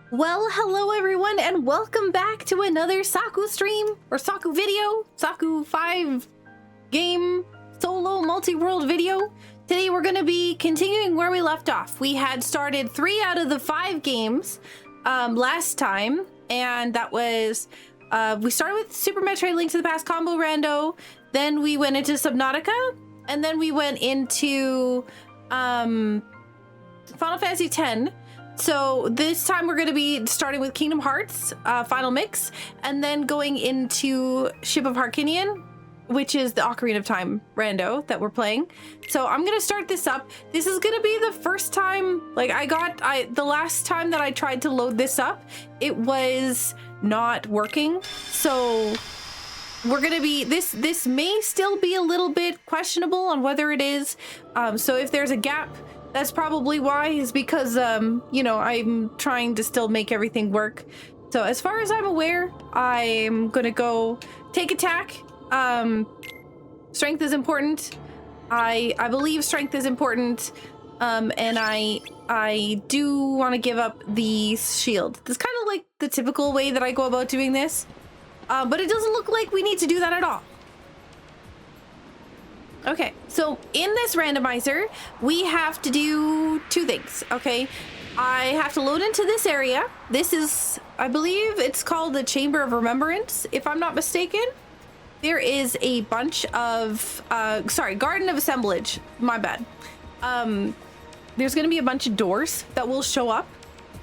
Well, hello everyone, and welcome back to another Saku stream, or Saku video, Saku 5 game solo multi-world video. Today we're going to be continuing where we left off. We had started 3 out of the 5 games last time, and that was, we started with Super Metroid Link to the Past Combo Rando, then we went into Subnautica, and then we went into Final Fantasy X. So this time we're going to be starting with Kingdom Hearts Final Mix, and then going into Ship of Harkinian, which is the Ocarina of Time Rando that we're playing. So I'm going to start this up. This is going to be the first time, like the last time that I tried to load this up, it was not working. So we're going to be, this may still be a little bit questionable on whether it is. So if there's a gap, that's probably why, is because, you know, I'm trying to still make everything work. So as far as I'm aware, I'm gonna go take attack. Strength is important. I believe strength is important. And I do want to give up the shield. It's kind of like the typical way that I go about doing this. But it doesn't look like we need to do that at all. Okay, so in this randomizer, we have to do 2 things, okay? I have to load into this area. This is, I believe it's called the Chamber of Remembrance, if I'm not mistaken. There is a bunch of, Garden of Assemblage, my bad. There's gonna be a bunch of doors that will show up.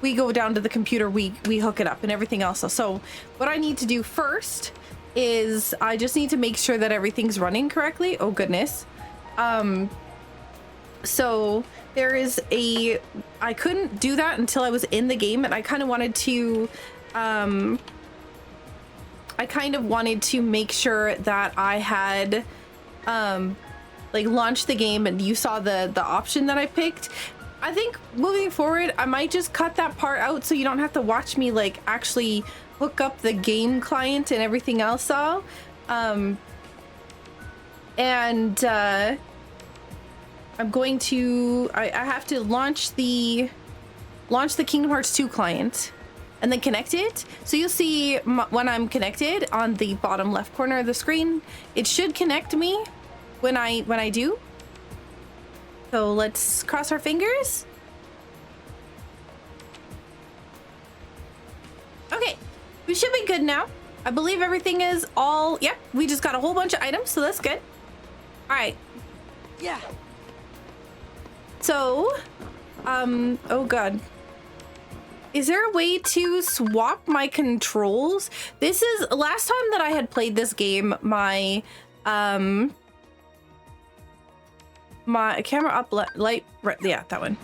We go down to the computer, we hook it up and everything else. So what I need to do first is I just need to make sure that everything's running correctly. Oh goodness. So there is I couldn't do that until I was in the game, and I kind of wanted to make sure that I had like launched the game, and you saw the option that I picked. I think moving forward, I might just cut that part out so you don't have to watch me like actually hook up the game client and everything else all. I'm going to, I have to launch the Kingdom Hearts 2 client and then connect it. So you'll see when I'm connected on the bottom left corner of the screen, it should connect me when I do. So let's cross our fingers. Okay. We should be good now. I believe everything is all, yep, we just got a whole bunch of items, so that's good. All right. Yeah. So, oh God. Is there a way to swap my controls? This is, last time that I had played this game, my camera up, light, right, yeah, that one.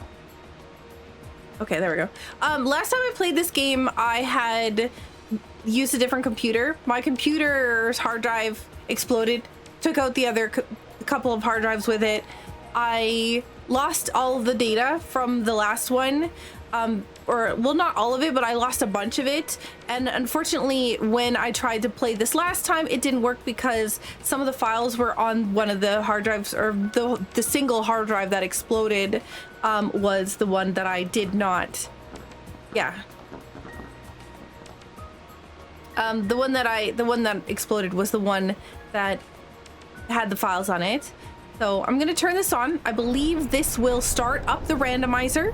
Okay, there we go. Last time I played this game, I had used a different computer. My computer's hard drive exploded, took out the other couple of hard drives with it. I lost all of the data from the last one, or well, not all of it, but I lost a bunch of it. And unfortunately, when I tried to play this last time, it didn't work because some of the files were on one of the hard drives, or the single hard drive that exploded was the one that I did not, yeah. The one that exploded was the one that had the files on it. So I'm gonna turn this on. I believe this will start up the randomizer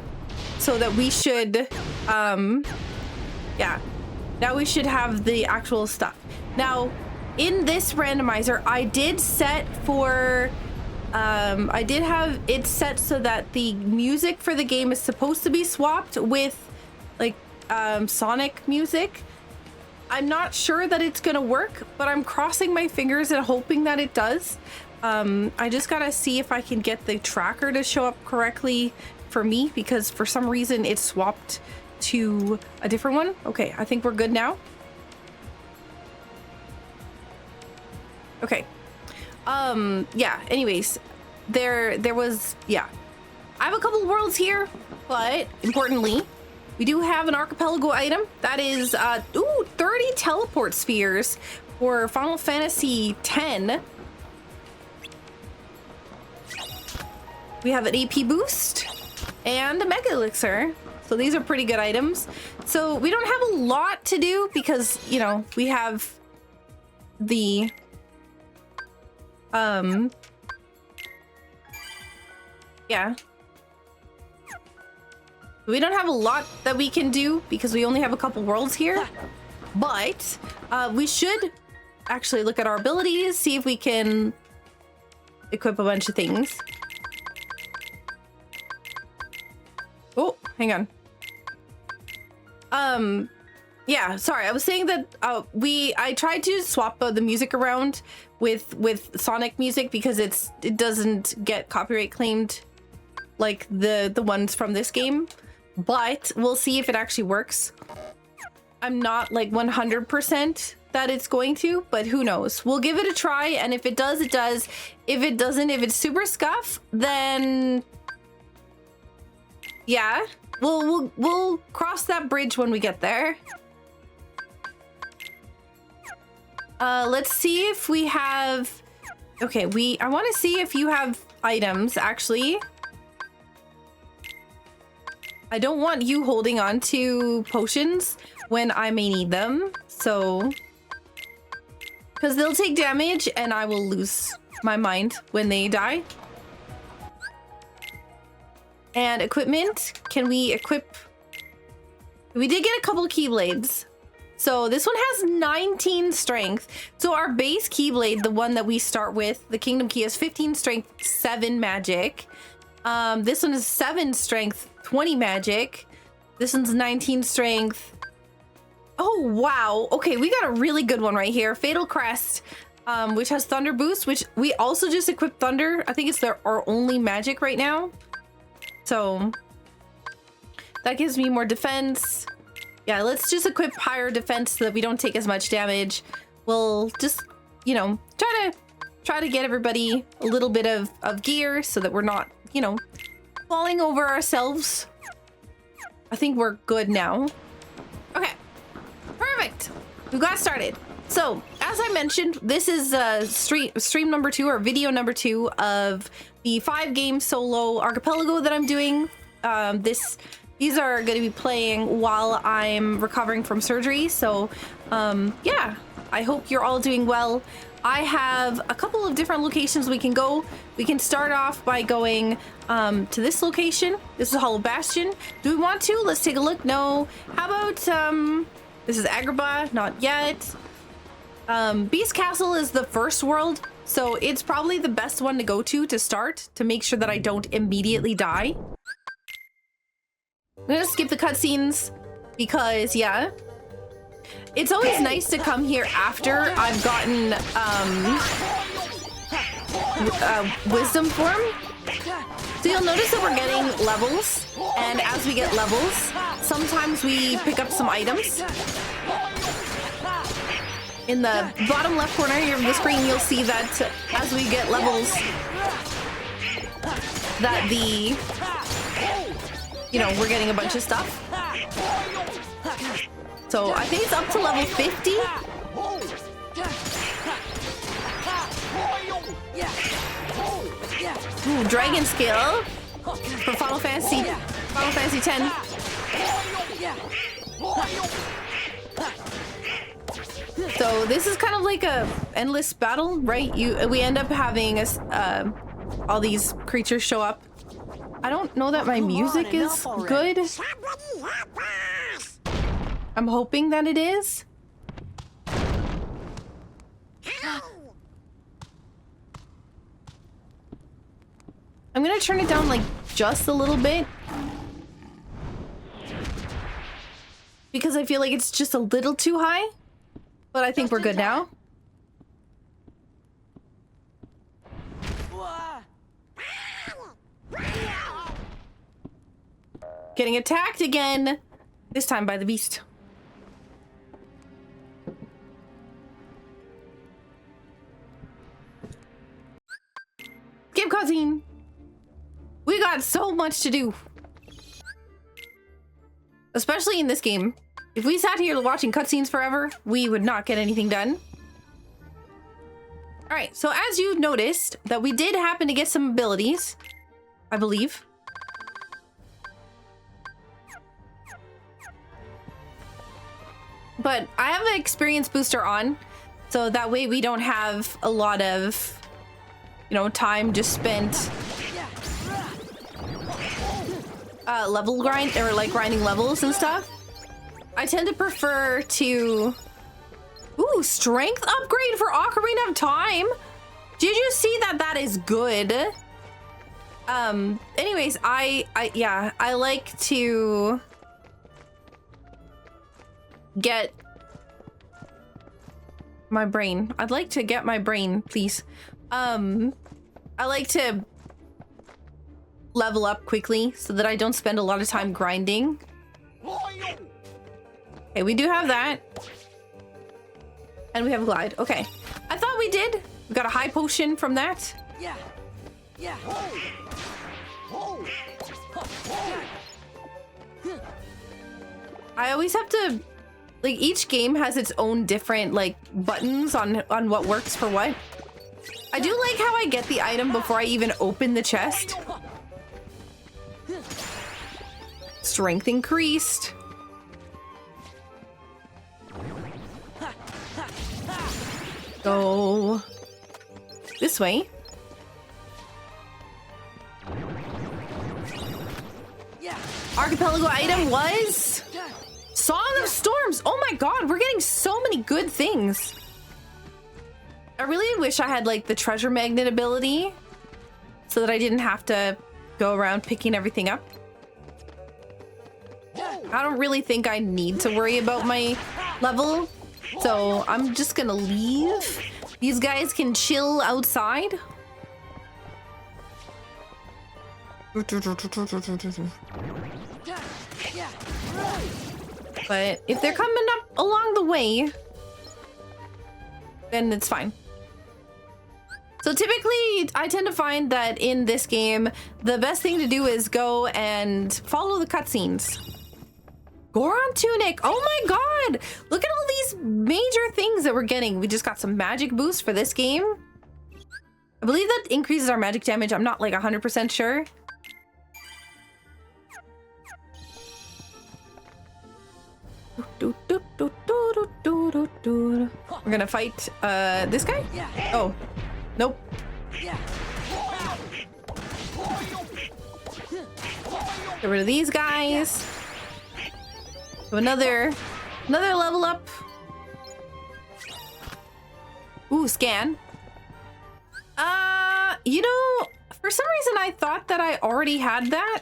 so that we should, yeah, now we should have the actual stuff. Now, in this randomizer, I did set for, I did have it set so that the music for the game is supposed to be swapped with like, Sonic music. I'm not sure that it's gonna work, but I'm crossing my fingers and hoping that it does. I just gotta see if I can get the tracker to show up correctly for me, because for some reason it swapped to a different one. Okay, I think we're good now. Okay. Yeah, anyways, there was, yeah. I have a couple worlds here, but importantly, we do have an archipelago item. That is, 30 teleport spheres for Final Fantasy X. We have an AP boost and a Mega Elixir. So these are pretty good items. So we don't have a lot to do because, you know, we have the yeah. We don't have a lot that we can do because we only have a couple worlds here. But we should actually look at our abilities, see if we can equip a bunch of things. Oh, hang on. Yeah, sorry. I was saying that I tried to swap the music around with Sonic music because it doesn't get copyright claimed like the ones from this game, but we'll see if it actually works. I'm not like 100% that it's going to, but who knows? We'll give it a try, and if it does, it does. If it doesn't, if it's super scuff, then yeah, we'll cross that bridge when we get there. Let's see if we have. Okay, I want to see if you have items actually. I don't want you holding on to potions when I may need them, so because they'll take damage and I will lose my mind when they die. And equipment, can we equip? We did get a couple keyblades. So this one has 19 strength. So our base keyblade, the one that we start with, the Kingdom Key, has 15 strength, 7 magic. This one is 7 strength, 20 magic. This one's 19 strength. Oh, wow. Okay, we got a really good one right here. Fatal Crest, which has Thunder Boost, which we also just equipped Thunder. I think it's our only magic right now. So that gives me more defense. Yeah, let's just equip higher defense so that we don't take as much damage. We'll just, you know, try to get everybody a little bit of gear so that we're not, you know, falling over ourselves. I think we're good now. Okay, perfect. We got started. So, as I mentioned, this is stream number 2 or video number 2 of the 5-game solo archipelago that I'm doing. These are going to be playing while I'm recovering from surgery. So, yeah, I hope you're all doing well. I have a couple of different locations we can go. We can start off by going to this location. This is Hollow Bastion. Do we want to? Let's take a look. No. How about this is Agrabah? Not yet. Beast Castle is the first world, so it's probably the best one to go to start to make sure that I don't immediately die. I'm gonna skip the cutscenes because, yeah, it's always nice to come here after I've gotten wisdom form. So you'll notice that we're getting levels, and as we get levels, sometimes we pick up some items. In the bottom left corner of the screen, you'll see that as we get levels, that you know, we're getting a bunch of stuff. So I think it's up to level 50. Ooh, dragon skill for Final Fantasy X. So this is kind of like a endless battle, right? We end up having all these creatures show up. I don't know that my music is good. I'm hoping that it is. I'm gonna turn it down like just a little bit because I feel like it's just a little too high, but I think we're good now. Getting attacked again, this time by the beast. Skip cutscene. We got so much to do. Especially in this game. If we sat here watching cutscenes forever, we would not get anything done. Alright, so as you noticed, that we did happen to get some abilities, I believe. But I have an experience booster on, so that way we don't have a lot of, you know, time just spent level grind or like grinding levels and stuff. I tend to prefer to... Ooh, strength upgrade for Ocarina of Time. Did you see that? That is good. Anyways, I like to get my brain. I'd like to get my brain, please. I like to level up quickly so that I don't spend a lot of time grinding. Okay, we do have that. And we have glide. Okay. I thought we did. We got a high potion from that. Yeah. Yeah. I always have to, like, each game has its own different like buttons on what works for what. I do like how I get the item before I even open the chest. Strength increased. Go this way. Archipelago item was Song of Storms. Oh my god, we're getting so many good things. I really wish I had like the treasure magnet ability so that I didn't have to go around picking everything up. I don't really think I need to worry about my level, so I'm just gonna leave. These guys can chill outside. But if they're coming up along the way, then it's fine. So typically, I tend to find that in this game, the best thing to do is go and follow the cutscenes. Goron Tunic! Oh my god! Look at all these major things that we're getting. We just got some magic boost for this game. I believe that increases our magic damage. I'm not like 100% sure. We're gonna fight this guy? Oh, nope. Get rid of these guys. So another level up. Ooh, scan. You know, for some reason I thought that I already had that.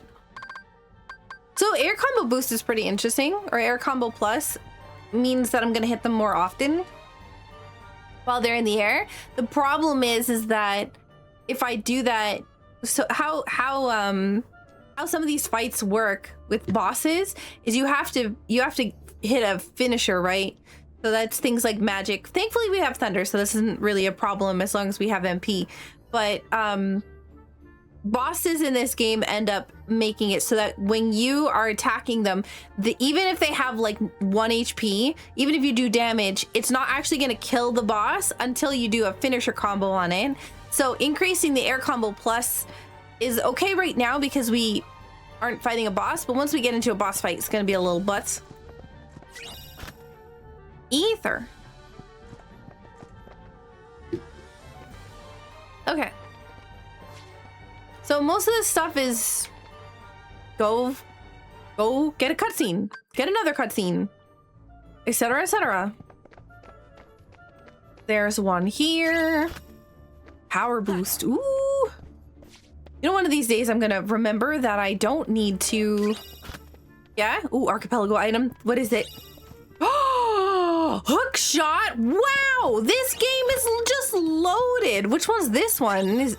So air combo boost is pretty interesting, or air combo plus means that I'm gonna hit them more often while they're in the air. The problem is that if I do that, so how some of these fights work with bosses is you have to hit a finisher, right? So that's things like magic. Thankfully we have thunder, so this isn't really a problem as long as we have MP. But bosses in this game end up making it so that when you are attacking them, even if they have like 1 HP, even if you do damage, it's not actually going to kill the boss until you do a finisher combo on it. So increasing the air combo plus is okay right now because we aren't fighting a boss, but once we get into a boss fight, it's going to be a little butts. Ether. Okay. So most of this stuff is go get a cutscene, get another cutscene, etc., etc. There's one here. Power boost. Ooh. You know, one of these days I'm gonna remember that I don't need to. Yeah. Ooh, archipelago item. What is it? Oh, hook shot. Wow, this game is just loaded. Which one's this one?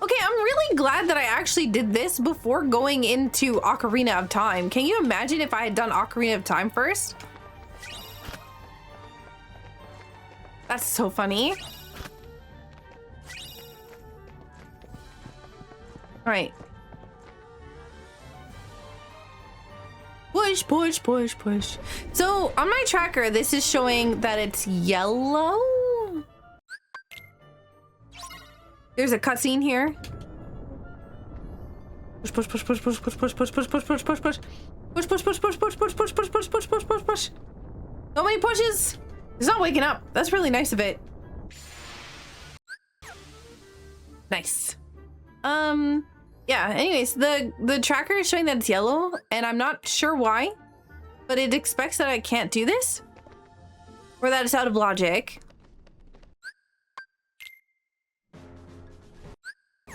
Okay, I'm really glad that I actually did this before going into Ocarina of Time. Can you imagine if I had done Ocarina of Time first? That's so funny. All right. Push, push, push, push. So on my tracker, this is showing that it's yellow. There's a cutscene here. Push, push, push, push, push, push, push, push, push, push, push, push. Push, push, push, push, push, push, push, push, push, push, push, push, push. So many pushes. It's not waking up. That's really nice of it. Nice. Yeah, anyways, the tracker is showing that it's yellow, and I'm not sure why, but it expects that I can't do this. Or that it's out of logic.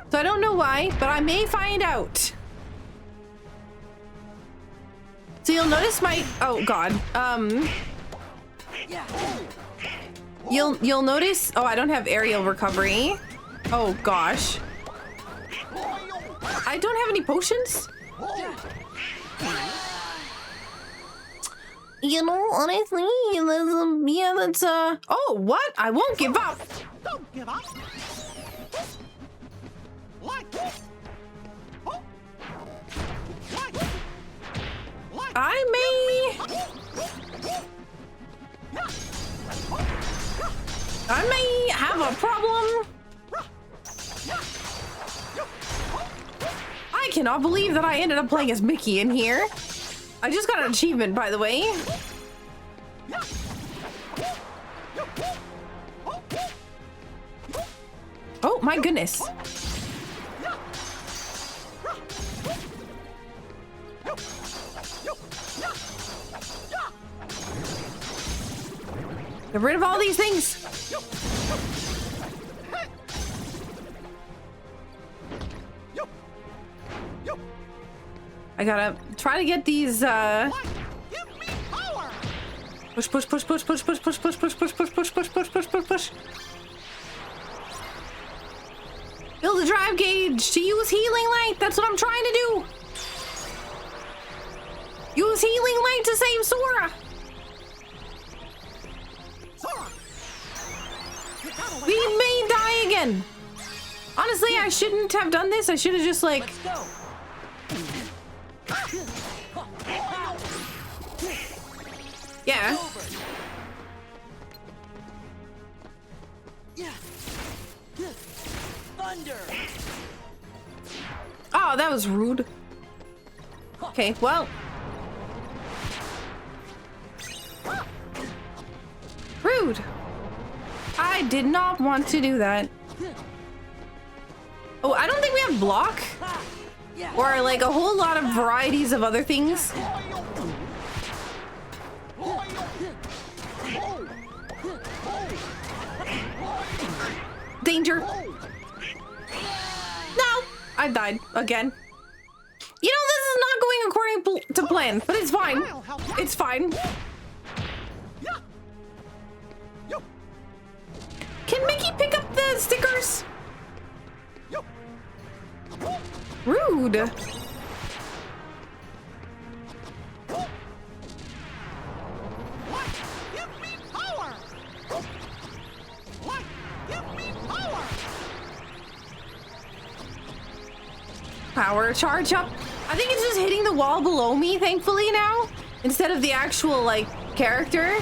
So I don't know why, but I may find out. So you'll notice my, oh god, you'll notice, oh, I don't have aerial recovery. Oh gosh. I don't have any potions. You know, honestly, yeah, that's, oh, what? I won't give up. Don't give up. I may have a problem. I cannot believe that I ended up playing as Mickey in here. I just got an achievement, by the way. Oh my goodness. Get rid of all these things. I gotta try to get these push, push, push, push, push, push, push, push, push, push, push, push, push, push, push, push, push. Build a drive gauge to use healing light. That's what I'm trying to do. Use healing light to save Sora. We may die again. Honestly, I shouldn't have done this. I should have just like. Yeah. Thunder. Oh, that was rude. Okay, well. Rude. I did not want to do that. Oh, I don't think we have block. Or like a whole lot of varieties of other things. Danger. No, I died again. You know, this is not going according to plan, but it's fine. It's fine. Can Mickey pick up the stickers? Rude. Power charge up. I think it's just hitting the wall below me, thankfully, now, instead of the actual, like, character.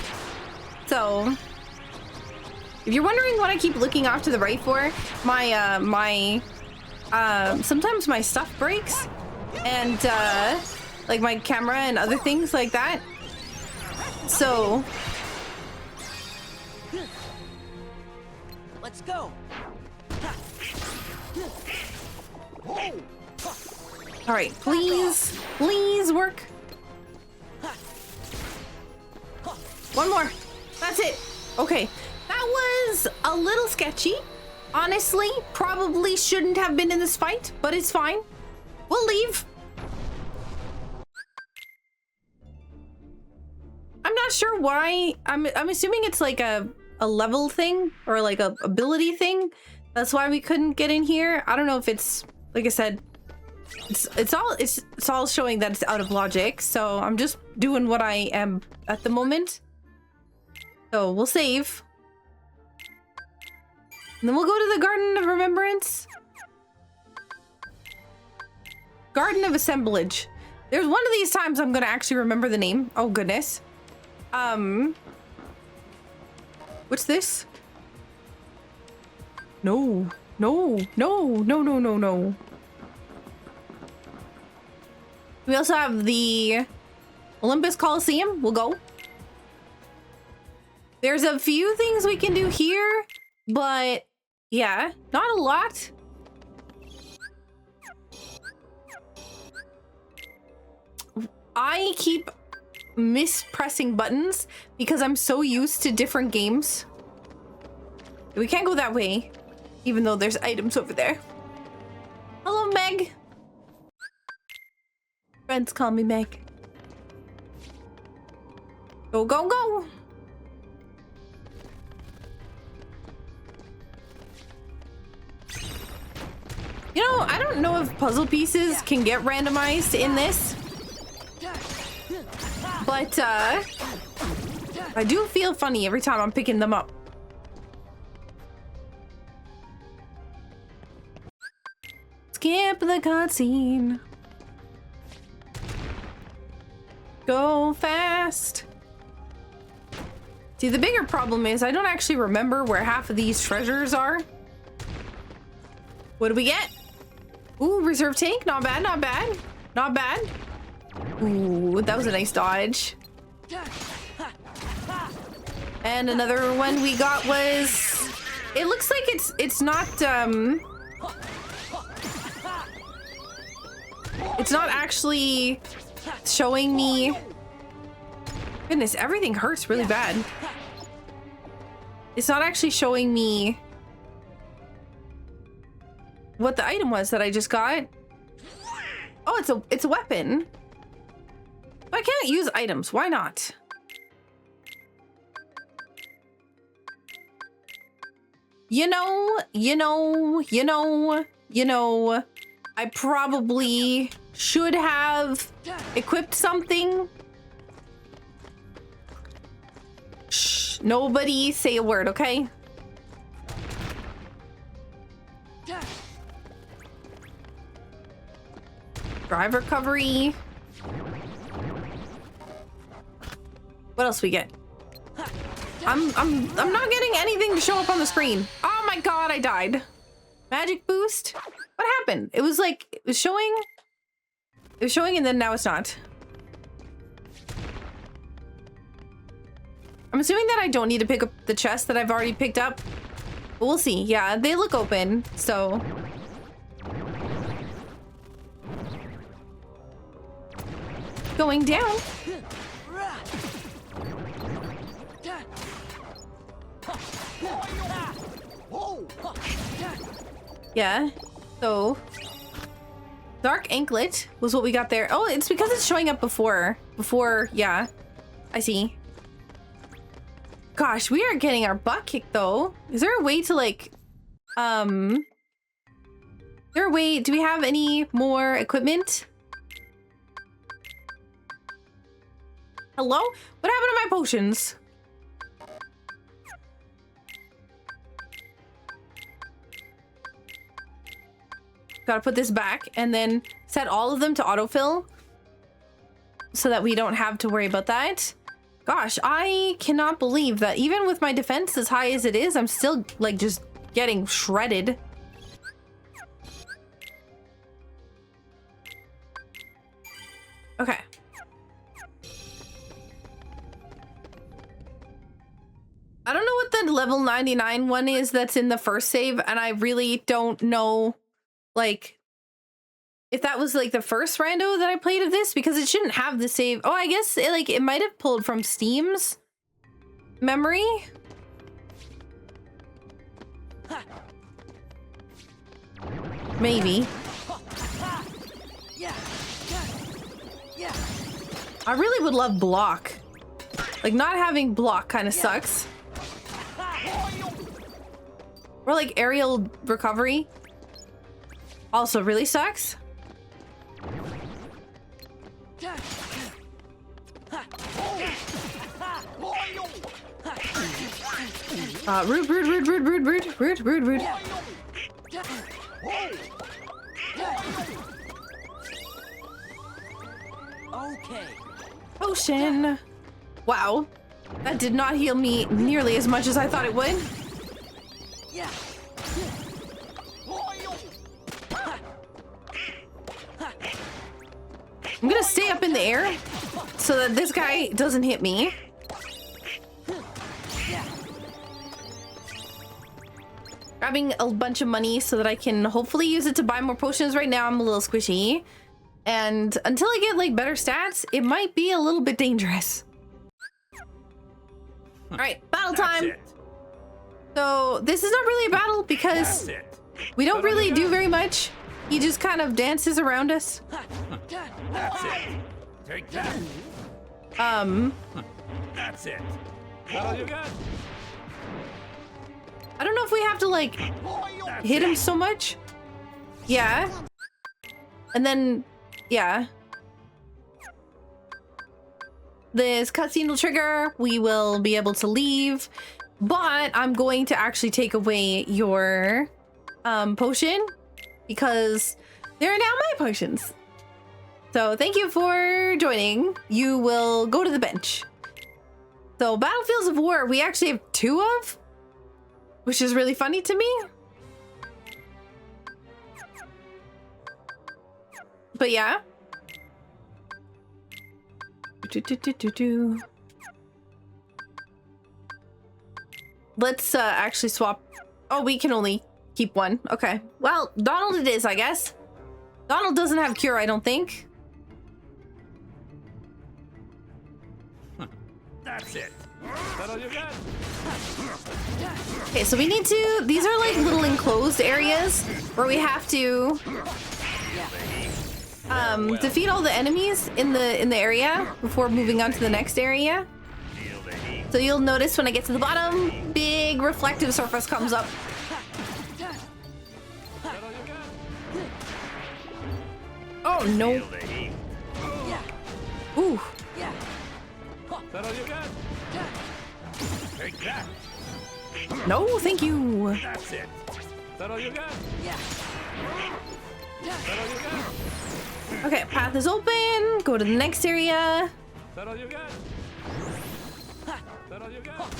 So, if you're wondering what I keep looking off to the right for, sometimes my stuff breaks, and, like my camera and other things like that. So, let's go. all right, please, please work. One more. That's it. Okay, that was a little sketchy. Honestly, probably shouldn't have been in this fight, but it's fine. We'll leave. I'm not sure why. I'm assuming it's like a level thing or like a ability thing. That's why we couldn't get in here. I don't know if it's, like I said, it's all showing that it's out of logic. So I'm just doing what I am at the moment. So we'll save. And then we'll go to the Garden of Remembrance. Garden of Assemblage. There's one of these times I'm gonna actually remember the name. Oh goodness. What's this? No. No, no, no, no, no, no. We also have the Olympus Coliseum. We'll go. There's a few things we can do here, but yeah, not a lot. I keep mispressing buttons because I'm so used to different games. We can't go that way, even though there's items over there. Hello, Meg. Friends call me Meg. Go, go, go. You know, I don't know if puzzle pieces can get randomized in this, but I do feel funny every time I'm picking them up. Skip the cutscene. Go fast. See, the bigger problem is I don't actually remember where half of these treasures are. What do we get? Ooh, reserve tank. Not bad, not bad. Not bad. Ooh, that was a nice dodge. And another one we got was... It looks like it's not, it's not actually showing me... Goodness, everything hurts really bad. It's not actually showing me what the item was that I just got. Oh, it's a weapon. I can't use items. Why not? You know, I probably should have equipped something. Shh, nobody say a word, okay? Drive recovery. What else we get? I'm not getting anything to show up on the screen. Oh my god, I died. Magic boost? What happened? It was like, it was showing and then now it's not. I'm assuming that I don't need to pick up the chest that I've already picked up. But we'll see. Yeah, they look open, so. Going down. Yeah, so dark anklet was what we got there. Oh, it's because it's showing up before, yeah, I see. Gosh, we are getting our butt kicked though. Is there a way to like, is there a way, do we have any more equipment? Hello? What happened to my potions? Gotta put this back and then set all of them to autofill so that we don't have to worry about that. Gosh, I cannot believe that even with my defense as high as it is, I'm still like just getting shredded. Okay. I don't know what the level 99 one is that's in the first save, and I really don't know, like, if that was like the first rando that I played of this, because it shouldn't have the save. Oh, I guess it might have pulled from Steam's memory. Maybe. I really would love block. Like, not having block kind of sucks. Or like aerial recovery also really sucks. Rude. Okay. Potion. Wow. That did not heal me nearly as much as I thought it would. I'm gonna stay up in the air so that this guy doesn't hit me. Grabbing a bunch of money so that I can hopefully use it to buy more potions. Right now I'm a little squishy. And until I get like better stats, it might be a little bit dangerous. All right, battle time. So this is not really a battle because we don't really do very much. He just kind of dances around us. That's it. Take that. That's it. That's all you got. I don't know if we have to like hit him so much. Yeah. And then, yeah. This cutscene will trigger. We will be able to leave. But I'm going to actually take away your potion because they're now my potions. So thank you for joining. You will go to the bench. So Battlefields of War, we actually have 2 of, which is really funny to me. But yeah. Let's actually swap. Oh, we can only keep 1. Okay. Well, Donald it is, I guess. Donald doesn't have cure, I don't think. That's it. That all you got? Okay, so we need to. These are like little enclosed areas where we have to defeat all the enemies in the area before moving on to the next area. So you'll notice when I get to the bottom, big reflective surface comes up. Oh no! Ooh. That all you got? Take that. No, thank you. That's it. That all you got? That all you got? Okay, path is open. Go to the next area. That all you got? That all you got?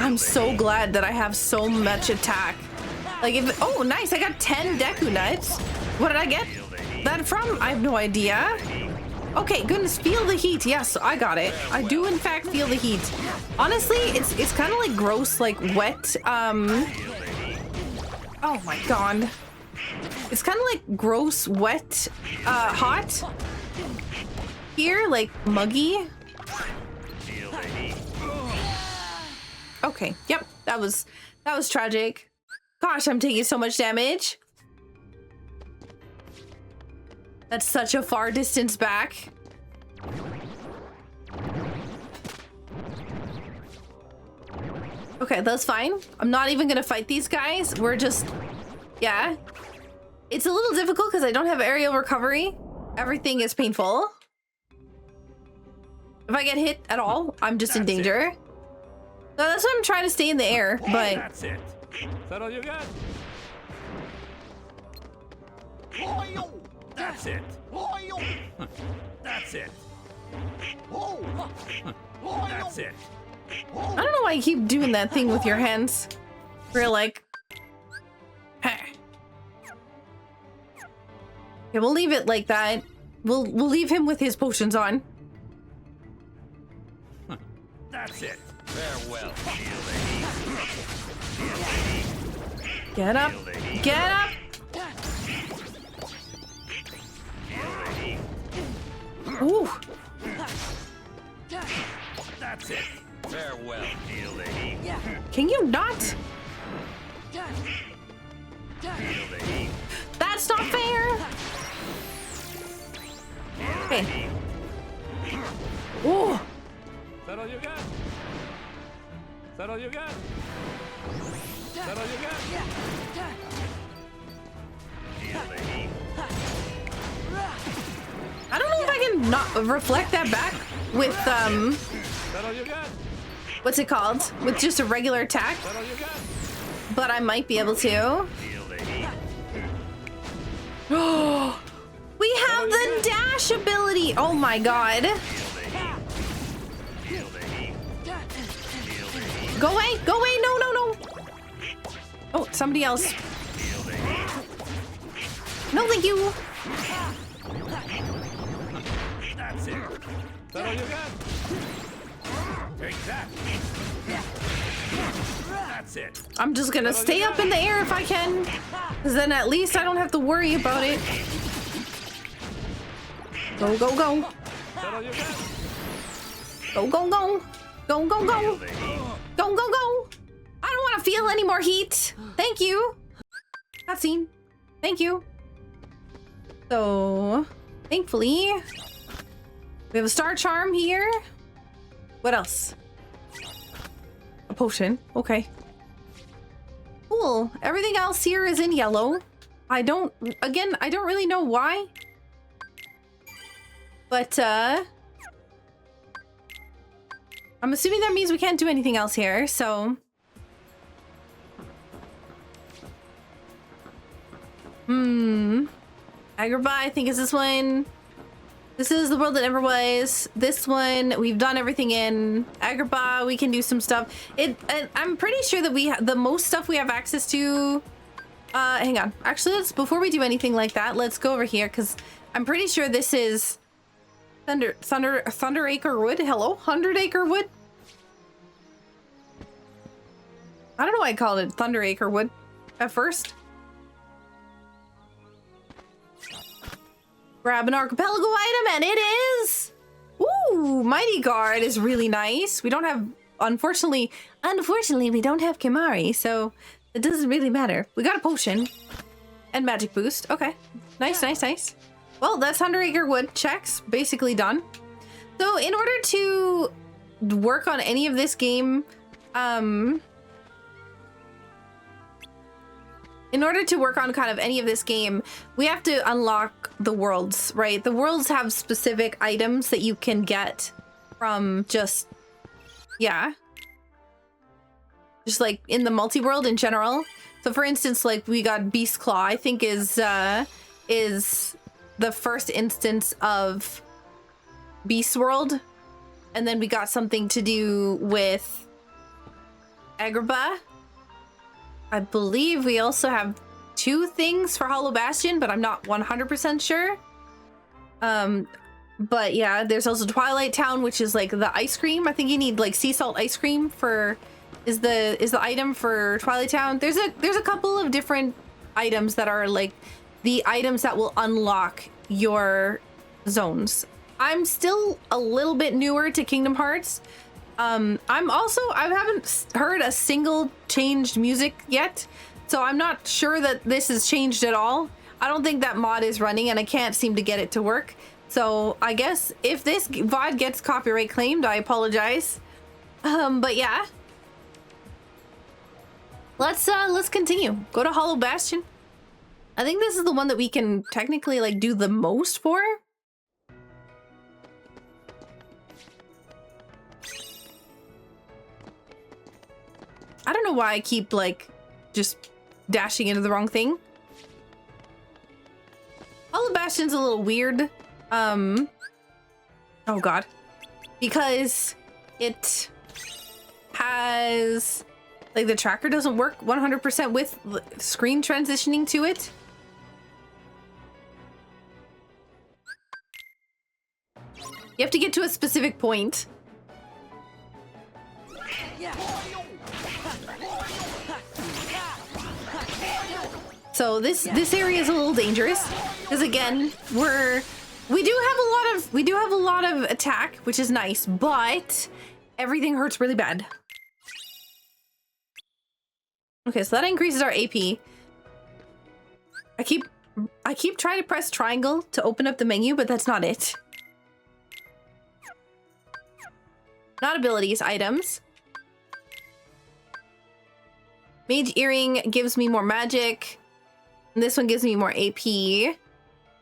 I'm so glad that I have so much attack. Like if, oh nice, I got 10 Deku Nuts. What did I get that from? I have no idea. Okay, goodness, feel the heat. Yes, I got it. I do in fact feel the heat. Honestly, it's kind of like gross, like wet. Oh my god. It's kind of like gross, wet, hot. Here, like muggy. Okay, yep, that was tragic. Gosh, I'm taking so much damage. That's such a far distance back. Okay, that's fine. I'm not even gonna fight these guys. We're just, yeah. It's a little difficult because I don't have aerial recovery. Everything is painful. If I get hit at all, I'm just in danger. So that's why I'm trying to stay in the air, but... That's it. Is that all you got? That's it. That's it. That's it. I don't know why you keep doing that thing with your hands. We're like... Hey. Okay, we'll leave it like that. We'll leave him with his potions on. That's it. Farewell. Get up. Get up. Ooh. That's it. Farewell. Can you not? That's not fair. Okay. Ooh. Is that all you got? Is that all you got? Is that all you got? I don't know if I can not reflect that back with Is that all you got? what's it called? With just a regular attack. Is that all you got? But I might be able to. Oh, we have the dash ability. Oh my god. Go away. Go away. No, no, no. Oh, somebody else. No, thank you. all you got? Take that. That's it. I'm just gonna stay up in the air if I can, because then at least I don't have to worry about it. Go, go, go. That all you got? Go, go, go. Go, go, go. Go, go, go. I don't want to feel any more heat. Thank you. Cutscene. Thank you. So, thankfully, we have a star charm here. What else? A potion. Okay. Cool. Everything else here is in yellow. I don't really know why. But, I'm assuming that means we can't do anything else here, so... Agrabah, I think, is this one. This is the world that never was. This one, we've done everything in. Agrabah, we can do some stuff. I'm pretty sure that the most stuff we have access to... hang on. Actually, before we do anything like that, let's go over here, because I'm pretty sure this is... Thunder Acre Wood? Hello? 100 Acre Wood? I don't know why I called it Thunder Acre Wood at first. Grab an archipelago item, and it is... Ooh, Mighty Guard is really nice. We don't have... Unfortunately, we don't have Kimari, so it doesn't really matter. We got a potion. And magic boost. Okay. Nice, nice, nice. Well, that's 100 Acre Wood. Checks. Basically done. So, in order to work on any of this game... In order to work on kind of any of this game, we have to unlock the worlds, right? The worlds have specific items that you can get from just, yeah. Just like in the multi-world in general. So for instance, like we got Beast Claw, I think is the first instance of Beast World. And then we got something to do with Agrabah. I believe we also have 2 things for Hollow Bastion, but I'm not 100% sure. But yeah, there's also Twilight Town, which is like the ice cream. I think you need like sea salt ice cream for is the item for Twilight Town. There's a couple of different items that are like the items that will unlock your zones. I'm still a little bit newer to Kingdom Hearts. I haven't heard a single changed music yet, so I'm not sure that this has changed at all. I don't think that mod is running and I can't seem to get it to work. So I guess if this VOD gets copyright claimed, I apologize. But yeah. Let's continue. Go to Hollow Bastion. I think this is the one that we can technically like do the most for. I don't know why I keep like just dashing into the wrong thing. Hollow Bastion's a little weird. Oh god. Because it has like the tracker doesn't work 100% with screen transitioning to it. You have to get to a specific point. So this area is a little dangerous because again, we do have a lot of attack, which is nice, but everything hurts really bad. Okay, so that increases our AP. I keep trying to press triangle to open up the menu, but that's not it. Not abilities, items. Mage Earring gives me more magic. And this one gives me more AP,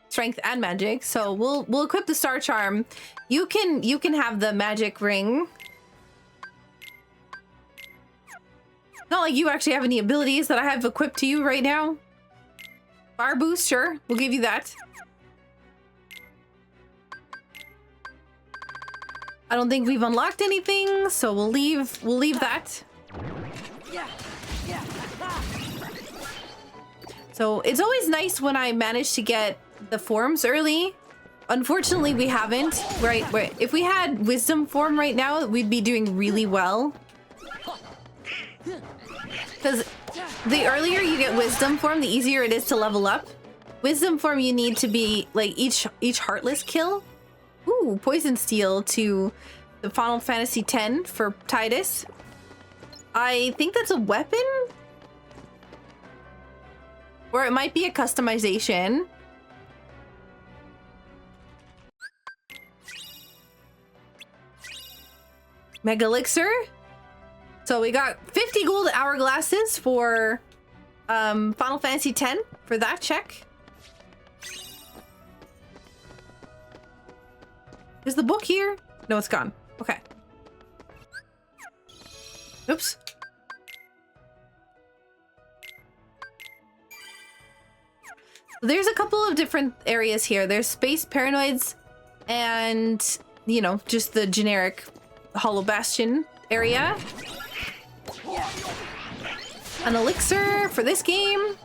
strength, and magic. So we'll equip the Star Charm. You can have the magic ring. Not like you actually have any abilities that I have equipped to you right now. Fire boost, sure, we'll give you that. I don't think we've unlocked anything, so we'll leave that. So it's always nice when I manage to get the forms early. Unfortunately, we haven't. Right? If we had wisdom form right now, we'd be doing really well. Because the earlier you get wisdom form, the easier it is to level up. Wisdom form, you need to be like each heartless kill. Ooh, poison steel to the Final Fantasy X for Tidus. I think that's a weapon, or it might be a customization. Mega Elixir. So we got 50 gold hourglasses for Final Fantasy X for that check. Is the book here? No, it's gone. Okay. Oops. There's a couple of different areas here. There's space paranoids and, you know, just the generic Hollow Bastion area. An elixir for this game.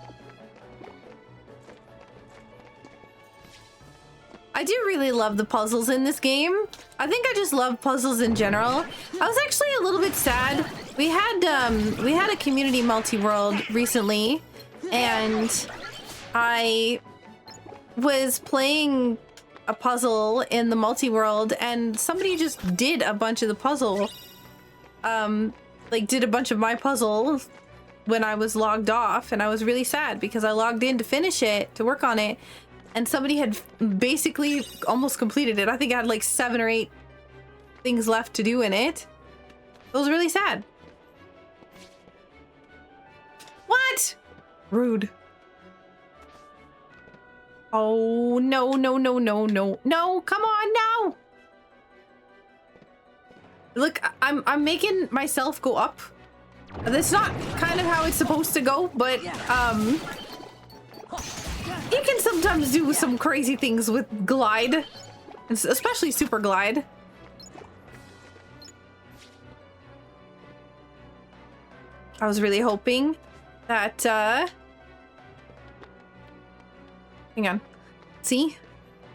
I do really love the puzzles in this game. I think I just love puzzles in general. I was actually a little bit sad. We had a community multi-world recently, and I was playing a puzzle in the multi-world, and somebody just did a bunch of the puzzle. Like did a bunch of my puzzles when I was logged off, and I was really sad because I logged in to finish it, to work on it, and somebody had basically almost completed it. I think I had like 7 or 8 things left to do in it. It was really sad. What? Rude. Oh, no, no, no, no, no. No, come on, no! Look, I'm making myself go up. That's not kind of how it's supposed to go, but, you can sometimes do some crazy things with glide, especially super glide. I was really hoping that, hang on. See?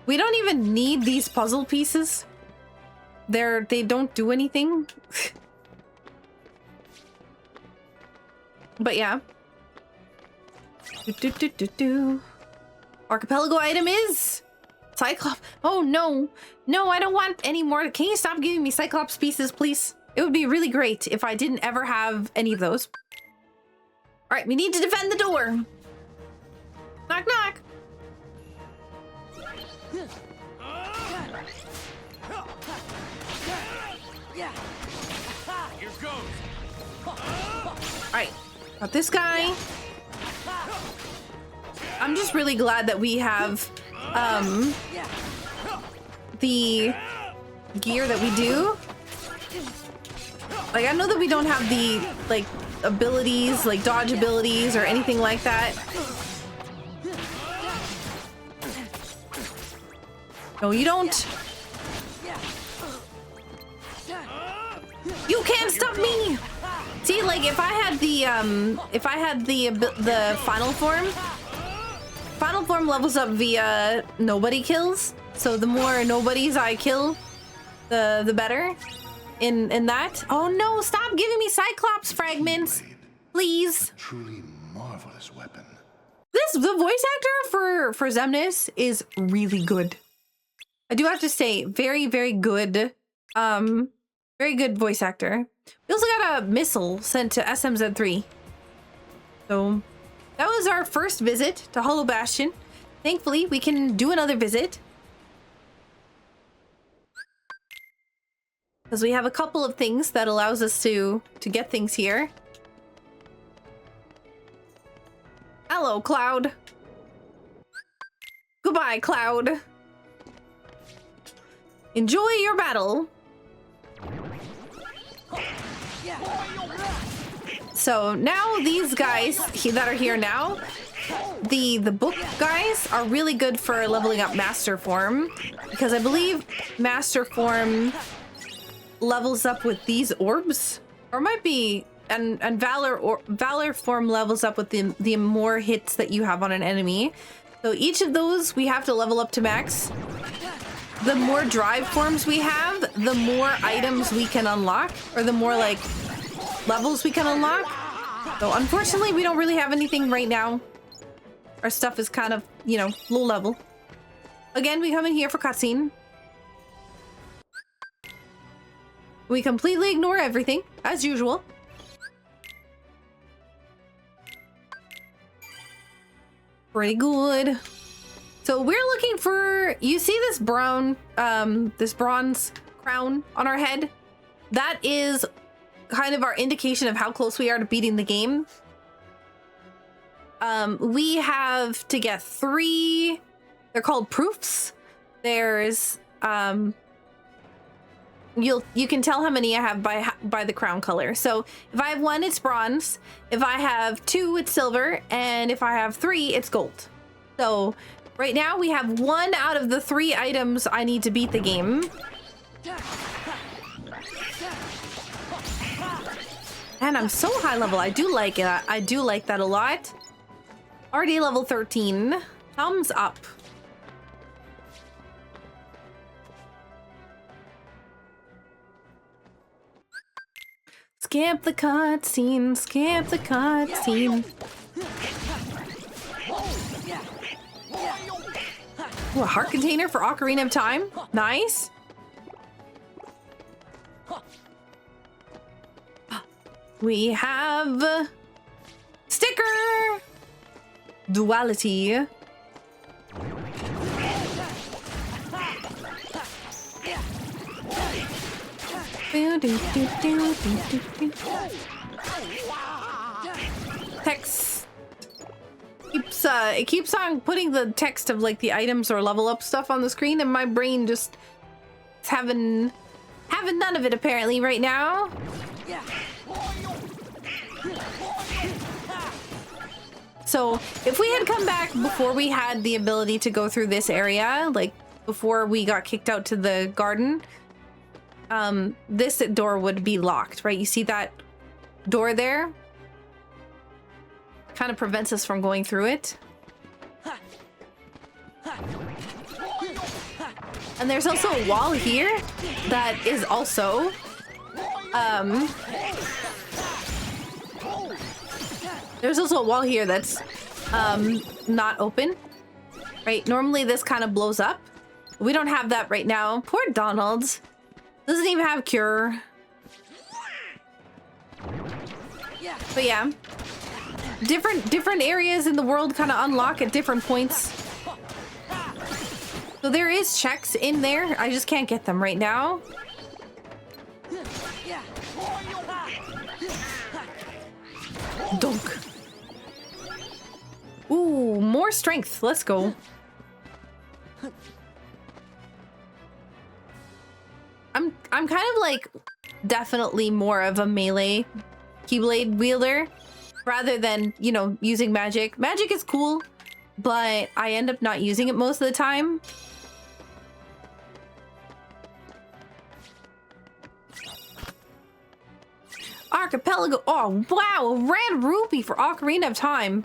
We don't even need these puzzle pieces. They don't do anything. But yeah. Archipelago item is Cyclops. Oh no. No, I don't want any more. Can you stop giving me Cyclops pieces, please? It would be really great if I didn't ever have any of those. All right, we need to defend the door. Knock, knock. Here goes. All right, got this guy. I'm just really glad that we have the gear that we do. Like, I know that we don't have the like abilities, like dodge abilities or anything like that. No, you don't. You can't stop me. See, like if I had the final form levels up via nobody kills. So the more nobodies I kill, the better. In that. Oh no! Stop giving me Cyclops fragments, please. A truly marvelous weapon. The voice actor for Xemnas is really good. I do have to say, very, very good. Very good voice actor. We also got a missile sent to SMZ3. So that was our first visit to Hollow Bastion. Thankfully, we can do another visit. Because we have a couple of things that allows us to get things here. Hello, Cloud. Goodbye, Cloud. Enjoy your battle. So now these guys that are here now, the book guys are really good for leveling up Master Form, because I believe Master Form levels up with these orbs, or might be, and Valor Form levels up with the more hits that you have on an enemy. So each of those we have to level up to max. the more drive forms we have, the more items we can unlock, or the more like levels we can unlock. So unfortunately, we don't really have anything right now. Our stuff is kind of, you know, low level. Again, we come in here for cutscene. We completely ignore everything, as usual. Pretty good. So we're looking for, you see this brown, this bronze crown on our head? That is kind of our indication of how close we are to beating the game. We have to get 3, they're called proofs. There's, you can tell how many I have by the crown color. So if I have 1, it's bronze. If I have 2, it's silver. And if I have 3, it's gold. So right now we have 1 out of the 3 items I need to beat the game. And I'm so high level. I do like it. I do like that a lot. Already level 13. Thumbs up. Skip the cutscene. Skip the cutscene. Ooh, a heart container for Ocarina of Time. Nice. We have sticker duality. Text it keeps on putting the text of like the items or level up stuff on the screen, and my brain just is having none of it apparently right now. So if we had come back before we had the ability to go through this area, like before we got kicked out to the garden, this door would be locked, right? You see that door there? Kind of prevents us from going through it. And there's also a wall here that is also there's also a wall here that's not open, right? Normally this kind of blows up. We don't have that right now. Poor Donald. Doesn't even have cure. But yeah, different areas in the world kind of unlock at different points. So there is checks in there. I just can't get them right now. Dunk. Ooh, more strength. Let's go. I'm kind of like definitely more of a melee keyblade wielder rather than, you know, using magic. Magic is cool, but I end up not using it most of the time. Archipelago. Oh, wow. A red rupee for Ocarina of Time.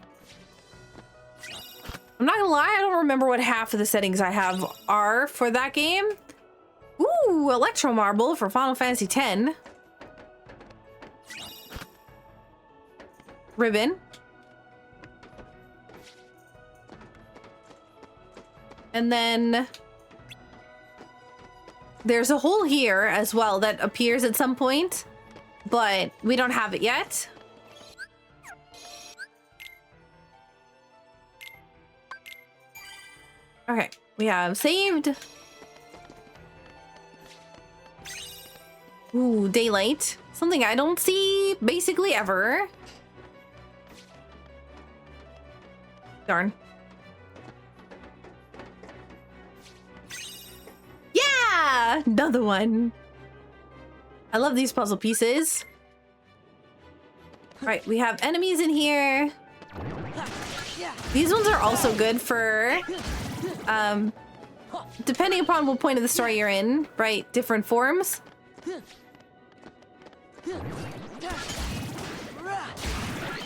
I'm not gonna lie, I don't remember what half of the settings I have are for that game. Ooh, Electro Marble for Final Fantasy X. Ribbon. And then there's a hole here as well that appears at some point, but we don't have it yet. Okay, we have saved. Ooh, daylight. Something I don't see basically ever. Darn. Yeah! Another one. I love these puzzle pieces. Right, we have enemies in here. These ones are also good for, depending upon what point of the story you're in, right? Different forms.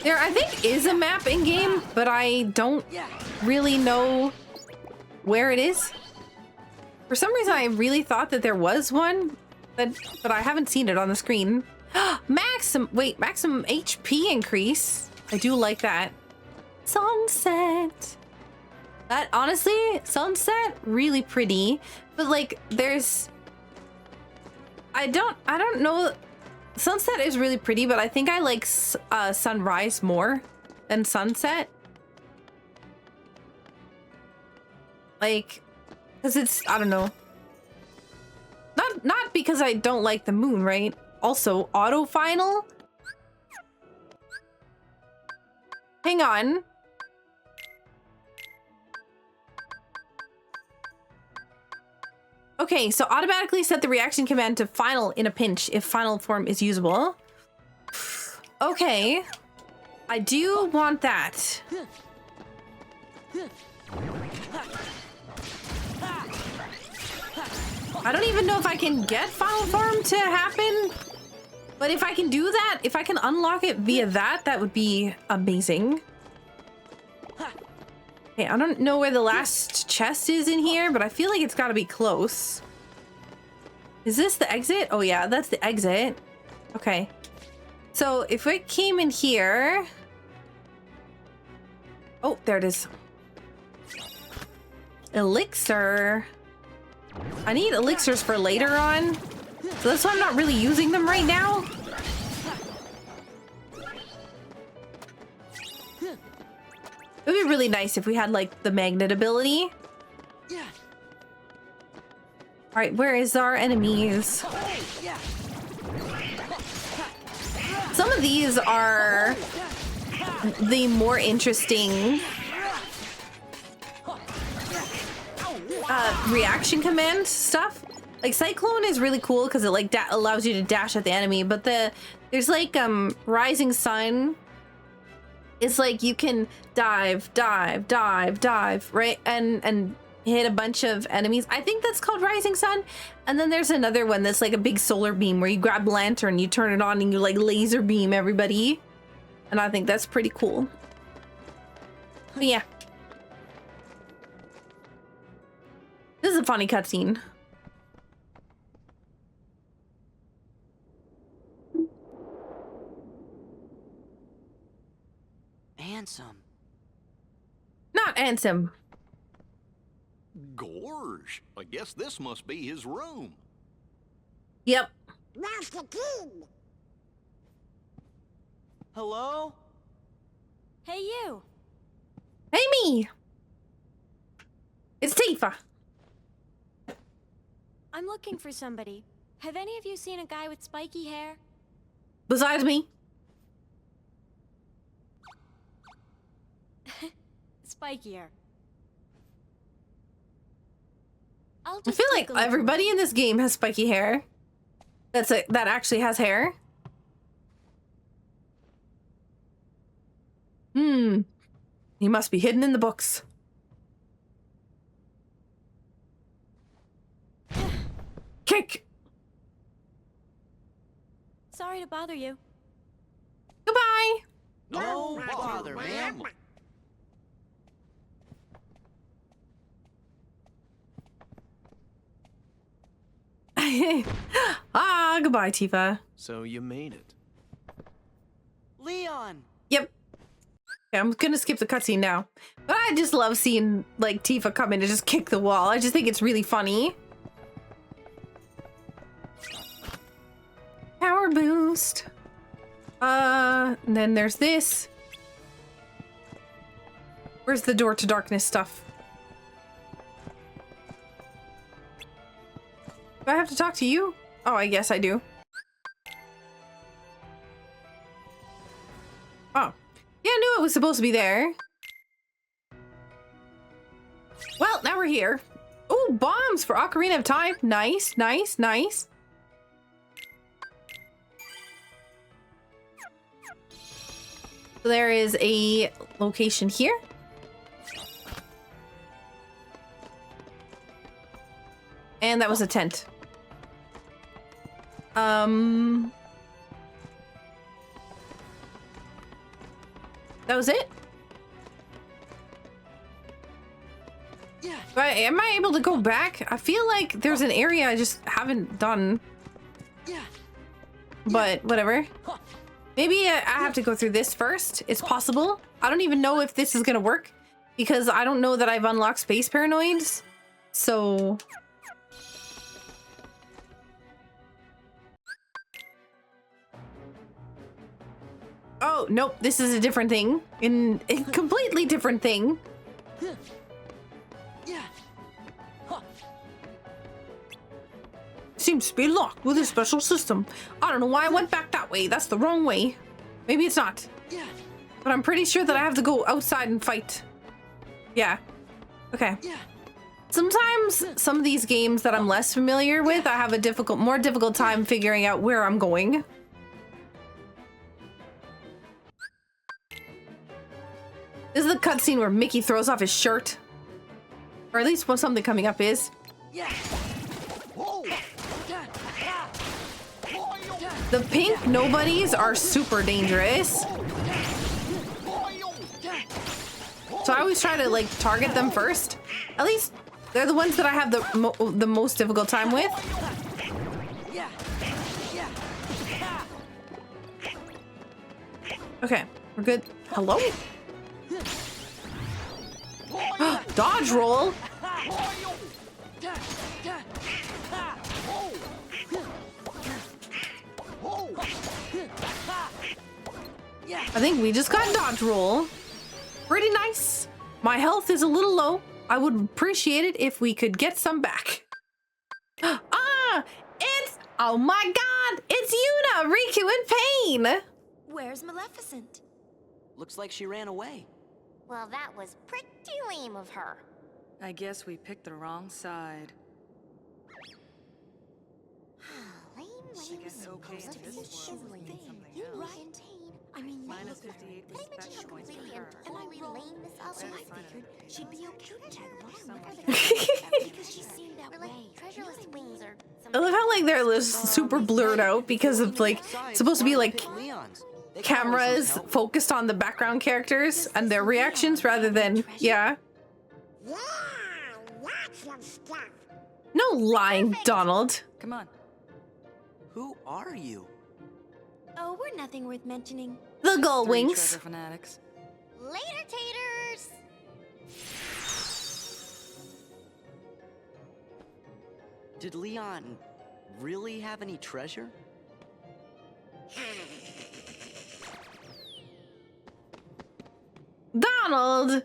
There, I think, is a map in game, but I don't really know where it is. For some reason, I really thought that there was one, but I haven't seen it on the screen. Maximum HP increase. I do like that. Sunset. That honestly, sunset, really pretty. But like, I don't know. Sunset is really pretty, but I think I like sunrise more than sunset. Like, because it's, I don't know. Not because I don't like the moon, right? Also, auto final. Hang on. Okay, so automatically set the reaction command to final in a pinch if final form is usable. Okay. I do want that. I don't even know if I can get final form to happen, but if I can do that, if I can unlock it via that, that would be amazing. Okay, I don't know where the last chest is in here, but I feel like it's got to be close. Is this the exit? Oh yeah, that's the exit. Okay. So if we came in here... Oh, there it is. Elixir. I need elixirs for later on, so that's why I'm not really using them right now. It would be really nice if we had like the magnet ability. All right, where is our enemies? Some of these are the more interesting reaction command stuff. Like Cyclone is really cool because it like allows you to dash at the enemy, but there's like Rising Sun. It's like you can dive, right? And hit a bunch of enemies. I think that's called Rising Sun. And then there's another one that's like a big solar beam where you grab lantern, you turn it on, and you like laser beam everybody. And I think that's pretty cool. But yeah. This is a funny cutscene. Handsome. Not handsome. Gorge, I guess this must be his room. Yep. Master King! Hello? Hey, you! Hey, me! It's Tifa. I'm looking for somebody. Have any of you seen a guy with spiky hair? Besides me. Spikier. I feel like everybody in this game has spiky hair. That actually has hair. He must be hidden in the books. Kick! Sorry to bother you. Goodbye! No bother, ma'am. Goodbye, Tifa. So you made it. Leon! Yep. Okay, I'm gonna skip the cutscene now. But I just love seeing, like, Tifa come in and just kick the wall. I just think it's really funny. Power boost. And then there's this. Where's the door to darkness stuff? Do I have to talk to you? Oh, I guess I do. Oh. Yeah, I knew it was supposed to be there. Well, now we're here. Oh, bombs for Ocarina of Time. Nice, nice, nice. So there is a location here. And that was a tent. That was it? But am I able to go back? I feel like there's an area I just haven't done. But whatever. Maybe I have to go through this first. It's possible. I don't even know if this is gonna work because I don't know that I've unlocked Space Paranoids. So... Oh, nope. This is a different thing. A completely different thing. Seems to be locked with a special system. I don't know why I went back that way. That's the wrong way. Maybe it's not. But I'm pretty sure that I have to go outside and fight. Yeah. Okay. Sometimes some of these games that I'm less familiar with, I have a more difficult time figuring out where I'm going. This is the cutscene where Mickey throws off his shirt. Or at least what something coming up is. The pink nobodies are super dangerous. So I always try to like target them first. At least they're the ones that I have the most difficult time with. Okay, we're good. Hello? Dodge roll. I think we just got dodge roll. Pretty nice. My health is a little low. I would appreciate it if we could get some back. Oh my god, it's Yuna, Riku in pain. Where's Maleficent? Looks like she ran away. Well, that was pretty lame of her. I guess we picked the wrong side. Lame. guess okay in this world would mean something else. Right. I mean, Minus 58 did I mention respect how points completely for and her. totally lame this That's album a is? sign of victory. She'd be okay to tag along with Because she seemed that We're way. like treasureless wings or I something. love how like they're super blurred out because of like it's supposed to be like Leon's. They can always use cameras help. focused on the background characters and their reactions rather than yeah. Yeah, lots of stuff. No lying, Donald. Come on. Who are you? Oh, we're nothing worth mentioning. The gull Three wings. treasure fanatics. Later, taters. Did Leon really have any treasure? Donald.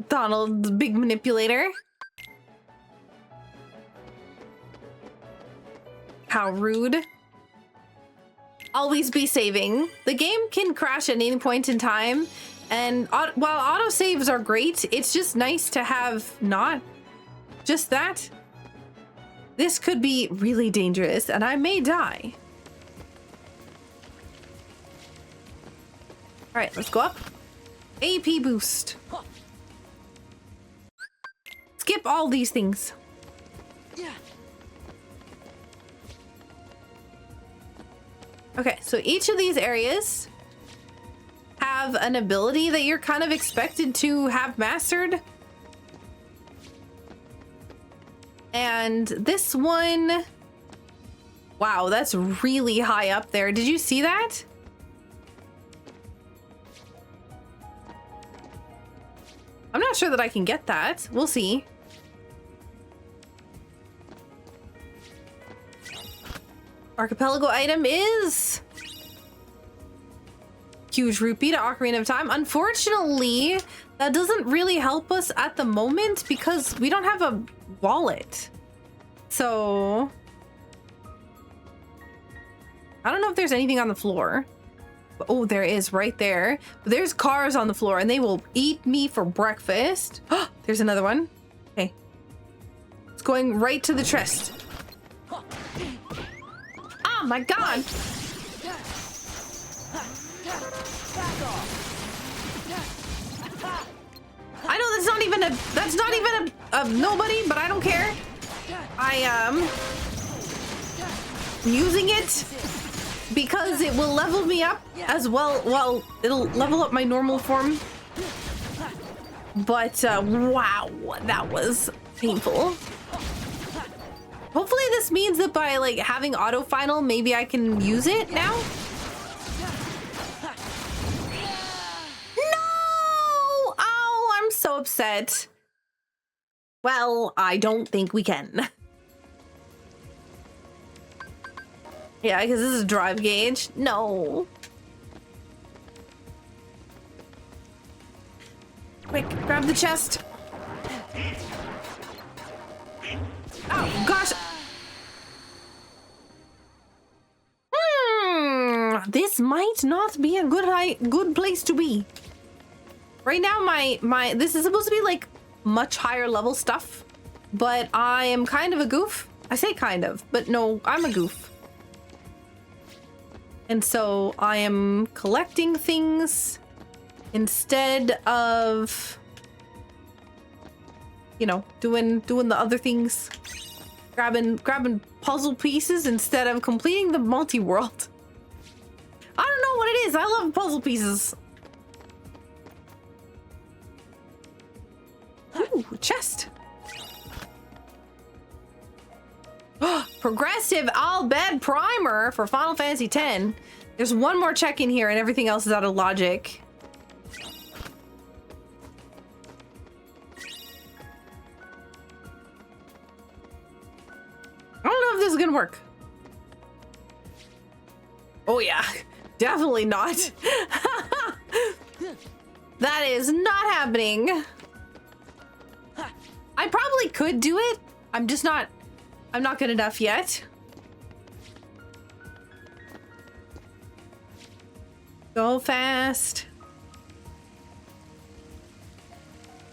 Donald, the big manipulator. How rude. Always be saving. The game can crash at any point in time, and while autosaves are great, it's just nice to have not just that. This could be really dangerous, and I may die. All right, let's go up. AP boost. Skip all these things. Okay, so each of these areas have an ability that you're kind of expected to have mastered. And this one, wow, that's really high up there. Did you see that? I'm not sure that I can get that. We'll see. Archipelago item is huge rupee to Ocarina of Time. Unfortunately, that doesn't really help us at the moment because we don't have a wallet. So I don't know if there's anything on the floor. Oh, there is right there. But there's cars on the floor and they will eat me for breakfast. There's another one. Okay. It's going right to the chest. Oh my god! I know that's not even a nobody, but I don't care. I am using it because it will level me up as well. Well, it'll level up my normal form. But wow, that was painful. Hopefully this means that by like having auto final, maybe I can use it now. No! Oh, I'm so upset. Well, I don't think we can. Yeah, because this is a drive gauge. No. Quick, grab the chest. Oh, gosh. This might not be a good place to be. Right now, this is supposed to be like much higher level stuff, but I am kind of a goof. I say kind of, but no, I'm a goof. And so I am collecting things instead of, you know, doing the other things. Grabbing puzzle pieces instead of completing the multi-world. I don't know what it is. I love puzzle pieces. Ooh, chest. Progressive Al Bhed primer for Final Fantasy X. There's one more check in here and everything else is out of logic. I don't know if this is gonna work. Oh yeah, definitely not. That is not happening. I probably could do it. I'm not good enough yet. Go fast.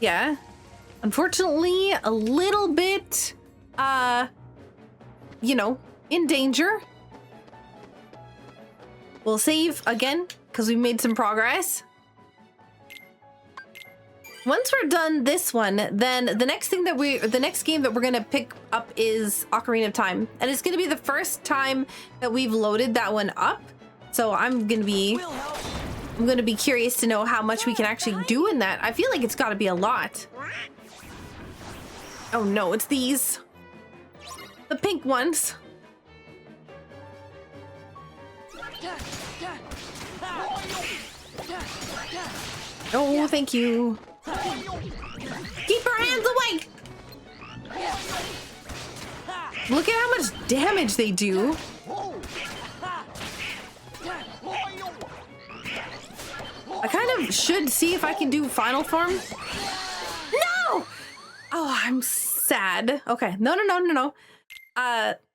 Yeah. Unfortunately, a little bit, you know, in danger. We'll save again because we made some progress. Once we're done this one, then the next game that we're gonna pick up is Ocarina of Time, and it's gonna be the first time that we've loaded that one up. So I'm gonna be curious to know how much we can actually do in that. I feel like it's got to be a lot. Oh no, it's these, the pink ones. Oh, thank you. Keep our hands away! Look at how much damage they do. I kind of should see if I can do final form. No! Oh, I'm sad. Okay, no.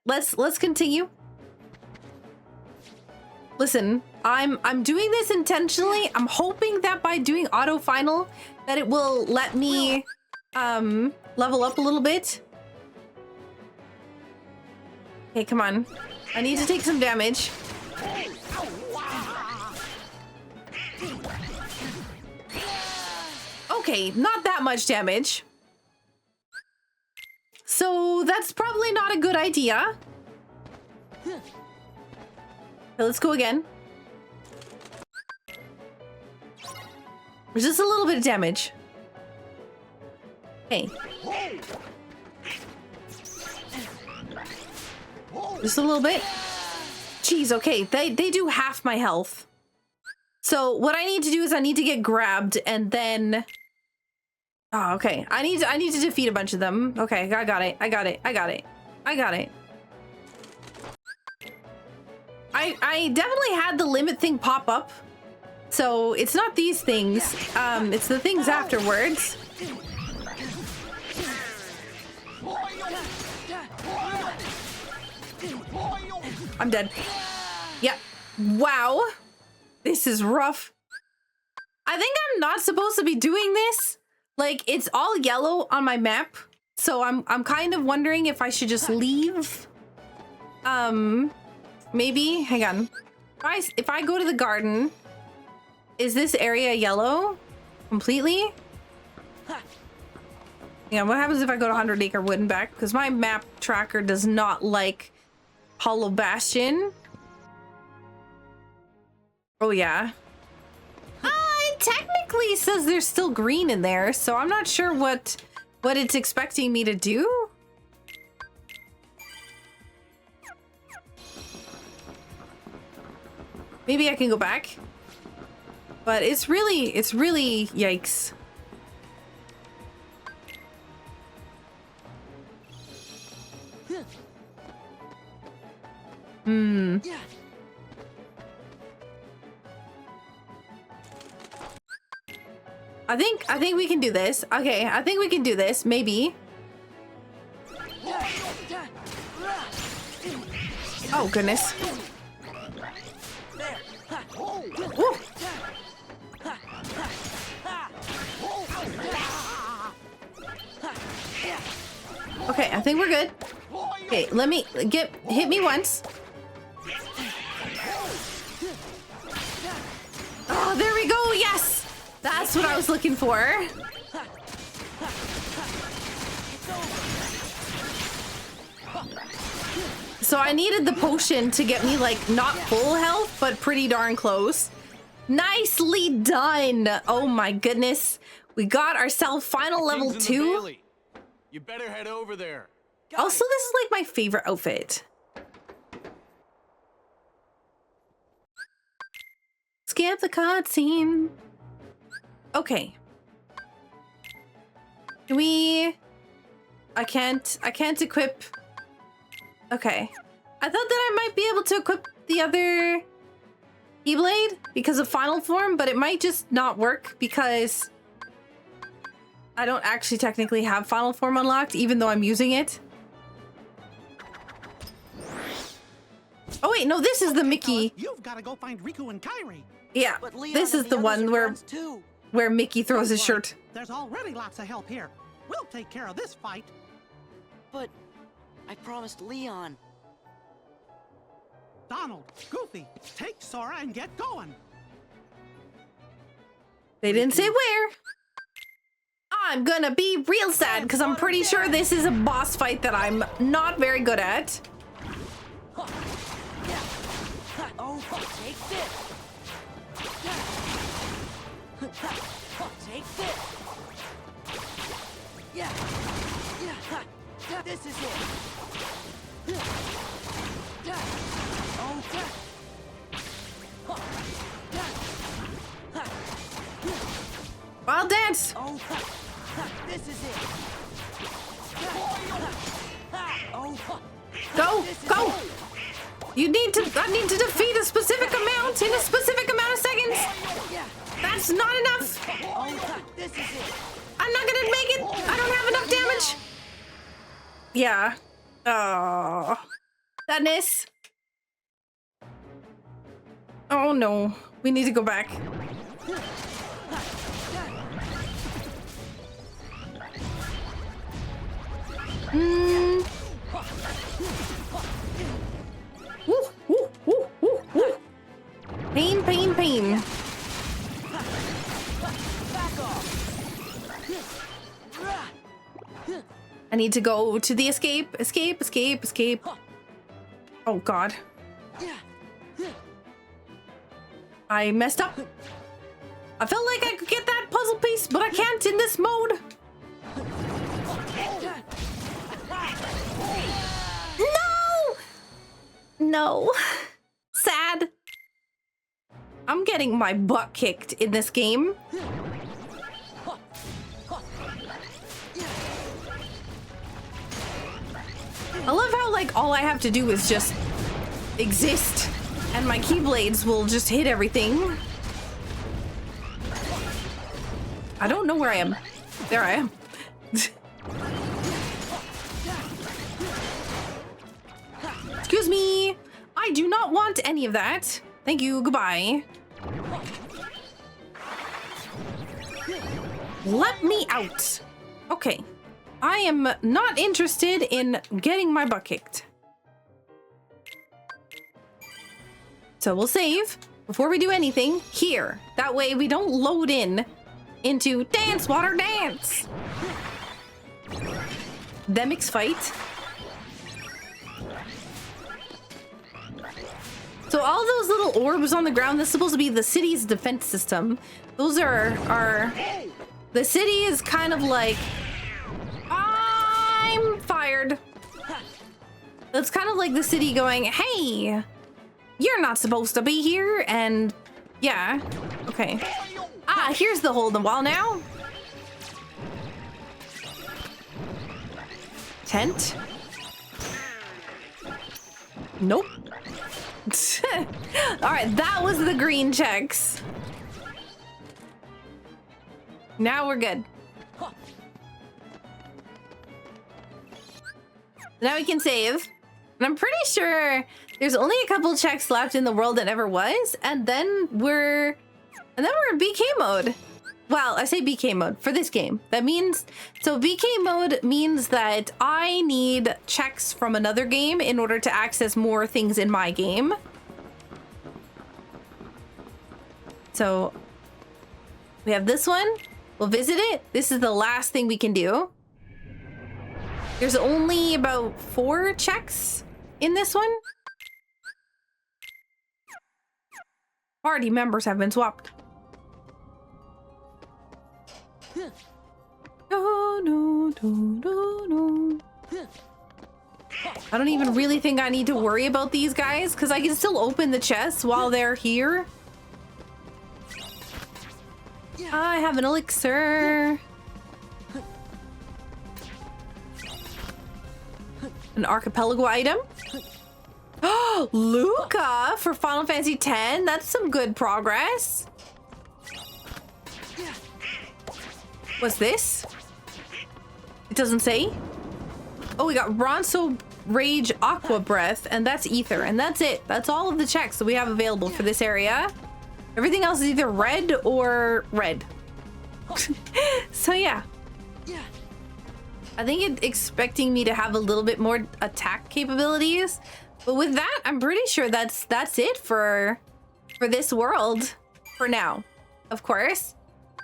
Let's continue. Listen, I'm doing this intentionally. I'm hoping that by doing auto final that it will let me level up a little bit. Okay, come on. I need to take some damage. Okay, not that much damage. So that's probably not a good idea. Okay, let's go again. There's just a little bit of damage. Okay. Just a little bit. Jeez, okay. They do half my health. So what I need to do is I need to get grabbed and then... Oh, okay. I need to defeat a bunch of them. Okay, I got it. I definitely had the limit thing pop up. So it's not these things. It's the things afterwards. I'm dead. Yep. Wow. This is rough. I think I'm not supposed to be doing this. Like, it's all yellow on my map. So I'm kind of wondering if I should just leave. Maybe. Hang on. If I go to the garden, is this area yellow completely? Yeah, what happens if I go to 100 Acre Wood and back? Because my map tracker does not like Hollow Bastion. Oh, yeah. I It technically says there's still green in there, so I'm not sure what it's expecting me to do. Maybe I can go back. But it's really yikes. I think we can do this. Okay, I think we can do this, maybe. Oh goodness. Woo. Okay, I think we're good. Okay, let me hit me once. Oh, there we go. Yes. That's what I was looking for. So I needed the potion to get me like not full health, but pretty darn close. Nicely done. Oh my goodness. We got ourselves final level 2. You better head over there. Also, this is like my favorite outfit. Skip the cutscene. Okay. Can we... I can't equip... Okay. I thought that I might be able to equip the other Keyblade because of final form, but it might just not work because I don't actually technically have final form unlocked, even though I'm using it. Oh wait, no, this is the Mickey. You've got to go find Riku and Kairi. Yeah, But Leon this and is the the one others are where friends too. Mickey throws his Don't worry, shirt. There's already lots of help here. We'll take care of this fight. But I promised Leon. Donald, Goofy, take Sora and get going. They didn't say where. I'm gonna be real sad because I'm pretty sure this is a boss fight that I'm not very good at. Oh, take this. Take this. Yeah. This is it. Wild dance. Oh, this is it. Go, go. I need to defeat a specific amount in a specific amount of seconds. That's not enough. This is it. I'm not gonna make it. I don't have enough damage. Yeah. Oh. Sadness. Oh no. We need to go back. Woo, woo, woo, woo, woo. Pain, pain, pain. I need to go to the escape. Escape, escape, escape. Oh god. I messed up. I felt like I could get that puzzle piece, but I can't in this mode. No! No. Sad. I'm getting my butt kicked in this game. I love how, like, all I have to do is just exist, and my Keyblades will just hit everything. I don't know where I am. There I am. Excuse me. I do not want any of that. Thank you. Goodbye. Let me out. Okay. I am not interested in getting my butt kicked. So we'll save before we do anything here. That way we don't load in into Dance Water Dance. Demix fight. So all those little orbs on the ground, that's supposed to be the city's defense system. Those are the city is kind of like, I'm fired. That's kind of like the city going, hey, you're not supposed to be here. And yeah, okay. Ah, here's the hole in the wall now. Tent. Nope. All right, that was the green checks. Now we're good. Now we can save. And I'm pretty sure there's only a couple checks left in the world that ever was, and then we're in BK mode. Well, I say BK mode for this game. That means, so BK mode means that I need checks from another game in order to access more things in my game. So we have this one. We'll visit it. This is the last thing we can do. There's only about 4 checks in this one. Party members have been swapped. No, no, no, no, no. I don't even really think I need to worry about these guys because I can still open the chests while they're here. I have an elixir. An archipelago item. Oh, Luca for Final Fantasy X. That's some good progress. What's this? It doesn't say. Oh, we got Ronso Rage Aqua Breath, and that's Ether, and that's it. That's all of the checks that we have available for this area. Everything else is either red or red. So yeah. I think it's expecting me to have a little bit more attack capabilities, but with that, I'm pretty sure that's it for this world for now. Of course.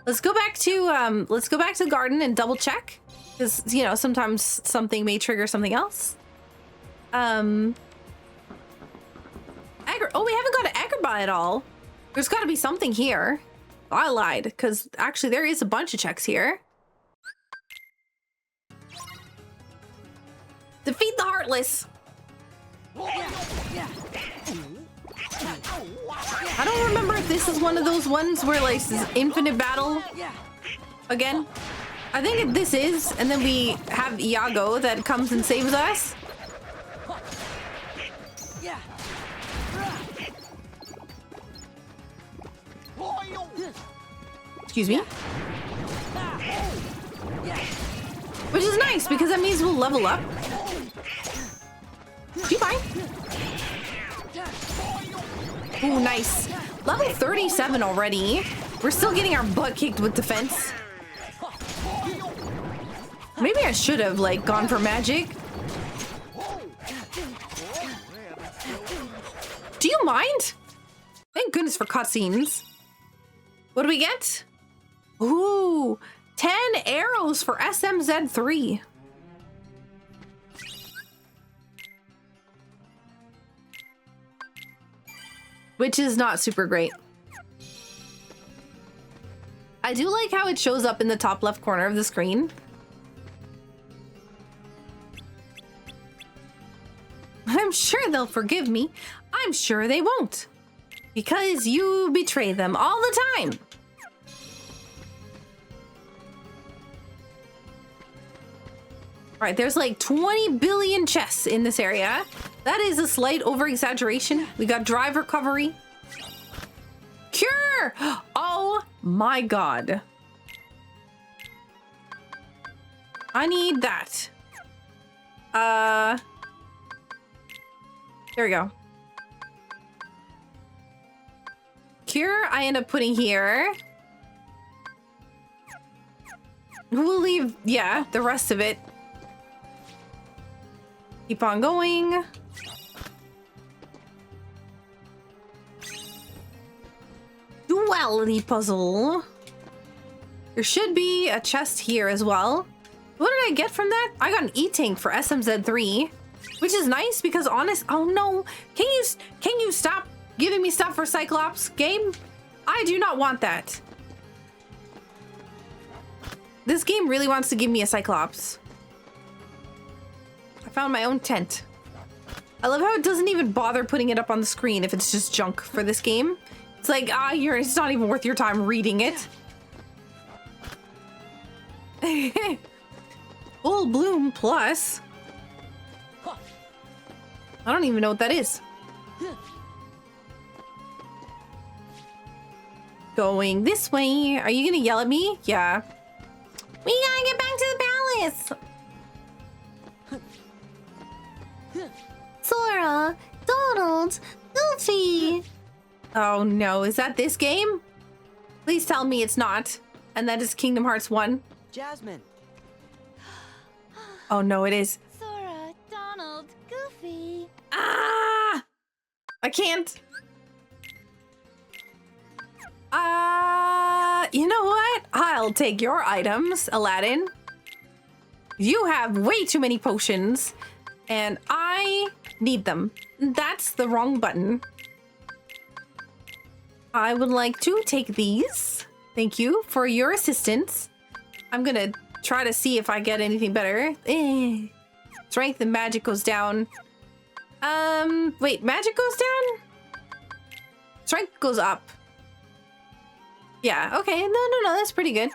Let's go back to the garden and double check, because you know sometimes something may trigger something else. Oh, we haven't got an Agrabah at all. There's got to be something here. Oh, I lied, because actually there is a bunch of checks here. Defeat the Heartless. I don't remember if this is one of those ones where like this is infinite battle again. I think this is, and then we have Iago that comes and saves us. Excuse me. Which is nice because that means we'll level up. Be fine. Ooh, nice. Level 37 already. We're still getting our butt kicked with defense. Maybe I should have like gone for magic. Do you mind? Thank goodness for cutscenes. What do we get? Ooh, 10 arrows for SMZ3. Which is not super great. I do like how it shows up in the top left corner of the screen. I'm sure they'll forgive me. I'm sure they won't. Because you betray them all the time. All right, there's like 20 billion chests in this area. That is a slight over-exaggeration. We got drive recovery. Cure! Oh my god. I need that. There we go. Cure, I end up putting here. We'll leave, yeah, the rest of it. Keep on going. Duality puzzle. There should be a chest here as well. What did I get from that? I got an E-Tank for SMZ3, which is nice because honest. Oh no! Can you stop giving me stuff for Cyclops game. I do not want that. This game really wants to give me a Cyclops. I found my own tent. I love how it doesn't even bother putting it up on the screen if it's just junk for this game. It's like, it's not even worth your time reading it. Full Bloom Plus. I don't even know what that is. Going this way. Are you gonna yell at me? Yeah. We gotta get back to the palace. Sora, Donald, Goofy. Oh no, is that this game? Please tell me it's not. And that is Kingdom Hearts 1. Jasmine. Oh no, it is. Sora, Donald, Goofy. Ah! I can't. You know what? I'll take your items, Aladdin. You have way too many potions, and I need them. That's the wrong button. I would like to take these. Thank you for your assistance. I'm gonna try to see if I get anything better. Strength and magic goes down. Wait, magic goes down? Strength goes up. Yeah, okay. No, that's pretty good.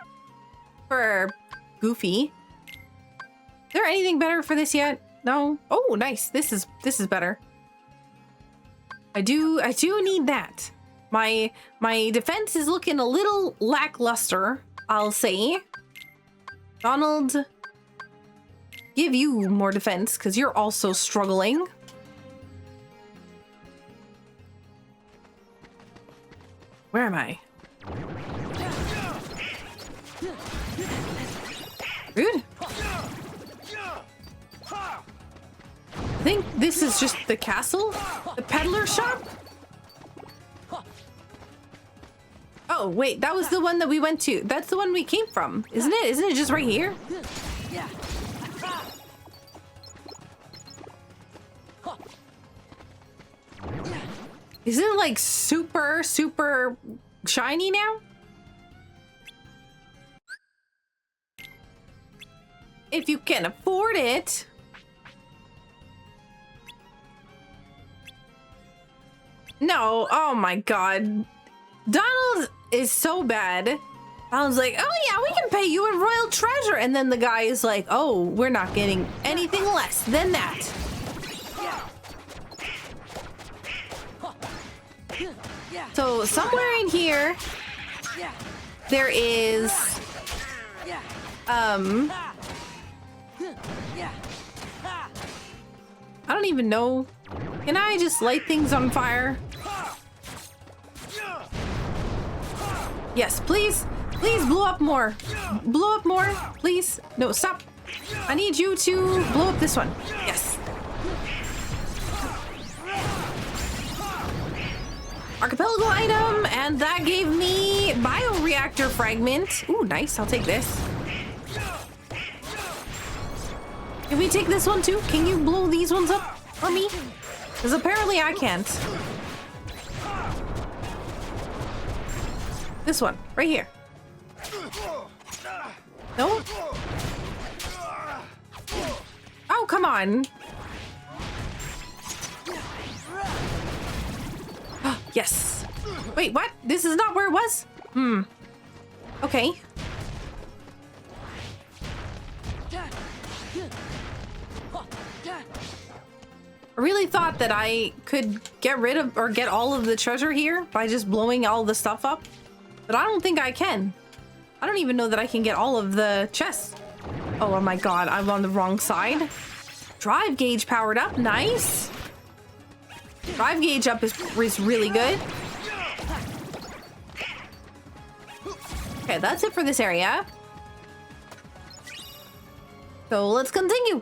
For Goofy. Is there anything better for this yet? No? Oh, nice. This is better. I do need that. My defense is looking a little lackluster, I'll say. Donald, give you more defense, because you're also struggling. Where am I? Rude. I think this is just the castle? The peddler shop? Oh, wait, that was the one that we went to. That's the one we came from, isn't it? Isn't it just right here? Is it like super, super shiny now? If you can afford it. No, oh my god. Donald is so bad. Donald's like, oh yeah, we can pay you in royal treasure. And then the guy is like, oh, we're not getting anything less than that. So somewhere in here, there is, I don't even know. Can I just light things on fire? Yes, please. Please blow up more. Blow up more, please. No, stop. I need you to blow up this one. Yes. Archipelago item, and that gave me bioreactor fragment. Ooh, nice. I'll take this. Can we take this one too? Can you blow these ones up for me? Because apparently I can't. This one, right here. No? Oh, come on. Yes. Wait, what? This is not where it was? Okay. I really thought that I could get rid of or get all of the treasure here by just blowing all the stuff up. But I don't think I can. I don't even know that I can get all of the chests. Oh my god, I'm on the wrong side. Drive gauge powered up. Nice. Drive gauge up is really good. Okay, that's it for this area. So let's continue.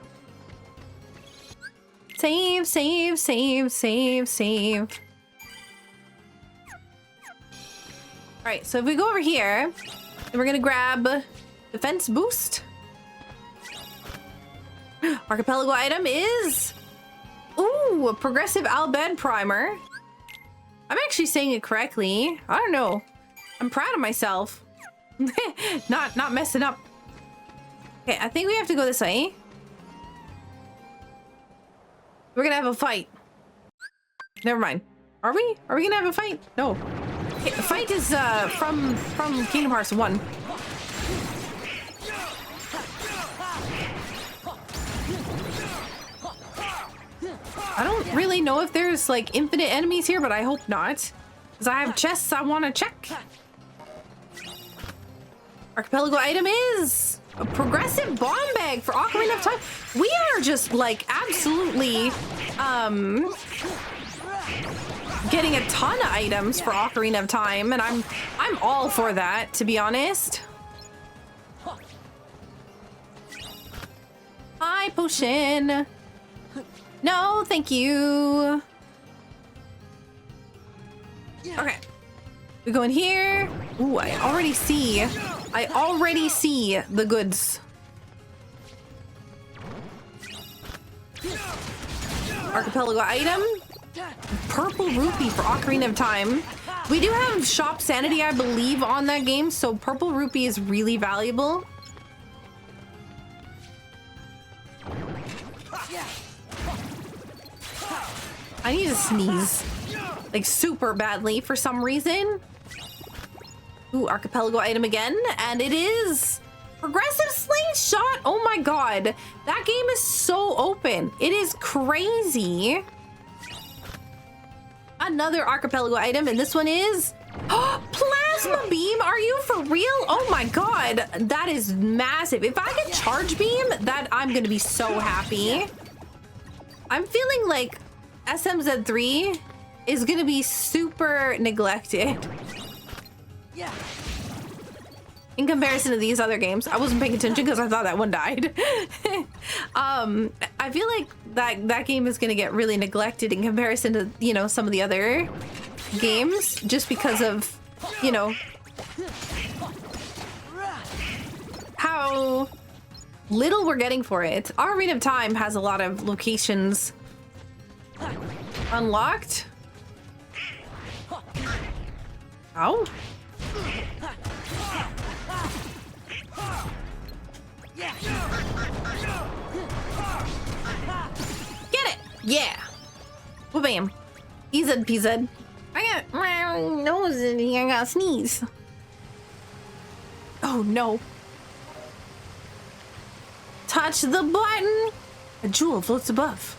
Save, save, save, save, save. All right, so if we go over here, then we're gonna grab defense boost. Archipelago item is, ooh, a progressive Albed primer. I'm actually saying it correctly. I don't know. I'm proud of myself. not messing up. Okay, I think we have to go this way. We're gonna have a fight. Never mind. Are we? Are we gonna have a fight? No. Okay, the fight is from Kingdom Hearts 1. I don't really know if there's like infinite enemies here, but I hope not. Because I have chests I want to check. Archipelago item is a progressive bomb bag for Ocarina of Time. We are just like absolutely getting a ton of items for Ocarina of Time, and I'm all for that, to be honest. Hi, potion. No, thank you. Okay. We go in here. Ooh, I already see the goods. Archipelago item. Purple rupee for Ocarina of Time. We do have shop sanity, I believe, on that game, so purple rupee is really valuable. I need to sneeze, like super badly for some reason. Ooh, archipelago item again, and it is progressive slingshot. Oh my god, that game is so open. It is crazy. Another archipelago item, and this one is plasma beam. Are you for real? Oh my god, that is massive. If I get charge beam, that I'm gonna be so happy. I'm feeling like SMZ3 is gonna be super neglected in comparison to these other games. I wasn't paying attention because I thought that one died. I feel like that game is gonna get really neglected in comparison to, you know, some of the other games, just because of, you know, how little we're getting for it. Ocarina of Time has a lot of locations unlocked. Oh. Get it! Yeah! Well, bam. Easy peasy. I got my nose and I gotta sneeze. Oh no. Touch the button! A jewel floats above.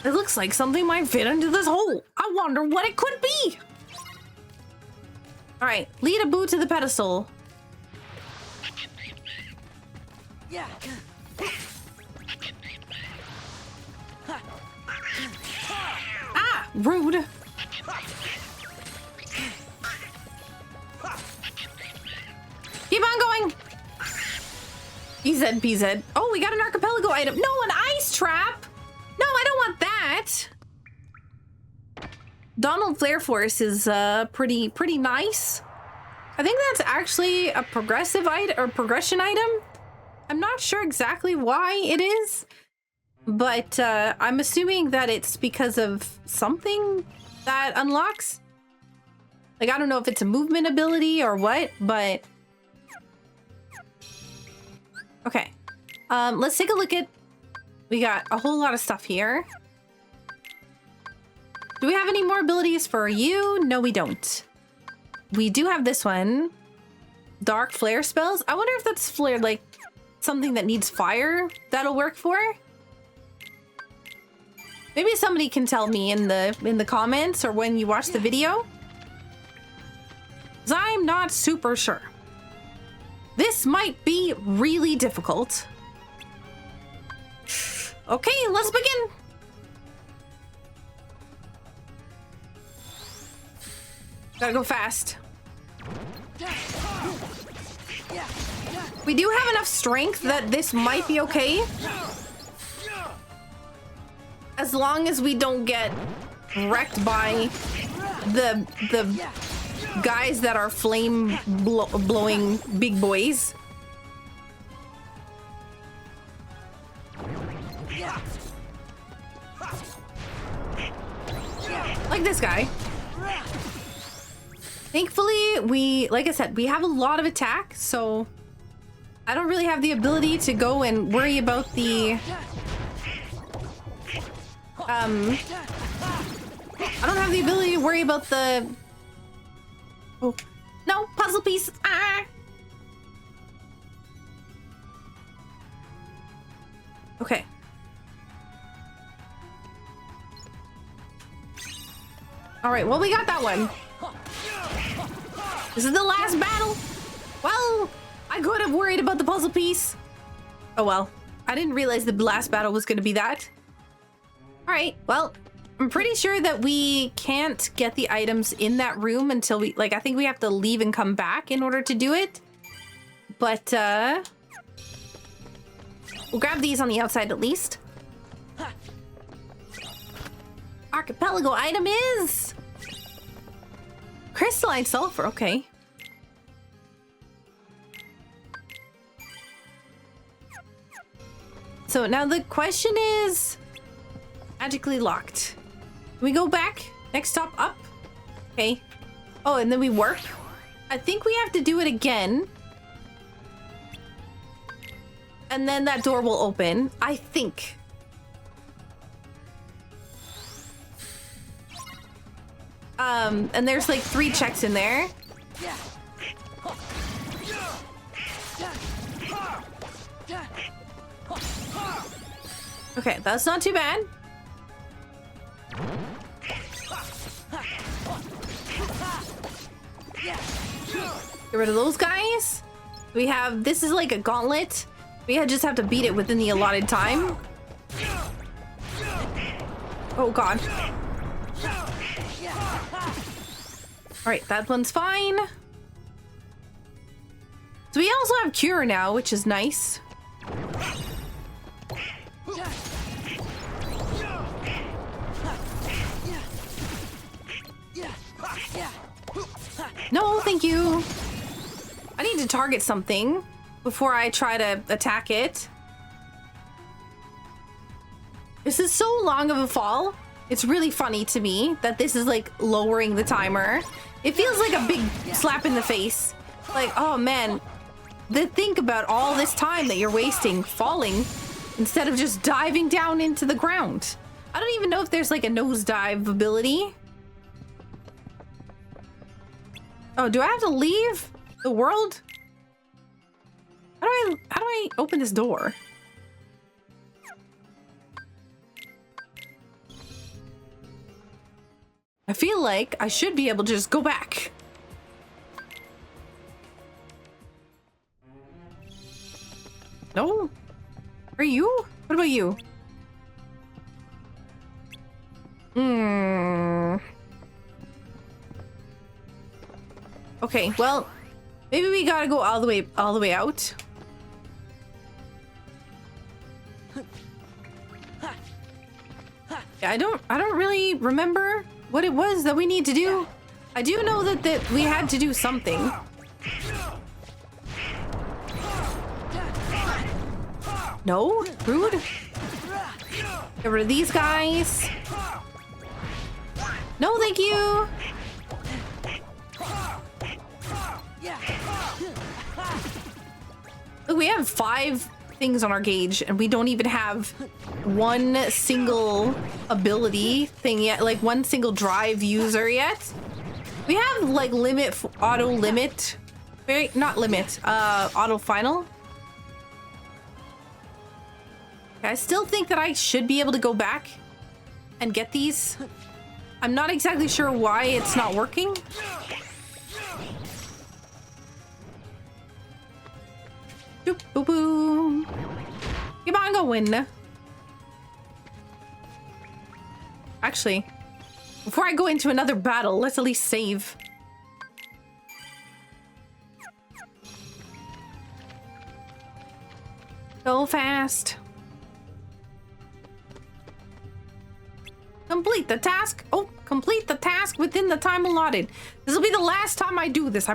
It looks like something might fit into this hole. I wonder what it could be. All right, lead a boo to the pedestal. Yeah. Ah, rude. Keep on going. PZ. Oh, we got an archipelago item. No, an ice trap. No, I don't want that. Donald Flare Force is pretty nice. I think that's actually a progressive item or progression item. I'm not sure exactly why it is, but I'm assuming that it's because of something that unlocks. Like, I don't know if it's a movement ability or what, but okay. Let's take a look at. We got a whole lot of stuff here. Do we have any more abilities for you? No, we don't. We do have this one. Dark flare spells. I wonder if that's flare, like something that needs fire that'll work for. Maybe somebody can tell me in the comments or when you watch the video. 'Cause I'm not super sure. This might be really difficult. Okay, let's begin. Gotta go fast. We do have enough strength that this might be okay. As long as we don't get wrecked by the guys that are flame blowing big boys. like this guy. Thankfully, like I said, we have a lot of attack, so I don't really have the ability to go and worry about the... I don't have the ability to worry about the... Oh, no, puzzle piece. Ah! Okay. All right, well, we got that one. This is the last battle. Well, I could have worried about the puzzle piece. Oh, well. I didn't realize the last battle was going to be that. All right, well, I'm pretty sure that we can't get the items in that room until we, like, I think we have to leave and come back in order to do it. But, we'll grab these on the outside at least. Archipelago item is... crystalline sulfur, okay. So now the question is... magically locked. Can we go back? Next stop up? Okay. Oh, and then we work? I think we have to do it again. And then that door will open. I think. And there's like 3 checks in there. Okay, that's not too bad. Get rid of those guys. We have, this is like a gauntlet. We just have to beat it within the allotted time. Oh god. Alright, that one's fine. So we also have cure now, which is nice. No, thank you. I need to target something before I try to attack it. This is so long of a fall. It's really funny to me that this is like lowering the timer. It feels like a big slap in the face. Like, oh man, think about all this time that you're wasting falling instead of just diving down into the ground. I don't even know if there's like a nosedive ability. Oh, do I have to leave the world? How do I open this door? I feel like I should be able to just go back. No? Are you? What about you? Okay, well, maybe we gotta go all the way out. Yeah, I don't really remember what it was that we need to do. I do know that we had to do something. No? Rude? Get rid of these guys. No, thank you. Look, we have 5 things on our gauge and we don't even have one single ability thing yet, like one single drive user yet. We have like auto final. I still think that I should be able to go back and get these. I'm not exactly sure why it's not working. Boop, boop, boom. Keep on going. Actually, before I go into another battle, let's at least save. Go fast. Complete the task. Oh, complete the task within the time allotted. This will be the last time I do this.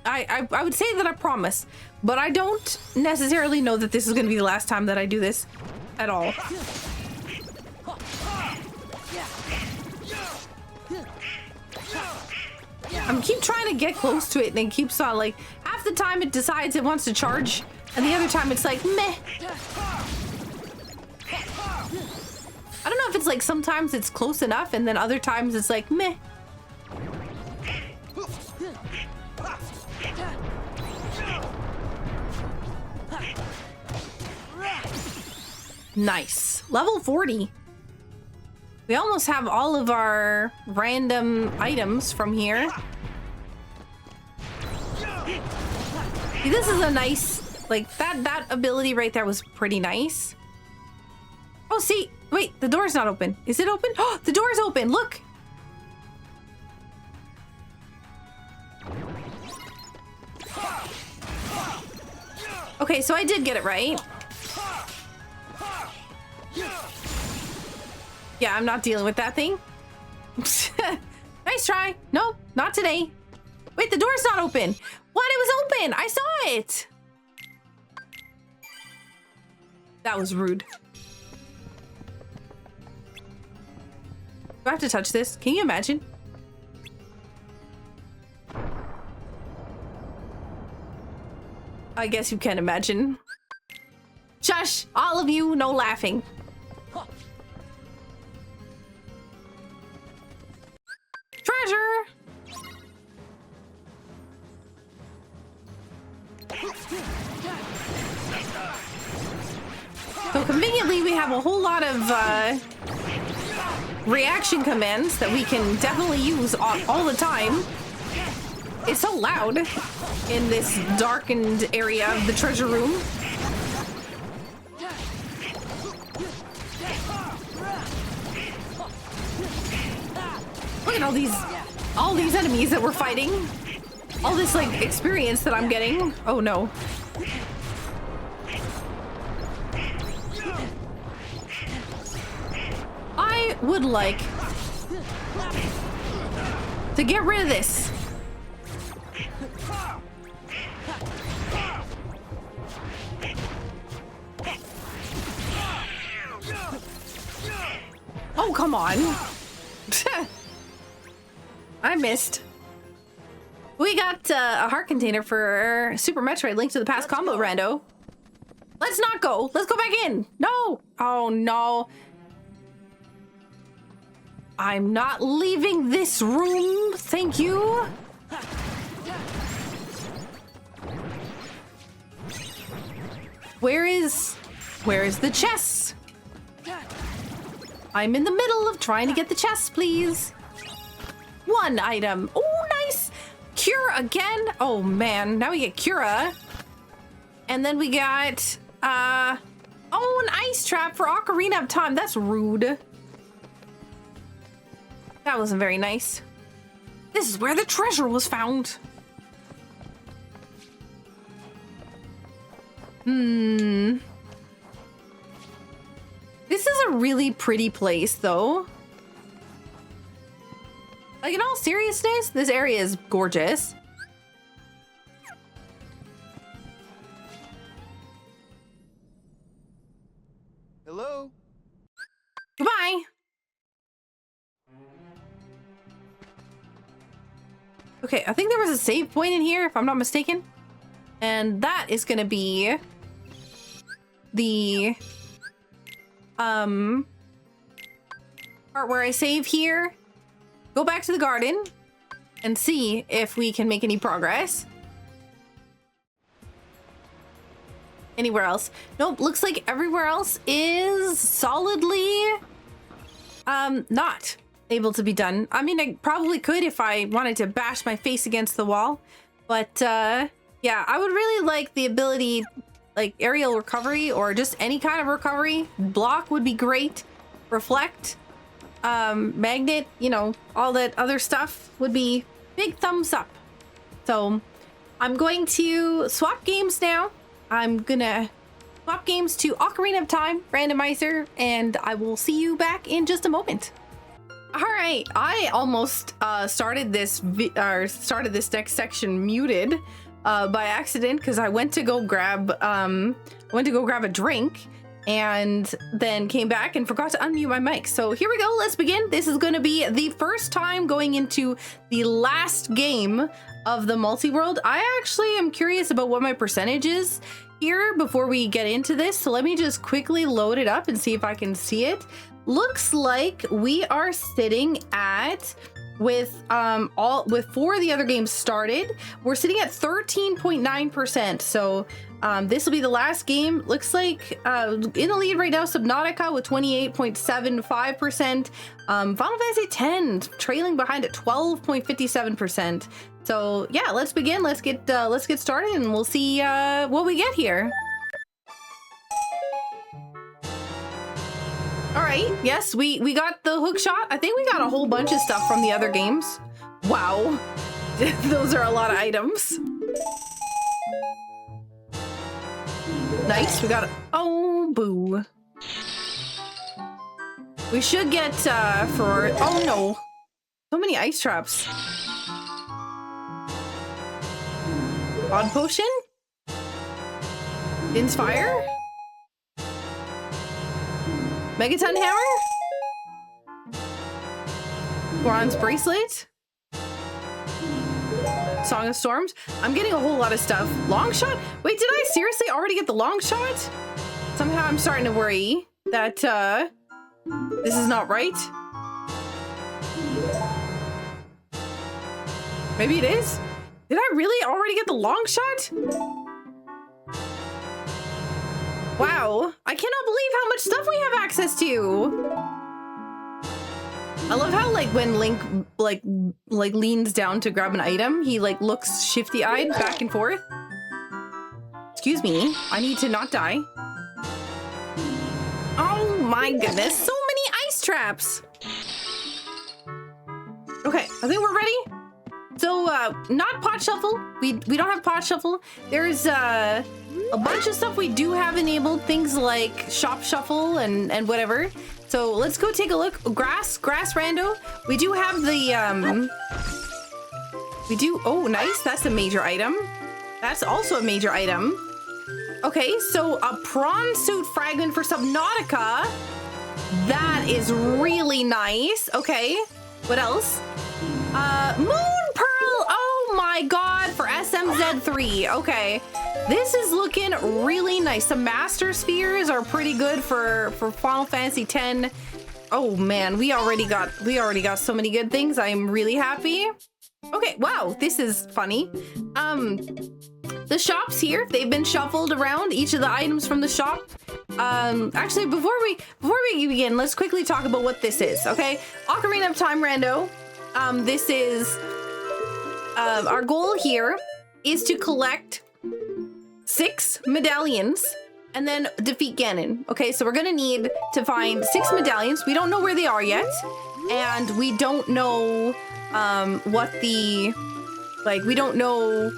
I would say that I promise, but I don't necessarily know that this is going to be the last time that I do this at all. I'm keep trying to get close to it and it keeps on like half the time it decides it wants to charge and the other time it's like meh. I don't know if it's like sometimes it's close enough and then other times it's like meh. Nice. Level 40. We almost have all of our random items from here. See, this is a nice, like that ability right there was pretty nice. Oh, see, wait, the door's not open. Is it open? Oh, the door's open. Look. Okay, so I did get it right. Yeah, I'm not dealing with that thing. Nice try. Nope, not today. Wait, the door's not open. What? It was open. I saw it. That was rude. Do I have to touch this? Can you imagine? I guess you can imagine. Shush! All of you, no laughing. Treasure! So conveniently, we have a whole lot of reaction commands that we can definitely use all the time. It's so loud in this darkened area of the treasure room. Look at all these enemies that we're fighting. All this like experience that I'm getting. Oh no. I would like to get rid of this. Oh, come on. I missed. We got a heart container for Super Metroid Link to the Past Combo Rando. Let's not go. Let's go back in. No. Oh, no. I'm not leaving this room. Thank you. Where is the chest? I'm in the middle of trying to get the chest, please. One item. Oh, nice. Cure again. Oh, man. Now we get Cura. And then we got, oh, an ice trap for Ocarina of Time. That's rude. That wasn't very nice. This is where the treasure was found. This is a really pretty place, though. Like, in all seriousness, this area is gorgeous. Hello? Goodbye. Okay, I think there was a save point in here, if I'm not mistaken. And that is gonna be the part where I save here, go back to the garden, and see if we can make any progress. Anywhere else? Nope, looks like everywhere else is solidly not able to be done. I mean, I probably could if I wanted to bash my face against the wall, but yeah, I would really like the ability, like aerial recovery or just any kind of recovery. Block would be great. Reflect, magnet, you know, all that other stuff would be big thumbs up. So I'm going to swap games now. I'm gonna swap games to Ocarina of Time Randomizer, and I will see you back in just a moment. All right, I almost started this next section muted by accident because I went to go grab a drink, and then came back and forgot to unmute my mic. So here we go, let's begin. This is gonna be the first time going into the last game of the multi-world. I actually am curious about what my percentage is here before we get into this. So let me just quickly load it up and see if I can see it. Looks like we are sitting at, with 4 of the other games started, we're sitting at 13.9%. So this will be the last game. Looks like in the lead right now, Subnautica with 28.75%. Final Fantasy X trailing behind at 12.57%. So yeah, let's begin. Let's get started, and we'll see what we get here. All right, yes, we got the hook shot. I think we got a whole bunch of stuff from the other games. Wow, those are a lot of items. Nice, we got, oh, boo. We should get, oh no, so many ice traps. Odd potion? Inspire? Megaton hammer? Bronze bracelet? Song of Storms? I'm getting a whole lot of stuff. Long shot? Wait, did I seriously already get the long shot? Somehow I'm starting to worry that this is not right. Maybe it is? Did I really already get the long shot? Wow, I cannot believe how much stuff we have access to. I love how like when Link like leans down to grab an item, he like looks shifty-eyed back and forth. Excuse me, I need to not die. Oh my goodness, so many ice traps. Okay, I think we're ready. So, not pot shuffle. We don't have pot shuffle. There's a bunch of stuff we do have enabled, things like shop shuffle and whatever. So let's go take a look. Grass rando. We do have the oh nice, that's a major item. That's also a major item. Okay, so a prawn suit fragment for Subnautica. That is really nice. Okay, what else? Moon Pearl! Oh my god, for SMZ3. Okay, this is looking really nice. The Master Spheres are pretty good for Final Fantasy X. Oh man, we already got so many good things. I am really happy. Okay, wow, this is funny. The shops here, they've been shuffled around, each of the items from the shop. Actually, before we begin, let's quickly talk about what this is, okay? Ocarina of Time Rando. This is, our goal here is to collect 6 medallions and then defeat Ganon. Okay, so we're gonna need to find 6 medallions. We don't know where they are yet, and we don't know we don't know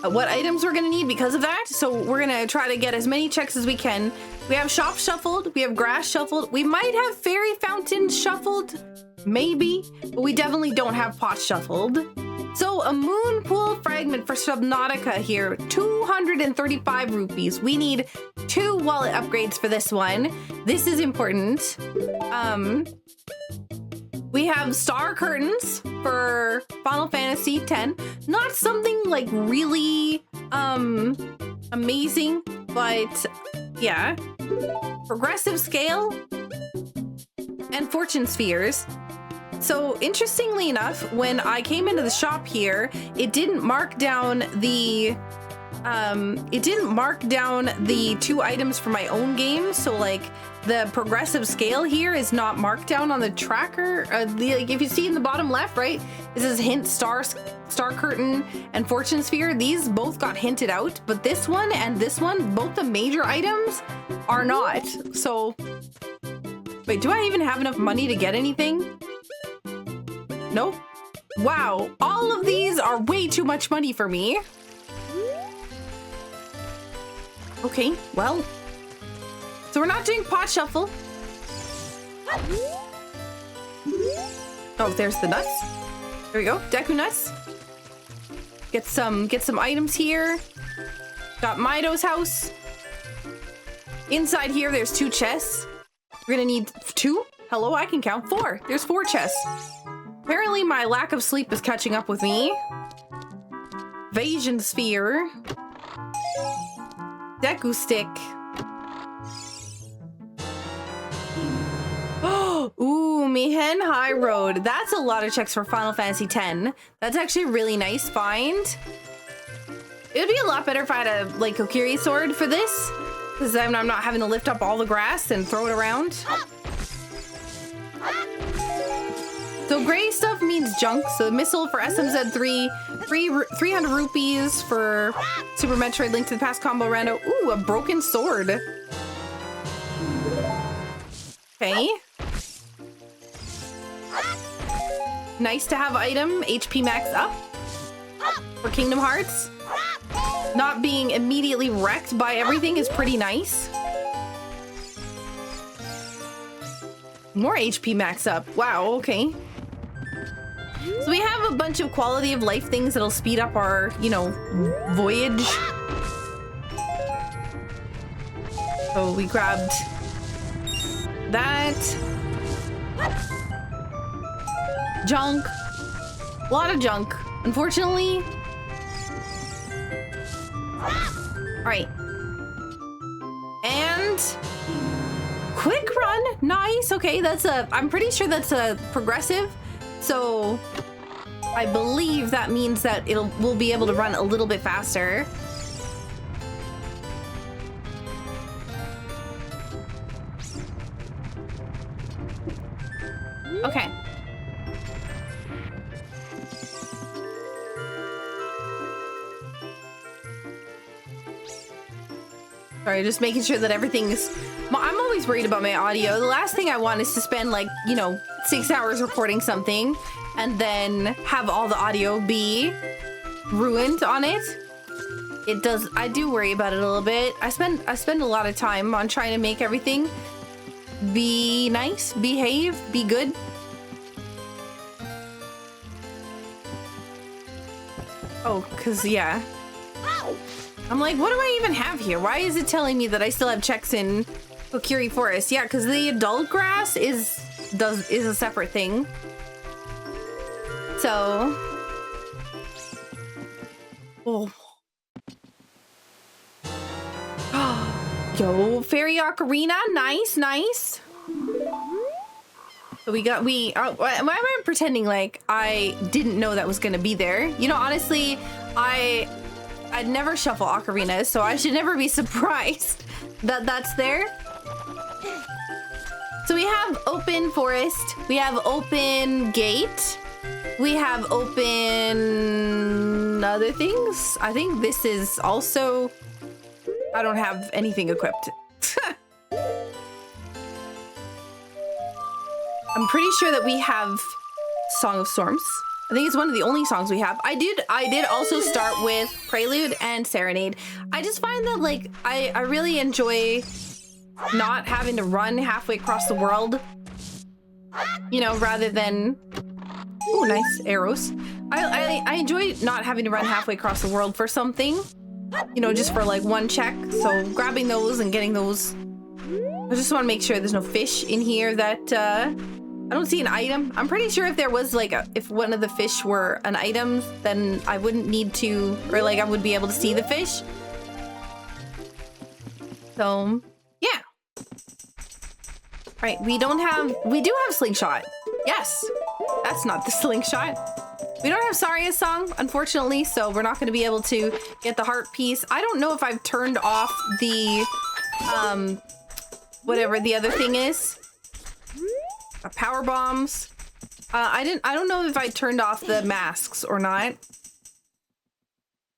what items we're gonna need because of that. So we're gonna try to get as many checks as we can. We have shop shuffled, we have grass shuffled, we might have fairy fountain shuffled, maybe, but we definitely don't have pot shuffled. So a moon pool fragment for Subnautica here, 235 rupees. We need 2 wallet upgrades for this one. This is important. We have star curtains for Final Fantasy X. Not something like really amazing, but yeah. Progressive scale and fortune spheres. So interestingly enough, when I came into the shop here, it didn't mark down the 2 items for my own game. So like the progressive scale here is not marked down on the tracker. Like if you see in the bottom left, right, this is hint star curtain and fortune sphere. These both got hinted out, but this one and this one, both the major items, are not. So wait, do I even have enough money to get anything? Nope. Wow, all of these are way too much money for me. Okay, well, so we're not doing pot shuffle. Oh, there's the nuts. There we go, Deku nuts. Get some items here. Got Mido's house. Inside here, there's 2 chests. We're gonna need 2? Hello, I can count 4. There's 4 chests. Apparently my lack of sleep is catching up with me. Evasion sphere. Deku stick. Ooh, Mihen High Road. That's a lot of checks for Final Fantasy X. That's actually a really nice find. It would be a lot better if I had a like Kokiri sword for this, because then I'm not having to lift up all the grass and throw it around. So gray stuff means junk. So the missile for SMZ3, 300 rupees for Super Metroid Link to the Past Combo Rando. Ooh, a broken sword. Okay. Nice to have item, HP max up for Kingdom Hearts. Not being immediately wrecked by everything is pretty nice. More HP max up. Wow, okay. So we have a bunch of quality of life things that'll speed up our, you know, voyage. So we grabbed that. Junk. A lot of junk, unfortunately. All right. And quick run. Nice. Okay, that's a, I'm pretty sure that's a progressive. So I believe that means that we'll be able to run a little bit faster. Okay. Sorry, just making sure that everything's... I'm always worried about my audio. The last thing I want is to spend like, you know, 6 hours recording something and then have all the audio be ruined on it. It does... I do worry about it a little bit. I spend a lot of time on trying to make everything be nice, behave, be good. Oh, because, yeah. I'm like, what do I even have here? Why is it telling me that I still have checks in Kokiri Forest? Yeah, because the adult grass is a separate thing. So... Oh. Yo, Fairy Ocarina. Nice, nice. So why am I pretending like I didn't know that was gonna be there? You know, honestly, I'd never shuffle ocarinas, so I should never be surprised that that's there. So we have open forest, we have open gate, we have open other things. I think this is also... I don't have anything equipped. I'm pretty sure that we have Song of Storms. I think it's one of the only songs we have. I did also start with Prelude and Serenade. I just find that like I really enjoy not having to run halfway across the world. You know, rather than... Ooh, nice arrows. I enjoy not having to run halfway across the world for something. You know, just for like one check. So grabbing those and getting those. I just want to make sure there's no fish in here that I don't see an item. I'm pretty sure if there was like if one of the fish were an item, then I wouldn't need to, or like I would be able to see the fish. So yeah. All right, we do have slingshot. Yes, that's not the slingshot. We don't have Saria's song, unfortunately, so we're not going to be able to get the heart piece. I don't know if I've turned off the whatever the other thing is. Power bombs. I don't know if I turned off the masks or not.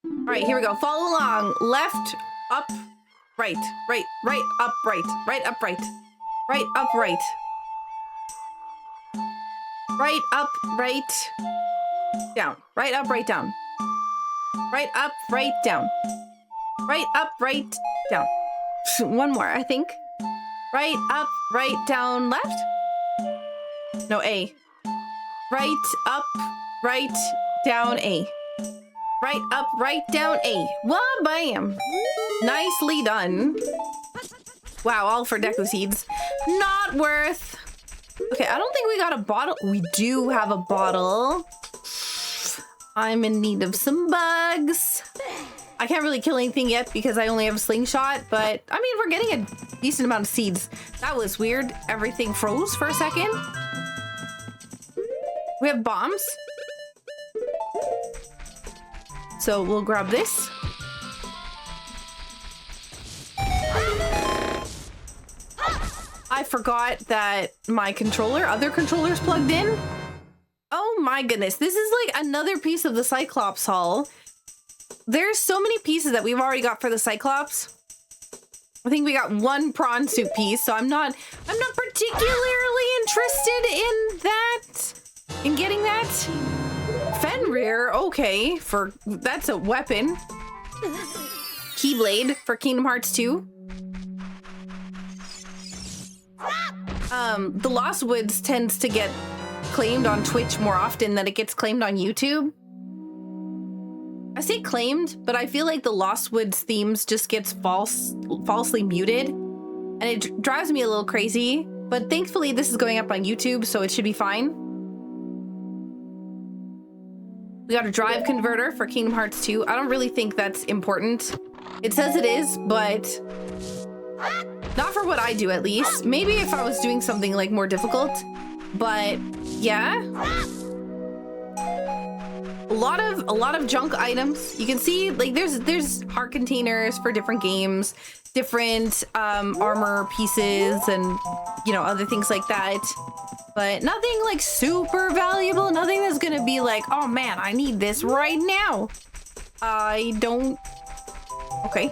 All right, here we go. Follow along. Left, up, right, right, right, up, right, right, up, right, right, up, right, right, up, right, down, right, up, right, down, right, up, right, down, right, up, right, down. One more, I think. Right, up, right, down, left. No, A. Right, up, right, down, A. Right, up, right, down, A. Well, bam. Nicely done. Wow, all for deco seeds. Not worth. Okay, I don't think we got a bottle. We do have a bottle. I'm in need of some bugs. I can't really kill anything yet because I only have a slingshot, but I mean, we're getting a decent amount of seeds. That was weird. Everything froze for a second. We have bombs. So we'll grab this. I forgot that my other controller's plugged in. Oh my goodness, this is like another piece of the Cyclops haul. There's so many pieces that we've already got for the Cyclops. I think we got one prawn soup piece, so I'm not particularly interested in that. In getting that. Fenrir, okay, that's a weapon. Keyblade for Kingdom Hearts 2. The Lost Woods tends to get claimed on Twitch more often than it gets claimed on YouTube. I say claimed, but I feel like the Lost Woods themes just gets falsely muted, and it drives me a little crazy. But thankfully, this is going up on YouTube, so it should be fine. We got a drive converter for Kingdom Hearts 2. I don't really think that's important. It says it is, but not for what I do, at least. Maybe if I was doing something like more difficult, but yeah. A lot of junk items. You can see like there's heart containers for different games, different armor pieces, and other things like that. But nothing like super valuable. Nothing that's gonna be like, oh man, I need this right now. I don't. Okay.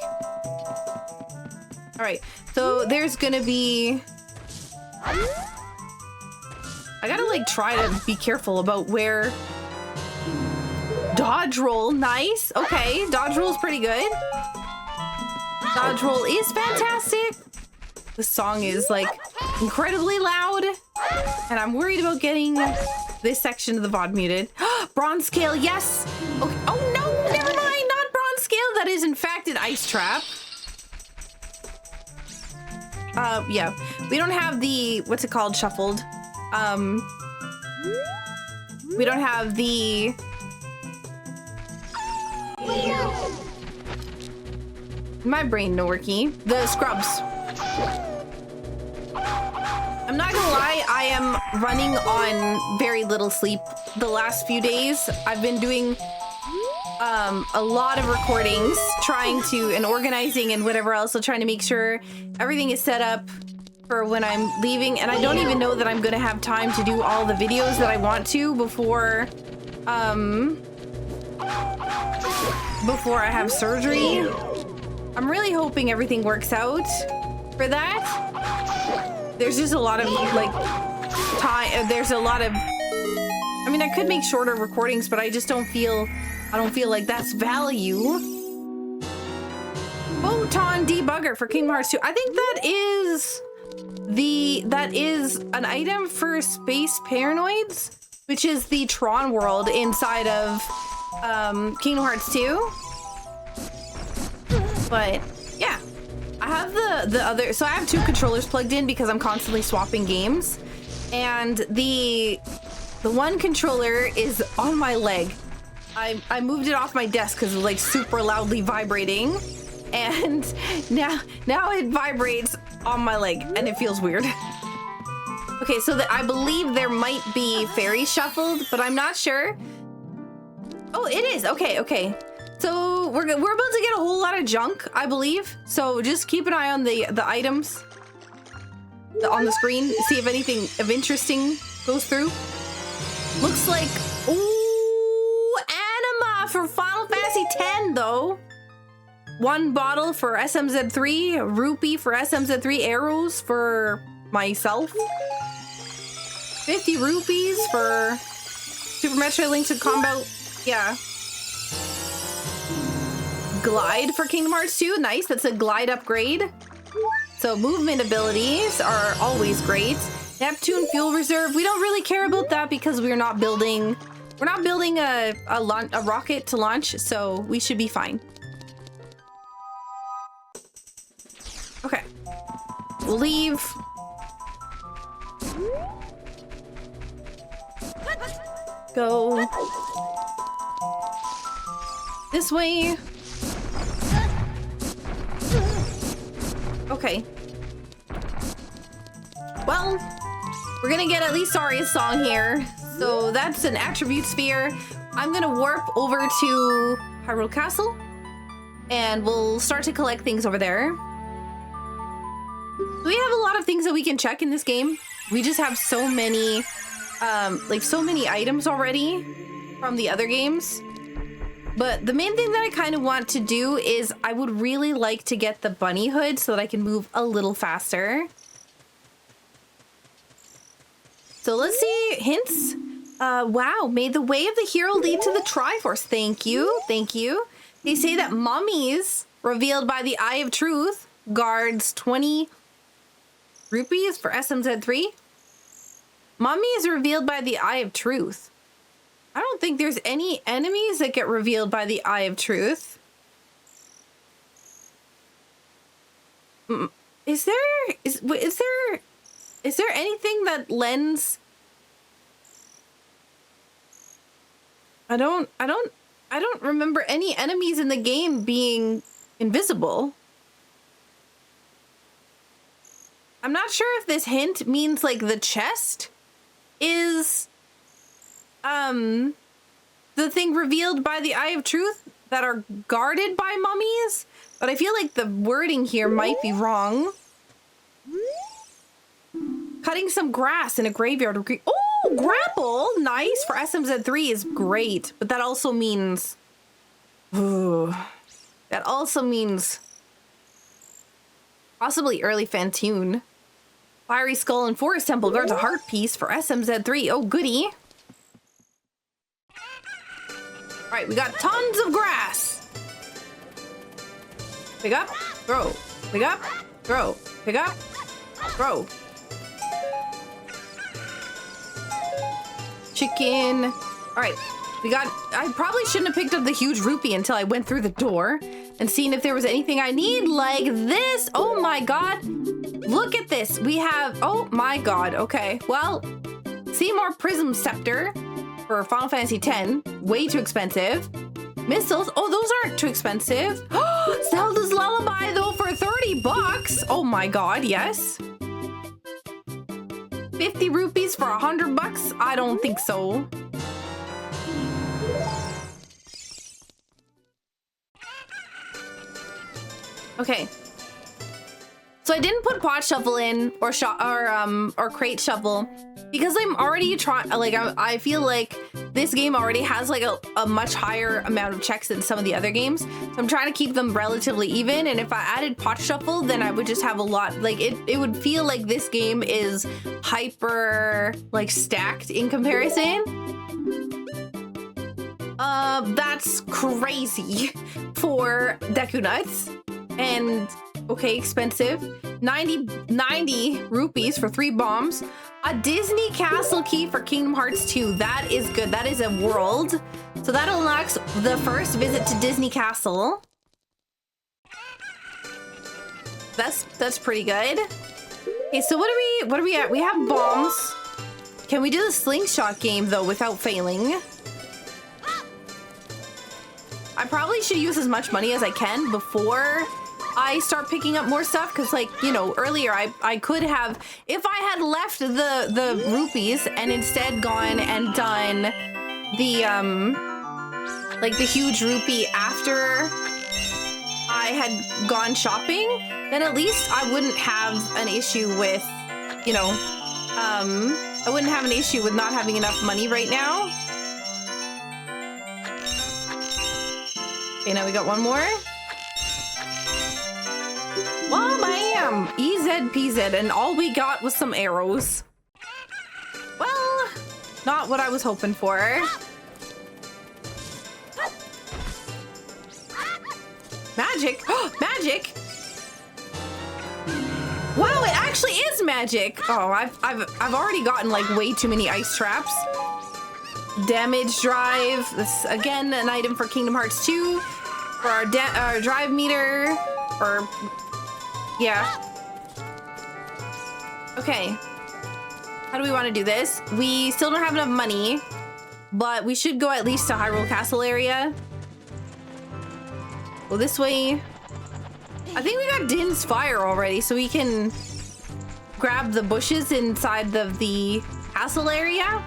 All right. So there's gonna be. I gotta like try to be careful about where. Dodge roll, nice. Okay, dodge roll is pretty good. Dodge roll is fantastic. The song is like incredibly loud, and I'm worried about getting this section of the VOD muted. Bronze scale, yes. Okay. Oh no, never mind. Not bronze scale. That is in fact an ice trap. Yeah, we don't have the what's it called shuffled. We don't have the. My brain no worky. The scrubs. I'm not gonna lie, I am running on very little sleep the last few days. I've been doing a lot of recordings, and organizing and whatever else, so trying to make sure everything is set up for when I'm leaving, and I don't even know that I'm gonna have time to do all the videos that I want to before I have surgery. I'm really hoping everything works out for that. There's just a lot of like time. There's a lot of. I mean, I could make shorter recordings, but I just don't feel. I don't feel like that's value. Photon debugger for Kingdom Hearts 2. I think that is an item for Space Paranoids, which is the Tron world inside of Kingdom Hearts 2. But yeah, I have the other, so I have two controllers plugged in because I'm constantly swapping games, and the one controller is on my leg. I moved it off my desk because it was like super loudly vibrating, and now it vibrates on my leg and it feels weird. Okay, so I believe there might be fairy shuffled, but I'm not sure. Oh, it is. Okay. So we're about to get a whole lot of junk, I believe. So just keep an eye on the items on the screen. See if anything of interesting goes through. Looks like anima for Final Fantasy X though. One bottle for SMZ3, a rupee for SMZ3, arrows for myself. 50 rupees for Super Metroid Link to Combo. Yeah. Glide for Kingdom Hearts 2. Nice. That's a glide upgrade. So movement abilities are always great. Neptune fuel reserve. We don't really care about that because we're not building a rocket to launch, so we should be fine. Okay. We'll leave. Go this way. Okay. Well, we're gonna get at least Aria's song here. So that's an attribute sphere. I'm gonna warp over to Hyrule Castle and we'll start to collect things over there. We have a lot of things that we can check in this game. We just have so many, so many items already from the other games. But the main thing that I kind of want to do is I would really like to get the bunny hood so that I can move a little faster. So let's see, hints. Wow, may the way of the hero lead to the Triforce. Thank you, thank you. They say that mummies revealed by the Eye of Truth guards 20 rupees for SMZ3. Mummies revealed by the Eye of Truth. I don't think there's any enemies that get revealed by the Eye of Truth. Is there anything that lends? I don't remember any enemies in the game being invisible. I'm not sure if this hint means like the chest is the thing revealed by the Eye of Truth that are guarded by mummies, but I feel like the wording here might be wrong. Cutting some grass in a graveyard. Oh, grapple! Nice for SMZ3 is great, but that also means... Ooh, that also means... possibly early Fantoon. Fiery Skull and Forest Temple guards a heart piece for SMZ3. Oh, goody. All right, we got tons of grass. Pick up, throw. Pick up, throw. Pick up, throw. Chicken. All right, I probably shouldn't have picked up the huge rupee until I went through the door and seen if there was anything I need like this. Oh my God. Look at this. We have, oh my God. Okay, well, Seymour Prism Scepter for Final Fantasy X. Way too expensive. Missiles. Oh, those aren't too expensive. Zelda's Lullaby though for 30 bucks. Oh my God, yes. 50 rupees for 100 bucks? I don't think so. Okay. So I didn't put pot shuffle in or crate shuffle because I'm already trying, like, I feel like this game already has like a much higher amount of checks than some of the other games. So I'm trying to keep them relatively even. And if I added pot shuffle, then I would just have a lot, like it would feel like this game is hyper like stacked in comparison. That's crazy for Deku Nuts. And okay, expensive. 90 rupees for 3 bombs. A Disney Castle key for Kingdom Hearts 2. That is good. That is a world. So that unlocks the first visit to Disney Castle. That's pretty good. Okay, so what are we at? We have bombs. Can we do the slingshot game though without failing? I probably should use as much money as I can before I start picking up more stuff, because like, you know, earlier I could have, if I had left the rupees and instead gone and done the like the huge rupee after I had gone shopping, then at least I wouldn't have an issue with, you know, I wouldn't have an issue with not having enough money right now. Okay, now we got one more. Well, bam! EZ-PZ, and all we got was some arrows. Well, not what I was hoping for. Magic! Magic! Wow, it actually is magic! Oh, I've already gotten like way too many ice traps. Damage drive. This again an item for Kingdom Hearts 2 for our drive meter. Or yeah. Okay. How do we want to do this? We still don't have enough money, but we should go at least to Hyrule Castle area. Go this way. I think we got Din's Fire already, so we can grab the bushes inside of the castle area.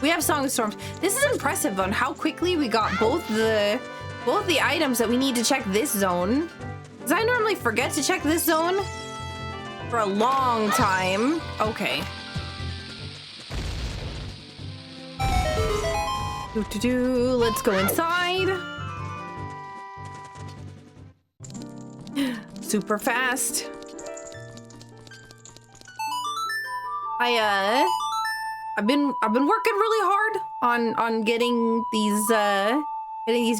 We have Song of Storms. This is impressive on how quickly we got both the items that we need to check this zone. Because I normally forget to check this zone for a long time. Okay. Let's go inside. Super fast. I've been working really hard on getting these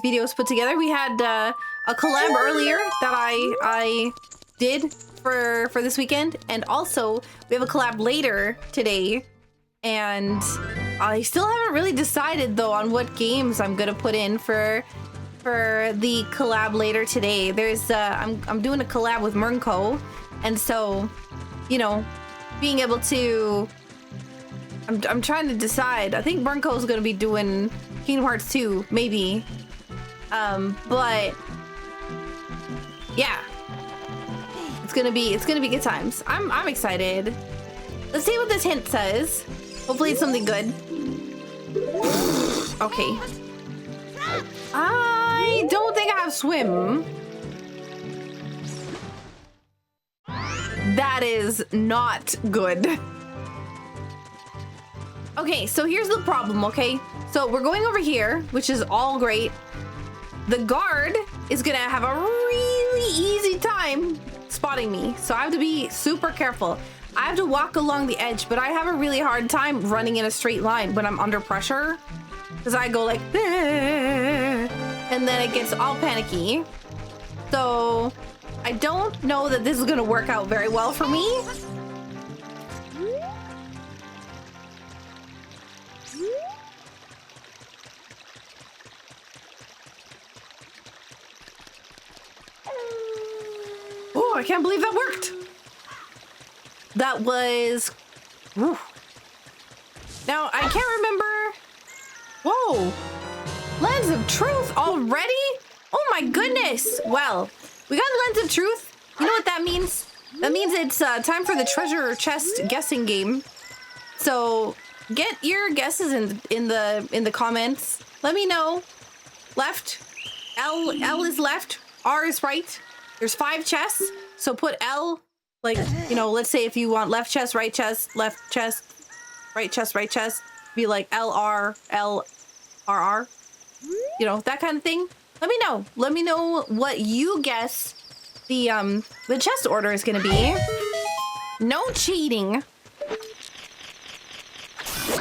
videos put together. We had a collab earlier that I did for this weekend, and also we have a collab later today, and I still haven't really decided though on what games I'm gonna put in for the collab later today. There's I'm doing a collab with Mernco, and so, you know, being able to I'm trying to decide. I think Mernco's gonna be doing Kingdom Hearts 2, maybe. But yeah, it's gonna be good times. I'm excited. Let's see what this hint says. Hopefully it's something good. Okay. I don't think I have swim. That is not good. Okay, so here's the problem, okay? So we're going over here, which is all great. The guard is gonna have a really easy time spotting me, so I have to be super careful. I have to walk along the edge, but I have a really hard time running in a straight line when I'm under pressure, because I go like this, and then it gets all panicky. So I don't know that this is gonna work out very well for me. Oh, I can't believe that worked. That was... Whew. Now, I can't remember... Whoa! Lens of Truth already? Oh my goodness! Well, we got Lens of Truth. You know what that means? That means it's time for the treasure chest guessing game. So, get your guesses in the comments. Let me know. Left. L is left. R is right. There's 5 chests, so put L, like, you know, let's say if you want left chest, right chest, left chest, right chest, be like L, R, L, R, R, you know, that kind of thing. Let me know. Let me know what you guess the chest order is gonna be. No cheating.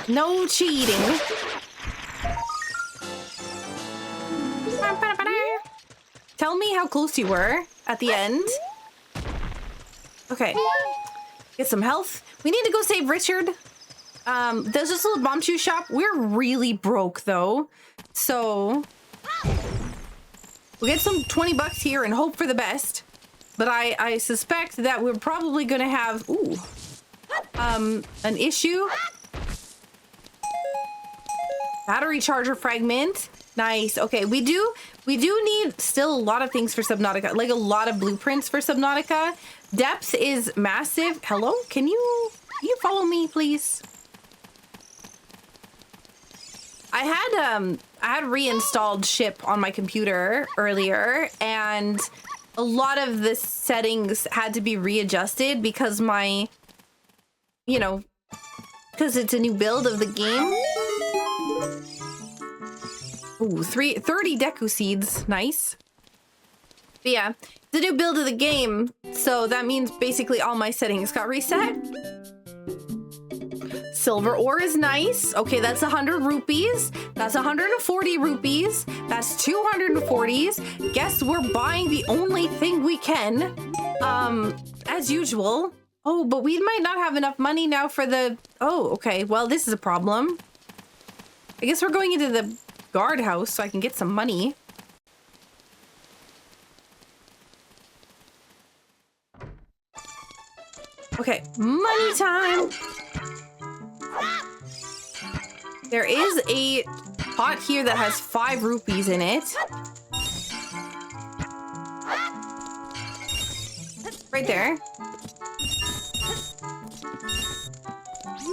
No cheating. Tell me how close you were at the end. Okay. Get some health. We need to go save Richard. There's this little bomb shoe shop. We're really broke though. So we'll get some 20 bucks here and hope for the best. But I suspect that we're probably gonna have an issue. Battery charger fragment. Nice. Okay, we do need still a lot of things for Subnautica, like a lot of blueprints for Subnautica. Depth is massive. Hello? Can you follow me, please? I had reinstalled Ship on my computer earlier, and a lot of the settings had to be readjusted because my, you know, because it's a new build of the game. Ooh, 30 Deku Seeds. Nice. But yeah, the new build of the game, so that means basically all my settings got reset. Silver ore is nice. Okay, that's 100 rupees. That's 140 rupees. That's 240s. Guess we're buying the only thing we can. As usual. Oh, but we might not have enough money now for the... Oh, okay. Well, this is a problem. I guess we're going into the guard house so I can get some money. Okay, money time. There is a pot here that has 5 rupees in it. Right there.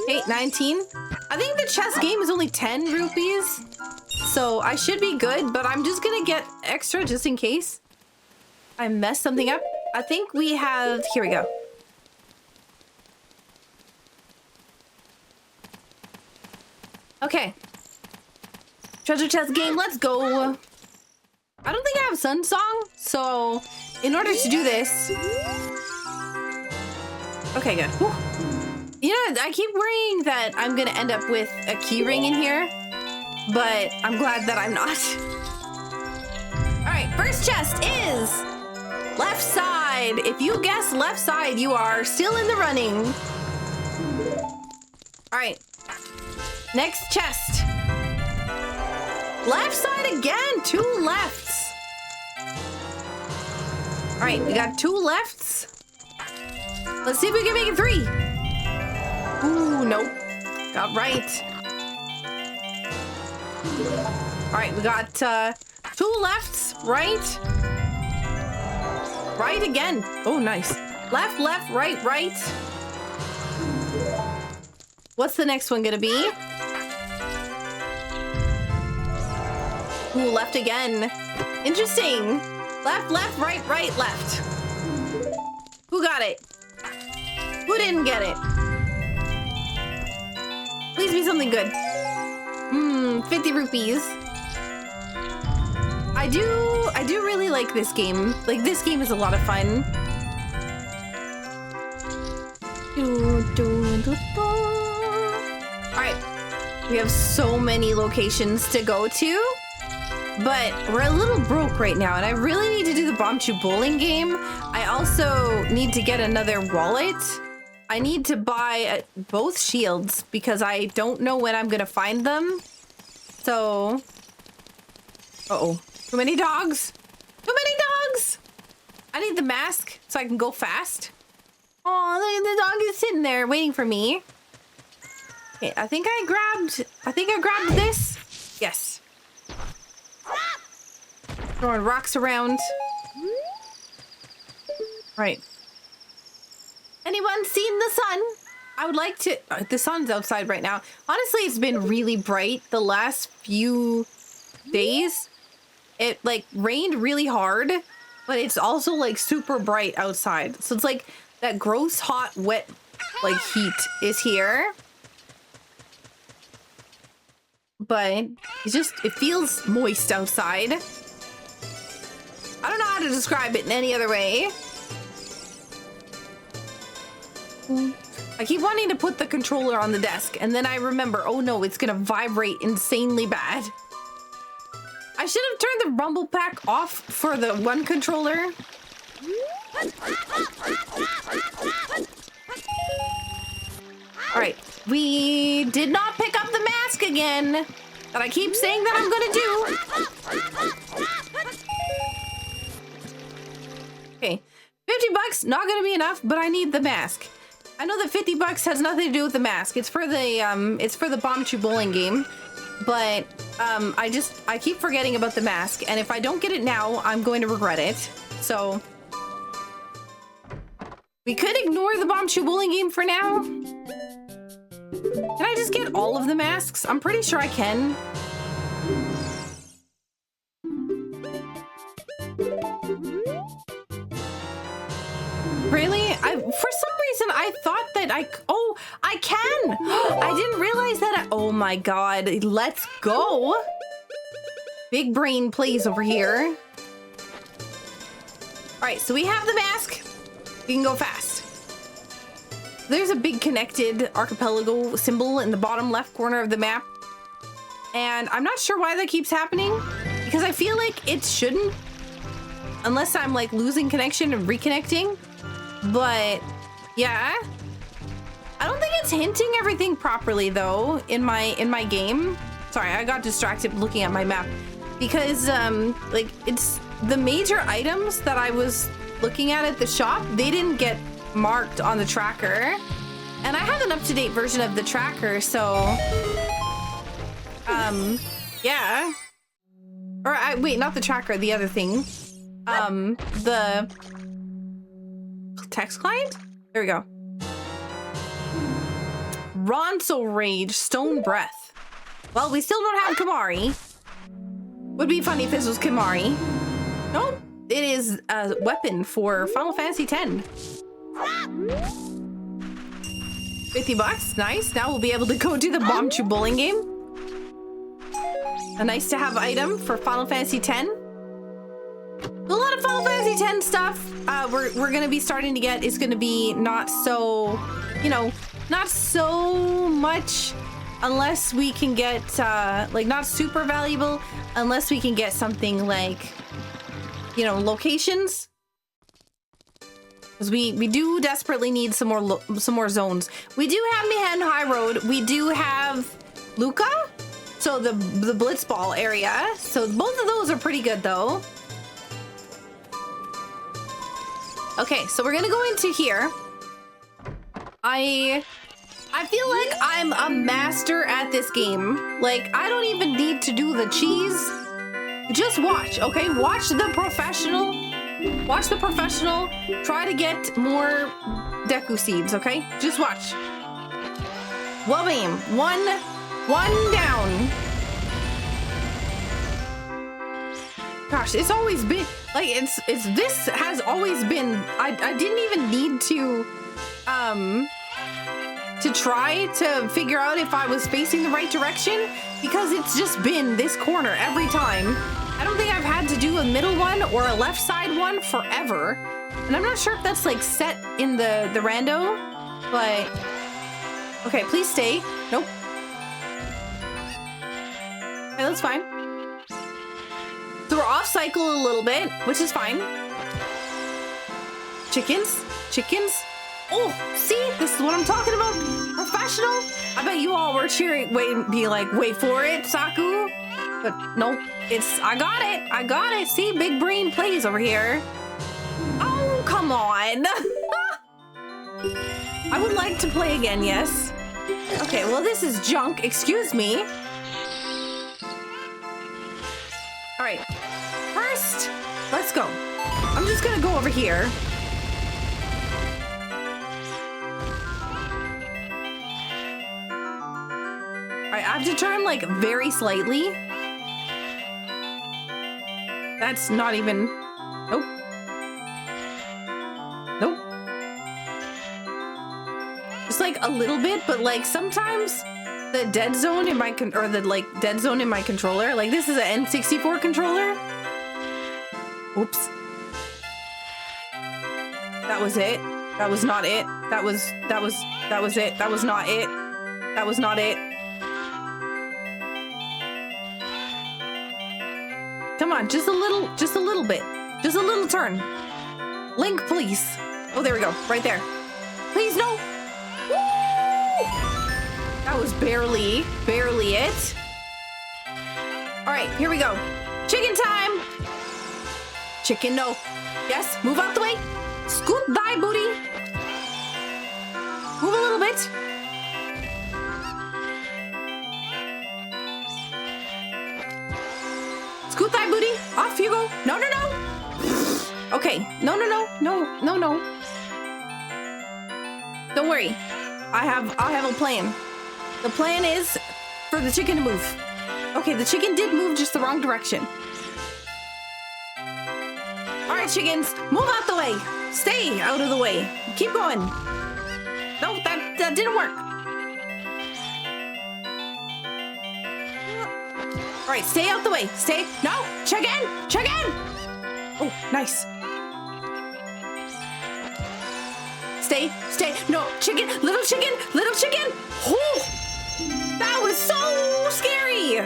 Okay, 19. I think the chess game is only 10 rupees. So I should be good, but I'm just gonna get extra just in case I mess something up. I think we have, here we go. Okay. Treasure chest game, let's go. I don't think I have Sun Song, so in order to do this... Okay, good. Whew. You know, I keep worrying that I'm gonna end up with a key ring in here, but I'm glad that I'm not. All right, first chest is left side. If you guess left side, you are still in the running. All right, next chest. Left side again, 2 lefts. All right, we got 2 lefts. Let's see if we can make it 3. Ooh, nope. Got right. All right, we got 2 lefts, right. Right again. Oh, nice. Left, left, right, right. What's the next one gonna be? Ooh, left again. Interesting. Left, left, right, right, left. Who got it? Who didn't get it? Please be something good. 50 rupees. I do really like this game. Like, this game is a lot of fun. Alright. We have so many locations to go to. But we're a little broke right now, and I really need to do the Bombchu bowling game. I also need to get another wallet. I need to buy both shields because I don't know when I'm gonna find them. So, uh-oh. Too many dogs. Too many dogs. I need the mask so I can go fast. Oh, the dog is sitting there waiting for me. Okay, I think I grabbed this. Yes. Throwing rocks around. Right. Anyone seen the sun? I would like to... the sun's outside right now. Honestly, it's been really bright the last few days. It, like, rained really hard, but it's also, like, super bright outside. So it's, like, that gross, hot, wet, like, heat is here. But it's just... it feels moist outside. I don't know how to describe it in any other way. I keep wanting to put the controller on the desk, and then I remember, oh no, it's gonna vibrate insanely bad. I should have turned the rumble pack off for the one controller. All right, we did not pick up the mask again that I keep saying that I'm gonna do. Okay, 50 bucks, not gonna be enough, but I need the mask. I know that 50 bucks has nothing to do with the mask. It's for the Bombchu bowling game, but I keep forgetting about the mask, and if I don't get it now, I'm going to regret it. So we could ignore the Bombchu bowling game for now. Can I just get all of the masks? I'm pretty sure I can. Really? For some reason, I thought that oh, I can! I didn't realize that oh my god, let's go! Big brain plays over here. Alright, so we have the mask. We can go fast. There's a big connected archipelago symbol in the bottom left corner of the map. And I'm not sure why that keeps happening, because I feel like it shouldn't. Unless I'm like losing connection and reconnecting. But yeah, I don't think it's hinting everything properly though in my game. Sorry, I got distracted looking at my map because like it's the major items that I was looking at the shop. They didn't get marked on the tracker. And I have an up-to-date version of the tracker, so... yeah. Or, wait, not the tracker, the other thing. The... text client? There we go. Ronso Rage, Stone Breath. Well, we still don't have Kimari. Would be funny if this was Kimari. Nope, it is a weapon for Final Fantasy X. 50 bucks, nice. Now we'll be able to go do the Bomb Chew bowling game. A nice to have item for Final Fantasy X. A lot of Final Fantasy X stuff we're gonna be starting to get is gonna be not so, you know, not so much unless we can get, like, not super valuable unless we can get something like, you know, locations. Because we do desperately need some more zones. We do have Mihan High Road. We do have Luca, so the Blitzball area. So both of those are pretty good though. Okay, so we're gonna go into here. I feel like I'm a master at this game. Like, I don't even need to do the cheese. Just watch, okay? Watch the professional. Watch the professional. Try to get more Deku seeds, okay? Just watch. Well, bam. One down. Gosh, it's always been like this has always been. I didn't even need to try to figure out if I was facing the right direction because it's just been this corner every time. I don't think I've had to do a middle one or a left side one forever. And I'm not sure if that's like set in the rando, but okay, please stay. Nope. Okay, that's fine. So we're off cycle a little bit, which is fine. Chickens. Oh, see, this is what I'm talking about. Professional. I bet you all were cheering, be like, wait for it, Saku. But nope, I got it. See, big brain plays over here. Oh, come on. I would like to play again, yes. Okay, well, this is junk, excuse me. All right, first, let's go. I'm just gonna go over here. All right, I have to turn like very slightly. That's not even, nope. Just like a little bit, but like sometimes the dead zone in my dead zone in my controller, like this is an N64 controller. Oops. That was it. That was not it. That was it. That was not it. That was not it. Come on, just a little bit. Just a little turn. Link, please. Oh, there we go. Right there. Please, no. Woo! That was barely it. All right, here we go. Chicken time. Chicken, no. Yes, move out the way. Scoot thy booty. Move a little bit. Scoot thy booty. Off you go. No. Okay. No. Don't worry. I have a plan. The plan is for the chicken to move. Okay, the chicken did move just the wrong direction. All right, chickens, move out the way. Stay out of the way. Keep going. No, that didn't work. All right, stay out the way. Stay. No, chicken. Oh, nice. Stay. No, chicken. Little chicken. Oh, that was so scary.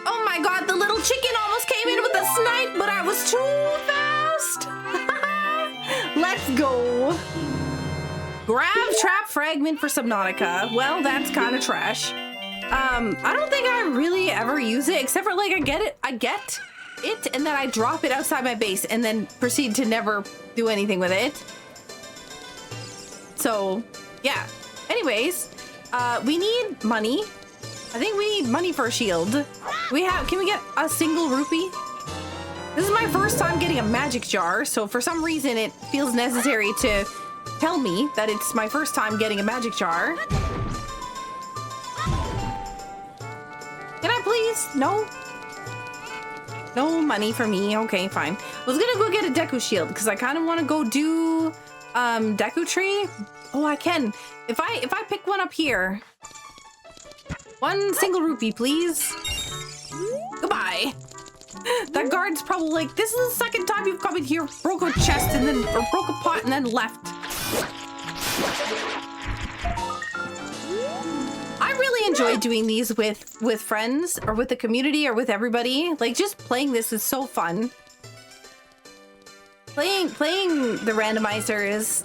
Oh my God, the little chicken almost came in with a snipe, but I was too fast. Let's go. Grab trap fragment for Subnautica. Well, that's kind of trash. I don't think I really ever use it, except for like I get it, and then I drop it outside my base and then proceed to never do anything with it. So, yeah. Anyways, we need money. I think we need money for a shield. Can we get a single rupee? This is my first time getting a magic jar, so for some reason it feels necessary to tell me that it's my first time getting a magic jar. Can I please? No? No money for me. Okay, fine. I was gonna go get a Deku shield because I kind of want to go do Deku tree. Oh, I can. If I pick one up here. One single rupee, please. Goodbye. That guard's probably like, this is the second time you've come in here, broke a chest and then, or broke a pot and then left. I really enjoy doing these with friends or with the community or with everybody. Like, just playing this is so fun. Playing the randomizer is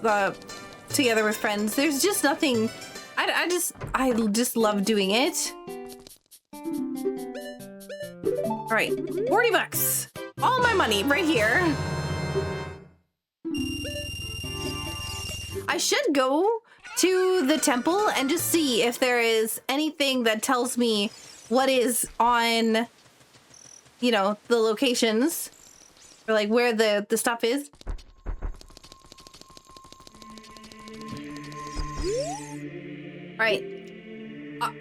together with friends. There's just nothing. I just love doing it. All right, 40 bucks. All my money right here. I should go to the temple and just see if there is anything that tells me what is on, you know, the locations or like where the stuff is. All right.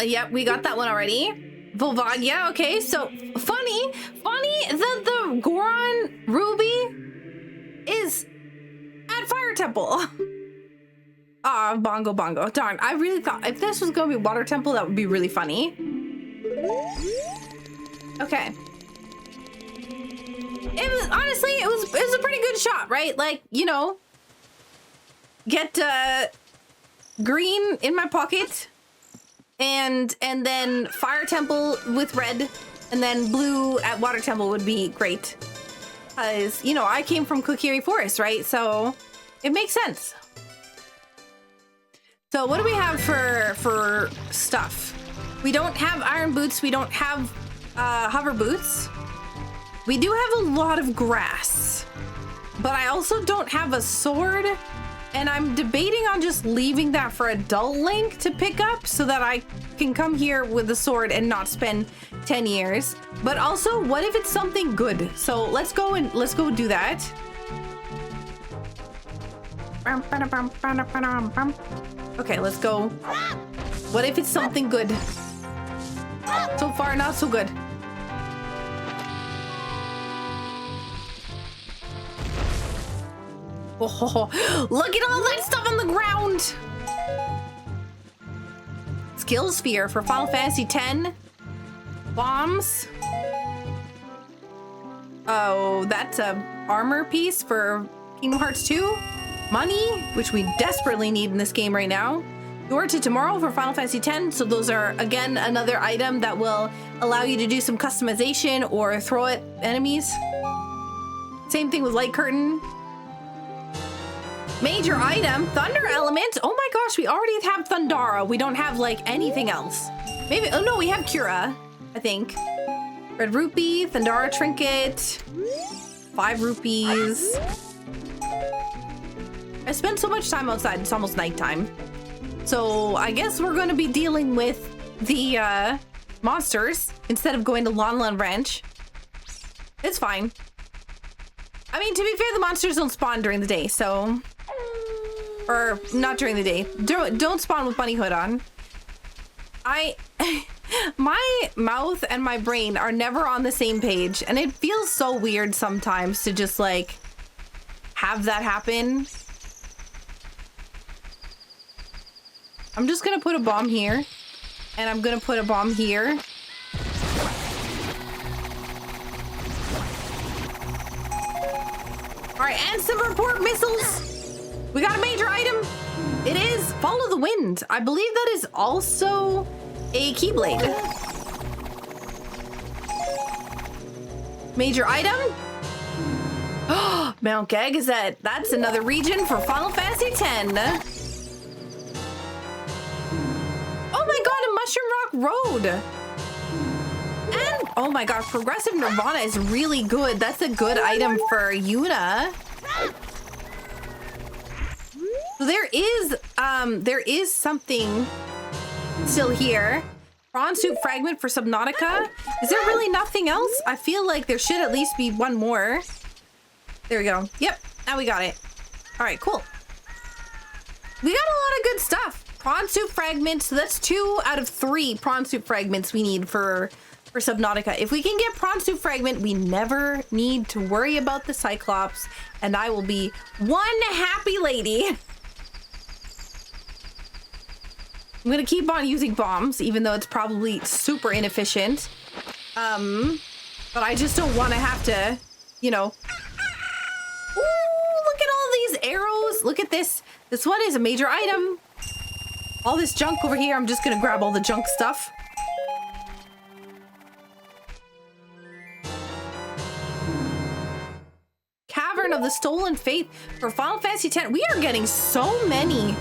Yep, we got that one already. Volvagia, okay, so funny that the Goron Ruby is at Fire Temple. Ah, bongo. Darn, I really thought if this was gonna be Water Temple, that would be really funny. Okay. Honestly, it was a pretty good shot, right? Like, you know, get green in my pocket. And then Fire Temple with red, and then blue at Water Temple would be great. Because, you know, I came from Kokiri Forest, right? So it makes sense. So what do we have for stuff? We don't have iron boots. We don't have hover boots. We do have a lot of grass. But I also don't have a sword. And I'm debating on just leaving that for Adult Link to pick up so that I can come here with a sword and not spend 10 years. But also, what if it's something good? So let's go do that. Okay, let's go. What if it's something good? So far, not so good. Oh, look at all that stuff on the ground! Skill Sphere for Final Fantasy X. Bombs. Oh, that's a armor piece for Kingdom Hearts 2. Money, which we desperately need in this game right now. Door to Tomorrow for Final Fantasy X. So those are, again, another item that will allow you to do some customization or throw at enemies. Same thing with Light Curtain. Major item, Thunder Element. Oh my gosh, we already have Thundara. We don't have like anything else. Maybe, oh no, we have Cura, I think. Red Rupee, Thundara Trinket, 5 rupees. I spent so much time outside, it's almost nighttime. So I guess we're gonna be dealing with the monsters instead of going to Lon Lon Ranch. It's fine. I mean, to be fair, the monsters don't spawn during the day, so... Or not during the day. Don't spawn with Bunny Hood on. My mouth and my brain are never on the same page, and it feels so weird sometimes to just like have that happen. I'm just gonna put a bomb here, and I'm gonna put a bomb here. All right, and some report missiles. We got a major item. It is Follow the Wind. I believe that is also a Keyblade. Major item. Mount Gagazet. That's another region for Final Fantasy X. Oh my god, a Mushroom Rock Road. And oh my god, Progressive Nirvana is really good. That's a good item for Yuna. So there is there is something still here. Prawn soup fragment for Subnautica. Is there really nothing else? I feel like there should at least be one more. There we go. Yep, now we got it. All right, cool. We got a lot of good stuff. Prawn soup fragments. So that's 2 out of 3 prawn soup fragments we need for Subnautica. If we can get prawn soup fragment, we never need to worry about the Cyclops, and I will be one happy lady. I'm gonna keep on using bombs, even though it's probably super inefficient. But I just don't want to have to, you know. Ooh, look at all these arrows. Look at this. This one is a major item. All this junk over here, I'm just gonna grab all the junk stuff. Cavern of the Stolen Faith for Final Fantasy X. We are getting so many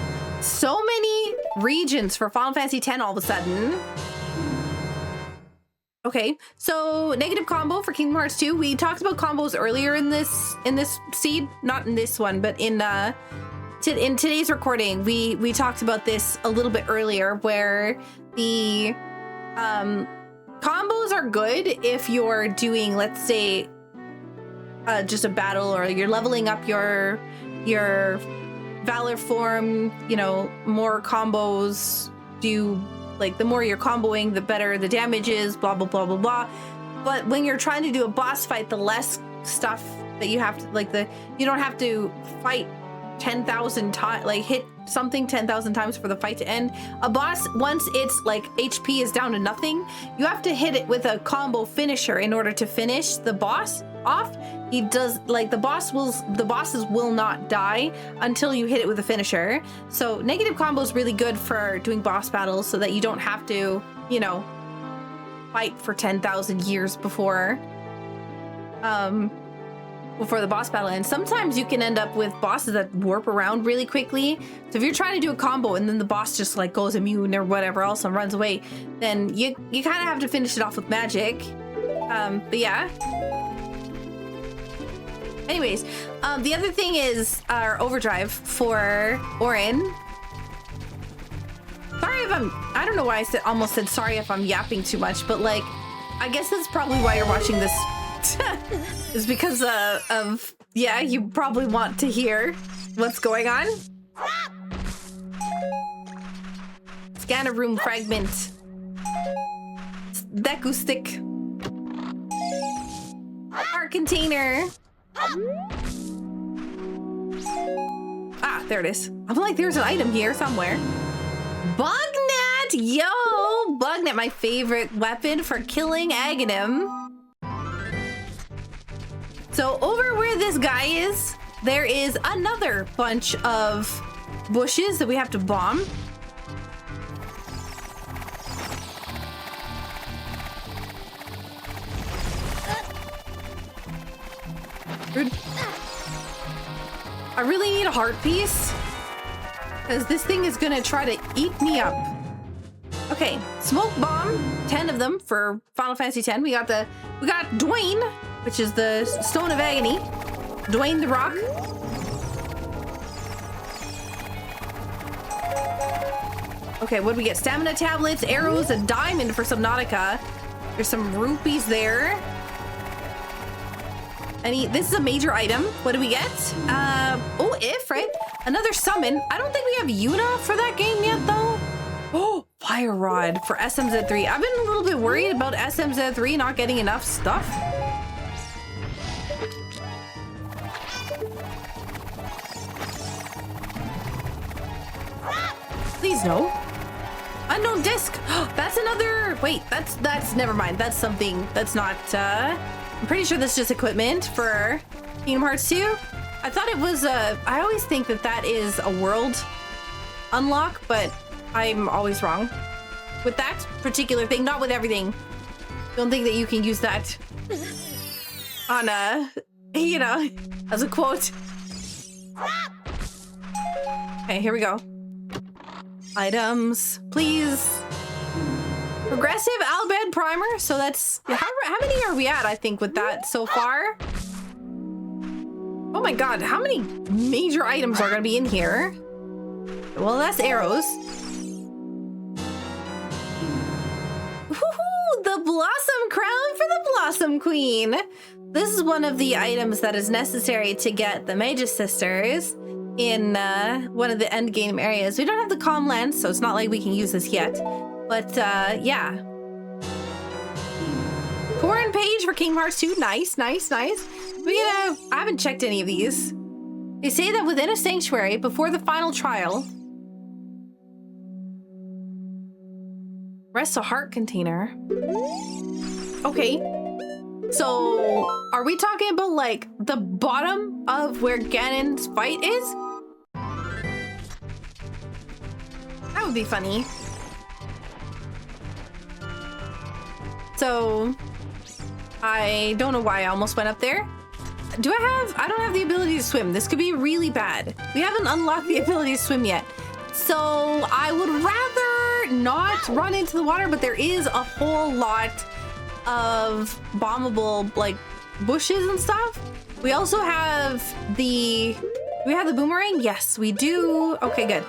regions for Final Fantasy X all of a sudden. Okay, so negative combo for Kingdom Hearts 2. We talked about combos earlier in this seed, not in this one, but in today's recording, we talked about this a little bit earlier, where the combos are good if you're doing, let's say, just a battle, or you're leveling up your Valor form, you know, more combos do, like, the more you're comboing, the better the damage is, blah, blah, blah, blah, blah. But when you're trying to do a boss fight, the less stuff that you have to, like, you don't have to fight 10,000 times, like, hit something 10,000 times for the fight to end. A boss, once it's, like, HP is down to nothing, you have to hit it with a combo finisher in order to finish the boss off. He does, like, the bosses will not die until you hit it with a finisher. So negative combo is really good for doing boss battles, so that you don't have to, you know, fight for 10,000 years before the boss battle. And sometimes you can end up with bosses that warp around really quickly. So if you're trying to do a combo and then the boss just, like, goes immune or whatever else and runs away, then you kind of have to finish it off with magic. But yeah. Anyways, the other thing is our overdrive for Orin. Sorry if I don't know why I almost said sorry if I'm yapping too much, but, like, I guess that's probably why you're watching this. Is because of, yeah, you probably want to hear what's going on. Scanner room fragment. Deku stick. Art container. Ah, there it is. I'm like, there's an item here somewhere. Bugnet! Yo! Bugnet, my favorite weapon for killing Aghanim. So over where this guy is, there is another bunch of bushes that we have to bomb. I really need a heart piece, because this thing is gonna try to eat me up. Okay, smoke bomb, 10 of them for Final Fantasy X. We got Dwayne, which is the Stone of Agony. Dwayne the Rock. Okay, what do we get? Stamina tablets, arrows, a diamond for Subnautica. There's some rupees there. This is a major item. What do we get? Oh, right? Another summon. I don't think we have Yuna for that game yet, though. Oh, Fire Rod for SMZ3. I've been a little bit worried about SMZ3 not getting enough stuff. Please no. Unknown disc. That's another. Wait, that's never mind. That's something that's not. I'm pretty sure that's just equipment for Kingdom Hearts 2. I thought it was. I always think that is a world unlock, but I'm always wrong with that particular thing. Not with everything. Don't think that you can use that on a, you know, as a quote. Okay, here we go. Items, please. Progressive Albed Primer. So that's how many are we at? I think with that so far. Oh my god, how many major items are gonna be in here? well, that's arrows. Woohoo! The Blossom Crown for the Blossom Queen. This is one of the items that is necessary to get the Magus Sisters in one of the end game areas. We don't have the Calm Lens, so it's not like we can use this yet. But yeah. Foreign page for Kingdom Hearts 2. Nice, nice, nice. I haven't checked any of these. They say that within a sanctuary before the final trial rests a heart container. Okay. So are we talking about like the bottom of where Ganon's fight is? That would be funny. So I don't know why I almost went up there. I don't have the ability to swim. This could be really bad. We haven't unlocked the ability to swim yet. So I would rather not run into the water, but there is a whole lot of bombable like bushes and stuff. We also have the boomerang? Yes, we do. Okay, good.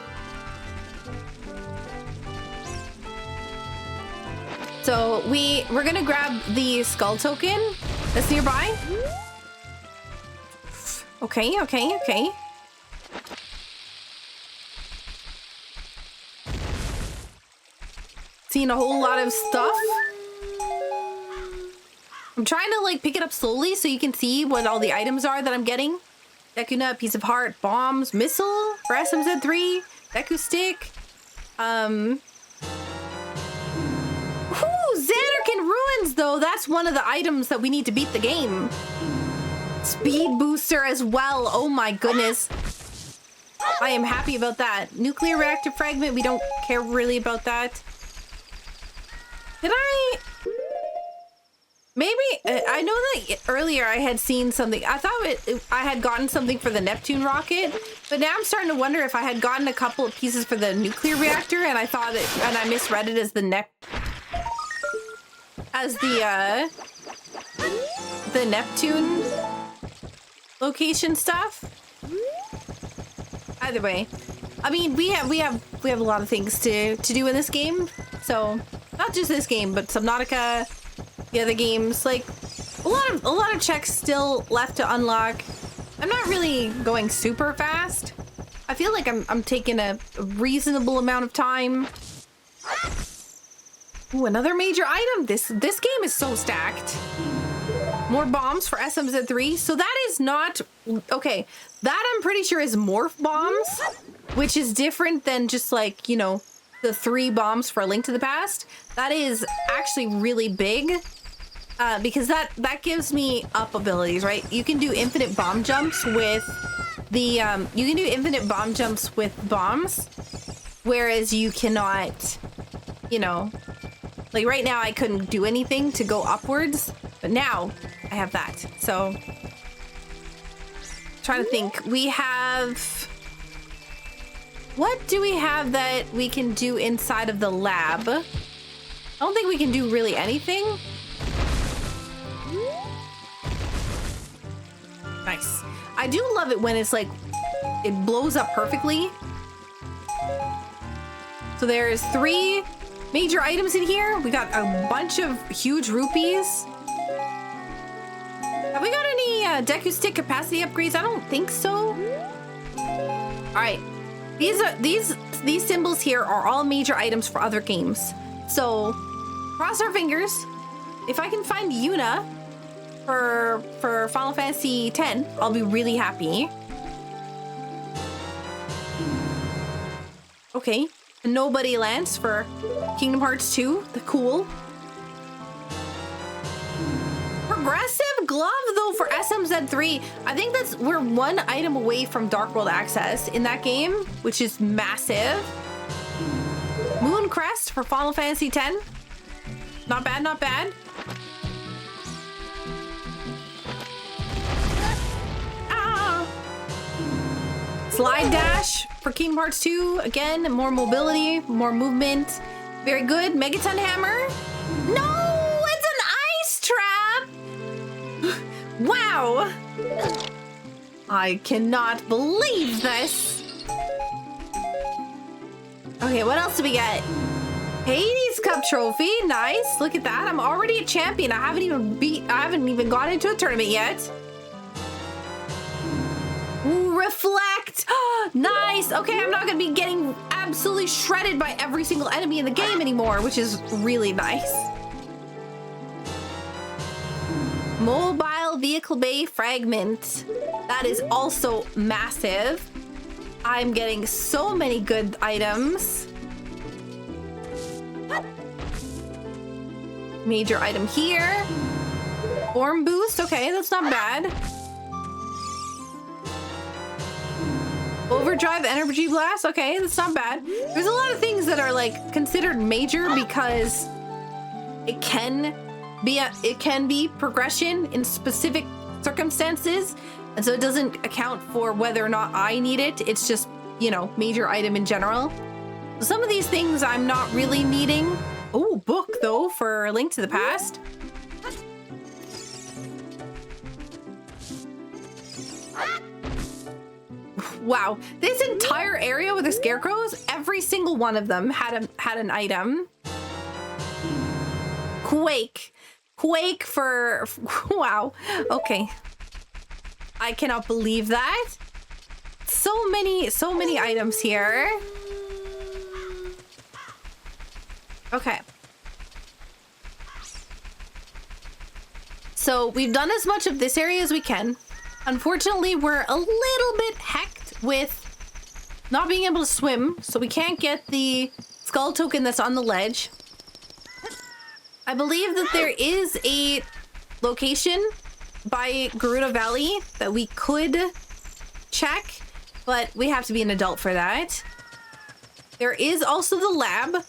So we're gonna grab the skull token that's nearby. Okay, okay, okay. Seeing a whole lot of stuff. I'm trying to like pick it up slowly so you can see what all the items are that I'm getting. Deku Nut, Piece of Heart, Bombs, Missile for SMZ3, Deku Stick. Xanarkin Ruins, though, that's one of the items that we need to beat the game. Speed booster as well. Oh my goodness. I am happy about that. Nuclear reactor fragment, we don't care really about that. Did I... Maybe... I know that earlier I had seen something. I thought I had gotten something for the Neptune rocket, but now I'm starting to wonder if I had gotten a couple of pieces for the nuclear reactor and I thought it... and I misread it as the the Neptune location stuff. Either way, I mean, we have a lot of things to do in this game. So not just this game, but Subnautica, the other games, like a lot of checks still left to unlock. I'm not really going super fast. I feel like I'm taking a reasonable amount of time. Ooh, another major item. This game is so stacked. More bombs for SMZ3. So that is not... Okay, that I'm pretty sure is morph bombs, which is different than just like, you know, the 3 bombs for A Link to the Past. That is actually really big because that gives me up abilities, right? You can do infinite bomb jumps with the... you can do infinite bomb jumps with bombs, whereas you cannot, you know... Like right now I couldn't do anything to go upwards, but now I have that. So trying to think. We have... What do we have that we can do inside of the lab? I don't think we can do really anything. Nice. I do love it when it's like, it blows up perfectly. So there's 3 major items in here. We got a bunch of huge rupees. Have we got any Deku Stick capacity upgrades? I don't think so. All right, these symbols here are all major items for other games. So cross our fingers. If I can find Yuna for Final Fantasy X, I'll be really happy. Okay. Nobody Lance for Kingdom Hearts 2. The cool. Progressive glove though for SMZ3. I think we're 1 item away from Dark World access in that game, which is massive. Moon Crest for Final Fantasy X. Not bad, not bad. Ah! Slide dash for Kingdom Hearts 2. Again, more mobility, more movement. Very good. Megaton Hammer. No, it's an ice trap. Wow. I cannot believe this. Okay, what else do we get? Hades Cup trophy, nice. Look at that. I'm already a champion. I haven't even gone into a tournament yet. Ooh, reflect. Nice. Okay, I'm not gonna be getting absolutely shredded by every single enemy in the game anymore, which is really nice. Mobile vehicle bay fragment. That is also massive. I'm getting so many good items. Major item here. Form boost. Okay, that's not bad. Overdrive energy blast. Okay, that's not bad. There's a lot of things that are like considered major because it can be progression in specific circumstances, and so it doesn't account for whether or not I need it. It's just, you know, major item in general. So some of these things I'm not really needing. Oh, book though for A Link to the Past. Wow, this entire area with the scarecrows, every single one of them had an item. Quake for wow. Okay, I cannot believe that. So many items here. Okay. So we've done as much of this area as we can. Unfortunately, we're a little bit hecked with not being able to swim, so we can't get the skull token that's on the ledge. I believe that there is a location by Gerudo Valley that we could check, but we have to be an adult for that. There is also the lab.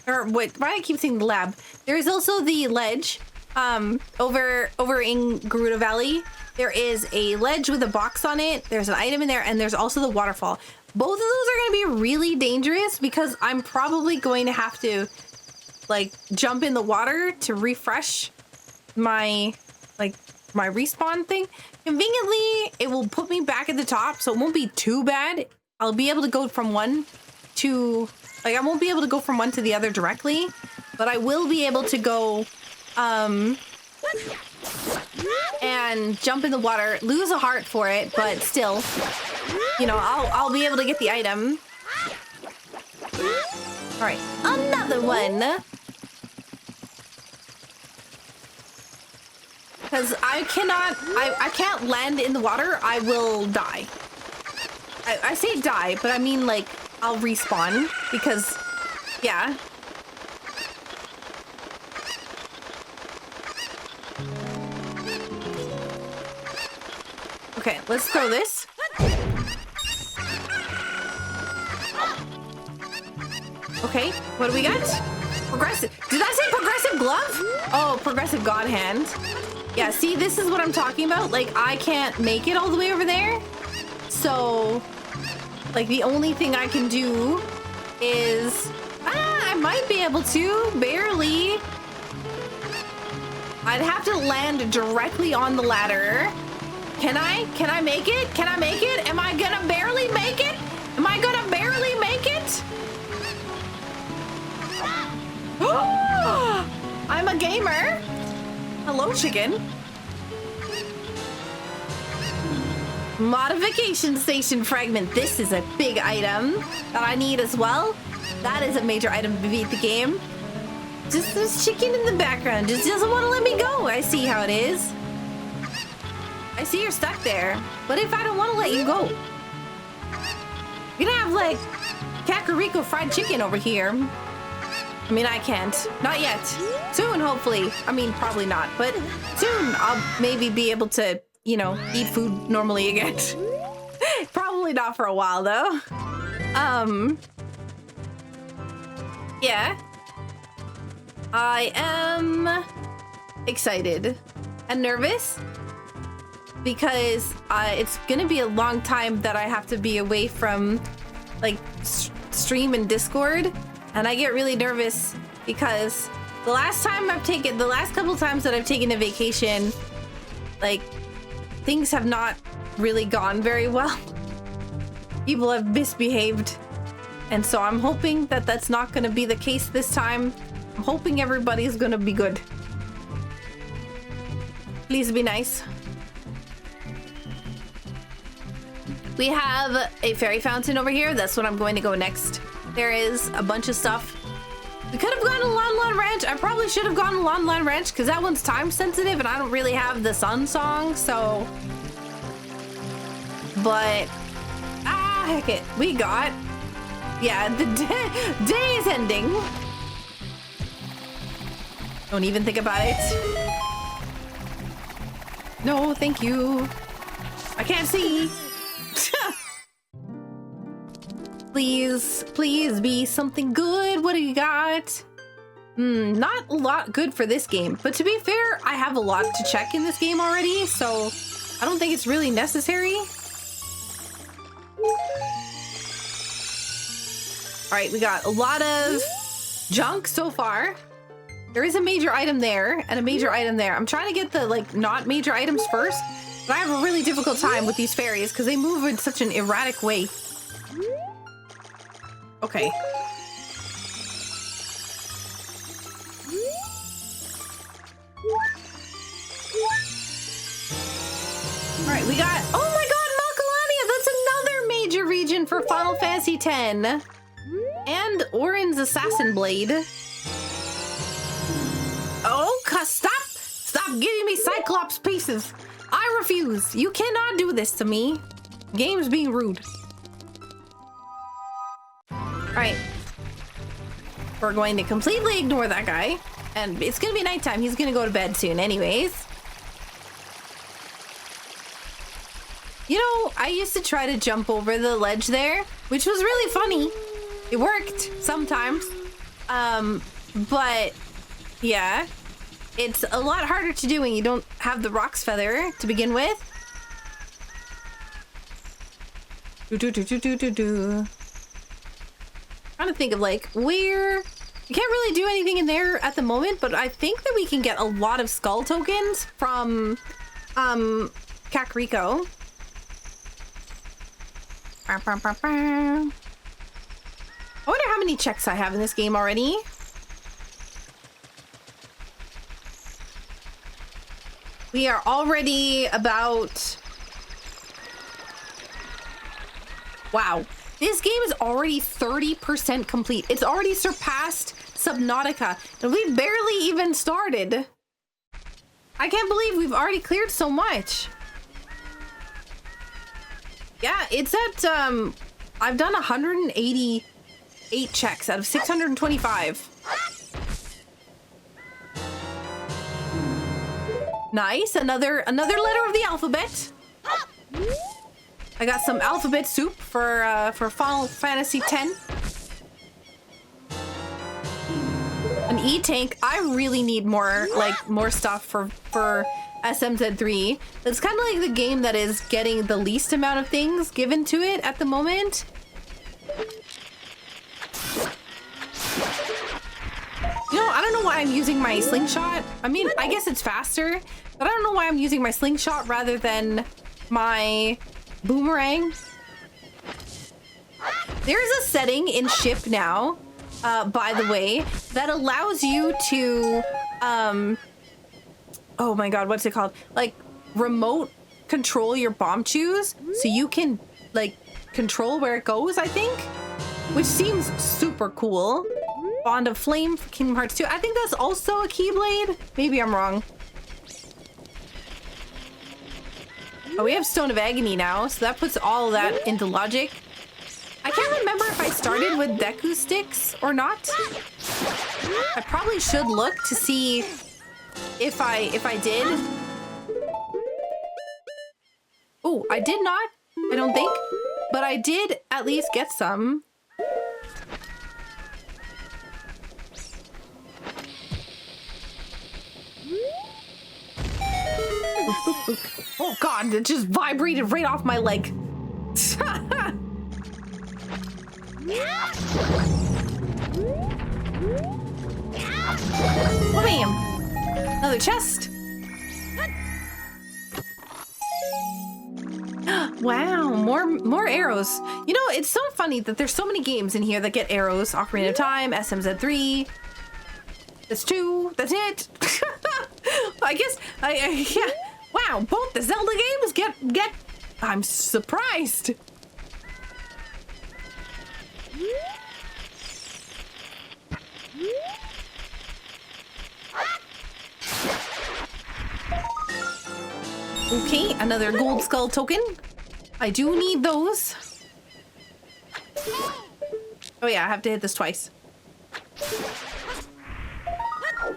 Or wait, why do I keep saying the lab? There is also the ledge over in Gerudo Valley. There is a ledge with a box on it. There's an item in there, and there's also the waterfall. Both of those are going to be really dangerous because I'm probably going to have to like jump in the water to refresh my respawn thing. Conveniently, it will put me back at the top, so it won't be too bad. I'll be able to go from one to I won't be able to go from one to the other directly, but I will be able to go and jump in the water, lose a heart for it, but still, you know, I'll be able to get the item. All right, another one. Because I can't land in the water. I will die. I say die, but I mean like I'll respawn because, yeah. Okay, let's throw this. Okay, what do we got? Progressive. Did I say progressive glove? Oh, progressive god hand. Yeah, see, this is what I'm talking about. Like, I can't make it all the way over there. So, like, the only thing I can do is... I might be able to, barely. I'd have to land directly on the ladder. Can I? Can I make it? Can I make it? Am I gonna barely make it? Am I gonna barely make it? I'm a gamer. Hello, chicken. Modification station fragment. This is a big item that I need as well. That is a major item to beat the game. Just this chicken in the background just doesn't want to let me go. I see how it is. I see you're stuck there. But if I don't want to let you go, you're gonna have like Kakariko fried chicken over here. I mean, I can't. Not yet. Soon, hopefully. I mean, probably not, but soon I'll maybe be able to, you know, eat food normally again. Probably not for a while, though. Yeah. I am excited and nervous because it's gonna be a long time that I have to be away from, like, stream and Discord. And I get really nervous because the last couple times that I've taken a vacation, like, things have not really gone very well. People have misbehaved And so I'm hoping that that's not going to be the case this time. I'm hoping everybody's going to be good. Please be nice. We have a fairy fountain over here. That's what I'm going to go next. There is a bunch of stuff. We could have gone to Lon Lon Ranch. I probably should have gone to Lon Lon Ranch because that one's time sensitive and I don't really have the sun song, so... But... heck it. We got... Yeah, the day is ending. Don't even think about it. No, thank you. I can't see. Please, please be something good. What do you got? Not a lot good for this game. But to be fair, I have a lot to check in this game already, so I don't think it's really necessary. All right, we got a lot of junk so far. There is a major item there and a major item there. I'm trying to get the like not major items first, but I have a really difficult time with these fairies because they move in such an erratic way. Okay. All right, we got, oh my god, Malkalania! That's another major region for Final Fantasy X. And Orin's Assassin Blade. Oh, stop! Stop giving me Cyclops pieces! I refuse! You cannot do this to me. Game's being rude. Alright. We're going to completely ignore that guy. And it's gonna be nighttime. He's gonna go to bed soon anyways. You know, I used to try to jump over the ledge there, which was really funny. It worked sometimes. But yeah, it's a lot harder to do when you don't have the Rock's Feather to begin with. Trying to think of like where you can't really do anything in there at the moment, but I think that we can get a lot of skull tokens from Kakariko. I wonder how many checks I have in this game already. We are already about... Wow. This game is already 30% complete. It's already surpassed Subnautica, and we barely even started. I can't believe we've already cleared so much. Yeah, it's at, I've done 188 checks out of 625. Nice, another letter of the alphabet. I got some alphabet soup for Final Fantasy X. An E-tank. I really need more stuff for SMZ3. It's kind of like the game that is getting the least amount of things given to it at the moment. You know, I don't know why I'm using my slingshot. I mean, I guess it's faster, but I don't know why I'm using my slingshot rather than my boomerang. There's a setting in ship now, by the way, that allows you to, oh my god, what's it called? Like, remote control your bomb choose, so you can, like, control where it goes, I think? Which seems super cool. Bond of Flame for Kingdom Hearts 2. I think that's also a Keyblade. Maybe I'm wrong. Oh, we have Stone of Agony now, so that puts all of that into logic. I can't remember if I started with Deku Sticks or not. I probably should look to see if I did. Oh, I did not, I don't think. But I did at least get some. Oh god, it just vibrated right off my leg. Bam! Another chest. Wow, more arrows. You know, it's so funny that there's so many games in here that get arrows. Ocarina of Time, SMZ3. That's 2. That's it. I guess yeah. Wow, both the Zelda games get. I'm surprised. Okay, another gold skull token. I do need those. Oh yeah, I have to hit this twice.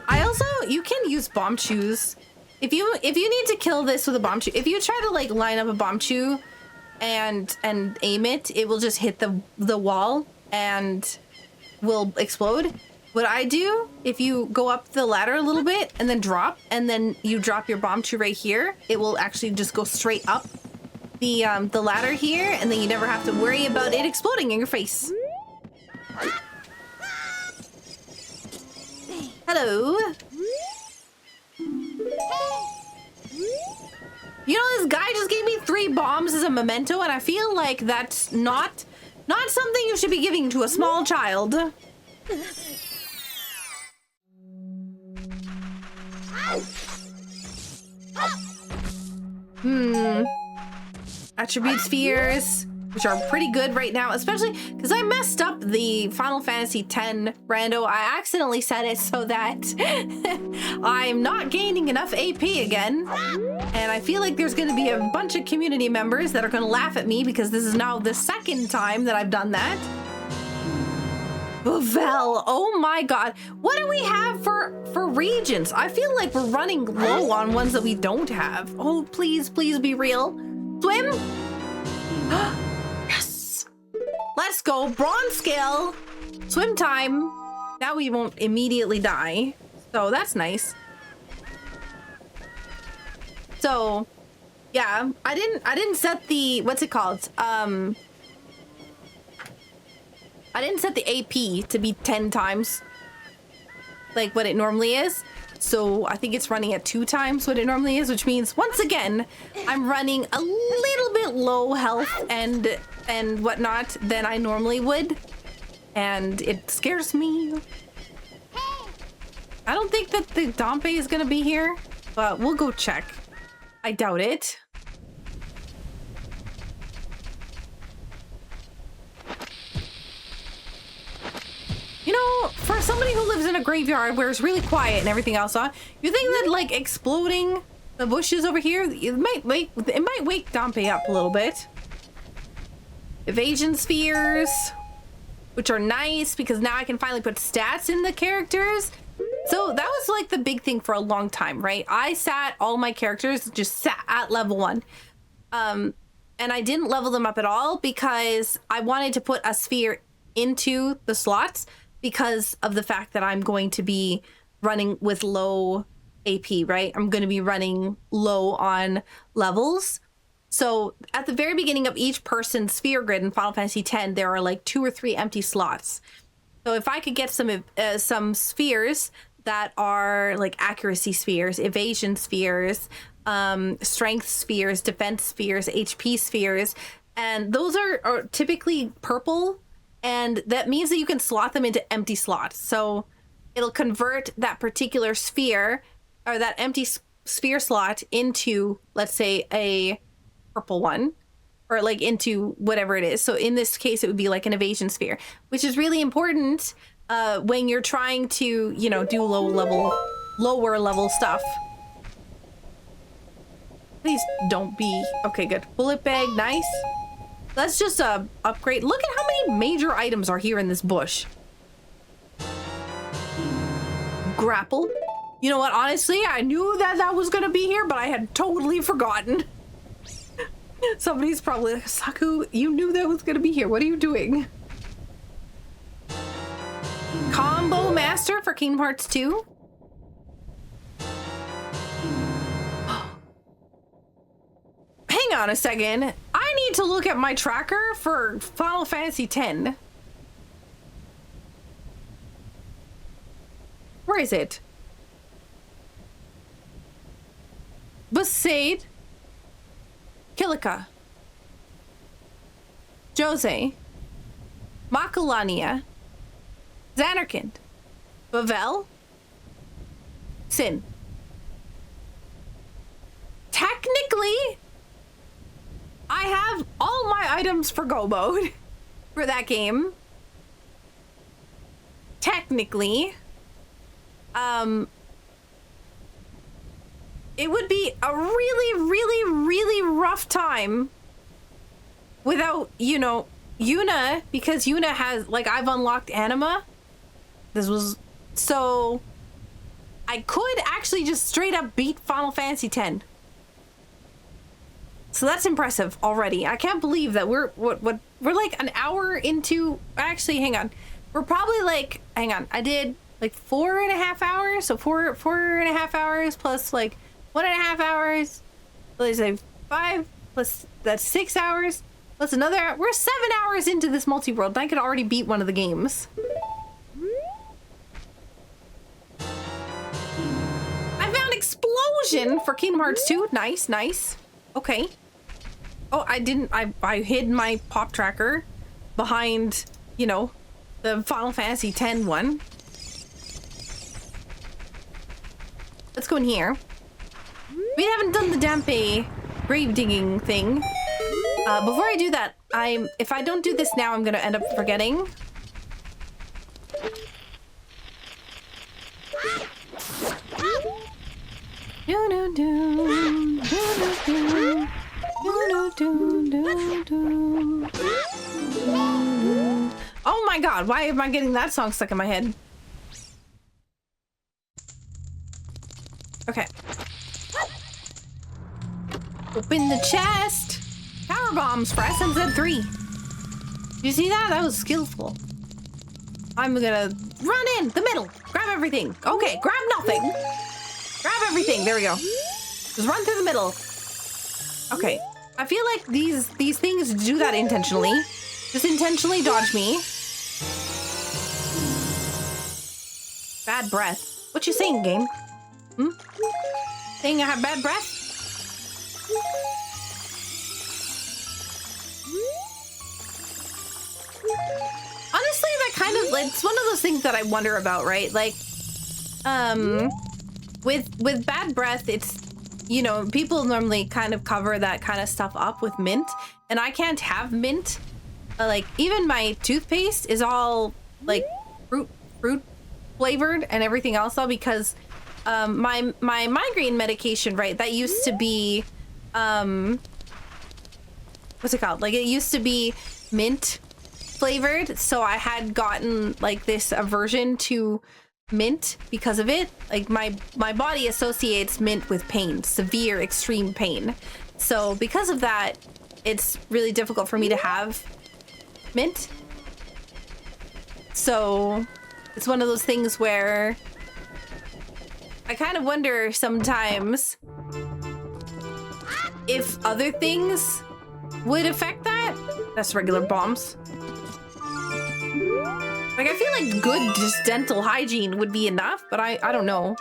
I also, you can use bomb chews. If you need to kill this with a bomb chew, if you try to like line up a bomb chew and aim it, it will just hit the wall and will explode. What I do, if you go up the ladder a little bit and then drop, and then you drop your bomb chew right here, it will actually just go straight up the ladder here, and then you never have to worry about it exploding in your face. Hello. You know, this guy just gave me 3 bombs as a memento, and I feel like that's not something you should be giving to a small child. Attribute spheres, which are pretty good right now, especially because I messed up the Final Fantasy X rando. I accidentally set it so that I'm not gaining enough AP again. And I feel like there's going to be a bunch of community members that are going to laugh at me because this is now the 2nd time that I've done that. Vel, oh my god. What do we have for regions? I feel like we're running low on ones that we don't have. Oh, please be real. Swim? Yes! Let's go. Bronze scale. Swim time. Now we won't immediately die. So that's nice. So, yeah, I didn't set the, what's it called? I didn't set the AP to be 10 times like what it normally is. So I think it's running at 2 times what it normally is, which means once again, I'm running a little bit low health and whatnot than I normally would. And it scares me. I don't think that the Dompe is gonna be here, but we'll go check. I doubt it. You know, for somebody who lives in a graveyard where it's really quiet and everything else, you think that like exploding the bushes over here, it might wake Dompe up a little bit. Evasion spheres, which are nice because now I can finally put stats in the characters. So that was like the big thing for a long time, right? I sat all my characters just sat at level 1. And I didn't level them up at all because I wanted to put a sphere into the slots because of the fact that I'm going to be running with low AP, right? I'm going to be running low on levels. So at the very beginning of each person's sphere grid in Final Fantasy X, there are like 2 or 3 empty slots. So if I could get some spheres that are like accuracy spheres, evasion spheres, strength spheres, defense spheres, HP spheres, and those are typically purple, and that means that you can slot them into empty slots. So it'll convert that particular sphere or that empty sphere slot into, let's say, a purple one, or like into whatever it is. So in this case, it would be like an evasion sphere, which is really important when you're trying to, you know, do lower level stuff. Please don't be, okay, good. Bullet bag, nice. Let's just upgrade. Look at how many major items are here in this bush. Grapple. You know what, honestly, I knew that was gonna be here, but I had totally forgotten. Somebody's probably like, Saku, you knew that was gonna be here. What are you doing? Combo Master for Kingdom Hearts 2. Hang on a second. I need to look at my tracker for Final Fantasy X. Where is it? Besaid. Kilika. Jose, Makalania, Xanarkand, Bavel, Sin. Technically, I have all my items for go mode for that game. Technically. It would be a really, really, really rough time without, you know, Yuna, because Yuna has, like, I've unlocked Anima. This was, so I could actually just straight up beat Final Fantasy X. So that's impressive already. I can't believe that we're like an hour into, actually, hang on. We're probably like, hang on, I did like 4.5 hours. So 4.5 hours plus like 1.5 hours. Let's say 5 plus, that's 6 hours plus another. We're 7 hours into this multi-world and I could already beat one of the games. I found Explosion for Kingdom Hearts 2. Nice, nice. Okay. Oh, I hid my pop tracker behind, you know, the Final Fantasy X one. Let's go in here. We haven't done the Dampe grave digging thing. Before I do that, if I don't do this now, I'm gonna end up forgetting. Oh my god, why am I getting that song stuck in my head? Okay. Open the chest. Power bombs for SMZ3. You see that? That was skillful. I'm gonna run in the middle. Grab everything. Okay, grab nothing. Grab everything. There we go. Just run through the middle. Okay. I feel like these things do that intentionally. Just intentionally dodge me. Bad breath. What you saying, game? Hmm? Saying I have bad breath? Honestly, that kind of, it's one of those things that I wonder about, right? Like, with bad breath, it's, you know, people normally kind of cover that kind of stuff up with mint, and I can't have mint. Like, even my toothpaste is all like fruit flavored and everything else, though, because my migraine medication, right, that used to be what's it called? Like, it used to be mint flavored, so I had gotten like this aversion to mint because of it. Like, my body associates mint with pain, severe extreme pain. So because of that, it's really difficult for me to have mint. So it's one of those things where I kind of wonder sometimes if other things would affect that. That's regular bombs. Like, I feel like good just dental hygiene would be enough, but I don't know.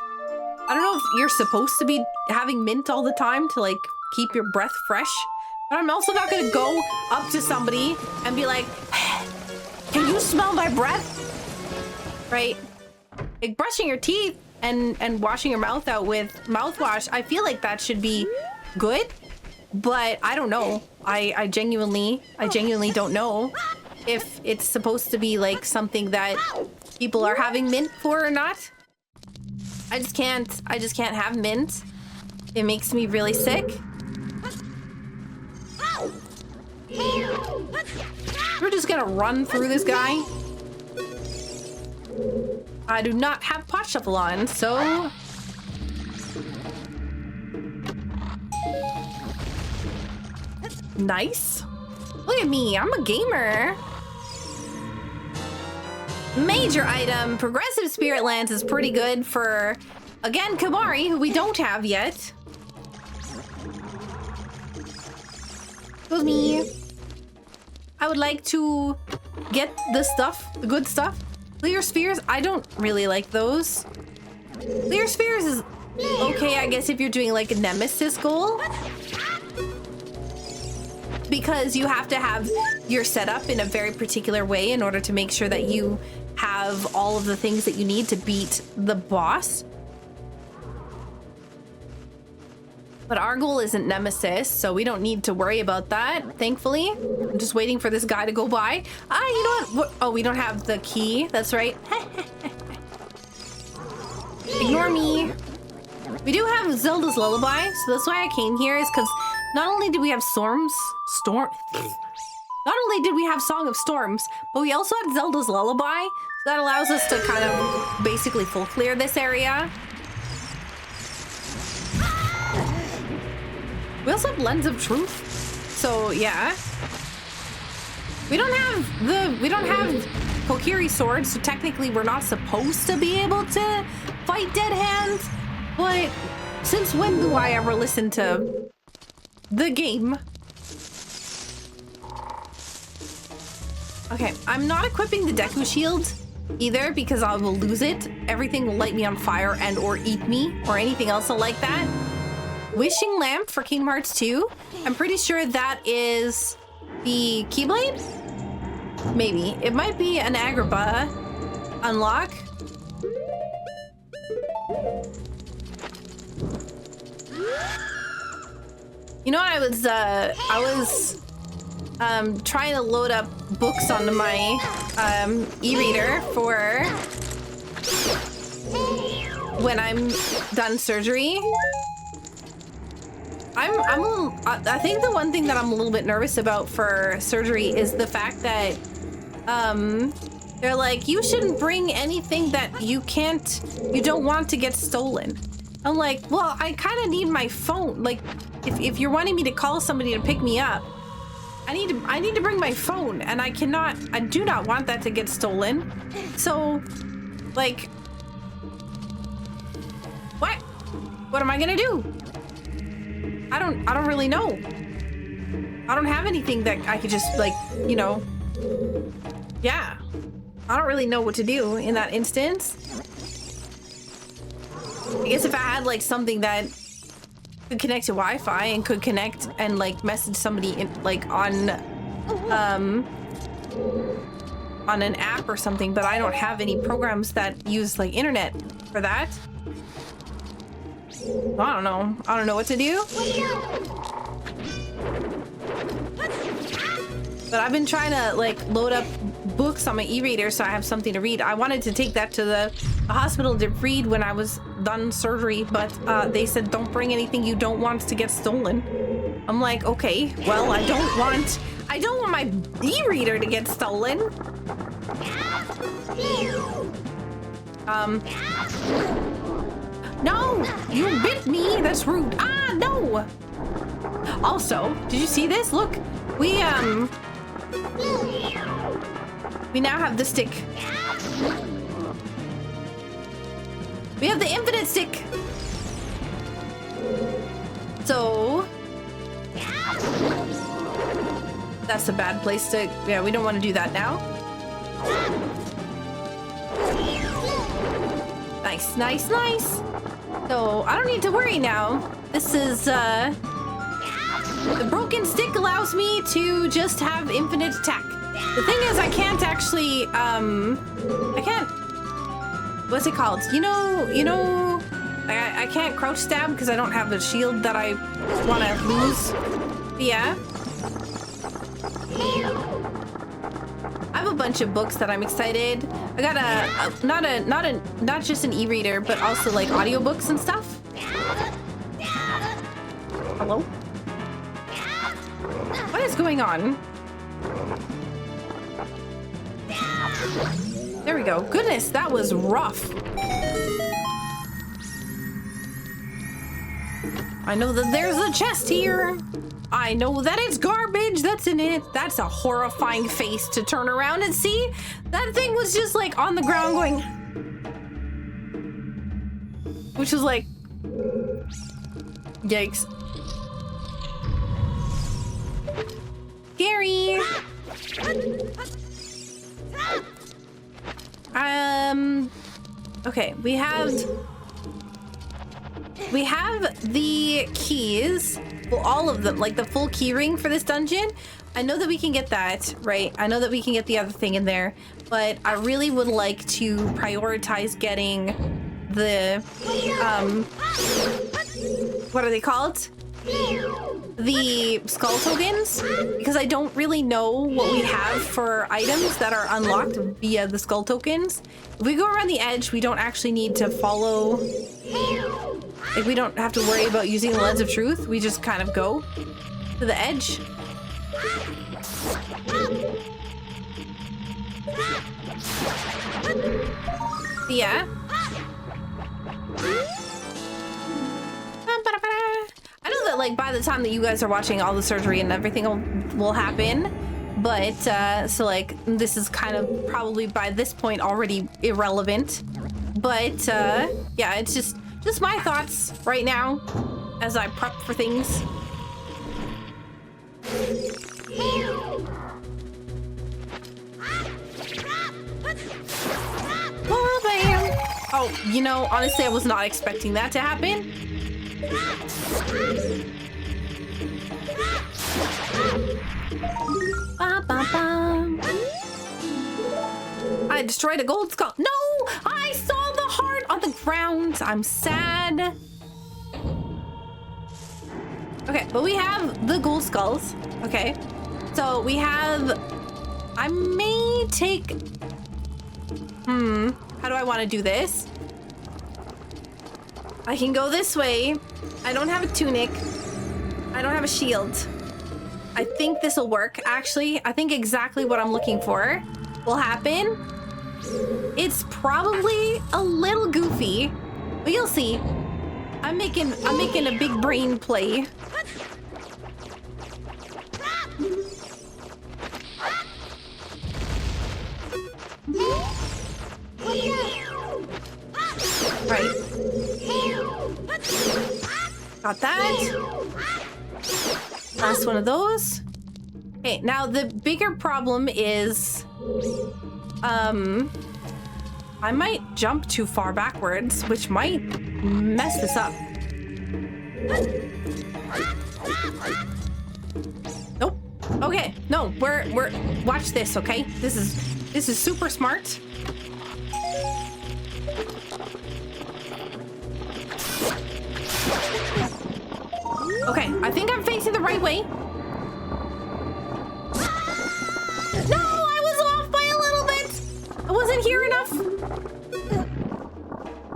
I don't know if you're supposed to be having mint all the time to, like, keep your breath fresh. But I'm also not gonna go up to somebody and be like, can you smell my breath? Right? Like, brushing your teeth and washing your mouth out with mouthwash, I feel like that should be good, but I don't know. I genuinely don't know if it's supposed to be like something that people are having mint for or not. I just can't have mint. It makes me really sick. We're just gonna run through this guy. I do not have pot shuffle on, so nice. Look at me, I'm a gamer. Major item, Progressive Spirit Lance is pretty good for, again, Kamari, who we don't have yet. Goes me. I would like to get the stuff, the good stuff. Clear Spheres, I don't really like those. Clear Spheres is okay, I guess, if you're doing like a Nemesis goal. because you have to have your setup in a very particular way in order to make sure that you have all of the things that you need to beat the boss. But our goal isn't Nemesis, so we don't need to worry about that, thankfully. I'm just waiting for this guy to go by. You know what? Oh, we don't have the key. That's right. Ignore me. We do have Zelda's Lullaby, so that's why I came here, is because not only did we have not only did we have Song of Storms, but we also had Zelda's Lullaby, so that allows us to kind of basically full clear this area. We also have Lens of Truth, so yeah. We don't have Kokiri swords, so technically we're not supposed to be able to fight dead hands. But since when do I ever listen to the game? Okay, I'm not equipping the Deku Shield either because I will lose it. Everything will light me on fire and or eat me or anything else like that. Wishing Lamp for Kingdom Hearts 2. I'm pretty sure that is the Keyblade? Maybe. It might be an Agrabah unlock. You know, I was trying to load up books onto my e-reader for when I'm done surgery. I think the one thing that I'm a little bit nervous about for surgery is the fact that they're like, you shouldn't bring anything that you don't want to get stolen. I'm like, well, I kind of need my phone. Like, if you're wanting me to call somebody to pick me up, I need to bring my phone, and I do not want that to get stolen. So, like, what am I gonna do? I don't really know. I don't have anything that I could just, like, you know, yeah. I don't really know what to do in that instance. I guess if I had, like, something that could connect to Wi-Fi and could connect and, like, message somebody in, like, on an app or something, but I don't have any programs that use, like, internet for that. I don't know. I don't know what to do. But I've been trying to, like, load up books on my e-reader so I have something to read. I wanted to take that to the hospital to read when I was done surgery, but they said don't bring anything you don't want to get stolen. I'm like, okay, well, I don't want my e-reader to get stolen. No, you bit me. That's rude. Ah, no. Also, did you see this? Look, we now have the stick. We have the infinite stick. So that's a bad place to, yeah, we don't want to do that now. Nice, nice, nice. So I don't need to worry now. This is, the broken stick allows me to just have infinite attack. The thing is, I can't actually, I can't, what's it called? You know, I can't crouch stab because I don't have a shield that I want to lose. Yeah. I have a bunch of books that I'm excited. I got not just an e-reader, but also like audiobooks and stuff. Hello? What is going on? There we go. Goodness, that was rough. I know that there's a chest here. I know that it's garbage that's in it. That's a horrifying face to turn around and see. That thing was just like on the ground going, which was like, yikes. Scary. Okay, we have the keys. all of them, like the full keyring for this dungeon. I know that we can get that, right? I know that we can get the other thing in there, but I really would like to prioritize getting the, what are they called? The skull tokens, because I don't really know what we have for items that are unlocked via the skull tokens. If we go around the edge, we don't actually need to follow, like we don't have to worry about using the lens of truth. We just kind of go to the edge. Yeah. I know that like by the time that you guys are watching, all the surgery and everything will happen, but so like this is kind of probably by this point already irrelevant, but yeah, it's just my thoughts right now as I prep for things. Oh, bam. Oh, you know, honestly, I was not expecting that to happen. Ba, ba, ba. I destroyed a gold skull. No, I saw the heart on the ground. I'm sad. Okay, but we have the gold skulls. Okay, so we have, I may take, how do I want to do this? I can go this way. I don't have a tunic. I don't have a shield. I think this will work. Actually, I think exactly what I'm looking for will happen. It's probably a little goofy, but you'll see. I'm making a big brain play. Right. Got that. Last one of those. Okay, now the bigger problem is, I might jump too far backwards, which might mess this up. Nope. Okay, no, we're watch this, okay? This is super smart. Okay, I think I'm facing the right way. No, I was off by a little bit. I wasn't here enough.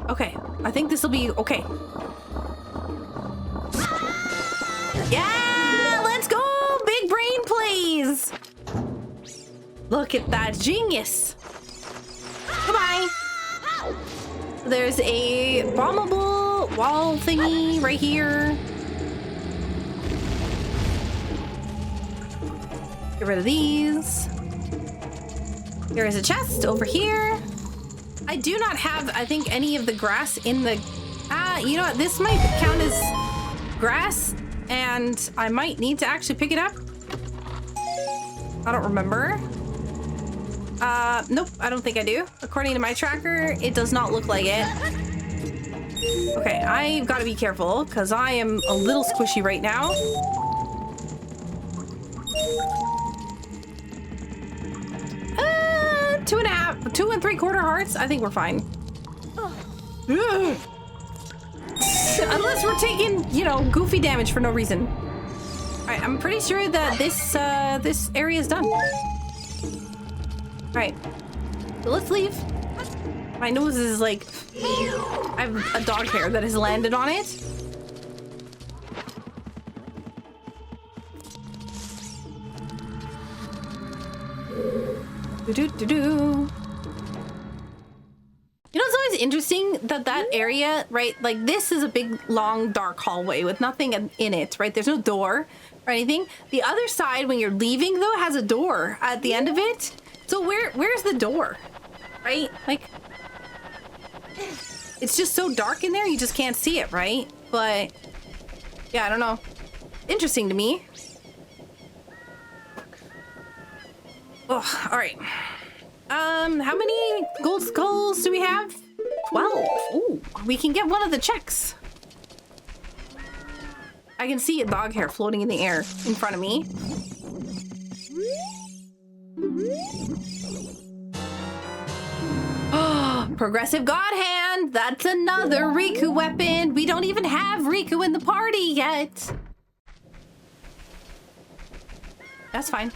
Okay, I think this will be okay. Yeah, let's go. Big brain plays. Look at that genius. Goodbye. There's a bombable wall thingy right here. Get rid of these. There is a chest over here. I do not have, I think, any of the grass in the... you know what? This might count as grass, and I might need to actually pick it up. I don't remember. Nope, I don't think I do. According to my tracker, it does not look like it. Okay, I've got to be careful, because I am a little squishy right now. 2 3/4 hearts. I think we're fine. Unless we're taking, you know, goofy damage for no reason. All right, I'm pretty sure that this area is done. All right, so let's leave. My nose is like, I have a dog hair that has landed on it. Do-do-do-do. You know, it's always interesting that that area, right? Like, this is a big, long, dark hallway with nothing in it, right? There's no door or anything. The other side, when you're leaving, though, has a door at the end of it. So where's the door, right? Like, it's just so dark in there, you just can't see it, right? But, yeah, I don't know. Interesting to me. Oh, all right. How many gold skulls do we have? 12. Ooh, we can get one of the checks. I can see a dog hair floating in the air in front of me. Progressive God Hand! That's another Riku weapon! We don't even have Riku in the party yet! That's fine.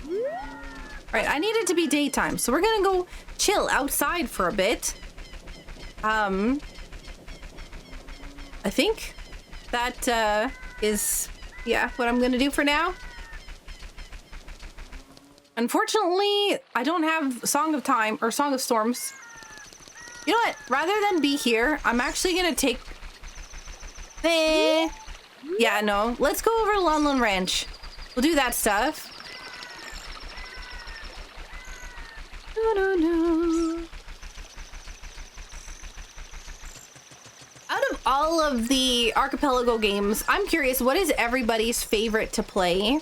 Alright, I need it to be daytime, so we're gonna go chill outside for a bit. I think that is, yeah, what I'm gonna do for now. Unfortunately, I don't have Song of Time or Song of Storms. You know what? Rather than be here, I'm actually gonna take... Yeah, no. Let's go over to Lon Ranch. We'll do that stuff. Out of all of the Archipelago games, I'm curious, what is everybody's favorite to play?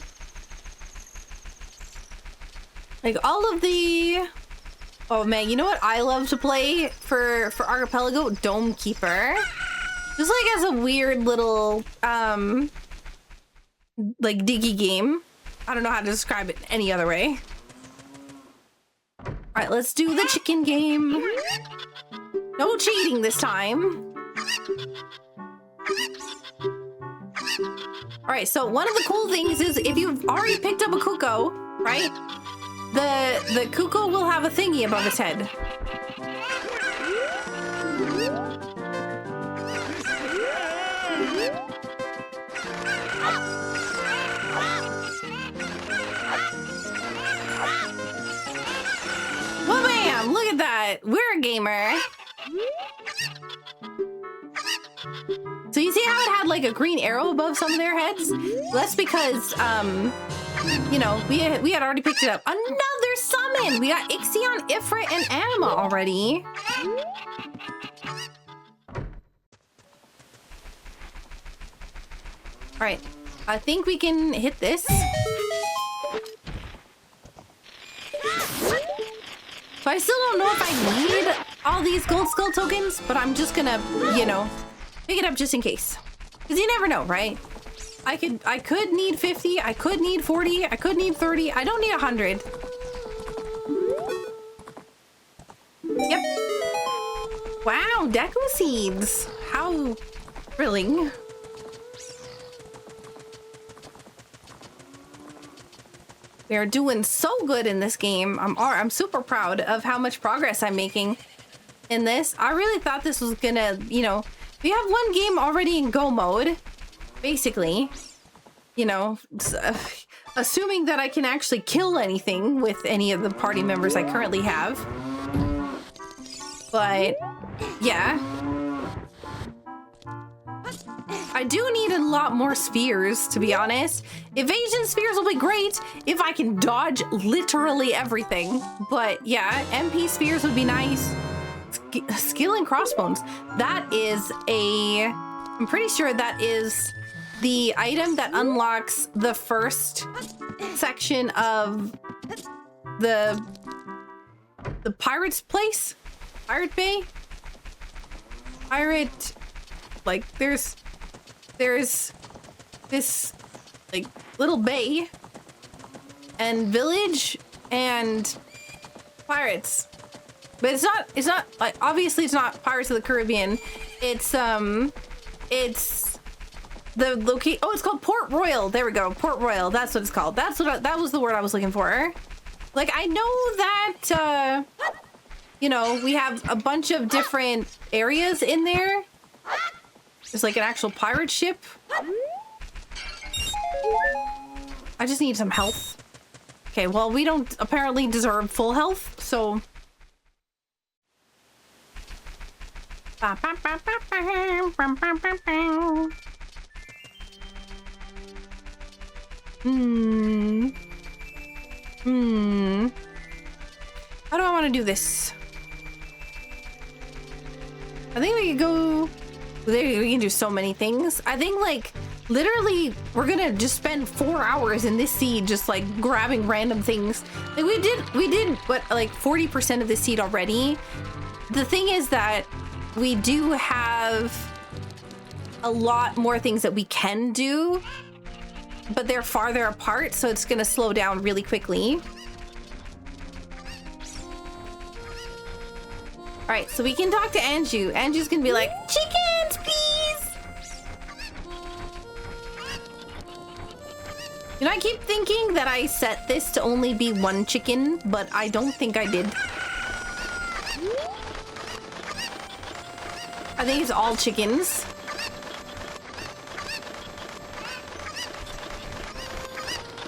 Like all of the... Oh man, you know what I love to play for Archipelago? Dome Keeper. Just like as a weird little like diggy game. I don't know how to describe it any other way. Alright, let's do the chicken game. No cheating this time. Alright, so one of the cool things is if you've already picked up a Cuckoo, right? The Cuckoo will have a thingy above its head. Well, bam! Look at that! We're a gamer. So you see how it had like a green arrow above some of their heads? That's because, you know, we had already picked it up. Another summon! We got Ixion, Ifrit, and Anima already. Alright, I think we can hit this. So I still don't know if I need all these gold skull tokens, but I'm just gonna, you know, pick it up just in case. Because you never know, right? I could need 50, I could need 40, I could need 30, I don't need 100. Yep. Wow, Deku seeds. How thrilling. We are doing so good in this game. I'm super proud of how much progress I'm making in this. I really thought this was gonna, you know, we have one game already in go mode, basically, you know, assuming that I can actually kill anything with any of the party members I currently have. But yeah, I do need a lot more spheres, to be honest. Evasion spheres will be great if I can dodge literally everything. But yeah, MP spheres would be nice. Skill and crossbones. That is I'm pretty sure that is the item that unlocks the first section of the pirate's place? Pirate Bay? Pirate, like there's this like little bay and village and pirates. But it's not like, obviously it's not Pirates of the Caribbean. It's the locate. Oh, it's called Port Royal. There we go. Port Royal. That's what it's called. That was the word I was looking for. Like, I know that you know, we have a bunch of different areas in there. There's like an actual pirate ship. I just need some health. Okay, well, we don't apparently deserve full health, so I How do I want to do this? I think we could go there. We can do so many things. I think like literally we're gonna just spend 4 hours in this seed just like grabbing random things. Like we did but like 40% of the seed already. The thing is that we do have a lot more things that we can do but they're farther apart, so it's gonna slow down really quickly. All right, so we can talk to Anju. Anju's gonna be like, chickens, please. You know, I keep thinking that I set this to only be one chicken, but I don't think I did. I think it's all chickens.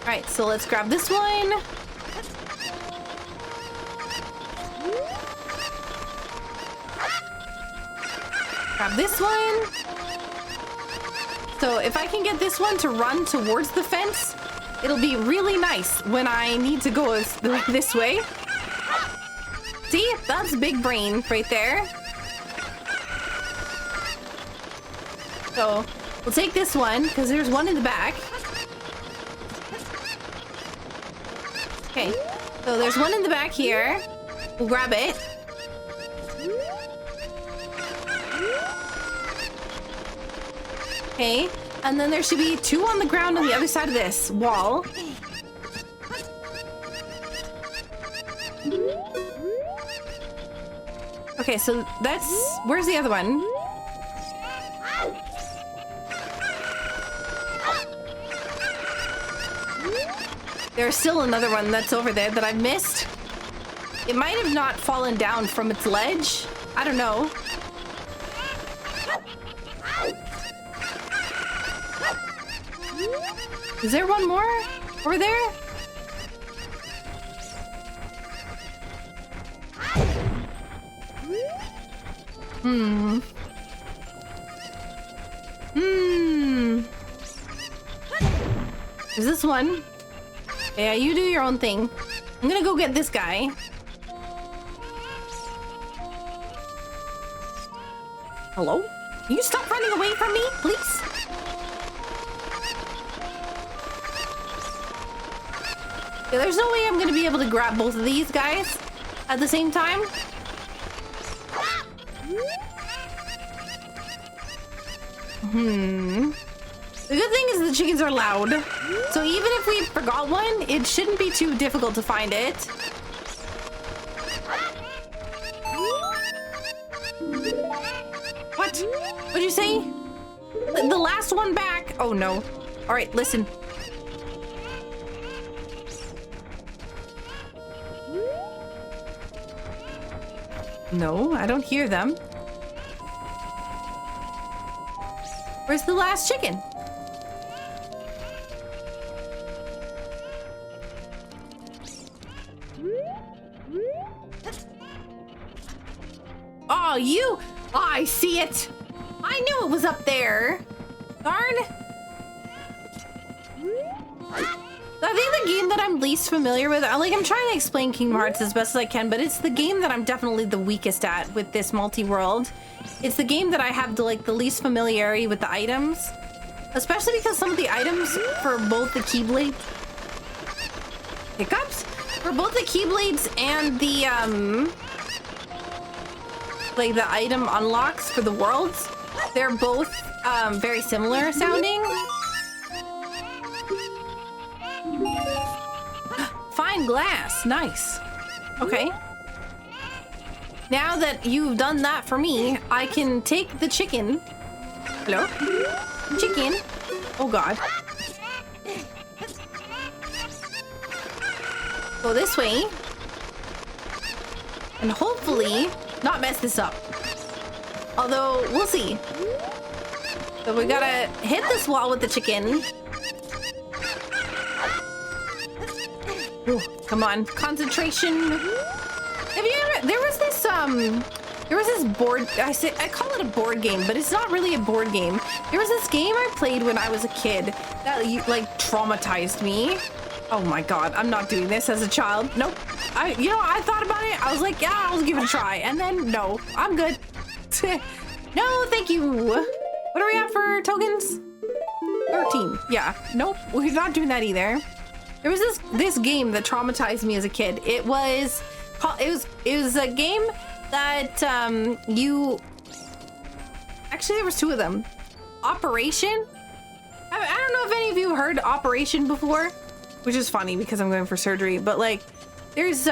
All right, so let's grab this one. Grab this one. So if I can get this one to run towards the fence, it'll be really nice when I need to go this way. See, that's big brain right there. So we'll take this one because there's one in the back. Okay, so there's one in the back here. We'll grab it. Okay, and then there should be two on the ground on the other side of this wall. Okay, so that's... Where's the other one? There's still another one that's over there that I've missed. It might have not fallen down from its ledge. I don't know. Is there one more over there? Is this one? Yeah, you do your own thing. I'm gonna go get this guy. Hello? Can you stop running away from me, please? Yeah, there's no way I'm gonna be able to grab both of these guys at the same time. The good thing is the chickens are loud. So even if we forgot one, it shouldn't be too difficult to find it. What? What'd you say? The last one back? Oh no. All right, listen. No, I don't hear them. Where's the last chicken? Oh, you! Oh, I see it! I knew it was up there! Darn! I think the game that I'm least familiar with, like, I'm trying to explain Kingdom Hearts as best as I can, but it's the game that I'm definitely the weakest at with this multi-world. It's the game that I have the least familiarity with the items, especially because some of the items for both the Keyblade hiccups, for both the Keyblades and the like the item unlocks for the worlds, they're both very similar sounding. Fine glass, nice. Okay. Now that you've done that for me, I can take the chicken. Hello? Chicken. Oh god. Go this way. And hopefully not mess this up. Although, we'll see. So we gotta hit this wall with the chicken. Ooh, come on, concentration. Have you ever, there was this board, I call it a board game, but it's not really a board game. There was this game I played when I was a kid that like traumatized me. Oh my god, I'm not doing this as a child. Nope. I thought about it. I was like, yeah, I'll give it a try. And then no, I'm good. No, thank you. What do we have for tokens? 13. Yeah. Nope. We're not doing that either. There was this game that traumatized me as a kid. It was a game that actually there was two of them. Operation? I don't know if any of you heard Operation before, which is funny because I'm going for surgery, but like there's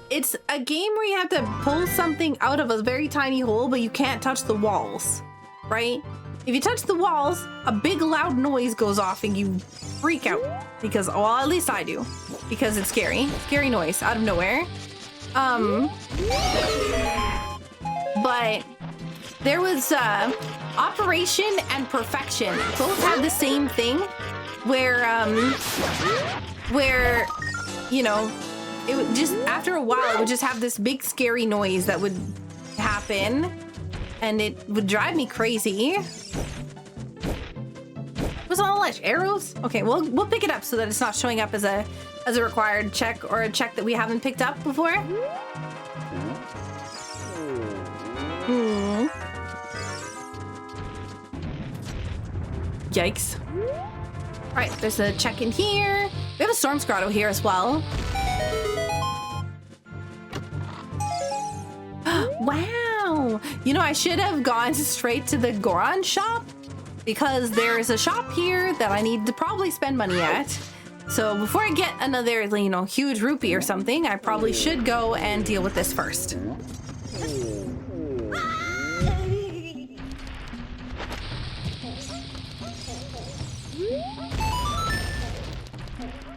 it's a game where you have to pull something out of a very tiny hole, but you can't touch the walls, right? If you touch the walls, a big loud noise goes off and you freak out because, well, at least I do, because it's scary. Scary noise out of nowhere. But there was Operation and Perfection. Both had the same thing where, you know, it would just, after a while, it would just have this big scary noise that would happen and it would drive me crazy. Was all like arrows? Okay, we'll pick it up so that it's not showing up as a required check or a check that we haven't picked up before. Yikes. All right, there's a check in here. We have a Storm's Grotto here as well. Wow. You know, I should have gone straight to the Goron shop because there is a shop here that I need to probably spend money at. So before I get another, you know, huge rupee or something, I probably should go and deal with this first.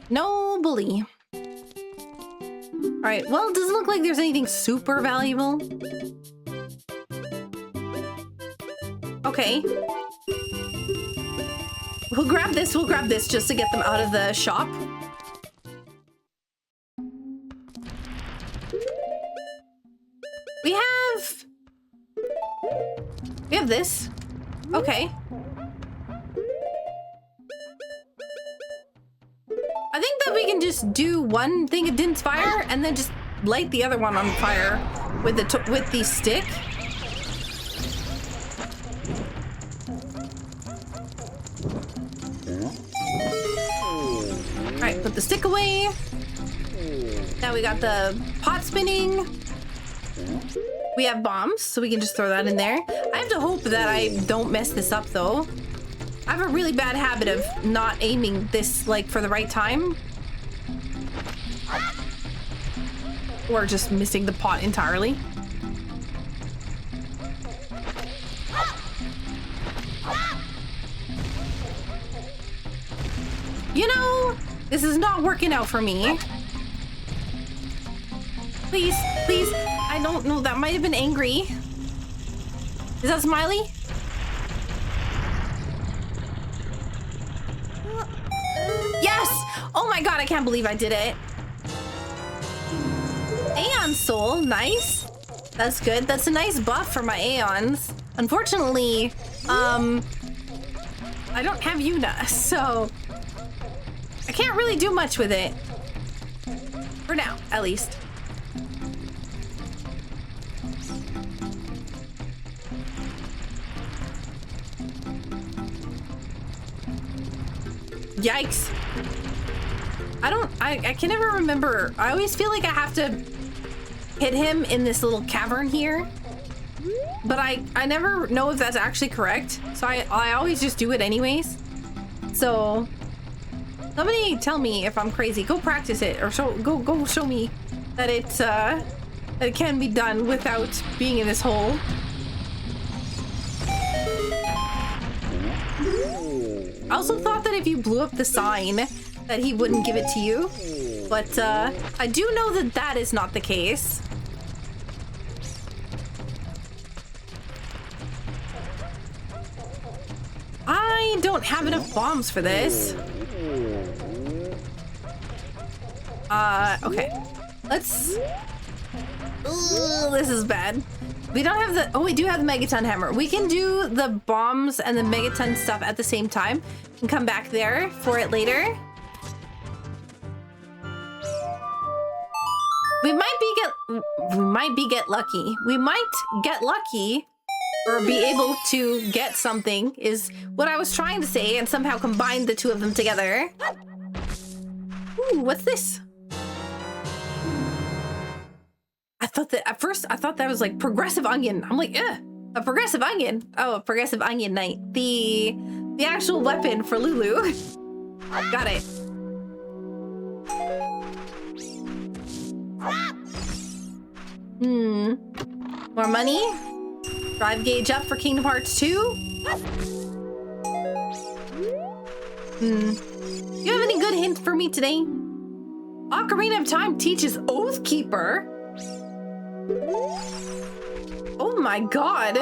No bully. All right, well, it doesn't look like there's anything super valuable. Okay. We'll grab this just to get them out of the shop. We have this. Okay. I think that we can just do one thing it didn't fire and then just light the other one on fire with the stick. All right, put the stick away. Now we got the pot spinning. We have bombs, so we can just throw that in there. I have to hope that I don't mess this up though. I have a really bad habit of not aiming this like for the right time. Or just missing the pot entirely. You know, this is not working out for me. Please, please. I don't know, that might have been angry. Is that Smiley? Yes! Oh my god, I can't believe I did it. Aeon Soul, nice. That's good. That's a nice buff for my Aeons. Unfortunately, I don't have Yuna, so I can't really do much with it. For now, at least. Yikes. I can never remember. I always feel like I have to hit him in this little cavern here. But I never know if that's actually correct. So I always just do it anyways. So somebody tell me if I'm crazy. Go practice it or go show me that that it can be done without being in this hole. I also thought that if you blew up the sign that he wouldn't give it to you, but I do know that that is not the case. I don't have enough bombs for this. Okay. Let's... Ugh, this is bad. We don't have the... Oh, we do have the Megaton Hammer. We can do the bombs and the Megaton stuff at the same time and come back there for it later. We might get lucky. We might get lucky or be able to get something is what I was trying to say and somehow combine the two of them together. Ooh, what's this? I thought that at first I thought that was like progressive onion. I'm like, a progressive onion. Oh, a progressive onion night. The The actual weapon for Lulu. Got it. More money? Drive gauge up for Kingdom Hearts 2? You have any good hints for me today? Ocarina of Time teaches Oathkeeper? Oh my god.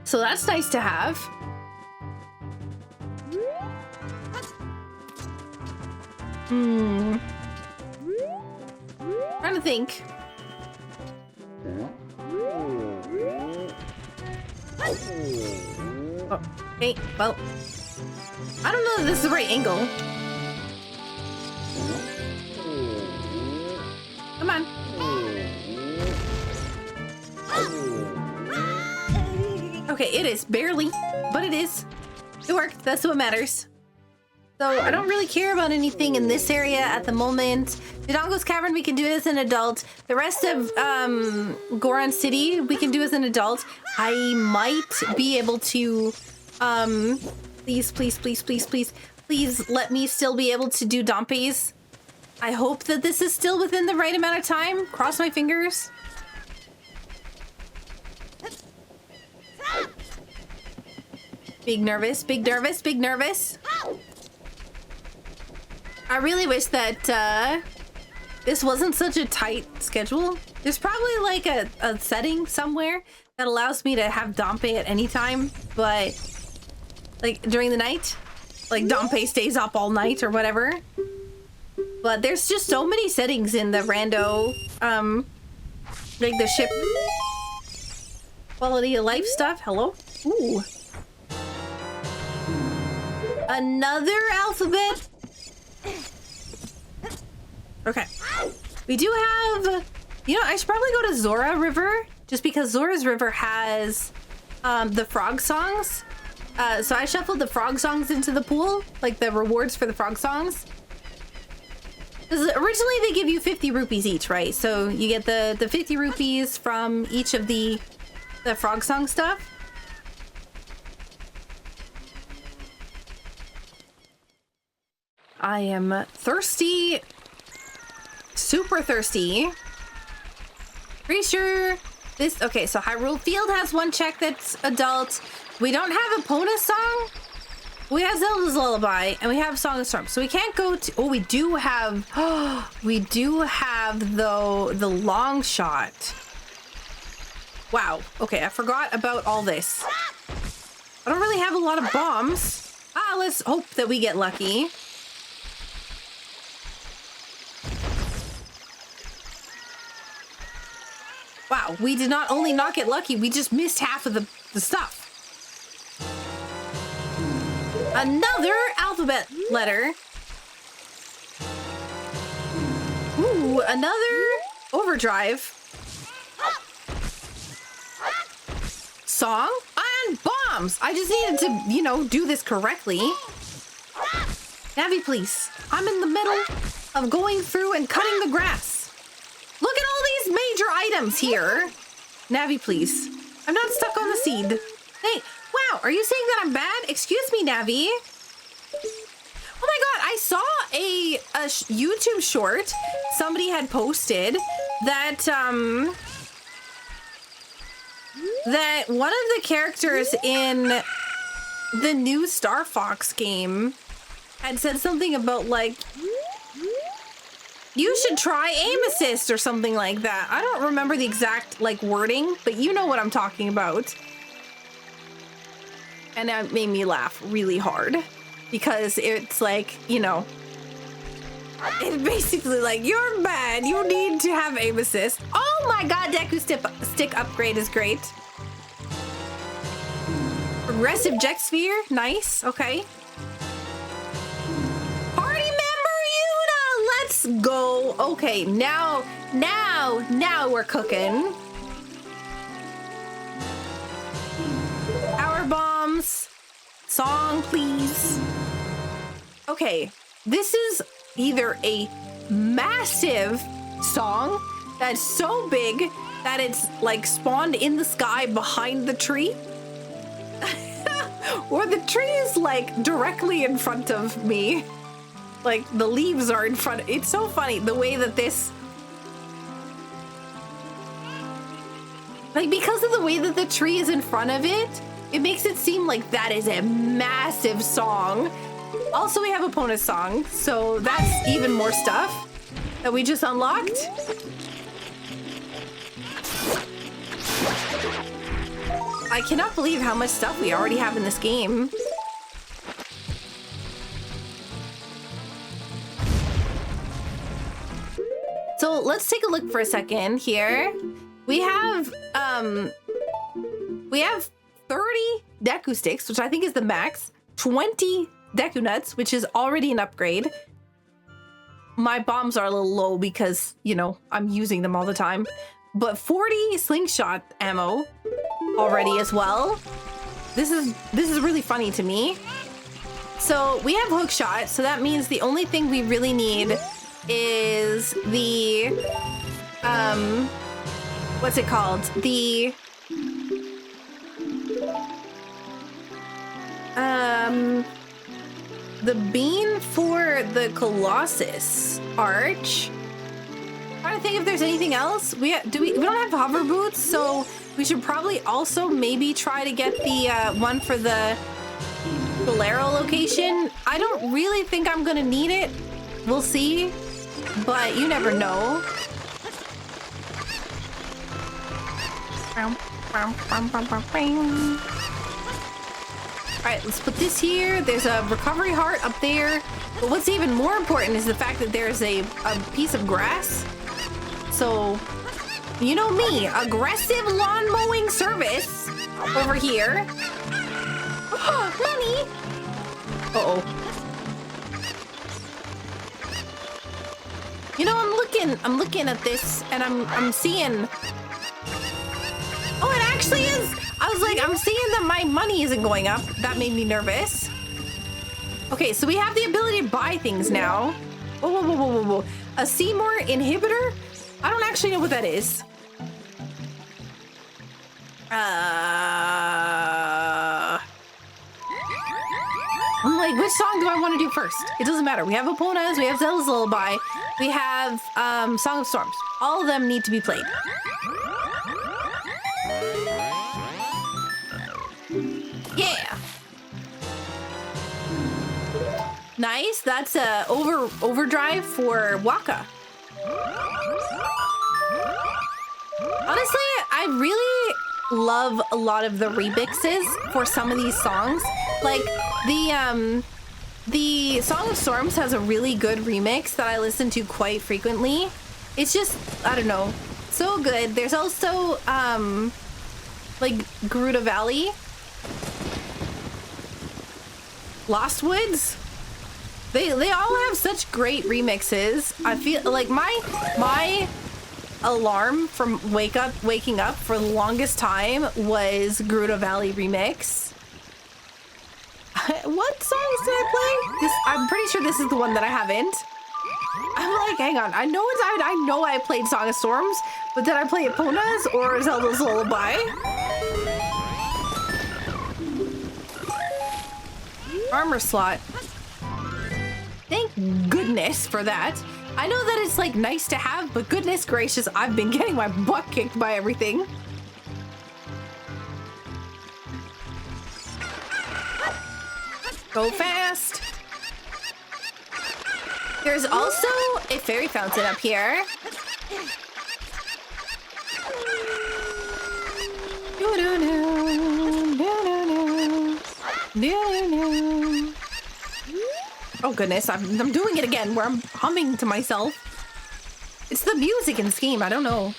So that's nice to have. Trying to think. Oh, okay, well, I don't know if this is the right angle. Come on. Okay, it is barely, but it is. It worked. That's what matters. So I don't really care about anything in this area at the moment. Dodongo's Cavern, we can do as an adult. The rest of Goron City, we can do as an adult. I might be able to, please let me still be able to do Dompe's. I hope that this is still within the right amount of time. Cross my fingers. Big nervous, big nervous, big nervous. I really wish that this wasn't such a tight schedule. There's probably like a setting somewhere that allows me to have Dompe at any time, but like during the night, like Dompe stays up all night or whatever. But there's just so many settings in the rando, like the ship quality of life stuff. Hello? Ooh. Another alphabet? Okay. We do have, you know, I should probably go to Zora River just because Zora's River has the frog songs. So I shuffled the frog songs into the pool, like the rewards for the frog songs. Because originally they give you 50 rupees each, right? So you get the 50 rupees from each of the frog song stuff. I am thirsty. Super thirsty. Pretty sure this... Okay, so Hyrule Field has one check that's adult. We don't have a Epona song. We have Zelda's Lullaby, and we have Song of Storm. So we can't go to... Oh, we do have... we do have, though, the long shot. Wow. Okay, I forgot about all this. I don't really have a lot of bombs. Let's hope that we get lucky. Wow, we did not only not get lucky, we just missed half of the stuff. Another alphabet letter. Ooh, another overdrive. Song and bombs. I just needed to, you know, do this correctly. Navi, please. I'm in the middle of going through and cutting the grass. Look at all these major items here. Navi, please. I'm not stuck on the seed. Hey, wow, are you saying that I'm bad? Excuse me, Navi. Oh my god, I saw a YouTube short somebody had posted that, that one of the characters in the new Star Fox game had said something about, like, you should try aim assist or something like that. I don't remember the exact, like, wording, but you know what I'm talking about. And that made me laugh really hard because it's like, you know, it's basically like, you're bad. You need to have aim assist. Oh my god, Deku stick upgrade is great. Progressive Jet Sphere, nice, okay. Let's go. Okay, now we're cooking. Power bombs. Song, please. Okay, this is either a massive song that's so big that it's like spawned in the sky behind the tree. Or the tree is like directly in front of me. Like the leaves are in front. It's so funny the way that this, like because of the way that the tree is in front of it, it makes it seem like that is a massive song. Also, we have a bonus song, so that's even more stuff that we just unlocked. I cannot believe how much stuff we already have in this game. So let's take a look for a second here. We have 30 Deku sticks, which I think is the max. 20 Deku nuts, which is already an upgrade. My bombs are a little low because, you know, I'm using them all the time. But 40 slingshot ammo already as well. This is really funny to me. So we have hook shot, so that means the only thing we really need is the what's it called? The bean for the Colossus Arch. I'm trying to think if there's anything else. We don't have hover boots, so we should probably also maybe try to get the one for the Bolero location. I don't really think I'm gonna need it. We'll see, but you never know. All right, let's put this here. There's a recovery heart up there. But what's even more important is the fact that there's a piece of grass. So, you know me, aggressive lawn mowing service over here. Money. Uh-oh. You know, I'm looking at this and I'm seeing. Oh, it actually is. I was like, I'm seeing that my money isn't going up. That made me nervous. Okay, so we have the ability to buy things now. Whoa, whoa, whoa, whoa, whoa, whoa. A Seymour inhibitor? I don't actually know what that is. I'm like, which song do I want to do first? It doesn't matter. We have Epona's, we have Zelda's Lullaby, we have Song of Storms. All of them need to be played. Yeah. Nice. That's a overdrive for Waka. Honestly, I really love a lot of the remixes for some of these songs. Like the Song of Storms has a really good remix that I listen to quite frequently. It's just, I don't know, so good. There's also like Gerudo Valley, Lost Woods. They all have such great remixes. I feel like my alarm from waking up for the longest time was Gerudo Valley remix. What songs did I play? I'm pretty sure this is the one that I haven't. I'm like, hang on. I know I played Song of Storms, but did I play Epona's or Zelda's Lullaby? Armor slot. Thank goodness for that. I know that it's like nice to have, but goodness gracious, I've been getting my butt kicked by everything. Go fast. There's also a fairy fountain up here. Oh goodness, I'm doing it again where I'm humming to myself. It's the music in this game, I don't know.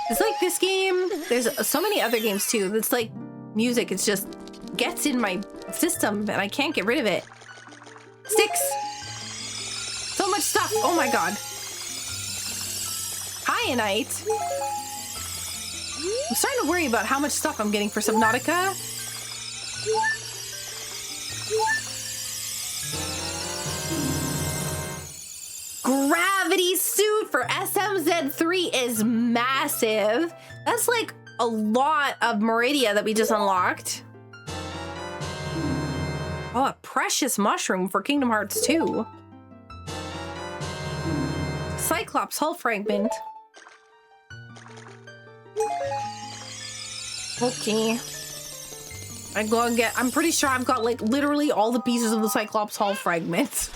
It's like this game, there's so many other games too that's like music, it's just gets in my system and I can't get rid of it. Sticks! So much stuff, oh my god. Kyanite. I'm starting to worry about how much stuff I'm getting for Subnautica. gravity suit for SMZ3 is massive. That's like a lot of Meridia that we just unlocked. Oh, a precious mushroom for Kingdom Hearts 2. Cyclops hull fragment. Okay. I'm pretty sure I've got like literally all the pieces of the Cyclops hull fragment.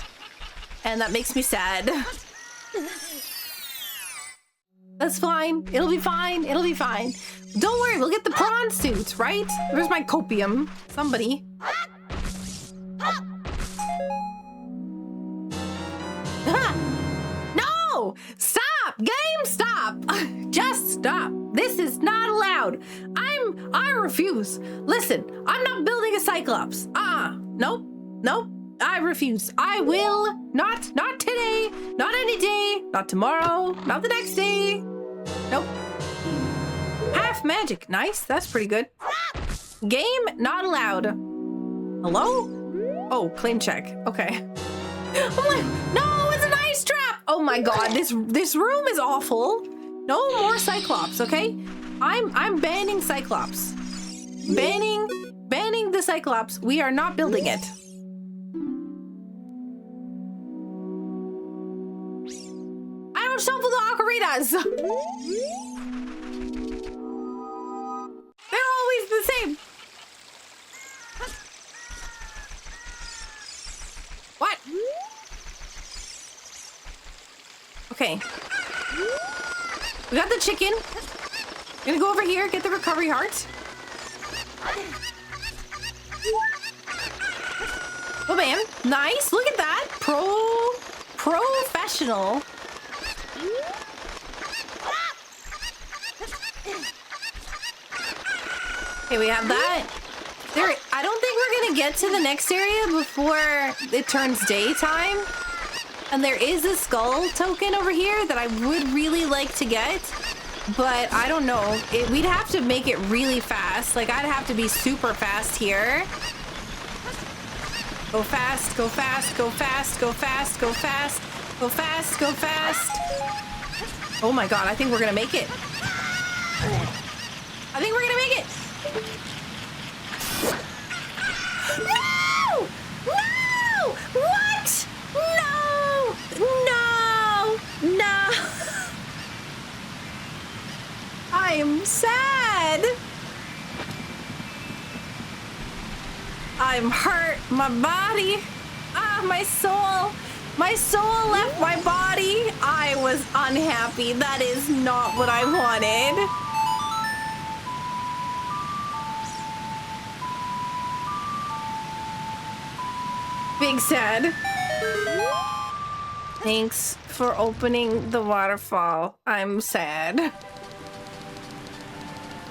And that makes me sad. That's fine. It'll be fine. It'll be fine. Don't worry, we'll get the prawn suits, right? Where's my copium? Somebody. No! Stop! Game, stop! Just stop. This is not allowed. I refuse. Listen, I'm not building a Cyclops. Nope. Nope. I refuse. I will not today, not any day, not tomorrow, not the next day. Nope. Half magic. Nice. That's pretty good. Game not allowed. Hello? Oh, claim check. Okay. I'm like, no, it's an ice trap. Oh my god, this room is awful. No more Cyclops, okay? I'm banning Cyclops. Banning the Cyclops. We are not building it. I don't shuffle the ocarinas. They're always the same. What? Okay. We got the chicken. We're gonna go over here, get the recovery heart. Oh man, nice. Look at that. Professional. Okay, we have that. There. I don't think we're gonna get to the next area before it turns daytime. And there is a skull token over here that I would really like to get, but I don't know. We'd have to make it really fast. Like, I'd have to be super fast here. Go fast, go fast, go fast, go fast, go fast, go fast, go fast. Oh my god, I think we're gonna make it. I think we're gonna make it. No! No! What? No! No! No! I am sad. I'm hurt. My body. My soul. My soul left my body. I was unhappy. That is not what I wanted. Big sad. Thanks for opening the waterfall. I'm sad.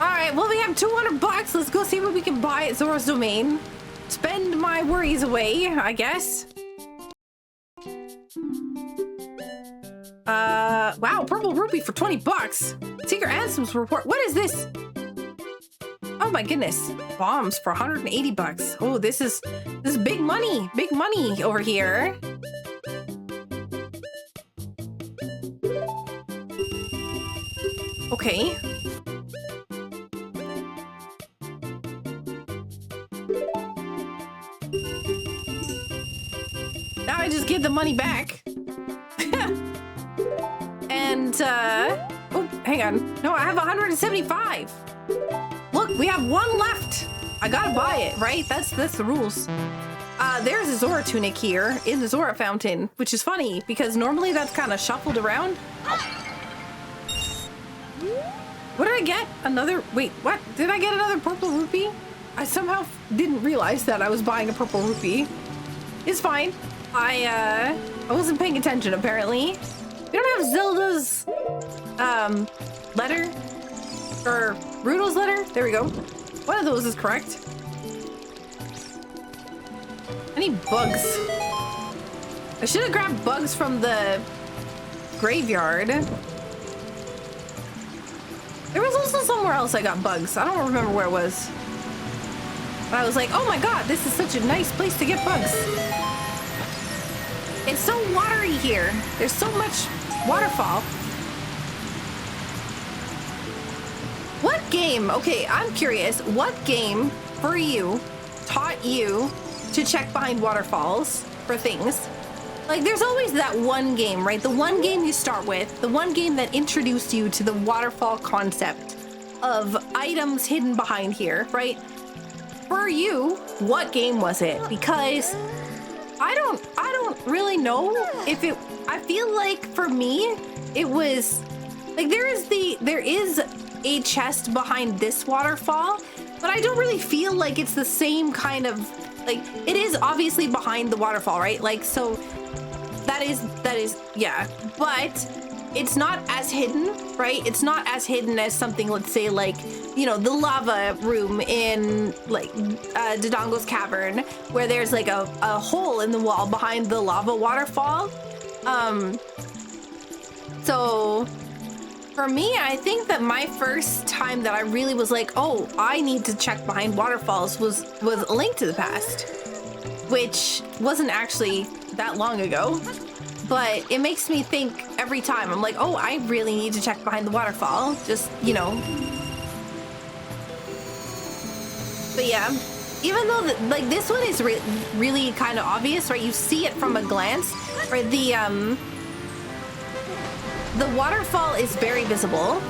Alright, well, we have 200 bucks. Let's go see what we can buy at Zora's Domain. Spend my worries away, I guess. Wow, purple rupee for 20 bucks. Secret Ansem's report. What is this? Oh my goodness. Bombs for 180 bucks. Oh, this is big money. Big money over here. Okay. Now I just get the money back. And, oh, hang on. No, I have 175. Look, we have one left. I gotta buy it, right? That's the rules. There's a Zora tunic here in the Zora fountain, which is funny because normally that's kind of shuffled around. What did I get? Another, wait, what? Did I get another purple rupee? I somehow didn't realize that I was buying a purple rupee. It's fine. I wasn't paying attention, apparently. We don't have Zelda's, letter? Or Rudel's letter? There we go. One of those is correct. I need bugs. I should have grabbed bugs from the graveyard. There was also somewhere else I got bugs. I don't remember where it was. But I was like, oh my god, this is such a nice place to get bugs. It's so watery here. There's so much waterfall. What game, okay, I'm curious, what game for you taught you to check behind waterfalls for things? Like, there's always that one game, right? The one game you start with, the one game that introduced you to the waterfall concept of items hidden behind here, right? For you, what game was it? Because I don't really know if it, I feel like for me, it was, like there is a chest behind this waterfall, but I don't really feel like it's the same kind of, like, it is obviously behind the waterfall, right? Like, so that is, yeah, but it's not as hidden, right? It's not as hidden as something, let's say, like, you know, the lava room in, like, Dodongo's Cavern, where there's, like, a hole in the wall behind the lava waterfall. So, for me, I think that my first time that I really was like, oh, I need to check behind waterfalls was A Link to the Past, which wasn't actually that long ago. But it makes me think every time. I'm like, oh, I really need to check behind the waterfall. Just, you know. But yeah, even though, like, this one is really kind of obvious, right? You see it from a glance, right? The waterfall is very visible.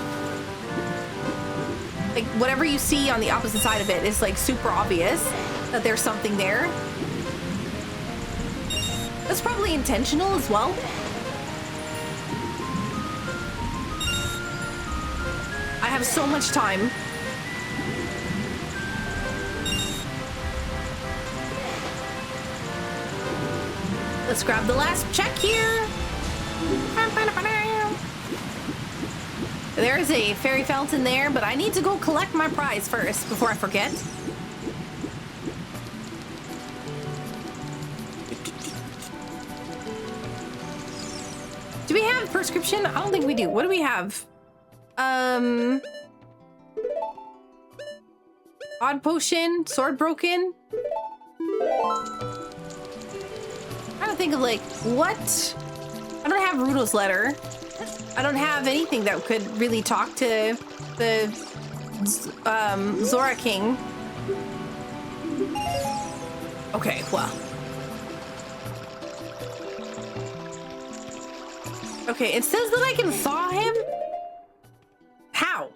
Like, whatever you see on the opposite side of it is, like, super obvious that there's something there. That's probably intentional as well. I have so much time. Let's grab the last check here. There's a fairy fountain there, but I need to go collect my prize first before I forget. Do we have prescription? I don't think we do. What do we have? Odd potion, sword broken. Trying to think of, like, what? I don't have Rudo's letter. I don't have anything that could really talk to the Zora King. Okay, well. Okay, it says that I can thaw him? How?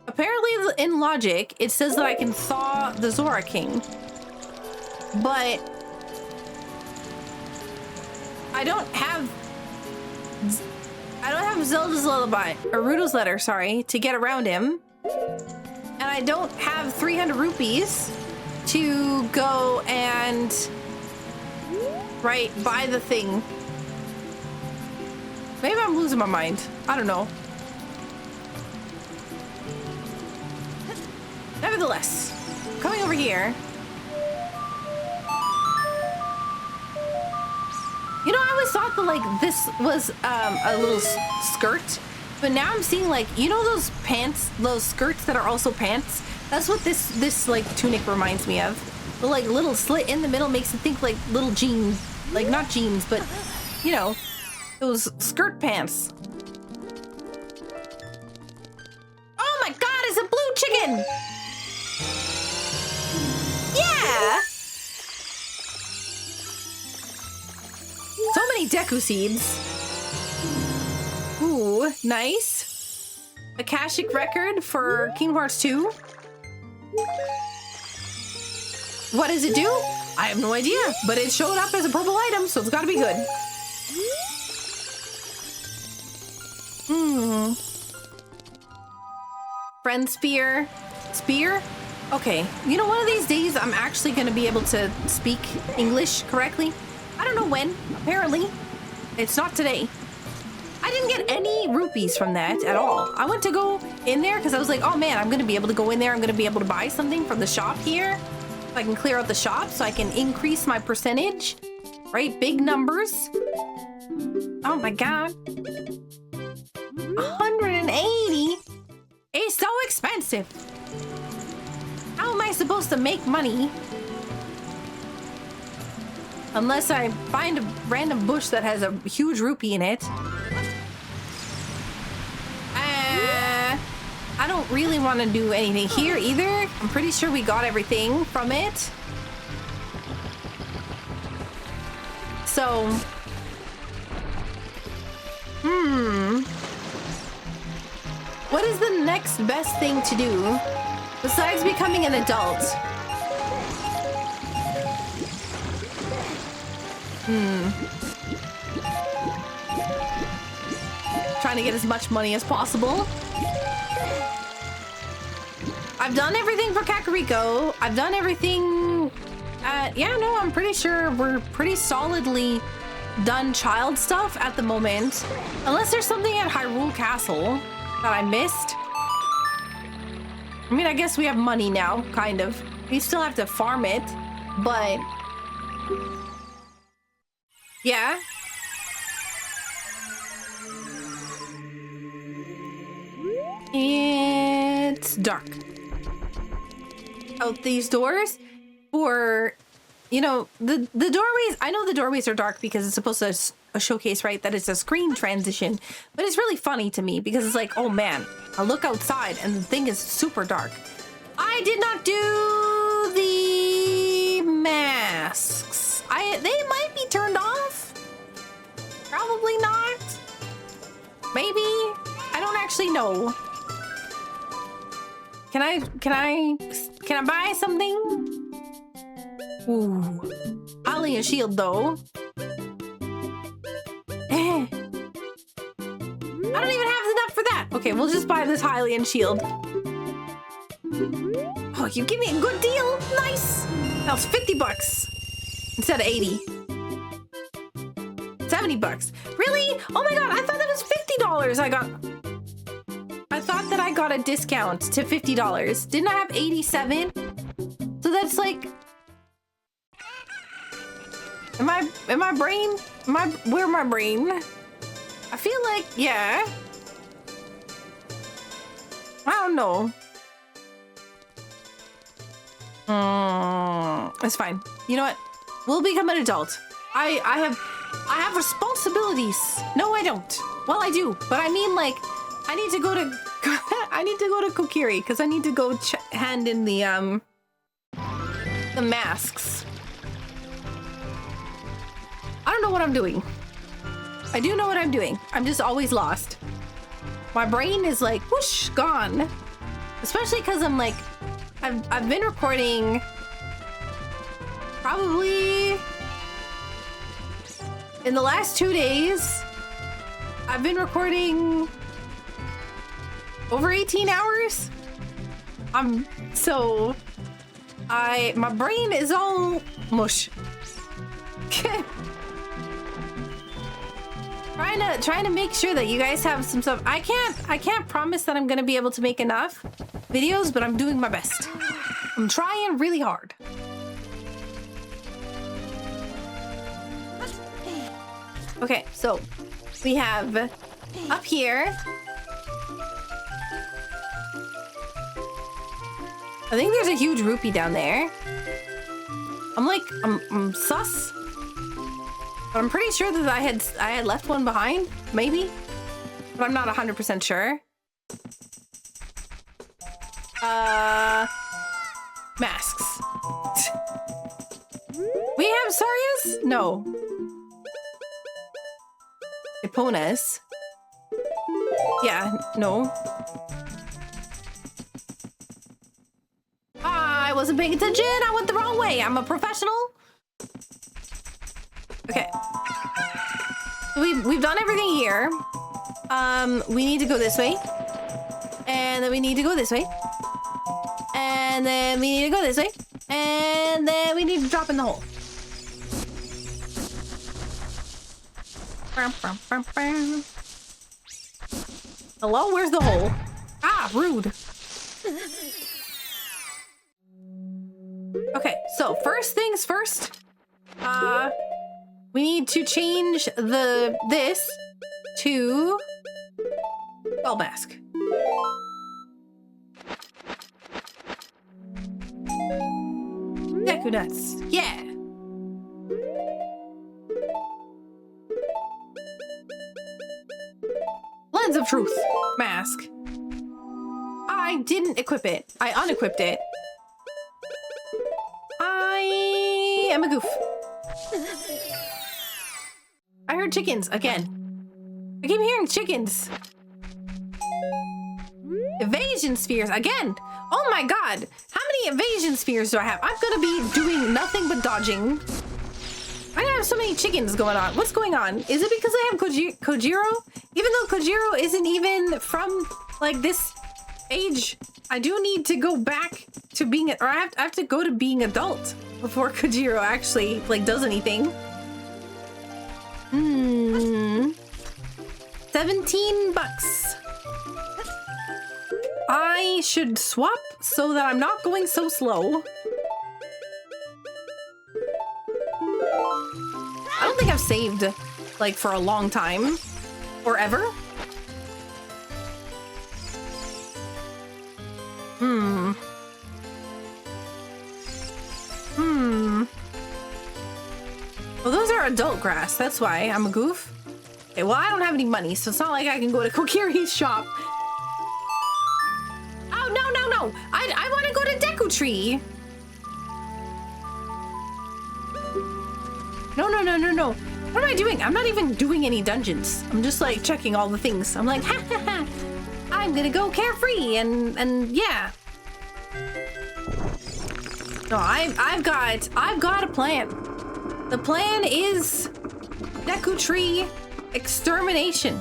Apparently in logic, it says that I can thaw the Zora King. But I don't have Zelda's lullaby, or Rudo's letter, sorry, to get around him. And I don't have 300 rupees to go and buy the thing. Maybe I'm losing my mind. I don't know. Nevertheless, coming over here. You know, I always thought that, like, this was a little skirt, but now I'm seeing, like, you know those pants, those skirts that are also pants? That's what this like tunic reminds me of. The, like, little slit in the middle makes it think like little jeans, like not jeans, but you know, those skirt pants. Oh my God! It's a blue chicken. Yeah. So many Deku seeds. Ooh, nice. Akashic record for Kingdom Hearts 2. What does it do? I have no idea, but it showed up as a purple item, so it's gotta be good. Friend spear. Spear? Okay, you know, one of these days I'm actually gonna be able to speak English correctly. I don't know when, apparently. It's not today. I didn't get any rupees from that at all. I went to go in there because I was like, oh man, I'm gonna be able to go in there. I'm gonna be able to buy something from the shop here. So I can clear out the shop so I can increase my percentage, right? Big numbers. Oh my God. 180 is so expensive. How am I supposed to make money Unless I find a random bush that has a huge rupee in it. I don't really want to do anything here either. I'm pretty sure we got everything from it. So... What is the next best thing to do besides becoming an adult? Trying to get as much money as possible. I've done everything for Kakariko. I've done everything... yeah, no, I'm pretty sure we're pretty solidly done child stuff at the moment. Unless there's something at Hyrule Castle that I missed. I mean, I guess we have money now, kind of. We still have to farm it, but... Yeah. It's dark. Out these doors for, you know, the doorways. I know the doorways are dark because it's supposed to showcase, right, that it's a screen transition, but it's really funny to me because it's like, oh man, I look outside and the thing is super dark. I did not do the masks. They might be turned off. Probably not. Maybe. I don't actually know. Can I buy something? Ooh. Alien shield though. I don't even have enough for that. Okay, we'll just buy this Hylian shield. Oh, you give me a good deal. Nice. That was 50 bucks instead of 80. 70 bucks. Really? Oh my god, I thought that was $50 I thought that I got a discount to $50. Didn't I have 87? So that's like... Where's my brain? I feel like, yeah. I don't know. It's fine. You know what? We'll become an adult. I have responsibilities. No, I don't. Well, I do, but I mean, like, I need to go to Kokiri because I need to go hand in the masks. I don't know what I'm doing. I do know what I'm doing. I'm just always lost. My brain is like whoosh, gone. Especially because I'm like, I've been recording probably in the last 2 days. I've been recording over 18 hours. My brain is all mush. Trying to make sure that you guys have some stuff. I can't promise that I'm gonna be able to make enough videos, but I'm doing my best. I'm trying really hard. Okay, so we have up here. I think there's a huge rupee down there. I'm sus. But I'm pretty sure that I had left one behind, maybe. But I'm not 100% sure. Masks. We have Sarias? No. Eponas. Yeah, no. I wasn't paying attention. I went the wrong way. I'm a professional. Okay. We've done everything here. We need to go this way. And then we need to go this way. And then we need to go this way. And then we need to drop in the hole. Hello? Where's the hole? Ah, rude. Okay, so first things first. We need to change this to skull mask. Deku nuts. Yeah. Seconds of Truth mask. I didn't equip it. I unequipped it. I am a goof. I heard chickens again. I keep hearing chickens. Evasion spheres again. Oh my god. How many evasion spheres do I have? I'm gonna be doing nothing but dodging. I have so many chickens going on. What's going on? Is it because I have Kojiro? Even though Kojiro isn't even from like this age, I do need to go back to being, or I have to go to being adult before Kojiro actually like does anything. 17 bucks. I should swap so that I'm not going so slow. I don't think I've saved like for a long time or ever. Well, those are adult grass. That's why I'm a goof. Okay, well, I don't have any money, so it's not like I can go to Kokiri's shop. Oh, no. I want to go to Deku Tree. No. What am I doing? I'm not even doing any dungeons. I'm just like checking all the things. I'm like, ha. I'm gonna go carefree and yeah. No, I've got a plan. The plan is Deku Tree extermination.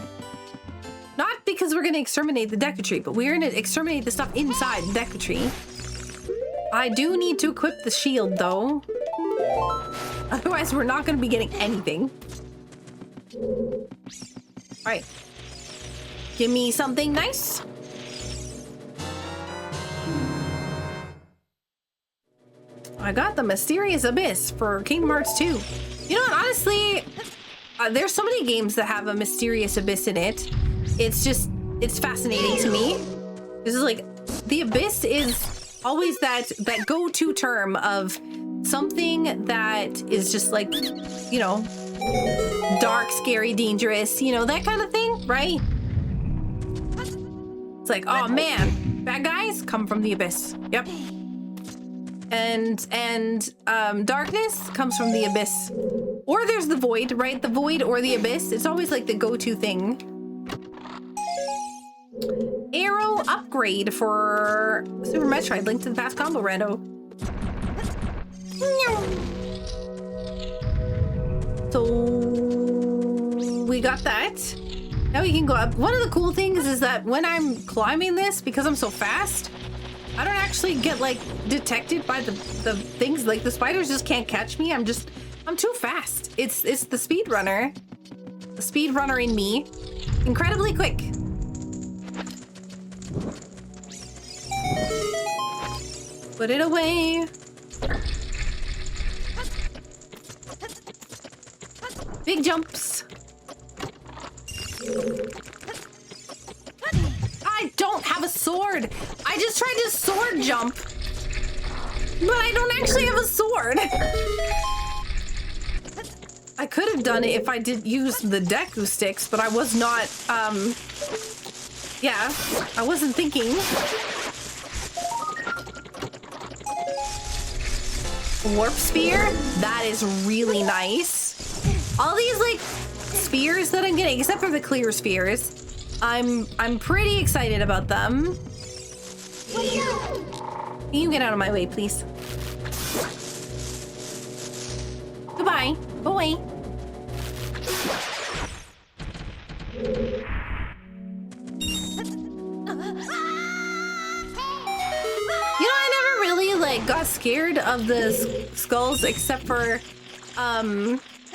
Not because we're gonna exterminate the Deku Tree, but we're gonna exterminate the stuff inside the Deku Tree. I do need to equip the shield though. Otherwise, we're not gonna be getting anything. All right. Give me something nice. I got the Mysterious Abyss for Kingdom Hearts 2. You know what, honestly, there's so many games that have a Mysterious Abyss in it. It's fascinating to me. This is like, the Abyss is always that go-to term of something that is just like, you know, dark, scary, dangerous, you know, that kind of thing, right? It's like, oh man, bad guys come from the Abyss. Yep. And darkness comes from the Abyss. Or there's the Void, right? The Void or the Abyss. It's always like the go-to thing. Arrow upgrade for Super Metroid, Link to the Past Combo Rando. So we got that. Now we can go up. One of the cool things is that when I'm climbing this, because I'm so fast, I don't actually get like detected by the things. Like the spiders just can't catch me. I'm too fast. It's the speedrunner. The speedrunner in me. Incredibly quick. Put it away. Big jumps. I don't have a sword. I just tried to sword jump, but I don't actually have a sword. I could have done it if I did use the Deku sticks, but I was not, yeah, I wasn't thinking. Warp Sphere, that is really nice. All these like spheres that I'm getting, except for the clear spheres, I'm pretty excited about them. Can you get out of my way, please? Goodbye. Go away. You know, I never really like got scared of the skulls except for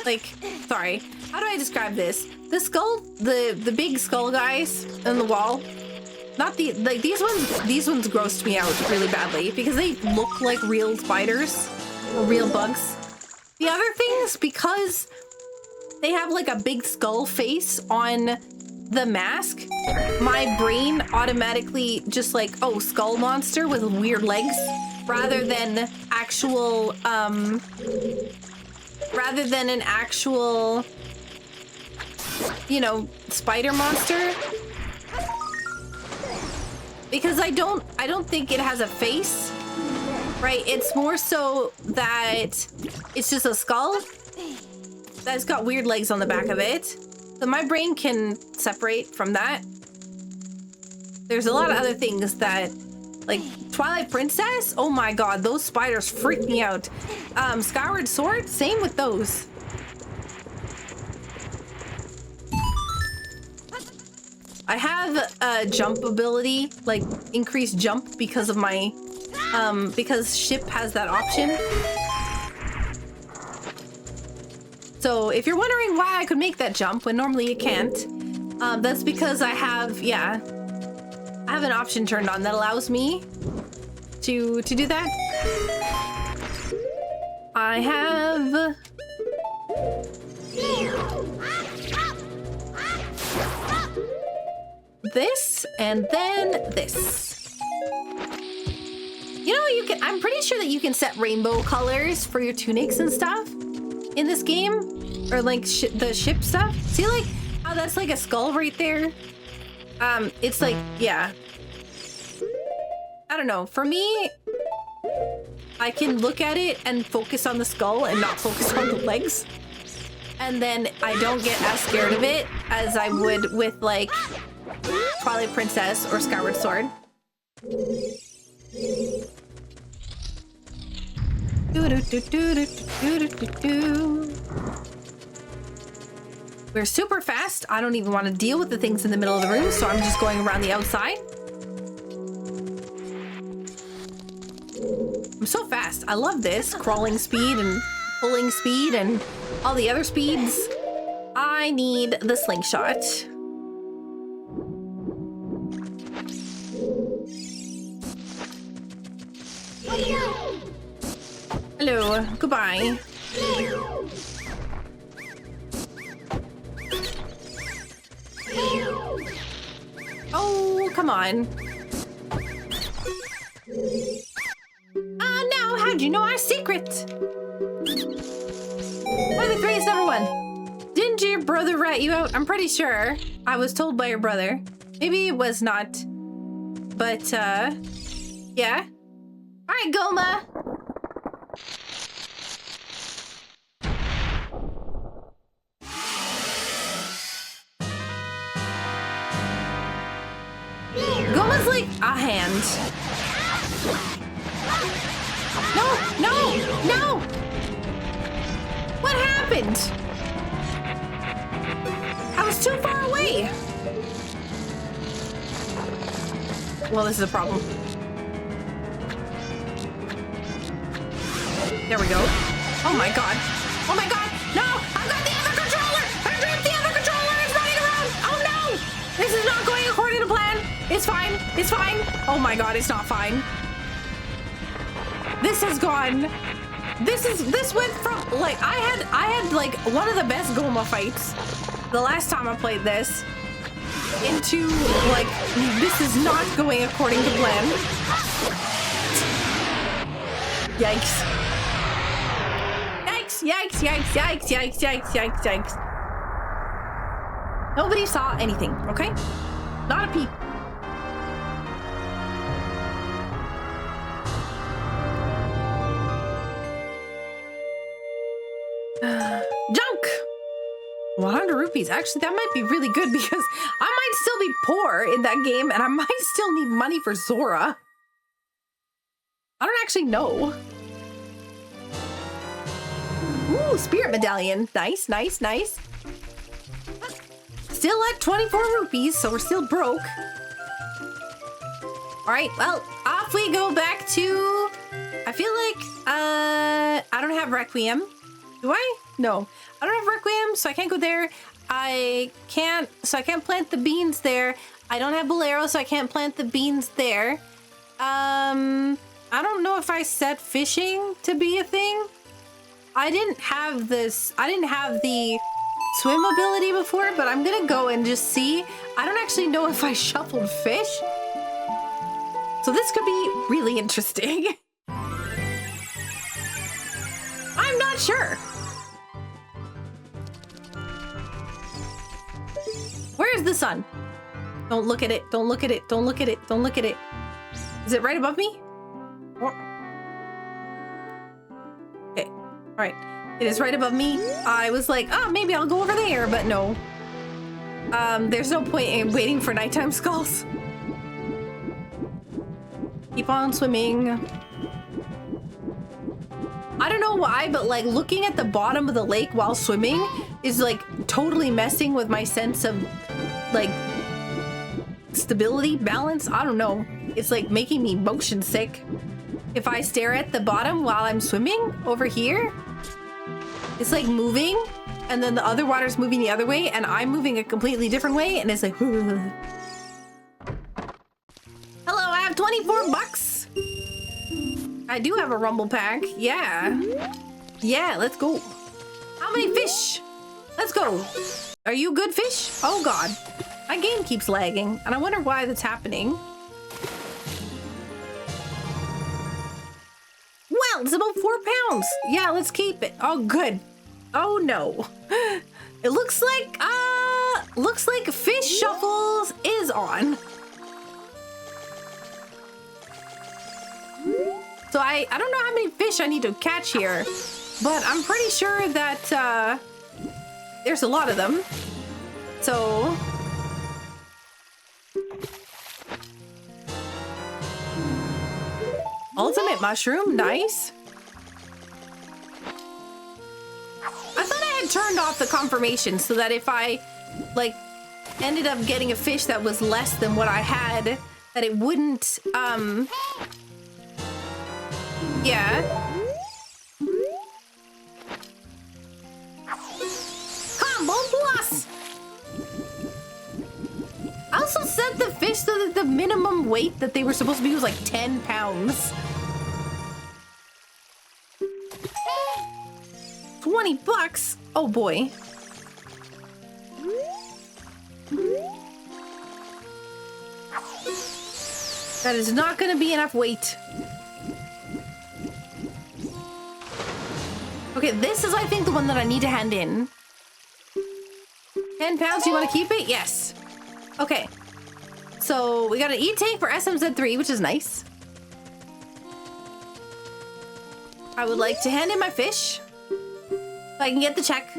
like, sorry, how do I describe this? The skull, the big skull guys in the wall. Not the, like these ones grossed me out really badly because they look like real spiders or real bugs. The other things, because they have like a big skull face on the mask, my brain automatically just like, oh, skull monster with weird legs, rather than actual, rather than an actual, you know, spider monster. because I don't think it has a face, right? It's more so that it's just a skull that's got weird legs on the back of it. So my brain can separate from that. There's a lot of other things that, like Twilight Princess, oh my god, those spiders freak me out. Skyward Sword, same with those. I have a jump ability, like increased jump because of my, because ship has that option. So if you're wondering why I could make that jump when normally you can't, that's because I have, yeah, I have an option turned on that allows me to do that. I have this and then this. You know, you can, I'm pretty sure that you can set rainbow colors for your tunics and stuff in this game, or like the ship stuff. See, like how that's like a skull right there. It's like, yeah, I don't know, for me I can look at it and focus on the skull and not focus on the legs, and then I don't get as scared of it as I would with like Twilight Princess or Skyward Sword. We're super fast. I don't even want to deal with the things in the middle of the room, so I'm just going around the outside. I'm so fast. I love this. Crawling speed and pulling speed and all the other speeds. I need the slingshot. Hello. Goodbye. Oh, come on. Now, how'd you know our secret? One of the three is number one. Didn't your brother rat you out? I'm pretty sure I was told by your brother. Maybe it was not. But, yeah. All right, Goma. Goma's like a hand. No, no, no! What happened? I was too far away. Well, this is a problem. There we go. Oh my god. Oh my god! No! I've got the other controller! I grabbed the other controller! It's running around! Oh no! This is not going according to plan! It's fine. It's fine. Oh my god, it's not fine. This has gone. This went from like I had like one of the best Goma fights the last time I played this into like this is not going according to plan. Yikes. Yikes, yikes, yikes, yikes, yikes, yikes, yikes, yikes. Nobody saw anything, okay? Not a peep. Junk! 100 rupees. Actually, that might be really good because I might still be poor in that game and I might still need money for Zora. I don't actually know. Ooh, spirit medallion. Nice, nice, nice. Still at 24 rupees, so we're still broke. All right, well, off we go back to... I feel like I don't have Requiem. Do I? No. I don't have Requiem, so I can't go there. I can't plant the beans there. I don't have Bolero, so I can't plant the beans there. I don't know if I set fishing to be a thing. I didn't have this. I didn't have the swim ability before, but I'm gonna go and just see. I don't actually know if I shuffled fish. So this could be really interesting. I'm not sure. Where's the sun? Don't look at it. Don't look at it. Don't look at it. Don't look at it. Is it right above me? Okay. All right. It is right above me. I was like, oh, maybe I'll go over there, but no. There's no point in waiting for nighttime skulls. Keep on swimming. I don't know why, but like looking at the bottom of the lake while swimming is like totally messing with my sense of like stability, balance. I don't know. It's like making me motion sick. If I stare at the bottom while I'm swimming over here, it's like moving and then the other water's moving the other way and I'm moving a completely different way and it's like, hello, I have 24 bucks. I do have a rumble pack. Yeah. Yeah, let's go. How many fish? Let's go. Are you good fish? Oh God. My game keeps lagging and I wonder why that's happening. Well, it's about 4 pounds. Yeah, let's keep it. Oh, good. Oh no. It looks like fish shuffles is on. So I don't know how many fish I need to catch here, but I'm pretty sure that there's a lot of them. So ultimate mushroom, nice. I thought I had turned off the confirmation so that if I like ended up getting a fish that was less than what I had, that it wouldn't yeah. Combo plus! I also set the fish so that the minimum weight that they were supposed to be was like 10 pounds. 20 bucks? Oh boy. That is not gonna be enough weight. Okay, this is, I think, the one that I need to hand in. 10 pounds, you want to keep it? Yes. Okay. So, we got an e-tank for SMZ3, which is nice. I would like to hand in my fish. So I can get the check.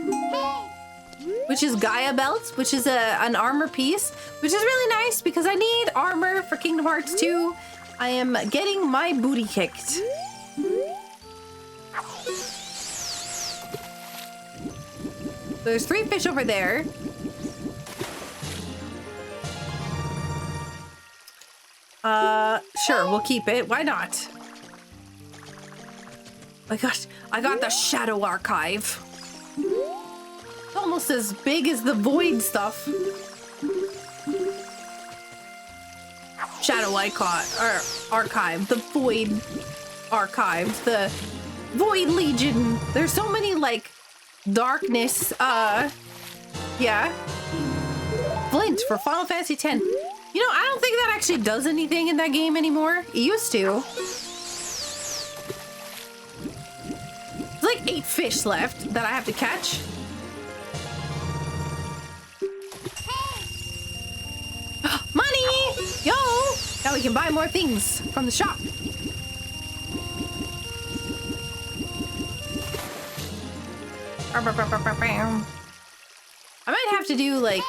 Which is Gaia Belt, which is an armor piece. Which is really nice, because I need armor for Kingdom Hearts 2. I am getting my booty kicked. There's 3 fish over there. Sure, we'll keep it. Why not? My gosh, I got the Shadow Archive. It's almost as big as the Void stuff. Shadow Archive, the Void Archive, the Void Legion. There's so many, like, darkness, yeah. Flint for Final Fantasy X. You know, I don't think that actually does anything in that game anymore. It used to. There's like 8 fish left that I have to catch. Money! Yo! Now we can buy more things from the shop. I might have to do like,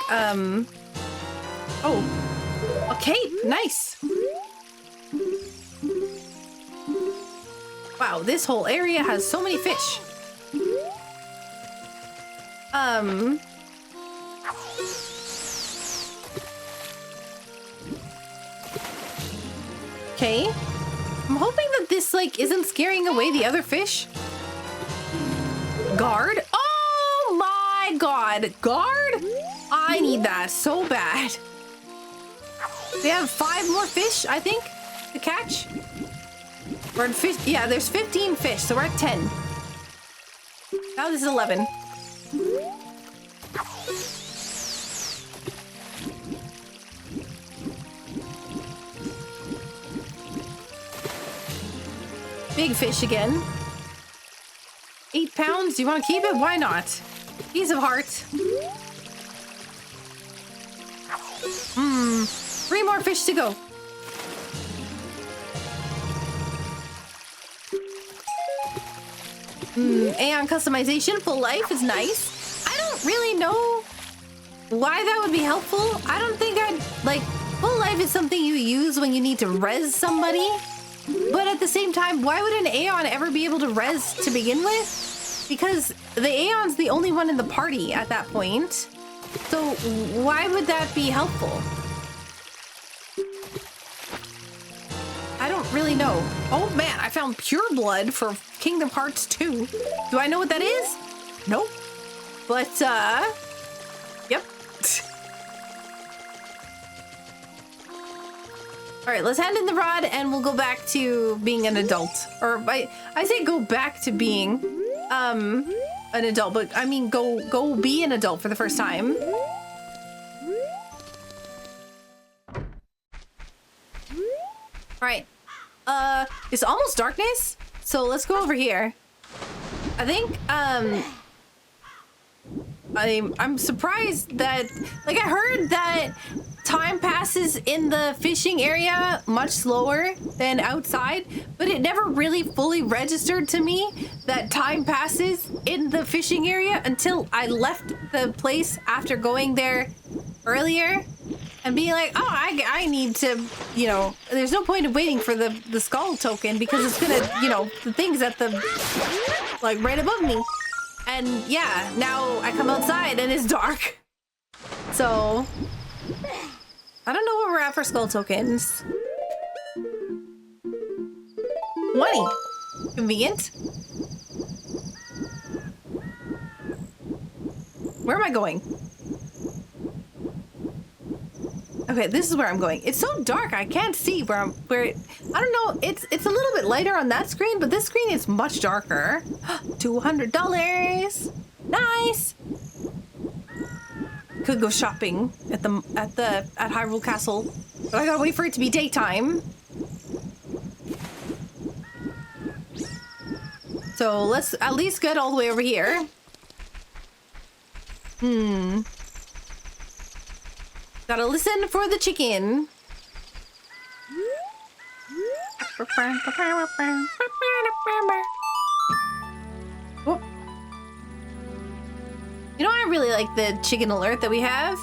oh, a cape, nice. Wow, this whole area has so many fish. Okay. I'm hoping that this like isn't scaring away the other fish. Guard? Oh my god, guard? I need that so bad. We have 5 more fish, I think, to catch. We're at yeah, there's 15 fish, so we're at 10. Now this is 11. Big fish again. 8 pounds, do you want to keep it? Why not? Piece of heart. 3 more fish to go. Aeon customization, full life is nice. I don't really know why that would be helpful. I don't think like, full life is something you use when you need to res somebody. But at the same time, why would an Aeon ever be able to res to begin with? Because the Aeon's the only one in the party at that point. So why would that be helpful? I don't really know. Oh man, I found pure blood for Kingdom Hearts 2. Do I know what that is? Nope. But, yep. All right, let's hand in the rod and we'll go back to being an adult. Or I say go back to being an adult, but I mean go be an adult for the first time. All right. It's almost darkness, so let's go over here. I think I'm surprised that, like, I heard that time passes in the fishing area much slower than outside, but it never really fully registered to me that time passes in the fishing area until I left the place after going there earlier and being like, oh, I need to, you know, there's no point of waiting for the skull token because it's gonna, you know, the thing's at the, like, right above me. And yeah, now I come outside and it's dark. So I don't know where we're at for skull tokens. 20. Convenient. Where am I going? Okay, this is where I'm going. It's so dark, I can't see where I don't know, it's a little bit lighter on that screen, but this screen is much darker. $200. Nice. Could go shopping at Hyrule Castle, but I gotta wait for it to be daytime. So let's at least get all the way over here. Gotta listen for the chicken. Whoop. You know, I really like the chicken alert that we have.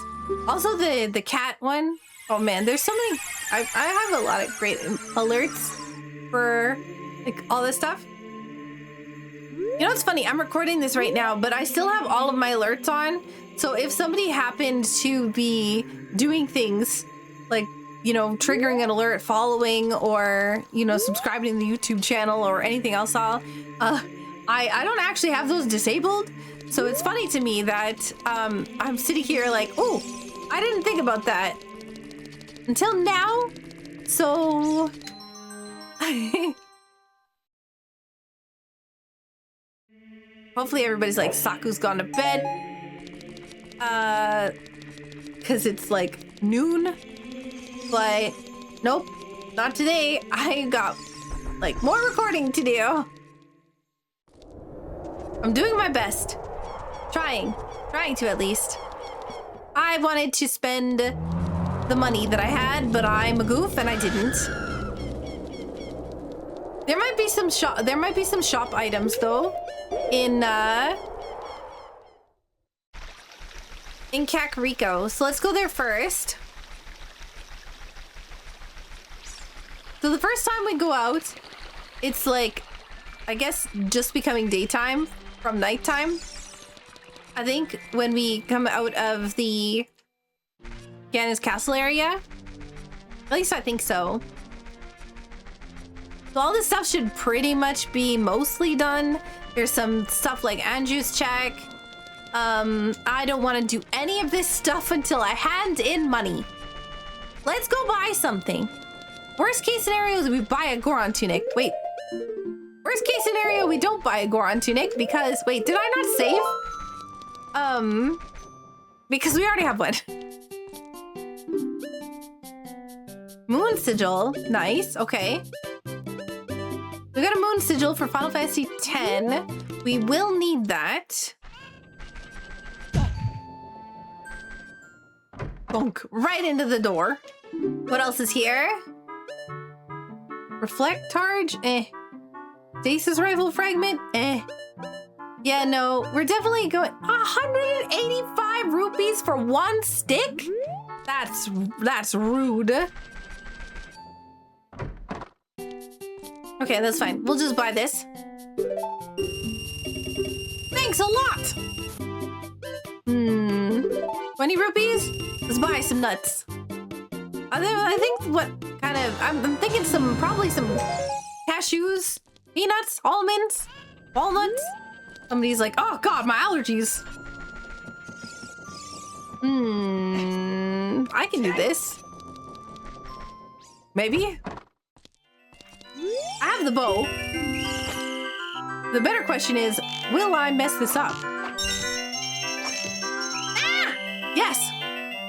Also the cat one. Oh man, there's so many. I have a lot of great alerts for, like, all this stuff. You know, it's funny, I'm recording this right now, but I still have all of my alerts on. So if somebody happened to be doing things like, you know, triggering an alert, following, or, you know, subscribing to the YouTube channel or anything else, I don't actually have those disabled. So it's funny to me that I'm sitting here like, oh, I didn't think about that until now. So hopefully everybody's like, Saku's gone to bed. Because it's like noon. But nope, not today. I got like more recording to do. I'm doing my best. Trying to at least. I wanted to spend the money that I had, but I'm a goof and I didn't. There might be some shop items though in Kakariko. So let's go there first. So the first time we go out, it's like, I guess, just becoming daytime from nighttime. I think when we come out of the Ganon's Castle area. At least I think so. So all this stuff should pretty much be mostly done. There's some stuff like Andrew's check. I don't want to do any of this stuff until I hand in money. Let's go buy something. Worst case scenario is we buy a Goron tunic. Wait. Worst case scenario, we don't buy a Goron tunic because, wait, did I not save? Because we already have one. Moon Sigil, nice, okay. We got a Moon Sigil for Final Fantasy X. We will need that. Bonk. Right into the door. What else is here? Reflect Targe? Eh. Stasis Rifle Fragment? Eh. Yeah, no. We're definitely going... 185 rupees for one stick? That's rude. Okay, that's fine. We'll just buy this. Thanks a lot! 20 rupees? Let's buy some nuts. I think what kind of... I'm thinking probably some cashews, peanuts, almonds, walnuts. Somebody's like, oh god, my allergies. I can do this. Maybe? I have the bow. The better question is, will I mess this up? Ah! Yes!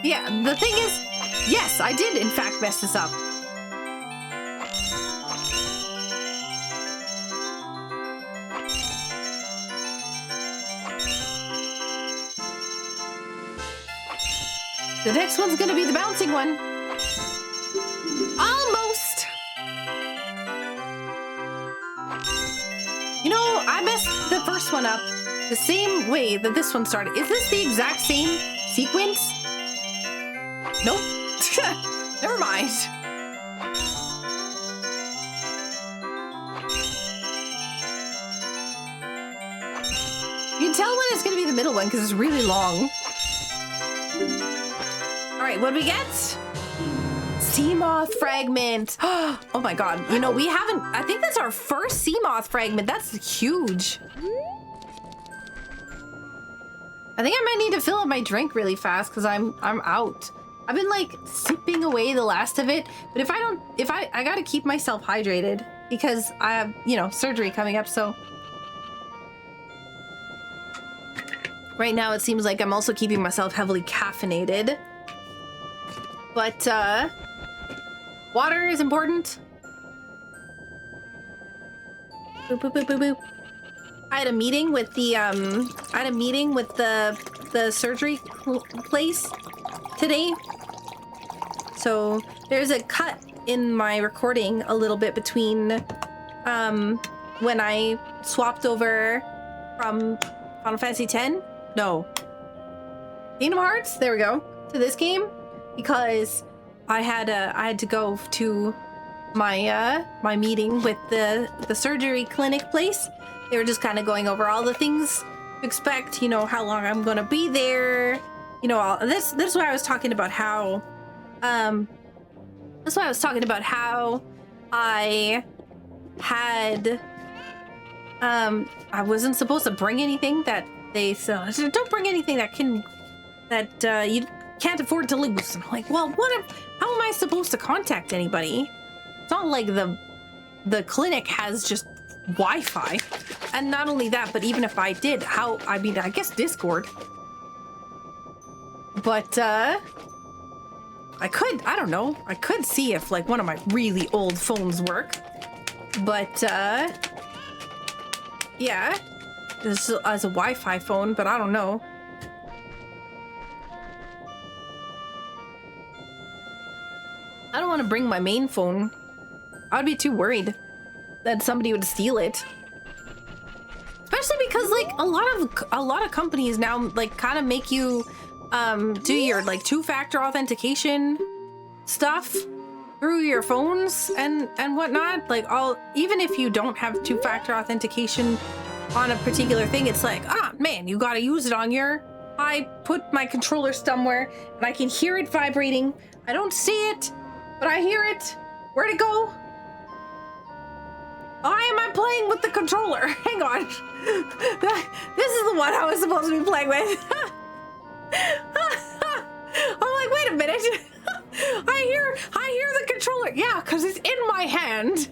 Yeah, the thing is, yes, I did in fact mess this up. The next one's gonna be the bouncing one. Almost! You know, I messed the first one up the same way that this one started. Is this the exact same sequence? Nope. Never mind. You can tell when it's gonna be the middle one because it's really long. All right, what do we get? Seamoth fragment. Oh my god. You know, we haven't... I think that's our first Seamoth fragment. That's huge. I think I might need to fill up my drink really fast because I'm out. I've been like sipping away the last of it, but if I gotta keep myself hydrated because I have, you know, surgery coming up, so. Right now it seems like I'm also keeping myself heavily caffeinated. But, water is important. Boop, boop, boop, boop, boop. I had a meeting with the surgery place today. So there's a cut in my recording a little bit between when I swapped over from Final Fantasy X? No. Kingdom Hearts? There we go. To this game. Because I had to go to my my meeting with the surgery clinic place. They were just kind of going over all the things to expect, you know, how long I'm gonna be there, you know, all this is why I was talking about how that's why I was talking about how I had I wasn't supposed to bring anything that they said, don't bring anything that you can't afford to lose. And I'm like, well, how am I supposed to contact anybody? It's not like the clinic has just Wi-Fi. And not only that, but even if I did, I guess Discord. But, I don't know. I could see if like one of my really old phones work. But, yeah. As a Wi-Fi phone, but I don't know. I don't want to bring my main phone. I'd be too worried that somebody would steal it. Especially because like a lot of companies now like kind of make you do your like two-factor authentication stuff through your phones and whatnot. Like even if you don't have two-factor authentication on a particular thing, it's like, ah man, you gotta use it on your... I put my controller somewhere and I can hear it vibrating. I don't see it, but I hear it. Where'd it go? Why am I playing with the controller? Hang on. This is the one I was supposed to be playing with. I'm like, wait a minute. I hear the controller. Yeah, because it's in my hand.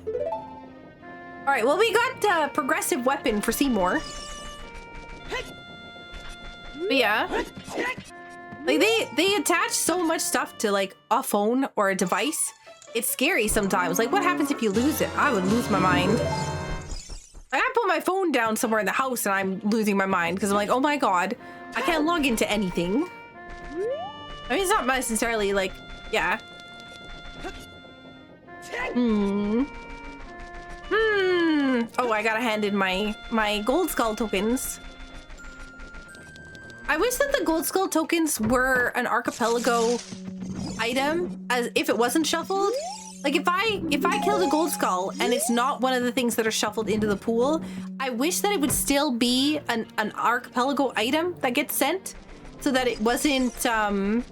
All right, well, we got progressive weapon for Seymour. But yeah. Like they attach so much stuff to like a phone or a device. It's scary sometimes. Like what happens if you lose it? I would lose my mind. Like, I put my phone down somewhere in the house and I'm losing my mind because I'm like, oh my god, I can't log into anything. I mean, it's not necessarily like, yeah. Oh, I gotta hand in my gold skull tokens. I wish that the gold skull tokens were an archipelago item, as if it wasn't shuffled. Like if I killed a gold skull and it's not one of the things that are shuffled into the pool, I wish that it would still be an archipelago item that gets sent, so that it wasn't right.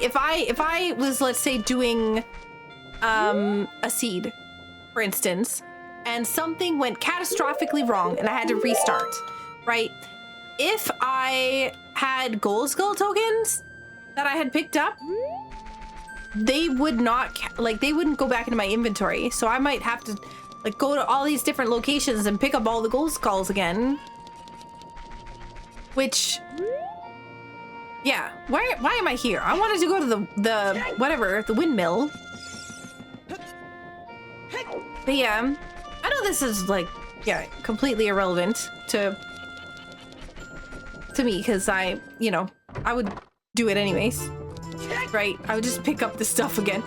If I was, let's say, doing a seed, for instance, and something went catastrophically wrong and I had to restart, right? If I had gold skull tokens that I had picked up, they would not they wouldn't go back into my inventory. So I might have to like go to all these different locations and pick up all the gold skulls again. Which, yeah, why am I here? I wanted to go to the whatever, the windmill. But yeah, I know this is like, yeah, completely irrelevant to me, because I would do it anyways, right? I would just pick up the stuff again.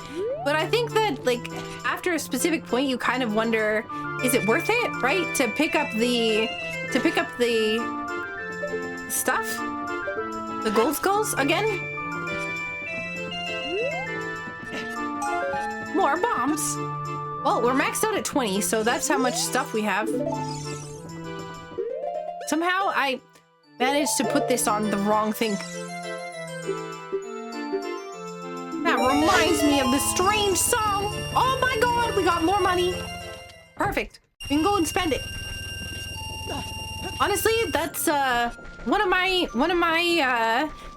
But I think that, like, after a specific point, you kind of wonder, is it worth it, right? To pick up the stuff, the gold skulls again. More bombs. Well, we're maxed out at 20, so that's how much stuff we have. Somehow I managed to put this on the wrong thing. That reminds me of the strange song. Oh my god, we got more money. Perfect. We can go and spend it. Honestly, that's one of my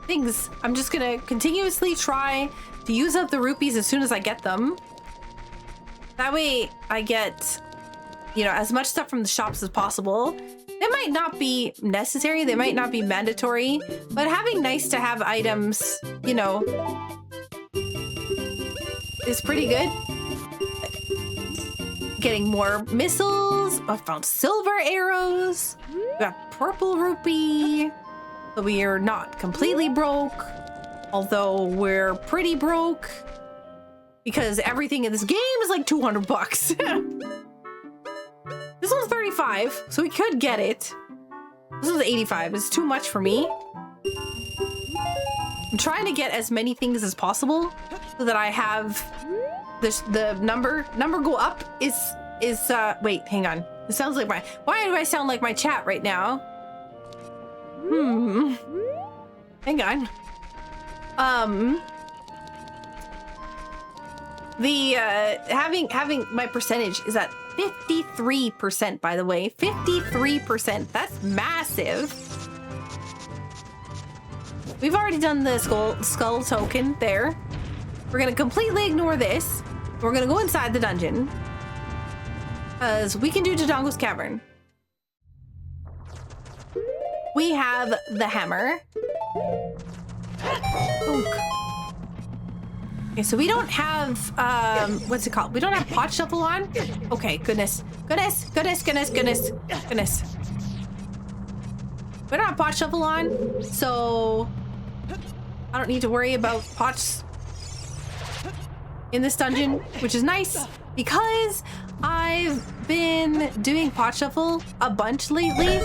things. I'm just gonna continuously try to use up the rupees as soon as I get them. That way I get, as much stuff from the shops as possible. It might not be necessary, they might not be mandatory, but having nice to have items, is pretty good. Getting more missiles. I found silver arrows. We got purple rupee. So we are not completely broke, although we're pretty broke because everything in this game is like 200 bucks. This one's 35, so we could get it. This one's 85. It's too much for me. I'm trying to get as many things as possible so that I have the number go up is wait, hang on. It sounds like why do I sound like my chat right now? Hang on. The having my percentage is at 53%, by the way. 53%. That's massive. We've already done the skull token there. We're gonna completely ignore this. We're gonna go inside the dungeon, because we can do Dodongo's Cavern. We have the hammer. Oak. Okay, so we don't have, what's it called? We don't have pot shuffle on? Okay, goodness. We don't have pot shuffle on, so I don't need to worry about pots in this dungeon, which is nice because I've been doing pot shuffle a bunch lately,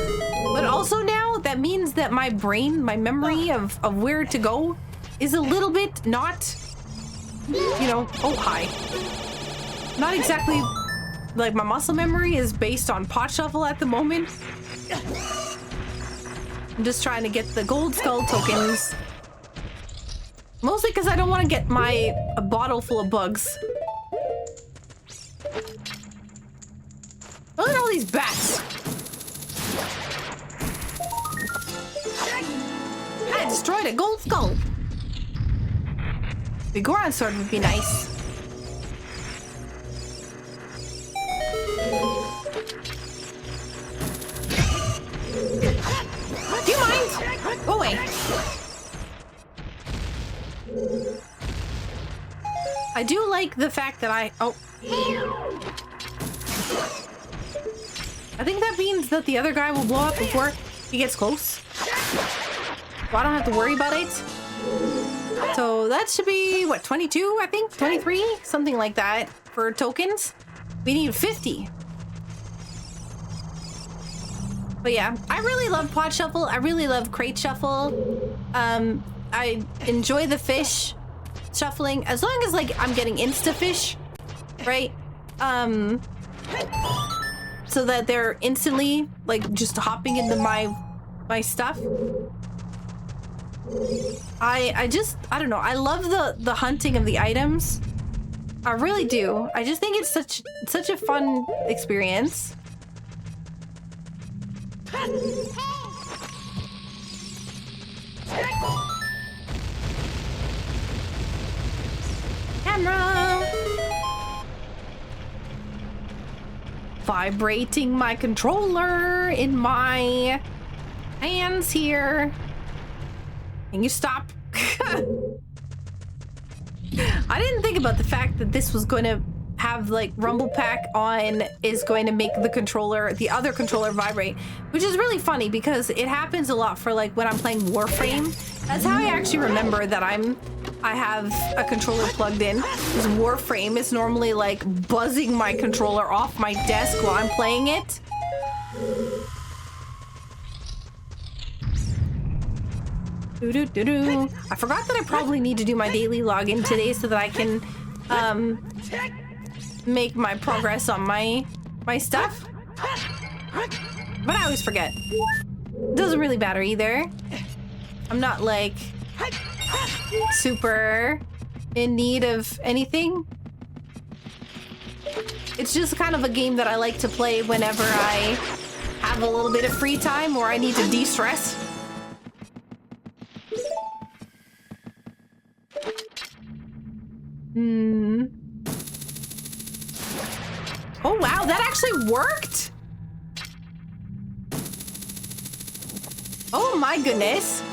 but also now that means that my brain, my memory of where to go is a little bit not, oh hi. Not exactly, like, my muscle memory is based on pot shuffle at the moment. I'm just trying to get the gold skull tokens. Mostly because I don't want to get a bottle full of bugs. Look at all these bats. I destroyed a gold skull. The Goron sword would be nice. Do you mind? Go away. I do like the fact that I think that means that the other guy will blow up before he gets close. I don't have to worry about it. So that should be, what, 22, I think? 23? Something like that for tokens. We need 50. But yeah, I really love Pot Shuffle. I really love Crate Shuffle. I enjoy the fish shuffling, as long as, like, I'm getting insta-fish, right? So that they're instantly, like, just hopping into my stuff. I don't know. I love the hunting of the items. I really do. I just think it's such a fun experience. Camera! Vibrating my controller in my hands here. Can you stop? I didn't think about the fact that this was going to have, like, Rumble Pack on is going to make the other controller vibrate, which is really funny because it happens a lot for, like, when I'm playing Warframe. That's how I actually remember that I have a controller plugged in. Because Warframe is normally, like, buzzing my controller off my desk while I'm playing it. I forgot that I probably need to do my daily login today so that I can make my progress on my stuff. But I always forget. Doesn't really matter either. I'm not, like, super in need of anything. It's just kind of a game that I like to play whenever I have a little bit of free time or I need to de-stress. Oh wow, that actually worked! Oh my goodness.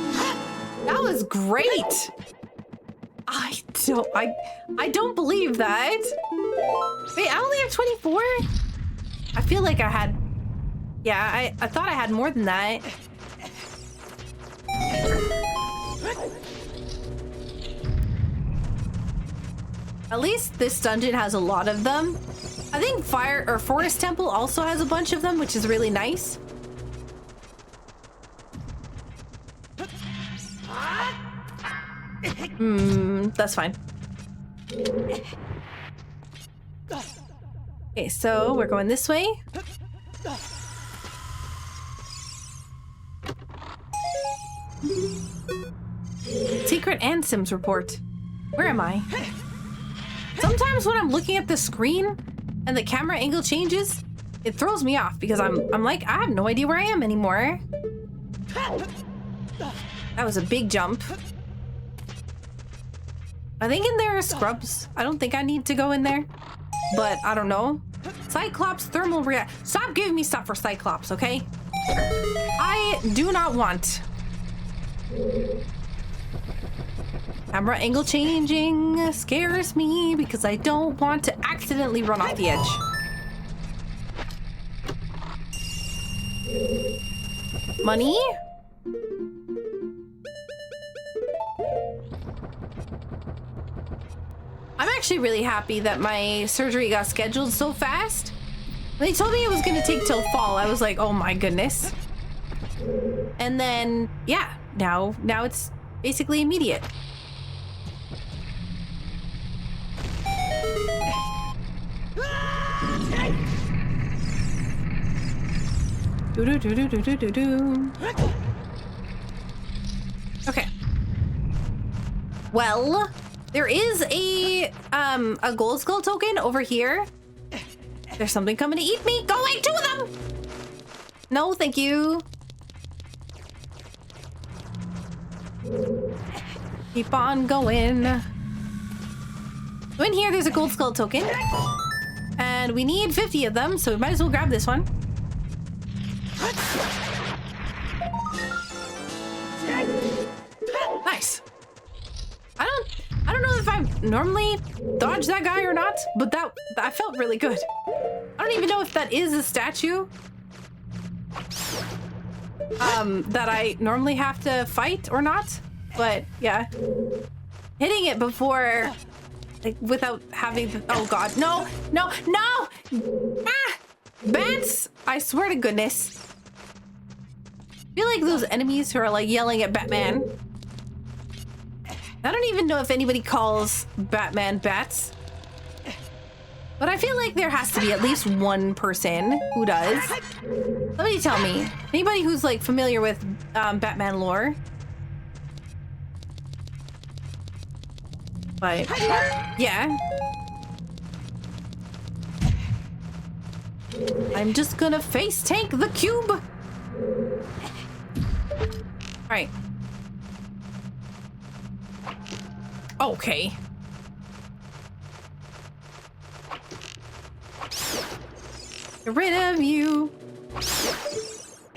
That was great. I don't believe that. Wait, I only have 24? I feel like I had... Yeah, I thought I had more than that. At least this dungeon has a lot of them. I think Forest Temple also has a bunch of them, which is really nice. That's fine. Okay, so we're going this way. Secret and Sims report. Where am I? Sometimes when I'm looking at the screen and the camera angle changes, it throws me off because I'm like, I have no idea where I am anymore. That was a big jump. I think in there are scrubs. I don't think I need to go in there, but I don't know. Cyclops thermal react. Stop giving me stuff for Cyclops, okay? I do not want. Camera angle changing scares me because I don't want to accidentally run off the edge. Money? I'm actually really happy that my surgery got scheduled so fast. When they told me it was going to take till fall, I was like, oh my goodness. And then, yeah, now it's basically immediate. Okay. Well, there is a gold skull token over here. There's something coming to eat me. Go away, 2 of them. No, thank you. Keep on going. So in here, there's a gold skull token. And we need 50 of them, so we might as well grab this one. Nice. I don't know if I normally dodge that guy or not, but that felt really good. I don't even know if that is a statue. that I normally have to fight or not. But yeah, hitting it before, like, without having the, oh god, no, no, no! Ah! Bats! I swear to goodness. I feel like those enemies who are like yelling at Batman. I don't even know if anybody calls Batman bats. But I feel like there has to be at least one person who does. Somebody tell me. Anybody who's like familiar with Batman lore. But yeah. I'm just gonna face tank the cube. Alright. Okay. Get rid of you.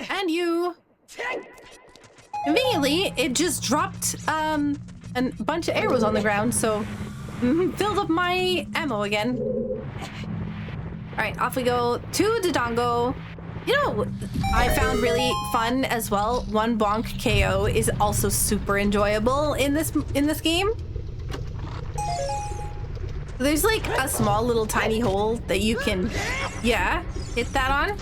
And you. Conveniently, it just dropped a bunch of arrows on the ground, so filled up my ammo again. Alright, off we go to Dodongo. You know, I found really fun as well. One bonk KO is also super enjoyable in this game. There's like a small little tiny hole that you can, yeah, hit that on.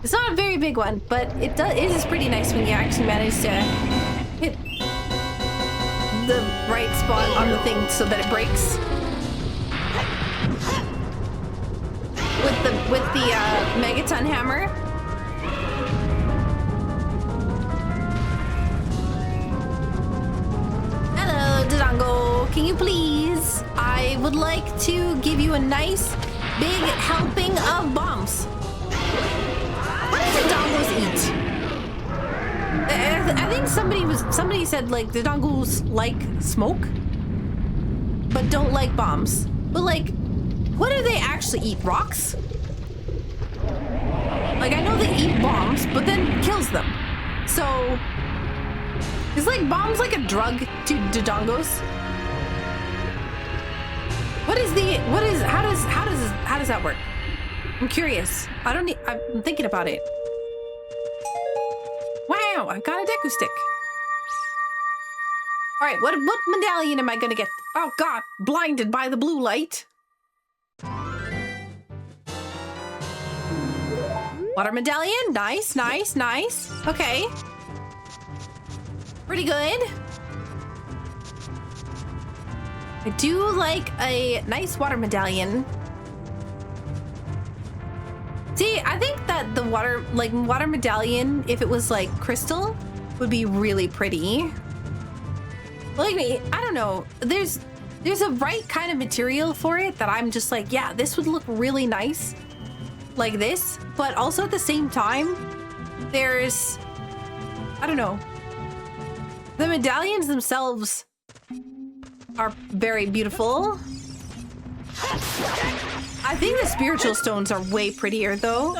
It's not a very big one, but it is pretty nice when you actually manage to hit the right spot on the thing so that it breaks. With the Megaton hammer. Hello, Dodongo. Can you please? I would like to give you a nice big helping of bombs. What do Dodongos eat? I think somebody said like Dodongos like smoke, but don't like bombs. But like, what do they actually eat? Rocks? Like, I know they eat bombs, but then kills them. So, is like bombs like a drug to Dodongos? How does that work? I'm curious. I'm thinking about it. Wow, I've got a Deku stick. All right, what medallion am I gonna get? Oh God, blinded by the blue light. Water medallion, nice, nice, nice. Okay. Pretty good. I do like a nice water medallion. See, I think that the water medallion, if it was like crystal, would be really pretty. Like me, I don't know. There's a right kind of material for it that I'm just like, yeah, this would look really nice. Like this, but also at the same time, there's, I don't know. The medallions themselves are very beautiful. I think the spiritual stones are way prettier though.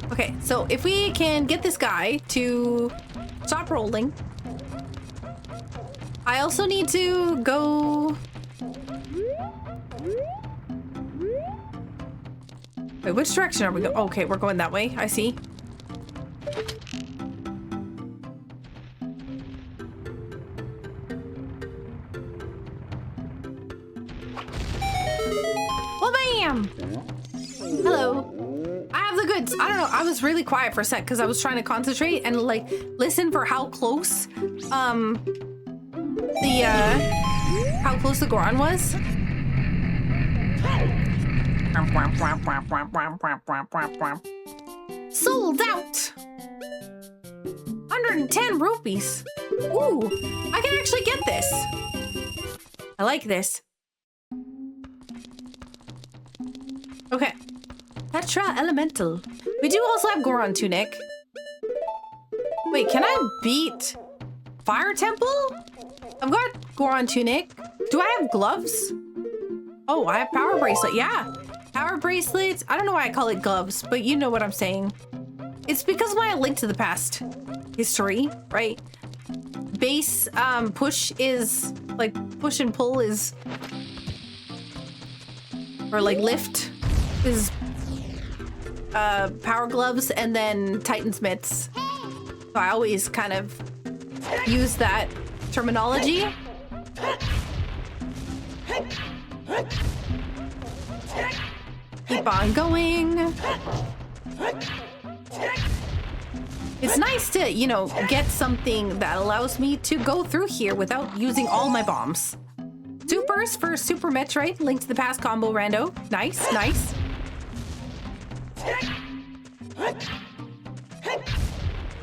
Okay, so if we can get this guy to stop rolling. I also need to go... Wait, which direction are we going? Okay, we're going that way. I see. Well, bam! Hello. I have the goods. I don't know. I was really quiet for a sec because I was trying to concentrate and like listen for how close how close the Goron was. Sold out. 110 rupees. Ooh, I can actually get this. I like this. Okay. Petra Elemental. We do also have Goron Tunic. Wait, can I beat Fire Temple? I've got Goron Tunic. Do I have gloves? Oh, I have Power Bracelet. Yeah. Power Bracelets. I don't know why I call it gloves, but you know what I'm saying. It's because of my Link to the Past history, right? Base push is like push and pull is, or like lift is power gloves, and then Titan's mitts. So I always kind of use that terminology. Keep on going. It's nice to, you know, get something that allows me to go through here without using all my bombs. Supers for Super Metroid, linked to the Past Combo Rando. Nice, nice.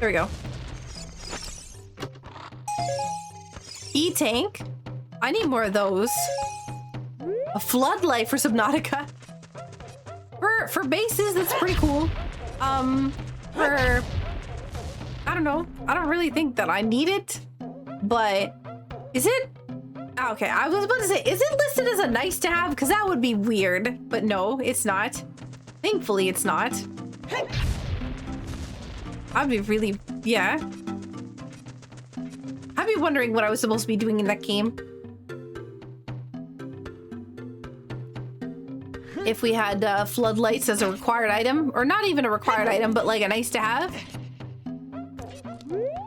There we go. E-Tank. I need more of those. A floodlight for Subnautica. For bases, that's pretty cool. For... I don't know. I don't really think that I need it. But... Is it... Okay, I was about to say, is it listed as a nice to have? Because that would be weird. But no, it's not. Thankfully, it's not. I'd be really... Yeah. I'd be wondering what I was supposed to be doing in that game. If we had floodlights as a required item, or not even a required item, but like a nice to have.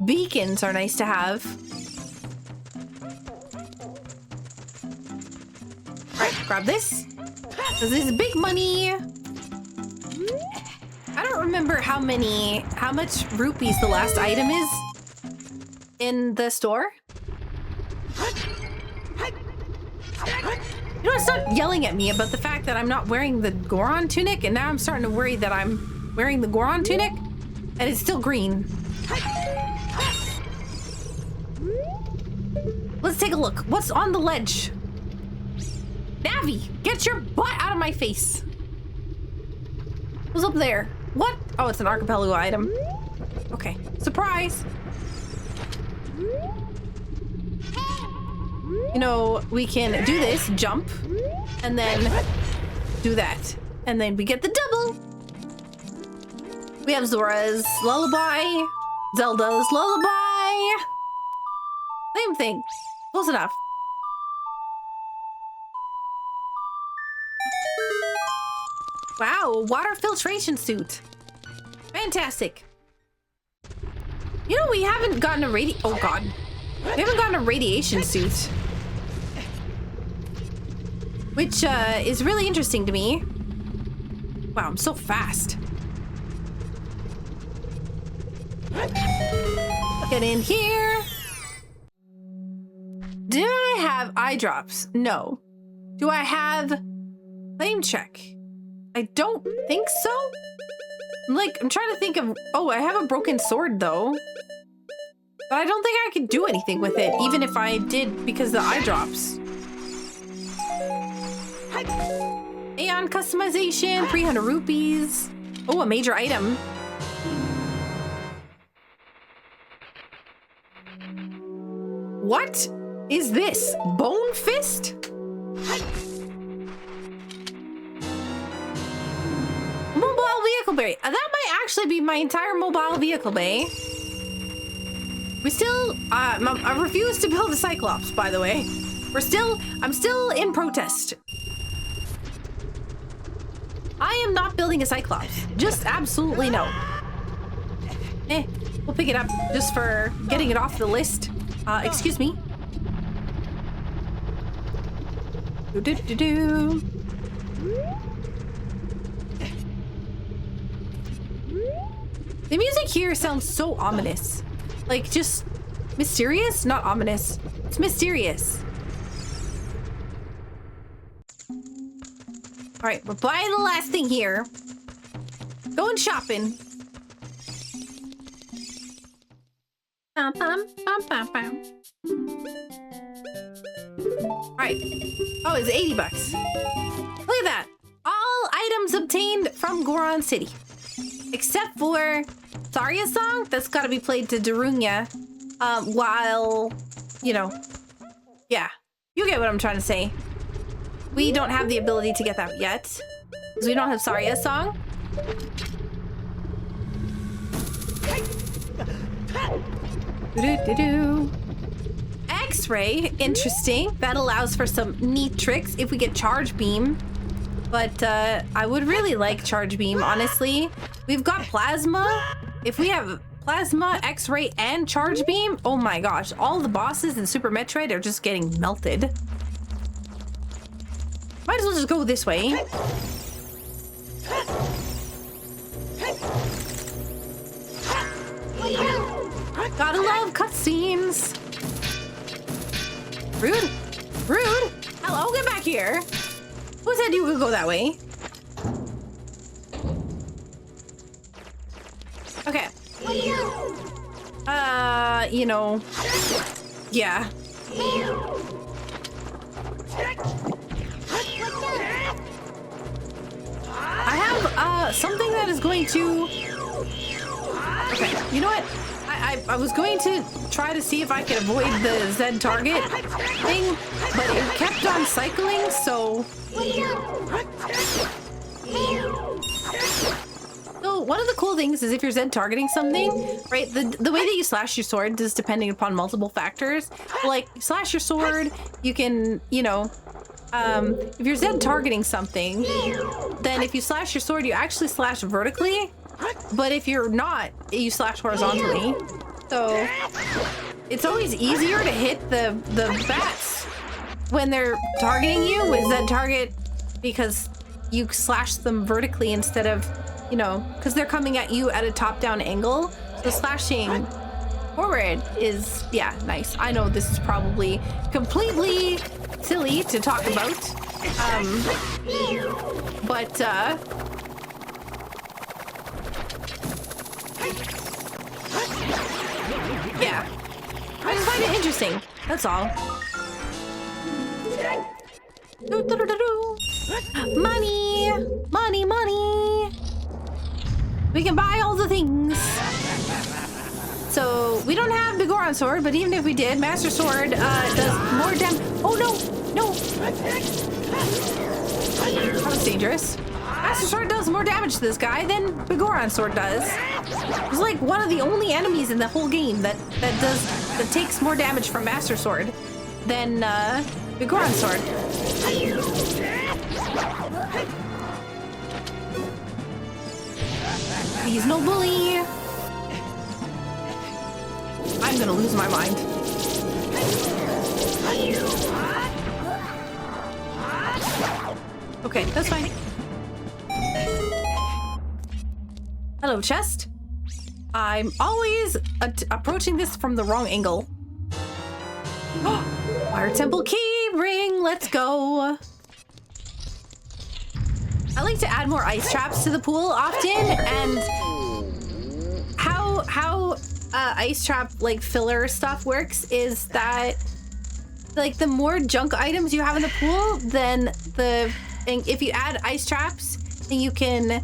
Beacons are nice to have. All right, grab this. This is big money. I don't remember how much rupees the last item is in the store. You know, stop yelling at me about the fact that I'm not wearing the Goron tunic, and now I'm starting to worry that I'm wearing the Goron tunic, and it's still green. Let's take a look. What's on the ledge? Navi, get your butt out of my face. What's up there? What? Oh, it's an archipelago item. Okay, surprise. You know, we can do this, jump, and then do that. And then we get the double. We have Zora's Lullaby, Zelda's Lullaby. Same thing, close enough. Wow, water filtration suit. Fantastic. You know, we haven't gotten a oh god. We haven't gotten a radiation suit. Which is really interesting to me. Wow, I'm so fast. Get in here. Do I have eye drops? No. Do I have flame check? I don't think so. I'm trying to think of... Oh, I have a broken sword though. But I don't think I could do anything with it, even if I did, because the eye drops. Aeon customization, 300 rupees. Oh, a major item. What is this? Bone fist? Mobile vehicle bay. That might actually be my entire mobile vehicle bay. We still, I refuse to build a Cyclops, by the way. I'm still in protest. I am not building a Cyclops. Just absolutely no. We'll pick it up just for getting it off the list. Excuse me. Do-do-do-do. The music here sounds so ominous. Like, just mysterious? Not ominous. It's mysterious. All right, we're buying the last thing here. Going shopping. Bum, bum, bum, bum, bum. All right. Oh, it's 80 bucks. Look at that. All items obtained from Goron City. Except for Zarya's song. That's got to be played to Darunia. While, you know, yeah. You get what I'm trying to say. We don't have the ability to get that yet. Because we don't have Zarya's song. Do-do-do-do. X-ray, interesting. That allows for some neat tricks if we get charge beam. But I would really like charge beam, honestly. We've got plasma. If we have plasma, X-ray, and charge beam, oh my gosh, all the bosses in Super Metroid are just getting melted. Might as well just go this way. Gotta love cutscenes. Rude. Rude. Hello, get back here. Who said you could go that way? Okay. You know. Yeah. I have something that is going to. Okay, you know what? I was going to try to see if I could avoid the Z target thing, but it kept on cycling, so. So one of the cool things is if you're Z targeting something, right? The way that you slash your sword is depending upon multiple factors. Like slash your sword, you can, you know, if you're Z targeting something, then if you slash your sword, you actually slash vertically. But if you're not, you slash horizontally. So it's always easier to hit the bats when they're targeting you with Z target because you slash them vertically instead of, you know, because they're coming at you at a top-down angle. So slashing forward is, yeah, nice. I know this is probably completely silly to talk about, but yeah, I just find it interesting. That's all. Money, money, money. We can buy all the things. So we don't have the Goron sword, but even if we did, Master Sword does more damage. Oh no, no. That was dangerous. Master Sword does more damage to this guy than the Goron sword does. It's like one of the only enemies in the whole game that takes more damage from Master Sword than the Goron sword. He's no bully. I'm gonna lose my mind. Okay, that's fine. Hello, chest. I'm always approaching this from the wrong angle. Fire Temple key ring, let's go. I like to add more ice traps to the pool often, and how ice trap like filler stuff works is that like the more junk items you have in the pool, then if you add ice traps, then you can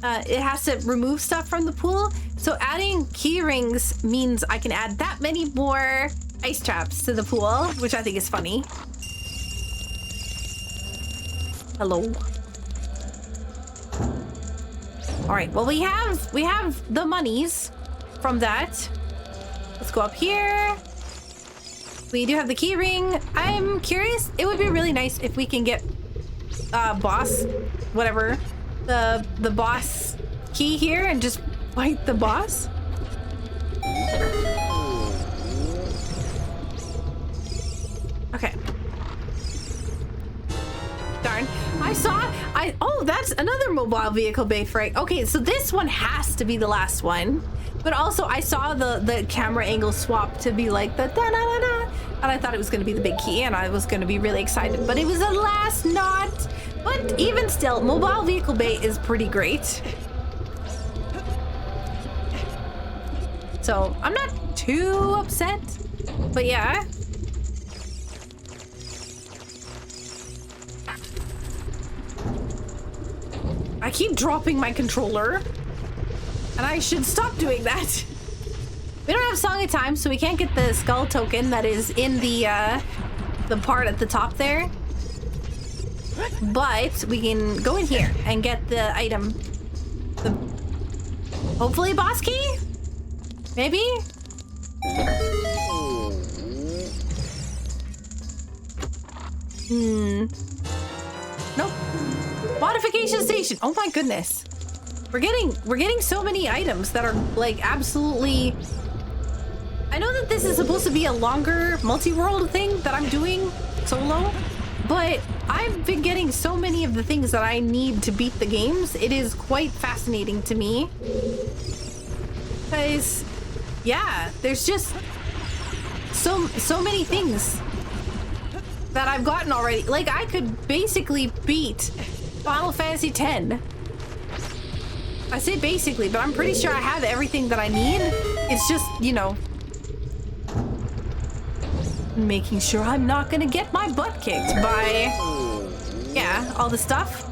it has to remove stuff from the pool. So adding key rings means I can add that many more ice traps to the pool, which I think is funny. Hello. All right, well, we have the monies from that. Let's go up here. We do have the key ring. I'm curious. It would be really nice if we can get boss, whatever, the boss key here and just fight the boss. Okay. Darn. Oh, that's another mobile vehicle bay fright. Okay, so this one has to be the last one. But also I saw the camera angle swap to be like the da-da-da-da. And I thought it was going to be the big key and I was going to be really excited. But it was the last not. But even still, mobile vehicle bay is pretty great. So I'm not too upset. But yeah. I keep dropping my controller, and I should stop doing that. We don't have Song of Time, so we can't get the skull token that is in the part at the top there. But we can go in here and get the item. Hopefully boss key? Maybe? Nope. Modification station. Oh my goodness. We're getting so many items that are like absolutely. I know that this is supposed to be a longer multi-world thing that I'm doing solo, but I've been getting so many of the things that I need to beat the games. It is quite fascinating to me. Because, yeah, there's just so many things that I've gotten already. Like, I could basically beat Final Fantasy X. I say basically, but I'm pretty sure I have everything that I need. It's just, you know, making sure I'm not gonna get my butt kicked by, yeah, all the stuff.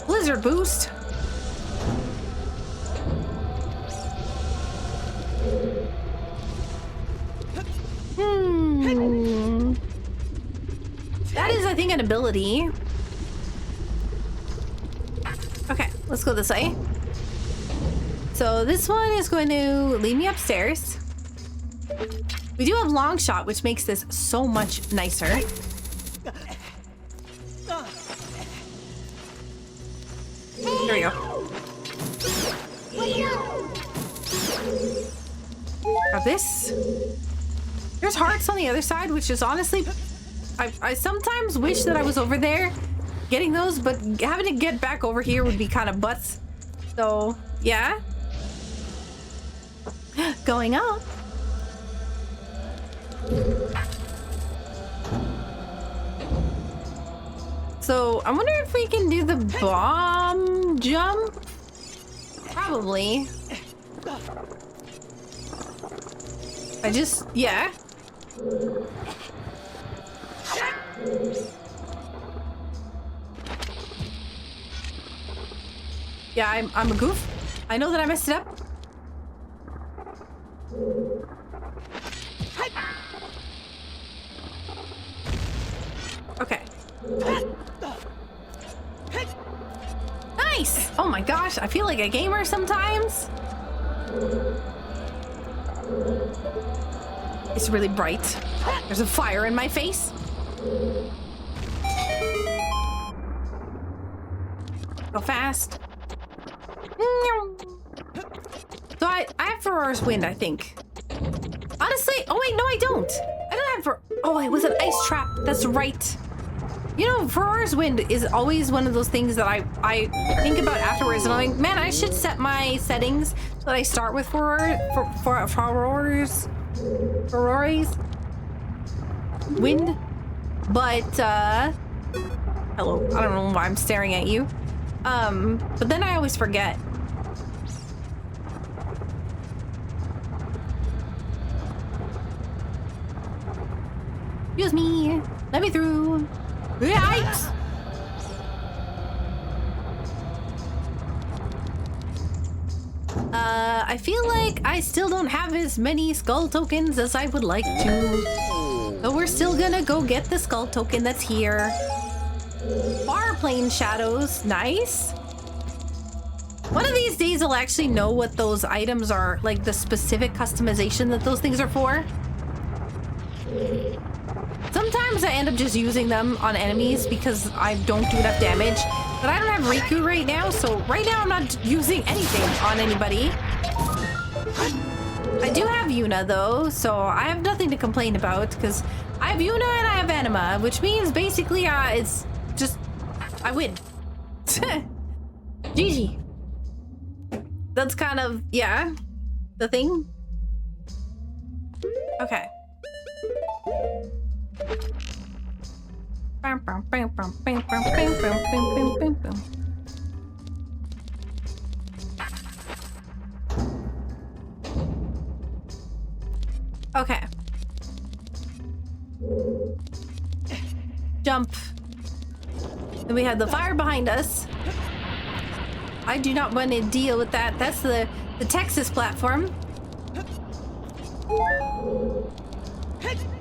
Blizzard boost. That is, I think, an ability. Okay, let's go this way. So this one is going to lead me upstairs. We do have long shot, which makes this so much nicer. There we go. Got this. There's hearts on the other side, which is honestly, I sometimes wish that I was over there getting those, but having to get back over here would be kind of butts. So, yeah. Going up. So, I wonder if we can do the bomb jump? Probably. Yeah. Yeah, I'm a goof. I know that I messed it up. Okay. Nice! Oh my gosh, I feel like a gamer sometimes. It's really bright. There's a fire in my face. Go fast. So I have Ferrar's Wind, I think. Honestly, oh wait, no I don't. I don't have oh, it was an ice trap. That's right. You know, Ferrar's Wind is always one of those things that I think about afterwards, and I'm like, man, I should set my settings so that I start with Ferrar's Wind. But hello, I don't know why I'm staring at you. But then I always forget. Excuse me. Let me through. Yikes! I feel like I still don't have as many skull tokens as I would like to. So we're still gonna go get the skull token that's here. Far plane shadows, nice. One of these days I'll actually know what those items are, like the specific customization that those things are for. Sometimes I end up just using them on enemies because I don't do enough damage. But I don't have Riku right now, so right now I'm not using anything on anybody. I do have Yuna though, so I have nothing to complain about because I have Yuna and I have Anima, which means basically it's just I win. GG. That's kind of, yeah, the thing. Okay. Okay. Jump. Then we have the fire behind us. I do not want to deal with that. That's the Texas platform.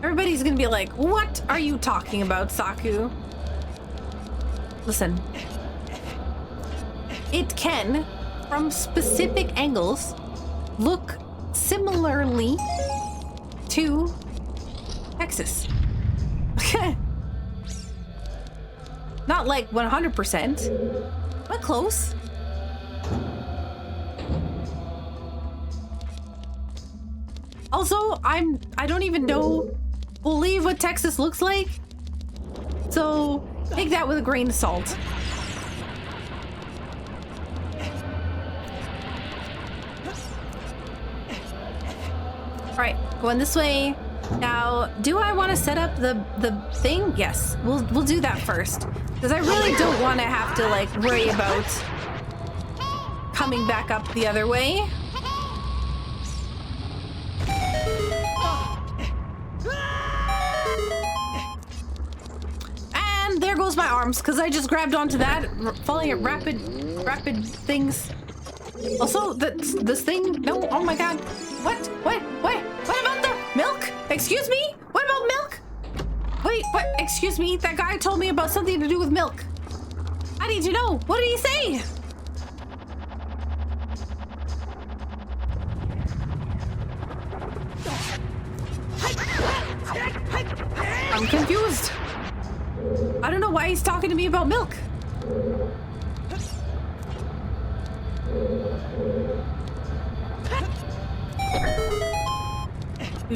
Everybody's gonna be like, what are you talking about, Saku? Listen. It can, from specific angles, look similarly to Texas. Not like 100%, but close. Also, I don't even know fully what Texas looks like. So take that with a grain of salt. All right, going this way. Now, do I want to set up the thing? Yes, we'll do that first. Because I really don't want to have to like worry about coming back up the other way. And there goes my arms, because I just grabbed onto that, falling at rapid things. Also, this thing, no, oh my god. What about the milk? Excuse me? What about milk? Wait, what? Excuse me? That guy told me about something to do with milk. I need to know. What did he say? I'm confused. I don't know why he's talking to me about milk. I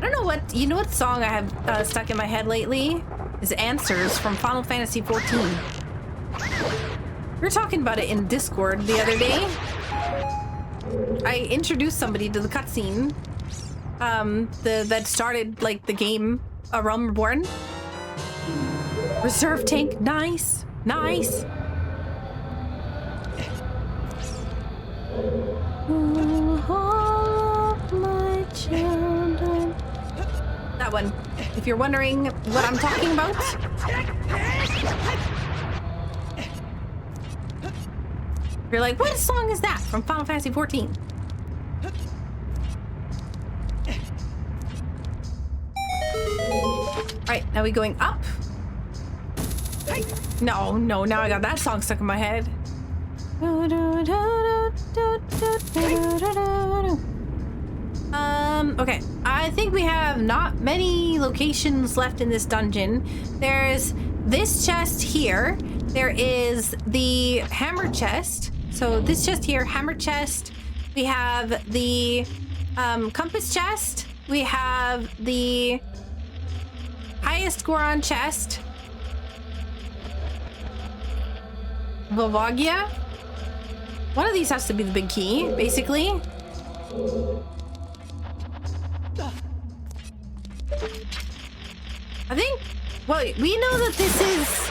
don't know what, you know what song I have stuck in my head lately? Is Answers from Final Fantasy 14. We were talking about it in Discord the other day. I introduced somebody to the cutscene that started like the game A Realm Reborn. Reserve tank, nice. All of my children. That one. If you're wondering what I'm talking about. You're like, what song is that from Final Fantasy 14? Alright, now we going up? No, now I got that song stuck in my head. Okay. I think we have not many locations left in this dungeon. There's this chest here. There is the hammer chest. So this chest here, hammer chest. We have the compass chest. We have the highest Goron chest. Volvagia. One of these has to be the big key, basically. I think, well, we know that this is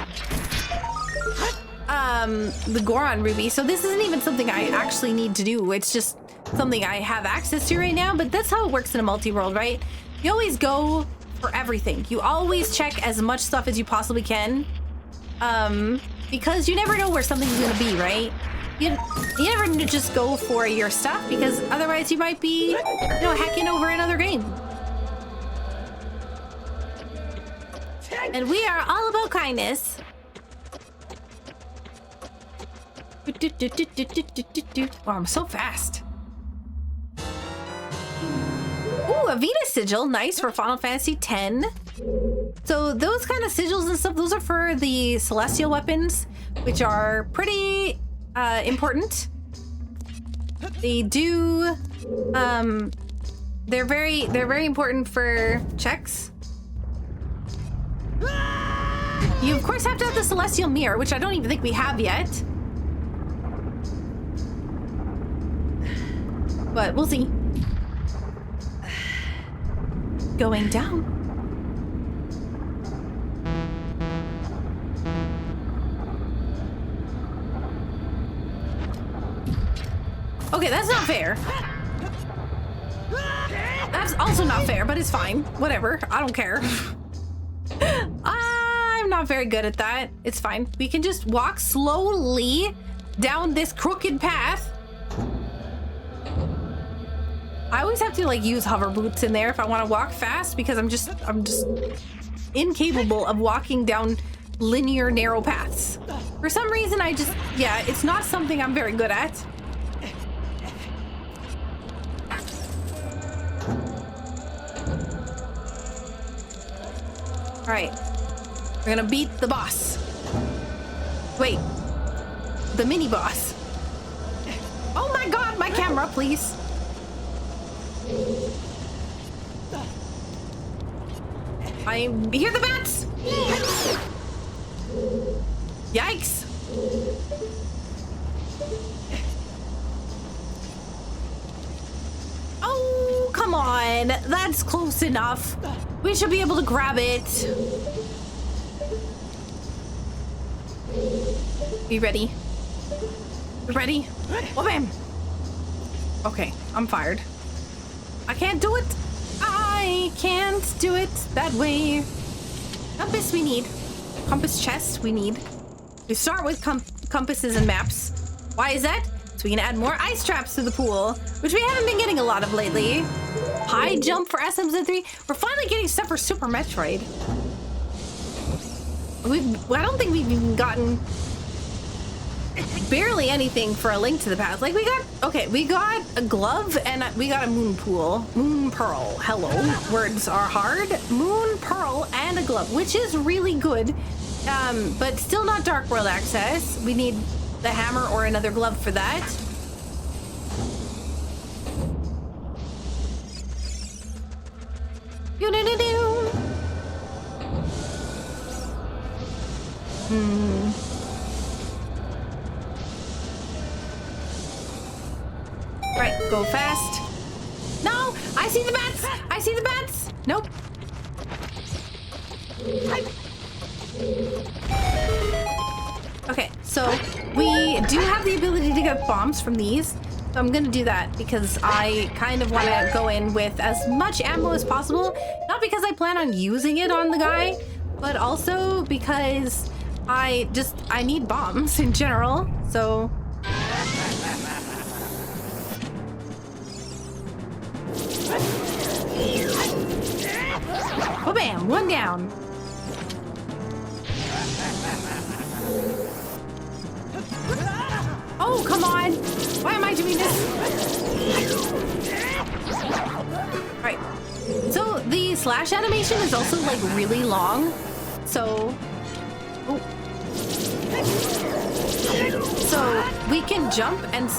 the Goron ruby, so this isn't even something I actually need to do. It's just something I have access to right now, but that's how it works in a multi-world, right? You always go for everything. You always check as much stuff as you possibly can, because you never know where something's gonna be, right? You never just go for your stuff, because otherwise you might be, you know, hacking over another game. And we are all about kindness. Oh, I'm so fast. Ooh, a Venus sigil. Nice for Final Fantasy X. So those kind of sigils and stuff, those are for the celestial weapons, which are pretty important. They do they're very important for checks. You of course have to have the celestial mirror, which I don't even think we have yet. But we'll see. Going down. Okay, that's not fair. That's also not fair, but it's fine. Whatever. I don't care. I'm not very good at that. It's fine. We can just walk slowly down this crooked path. I always have to like use hover boots in there if I want to walk fast, because I'm just incapable of walking down linear narrow paths. For some reason, yeah, it's not something I'm very good at. Alright. We're gonna beat the boss. Wait. The mini boss. Oh my god, my camera, please. I hear the bats! Yikes! Oh, come on. That's close enough. We should be able to grab it. Are you ready? You ready? Oh, bam! Okay, I'm fired. I can't do it. I can't do it that way. Compass we need. Compass chest we need. We start with compasses and maps. Why is that? So we can add more ice traps to the pool, which we haven't been getting a lot of lately. High jump for SMZ3. We're finally getting stuff for Super Metroid. I don't think we've even gotten barely anything for A Link to the Past. Like we got a glove and we got a moon pool. Moon pearl. Hello. Words are hard. Moon pearl and a glove, which is really good. But still not Dark World access. We need the hammer or another glove for that. Right, go fast. No, I see the bats. I see the bats. Nope. Okay, so we do have the ability to get bombs from these. So I'm gonna do that because I kind of want to go in with as much ammo as possible. Not because I plan on using it on the guy, but also because I need bombs in general. So oh bam, one down. Oh, come on. Why am I doing this? Alright. So the slash animation is also like really long. So we can jump and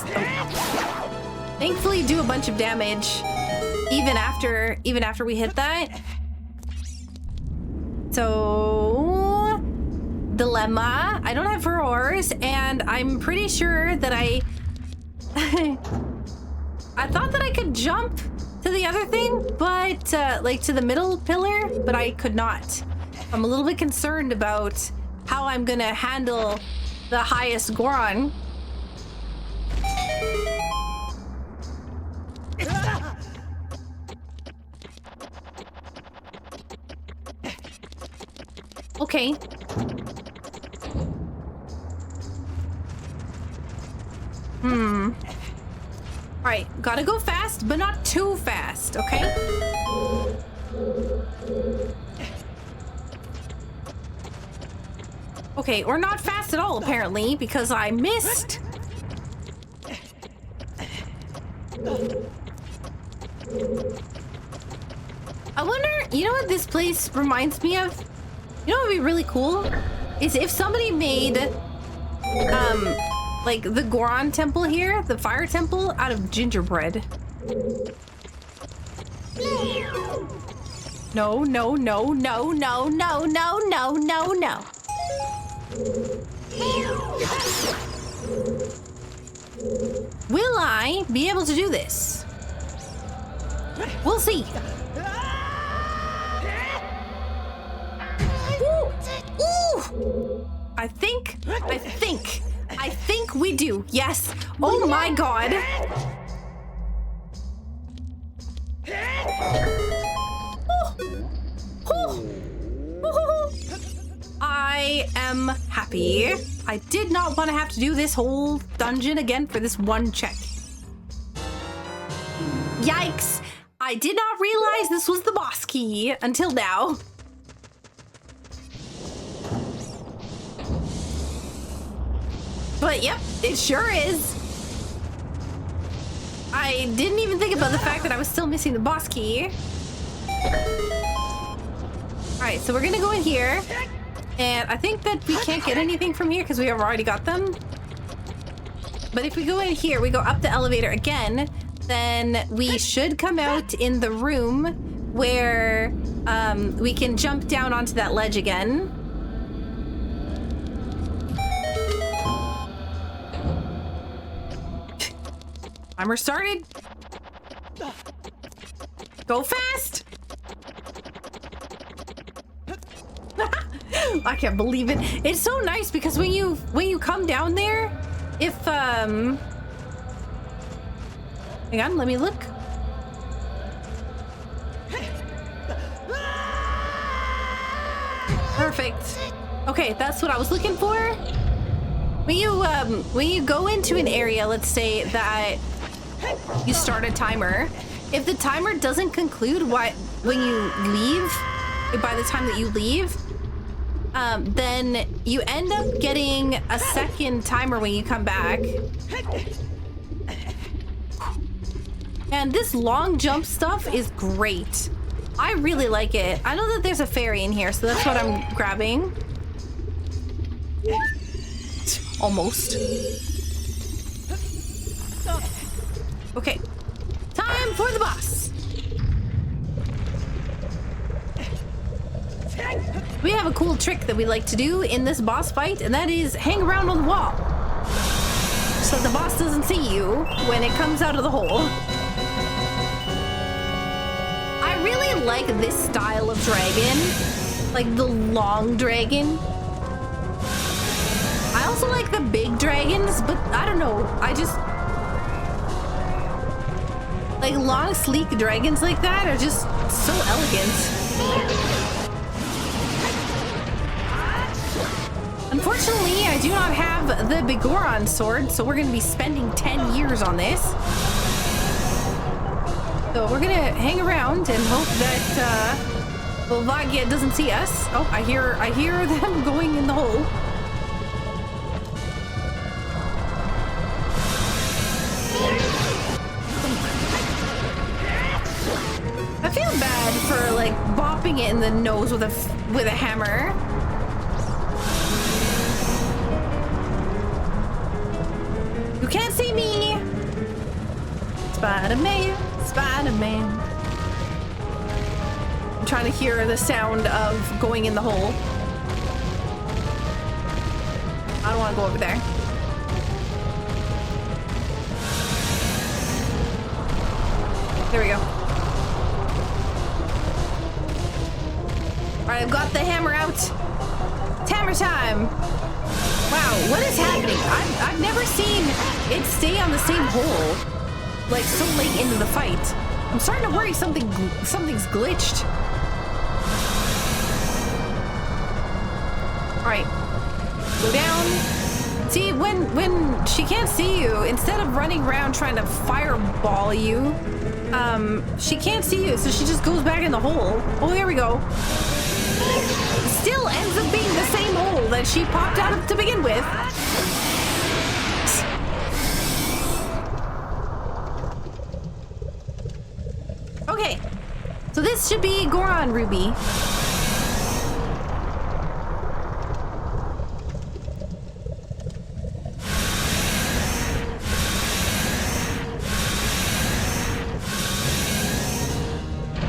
thankfully do a bunch of damage even after we hit that. So dilemma. I don't have roars, and I'm pretty sure that I thought that I could jump to the other thing, but like to the middle pillar, but I could not. I'm a little bit concerned about how I'm gonna handle the highest Goron. Okay. Alright, gotta go fast, but not too fast, okay? Okay, or not fast at all, apparently, because I missed. I wonder, you know what this place reminds me of? You know what would be really cool? Is if somebody made, like the Goron temple here, the fire temple, out of gingerbread. No, no, no, no, no, no, no, no, no, no. Will I be able to do this? We'll see. Ooh. I think we do. Yes. Oh my god. I am happy. I did not want to have to do this whole dungeon again for this one check. Yikes. I did not realize this was the boss key until now. But yep, it sure is. I didn't even think about the fact that I was still missing the boss key. Alright, so we're gonna go in here. And I think that we can't get anything from here because we have already got them. But if we go in here, we go up the elevator again, then we should come out in the room where we can jump down onto that ledge again. Timer started. Go fast. I can't believe it. It's so nice because when you come down there, if hang on, let me look. Perfect. Okay, that's what I was looking for. When you go into an area, let's say that you start a timer. If the timer doesn't conclude when you leave, by the time that you leave, then you end up getting a second timer when you come back. And this long jump stuff is great. I really like it. I know that there's a fairy in here, so that's what I'm grabbing. Almost. Okay. Time for the boss. We have a cool trick that we like to do in this boss fight, and that is hang around on the wall so the boss doesn't see you when it comes out of the hole. I really like this style of dragon, like the long dragon. I also like the big dragons, but I don't know, I just like long sleek dragons like that are just so elegant. Unfortunately, I do not have the Bigoron sword, so we're going to be spending 10 years on this. So we're going to hang around and hope that Volvagia doesn't see us. Oh, I hear them going in the hole. I feel bad for like bopping it in the nose with a hammer. You can't see me! Spider-Man, Spider-Man. I'm trying to hear the sound of going in the hole. I don't want to go over there. There we go. Alright, I've got the hammer out. It's hammer time! Wow, what is happening? I've never seen it stay on the same hole like so late into the fight. I'm starting to worry something's glitched. All right, go down. See, when she can't see you, instead of running around trying to fireball you, she can't see you, so she just goes back in the hole. Oh, there we go. Still ends up being the same hole that she popped out of to begin with. Okay, so this should be Goron Ruby.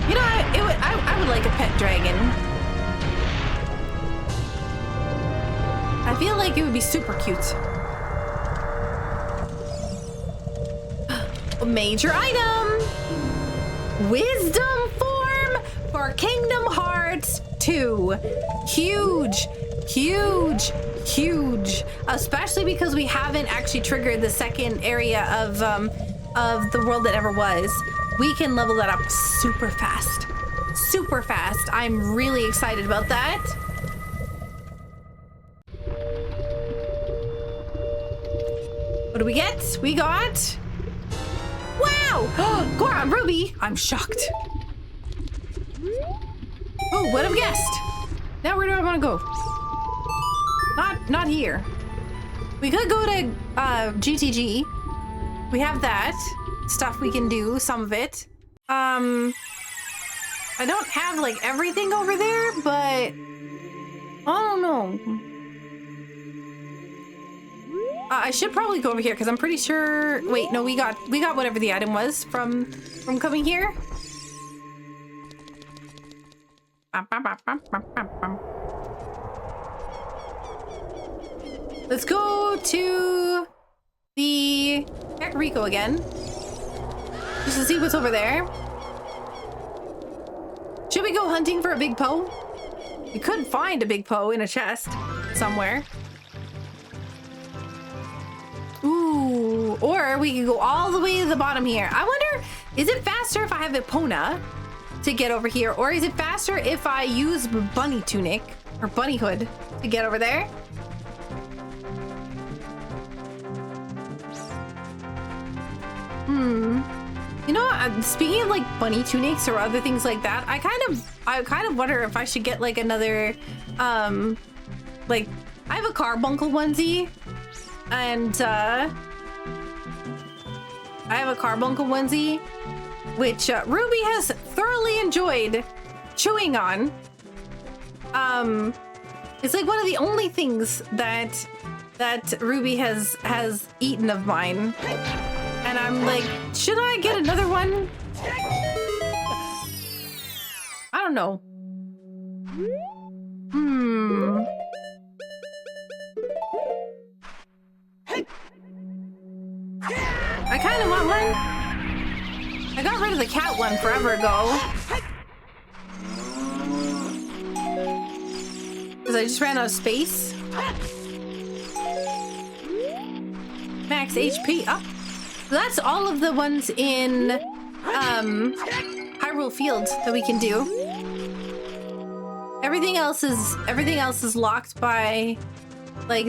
You know, I would like a pet dragon. I feel like it would be super cute. A major item! Wisdom form for Kingdom Hearts 2. Huge, huge, huge. Especially because we haven't actually triggered the second area of the world that ever was. We can level that up super fast. Super fast. I'm really excited about that. What do we get? We got... Wow! Goron Ruby! I'm shocked. Oh, what have I guessed? Now where do I want to go? Not here. We could go to GTG. We have that stuff we can do, some of it. I I don't have like everything over there, but I don't know. I should probably go over here because I'm pretty sure. Wait, no, we got whatever the item was from coming here. Let's go to the Kakariko again, just to see what's over there. Should we go hunting for a big Poe? We could find a big Poe in a chest somewhere. Ooh, or we could go all the way to the bottom here. I wonder, is it faster if I have Epona to get over here? Or is it faster if I use Bunny Tunic or Bunny Hood to get over there? You know, speaking of like bunny tunics or other things like that, I kind of wonder if I should get like another, like I have a carbuncle onesie, and which Ruby has thoroughly enjoyed chewing on. It's like one of the only things that Ruby has eaten of mine. And I'm like, should I get another one? I don't know. I kind of want one. I got rid of the cat one forever ago. Because I just ran out of space. Max HP up. So that's all of the ones in Hyrule Field that we can do. Everything else is locked by, like,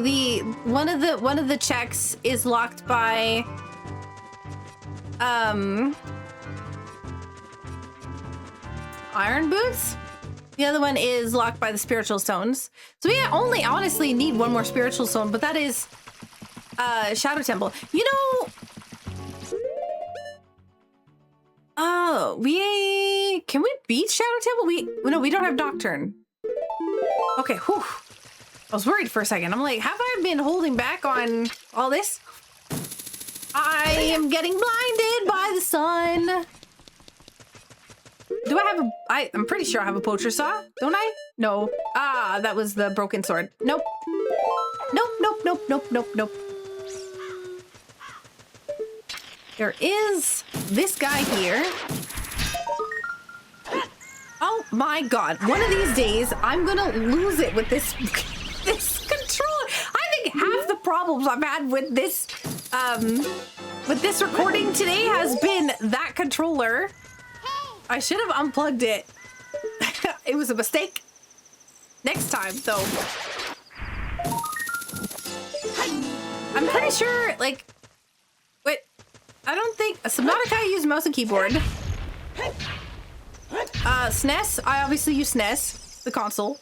one of the checks is locked by iron boots. The other one is locked by the spiritual stones. So we only honestly need one more spiritual stone, but that is Shadow Temple. You know, can we beat Shadow Temple? No, we don't have Nocturne. Okay, whew. I was worried for a second. I'm like, have I been holding back on all this? I am getting blinded by the sun. Do I have I'm pretty sure I have a poacher saw, don't I? No. Ah, that was the broken sword. Nope. Nope. There is this guy here. Oh my god. One of these days, I'm gonna lose it with this controller. I think half the problems I've had with this recording today has been that controller. I should have unplugged it. It was a mistake. Next time, though. I'm pretty sure, like... Wait. I don't think... Subnautica, I use mouse and keyboard. SNES, I obviously use SNES. The console.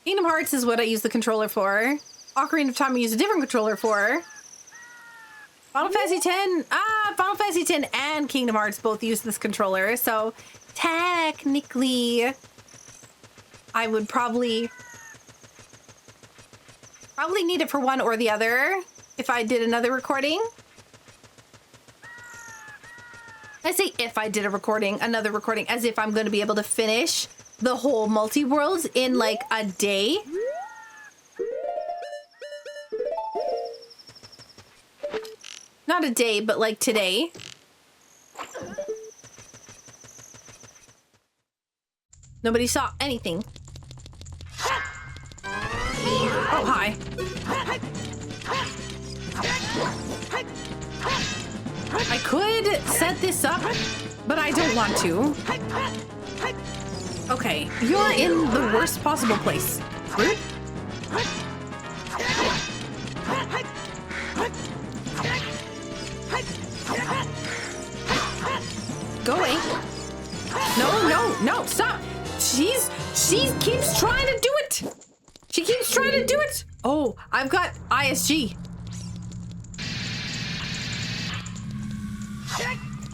Kingdom Hearts is what I use the controller for. Ocarina of Time, I use a different controller for. Final Fantasy X, Final Fantasy X and Kingdom Hearts both use this controller, so technically I would probably need it for one or the other if I did another recording. I say if I did another recording, as if I'm going to be able to finish the whole multi-worlds in like a day. Not a day, but like today. Nobody saw anything. Oh, hi. I could set this up, but I don't want to. Okay, you're in the worst possible place. Rude. Go away. No, stop. She keeps trying to do it. She keeps trying to do it. Oh, I've got ISG.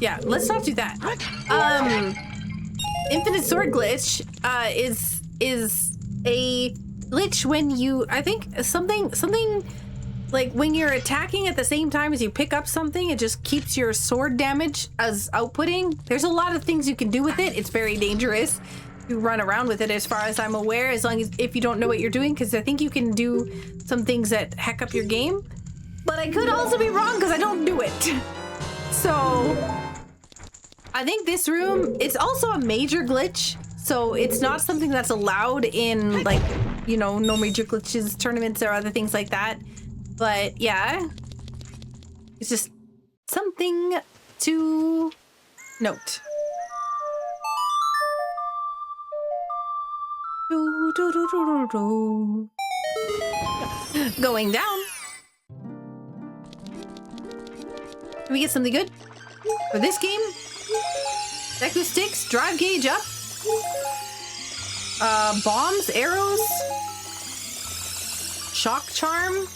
Yeah, let's not do that. Infinite sword glitch is a glitch when you, I think something like when you're attacking at the same time as you pick up something, it just keeps your sword damage as outputting. There's a lot of things you can do with it. It's very dangerous to run around with it as far as I'm aware, as long as if you don't know what you're doing, because I think you can do some things that heck up your game. But I could also be wrong because I don't do it. So I think this room, it's also a major glitch. So it's not something that's allowed in, like, you know, no major glitches tournaments or other things like that. But yeah, it's just something to note. Going down. Can we get something good for this game? Deku sticks, drive gauge up. Bombs, arrows, shock charm.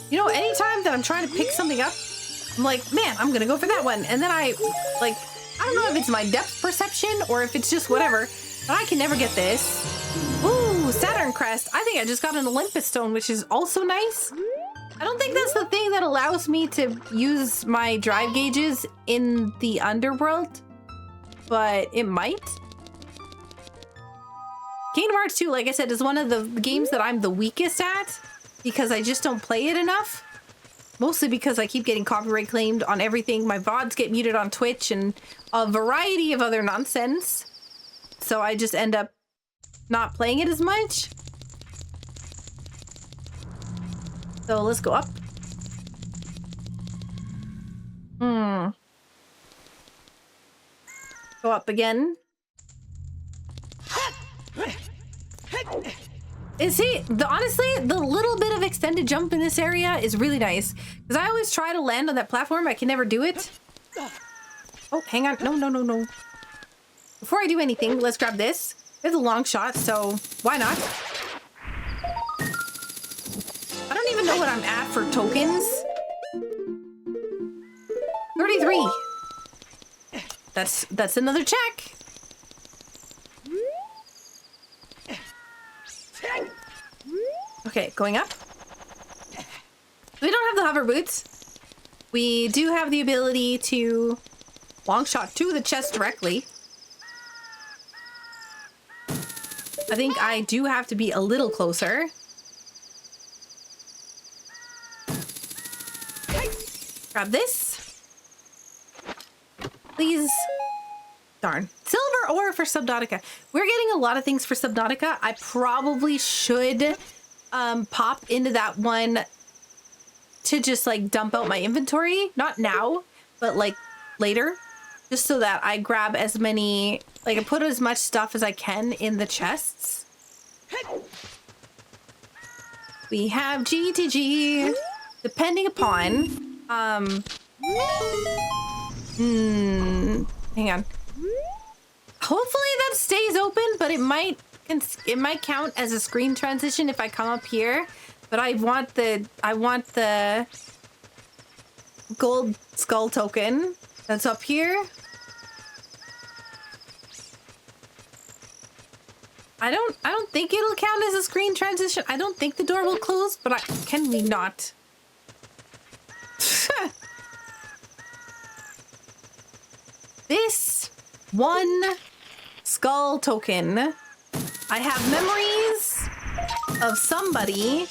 You know, anytime that I'm trying to pick something up, I'm like, man, I'm gonna go for that one. And then I don't know if it's my depth perception or if it's just whatever, but I can never get this. Ooh, Saturn Crest. I think I just got an Olympus Stone, which is also nice. I don't think that's the thing that allows me to use my drive gauges in the underworld, but it might. Kingdom Hearts 2, like I said, is one of the games that I'm the weakest at because I just don't play it enough. Mostly because I keep getting copyright claimed on everything. My VODs get muted on Twitch and a variety of other nonsense. So I just end up not playing it as much. So let's go up. Go up again. Honestly, the little bit of extended jump in this area is really nice. Because I always try to land on that platform. I can never do it. Oh, hang on. No. Before I do anything, let's grab this. It's a long shot, so why not? I don't even know what I'm at for tokens. 33. That's another check. Okay, going up. We don't have the hover boots. We do have the ability to long shot to the chest directly. I think I do have to be a little closer. Grab this. Please. Darn. Silver ore for Subnautica. We're getting a lot of things for Subnautica. I probably should pop into that one to just like dump out my inventory. Not now, but like later. Just so that I grab as many, like I put as much stuff as I can in the chests. We have GTG, depending upon, hang on. Hopefully that stays open, but it might count as a screen transition if I come up here. But I want the gold skull token that's up here. I don't think it'll count as a screen transition. I don't think the door will close, but can we not? This one skull token. I have memories of somebody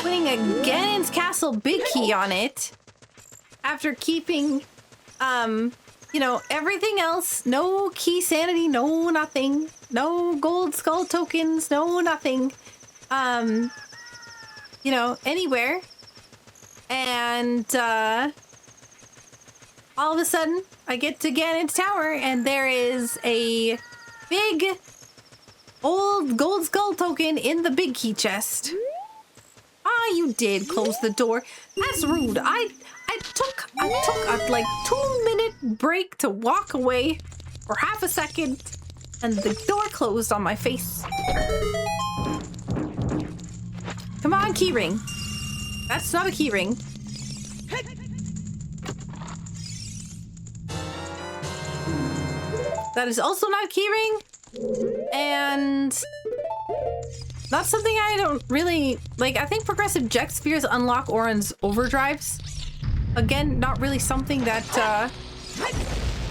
putting a Ganon's Castle big key on it after keeping, you know, everything else. No key sanity, no nothing. No gold skull tokens, no nothing. You know, anywhere. And, all of a sudden, I get to Ganon's Tower, and there is a big old gold skull token in the big key chest. Ah, you did close the door. That's rude. I took a like 2-minute break to walk away for half a second, and the door closed on my face. Come on, keyring. That's not a keyring. That is also not keyring. And that's something I don't really like. I think progressive jet spheres unlock Orin's overdrives. Again, not really something that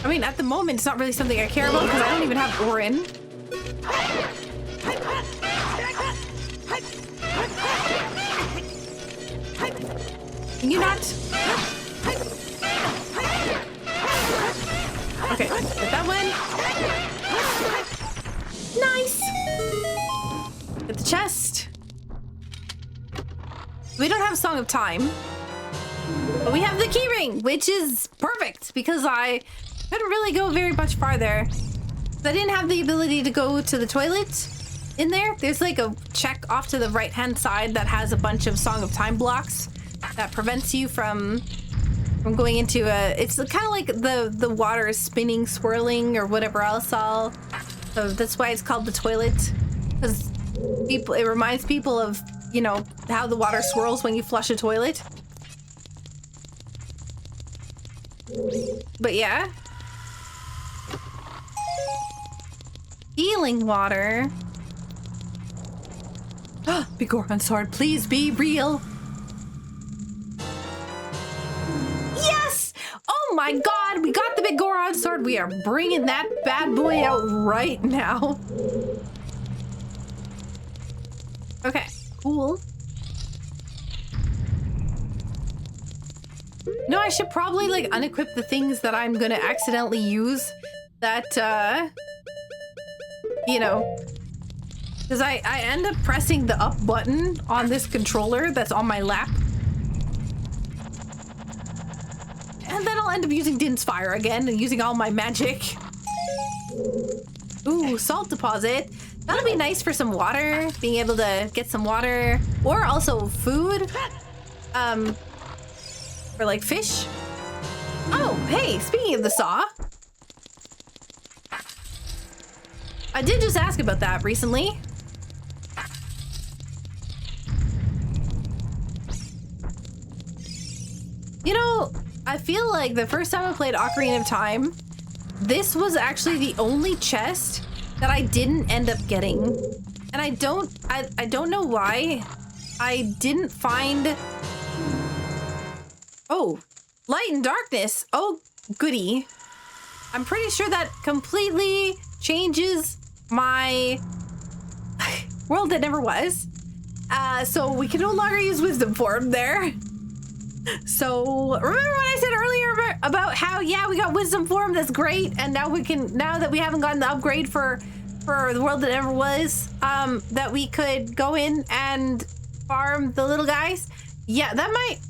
I mean, at the moment it's not really something I care about because I don't even have Orin. Can you not? Okay, get that one. Nice! Get the chest. We don't have Song of Time, but we have the keyring, which is perfect because I couldn't really go very much farther. I didn't have the ability to go to the toilet in there. There's like a check off to the right-hand side that has a bunch of Song of Time blocks that prevents you from going into a... It's kind of like the water is spinning, swirling, or whatever else. So that's why it's called the toilet. Because it reminds people of, you know, how the water swirls when you flush a toilet. But yeah. Healing water. Big Goron sword, please be real. Yes! Oh my god, we got the Big Goron sword. We are bringing that bad boy out right now. Okay, cool. No, I should probably like unequip the things that I'm gonna accidentally use that, you know, because I end up pressing the up button on this controller that's on my lap. And then I'll end up using Din's Fire again and using all my magic. Ooh, salt deposit. That'll be nice for some water, being able to get some water, or also food. For like fish. Oh, hey, speaking of the saw. I did just ask about that recently. You know, I feel like the first time I played Ocarina of Time, this was actually the only chest that I didn't end up getting. And I don't know why. I didn't find... Oh, light and darkness. Oh, goody. I'm pretty sure that completely changes my world that never was. So we can no longer use wisdom form there. So remember what I said earlier about how, yeah, we got wisdom form, that's great, and now that we haven't gotten the upgrade for the world that never was, that we could go in and farm the little guys. Yeah,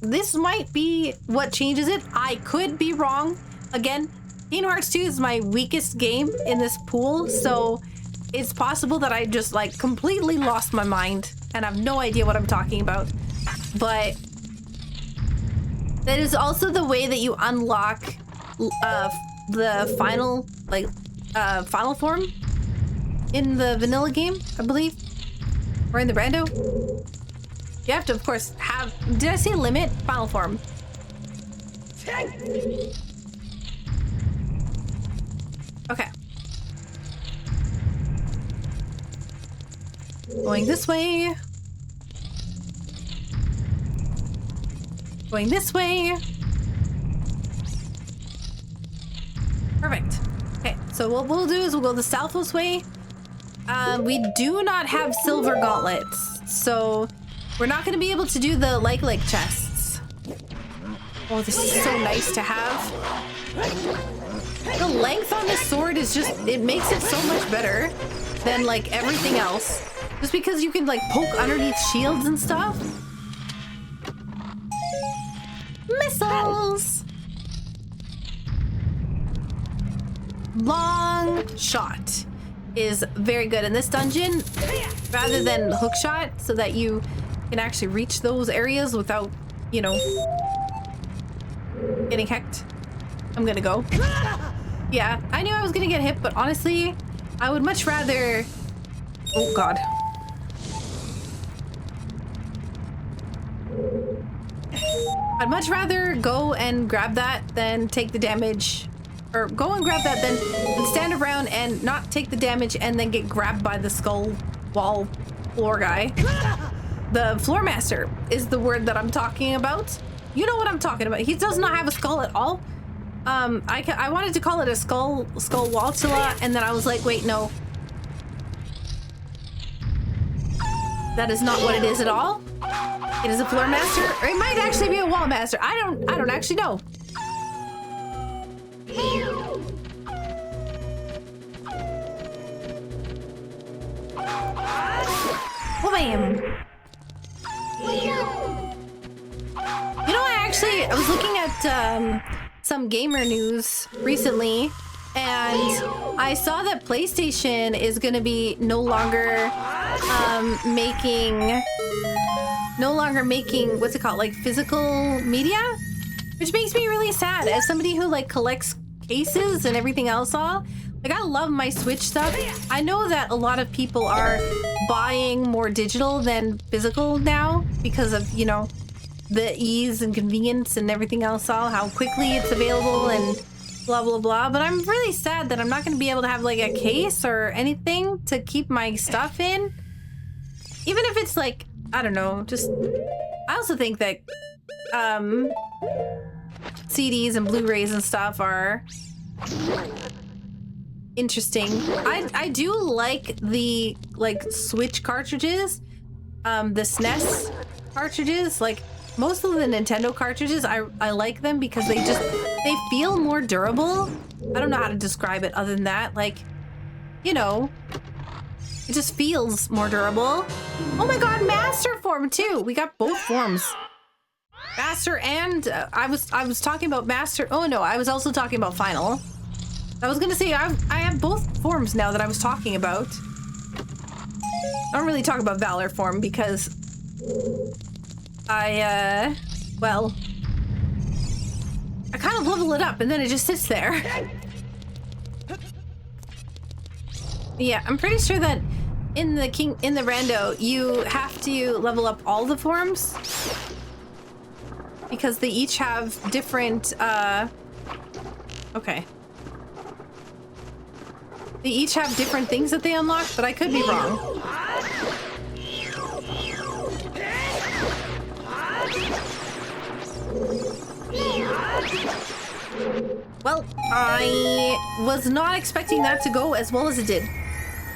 this might be what changes it. I could be wrong. Again, Kingdom Hearts 2 is my weakest game in this pool, so it's possible that I just like completely lost my mind and have no idea what I'm talking about. But that is also the way that you unlock the final final form in the vanilla game, I believe, or in the rando. You have to, of course, have... Did I say limit? Final form. Okay. Going this way. Going this way. Perfect. Okay, so what we'll do is we'll go the southwest way. We do not have silver gauntlets, so... We're not going to be able to do the like chests. Oh, this is so nice to have. The length on this sword is just, it makes it so much better than like everything else. Just because you can like poke underneath shields and stuff. Missiles! Long shot is very good in this dungeon rather than hook shot, so that you can actually reach those areas without, you know, getting hecked. I'm gonna go. Yeah, I knew I was gonna get hit, but honestly, I would much rather... Oh, God. I'd much rather go and grab that than take the damage or go and grab that, then stand around and not take the damage and then get grabbed by the skull wall floor guy. The floor master is the word that I'm talking about. You know what I'm talking about. He does not have a skull at all. I wanted to call it a skull waltula, and then I was like, wait, no. That is not what it is at all. It is a floor master, or it might actually be a wall master. I don't actually know. Well, bam. You know, I was looking at some gamer news recently, and I saw that PlayStation is going to be no longer making what's it called, like physical media, which makes me really sad as somebody who like collects cases and everything else. All like, I love my Switch stuff. I know that a lot of people are buying more digital than physical now because of, you know, the ease and convenience and everything else, all how quickly it's available and blah blah blah. But I'm really sad that I'm not going to be able to have like a case or anything to keep my stuff in, even if it's like, I don't know, just I also think that CDs and Blu-rays and stuff are interesting. I do like the Switch cartridges, the SNES cartridges. Like most of the Nintendo cartridges, I like them because they feel more durable. I don't know how to describe it other than that. Like, you know, it just feels more durable. Oh my god, Master form too. We got both forms. Master and I was talking about Master. Oh no, I was also talking about Final. I was gonna say I have both forms now that I was talking about. I don't really talk about Valor form because I kind of level it up and then it just sits there. Yeah, I'm pretty sure that in the rando you have to level up all the forms because they each have different okay. They each have different things that they unlock, but I could be wrong. Well, I was not expecting that to go as well as it did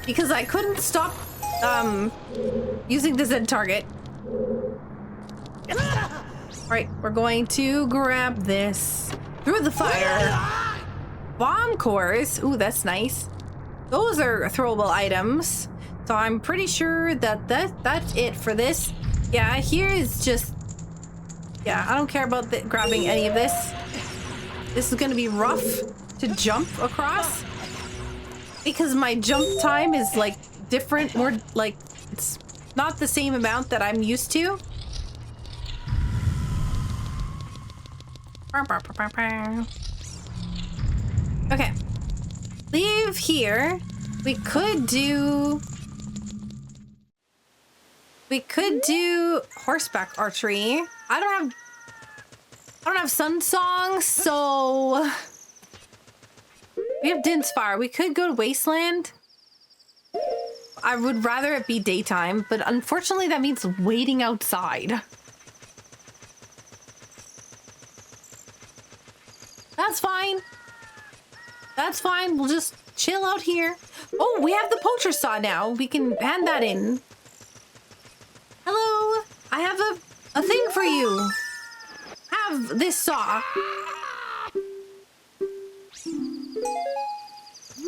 because I couldn't stop using the Z target. Alright, we're going to grab this through the fire. Bomb cores. Ooh, that's nice. Those are throwable items. So I'm pretty sure that that's it for this. Yeah, here is just... Yeah, I don't care about grabbing any of this. This is going to be rough to jump across. Because my jump time is like different, more like it's not the same amount that I'm used to. Okay. Leave here. We could do horseback archery. I don't have Sun Song, so we have Din's Fire. We could go to Wasteland. I would rather it be daytime, but unfortunately that means waiting outside. That's fine. That's fine. We'll just chill out here. Oh, we have the poacher saw now. We can hand that in. Hello. I have a thing for you. Have this saw.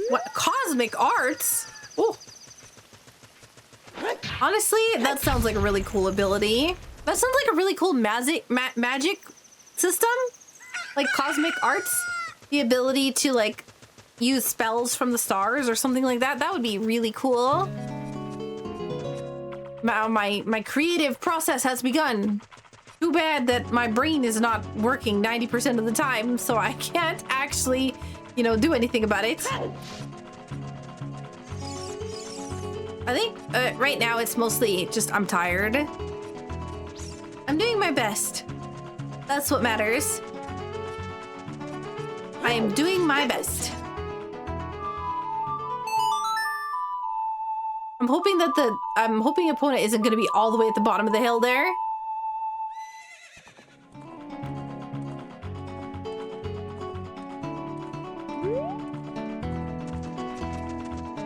What? Cosmic arts? Oh. Honestly, that sounds like a really cool ability. That sounds like a really cool magic system. Like cosmic arts. The ability to like use spells from the stars or something like that. That would be really cool. My creative process has begun. Too bad that my brain is not working 90% of the time, so I can't actually, you know, do anything about it. I think right now it's mostly just I'm tired. I'm doing my best. That's what matters. I am doing my best. I'm hoping that Epona isn't going to be all the way at the bottom of the hill there.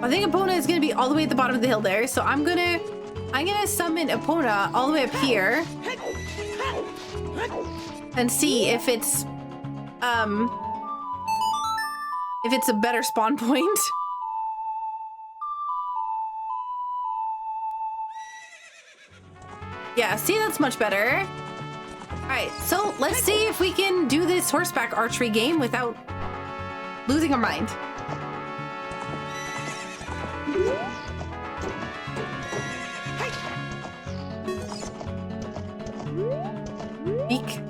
I think Epona is going to be all the way at the bottom of the hill there, so I'm gonna summon Epona all the way up here and see if it's a better spawn point. Yeah, see, that's much better. All right, so let's see if we can do this horseback archery game without losing our mind. Eek.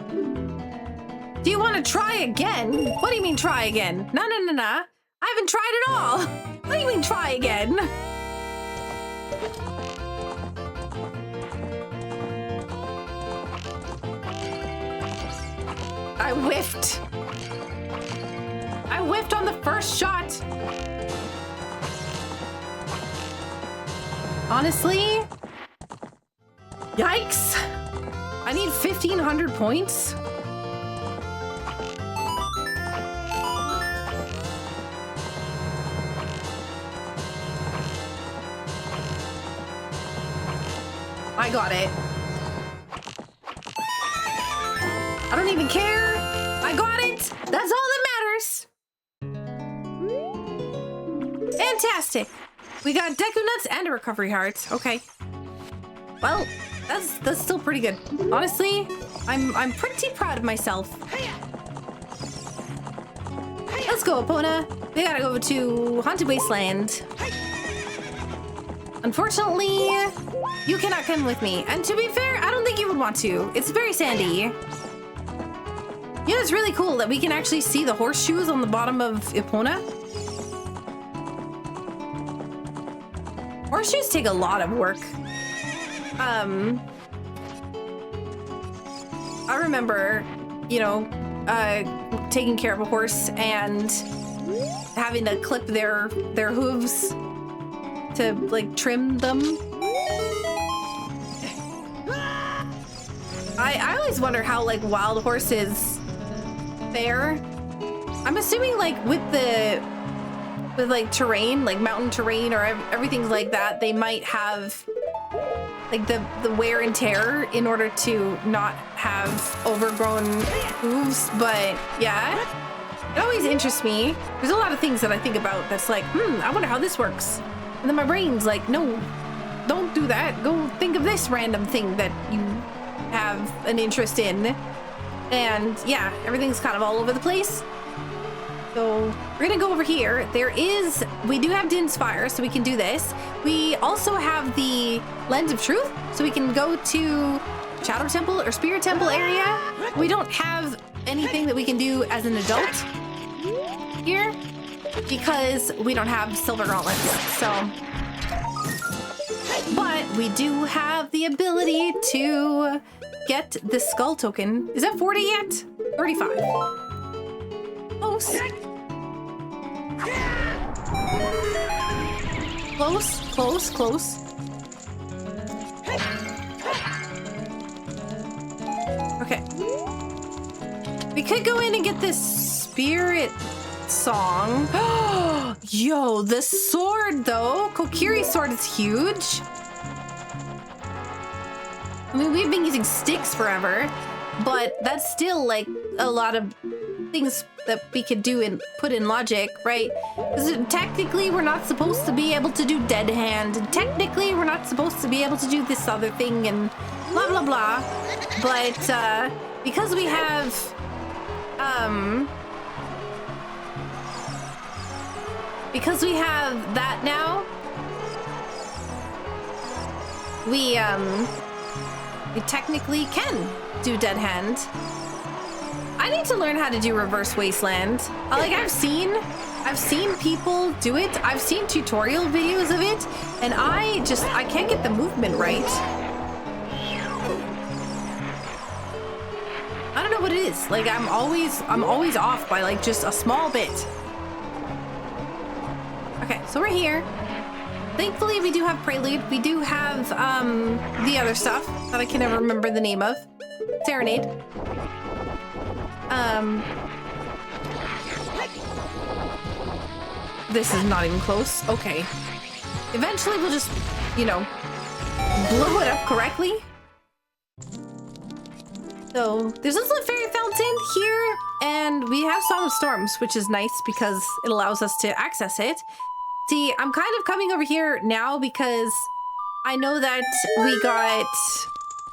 Do you want to try again? What do you mean try again? No. I haven't tried at all. What do you mean try again? I whiffed. I whiffed on the first shot. Honestly, yikes. I need 1,500 points. I got it. I don't even care. I got it. That's all that matters. Fantastic. We got Deku Nuts and a recovery heart. Okay. Well, that's still pretty good. Honestly, I'm pretty proud of myself. Let's go, Epona. We gotta go to Haunted Wasteland. Unfortunately, you cannot come with me. And to be fair, I don't think you would want to. It's very sandy. You know, it's really cool that we can actually see the horseshoes on the bottom of Epona. Horseshoes take a lot of work. I remember, you know, taking care of a horse and having to clip their hooves to, like, trim them. I always wonder how, like, wild horses fare. I'm assuming, like, with like terrain, like mountain terrain or everything like that, they might have like the wear and tear in order to not have overgrown hooves. But yeah, it always interests me. There's a lot of things that I think about that's like, I wonder how this works. And then my brain's like, no, don't do that. Go think of this random thing that you have an interest in. And yeah, everything's kind of all over the place. So we're gonna go over here. We do have Din's Fire, so we can do this. We also have the Lens of Truth, so we can go to Shadow Temple or Spirit Temple area. We don't have anything that we can do as an adult here because we don't have Silver Gauntlets, so. But we do have the ability to get the Skull Token. Is that 40 yet? 35. Close. Close. Okay. We could go in and get this Spirit Song. Yo, the sword though. Kokiri's sword is huge. I mean, we've been using sticks forever, but that's still like a lot of things that we could do and put in logic, right? Because technically we're not supposed to be able to do dead hand, and technically we're not supposed to be able to do this other thing and blah blah blah. But because we have that now, we technically can do dead hand. I need to learn how to do Reverse Wasteland. I've seen people do it. I've seen tutorial videos of it, and I can't get the movement right. I don't know what it is. Like I'm always off by like just a small bit. Okay, so we're here. Thankfully, we do have Prelude. We do have the other stuff that I can never remember the name of. Serenade. This is not even close. Okay. Eventually, we'll just, you know, blow it up correctly. So there's also a fairy fountain here, and we have Song of Storms, which is nice because it allows us to access it. See, I'm kind of coming over here now because I know that we got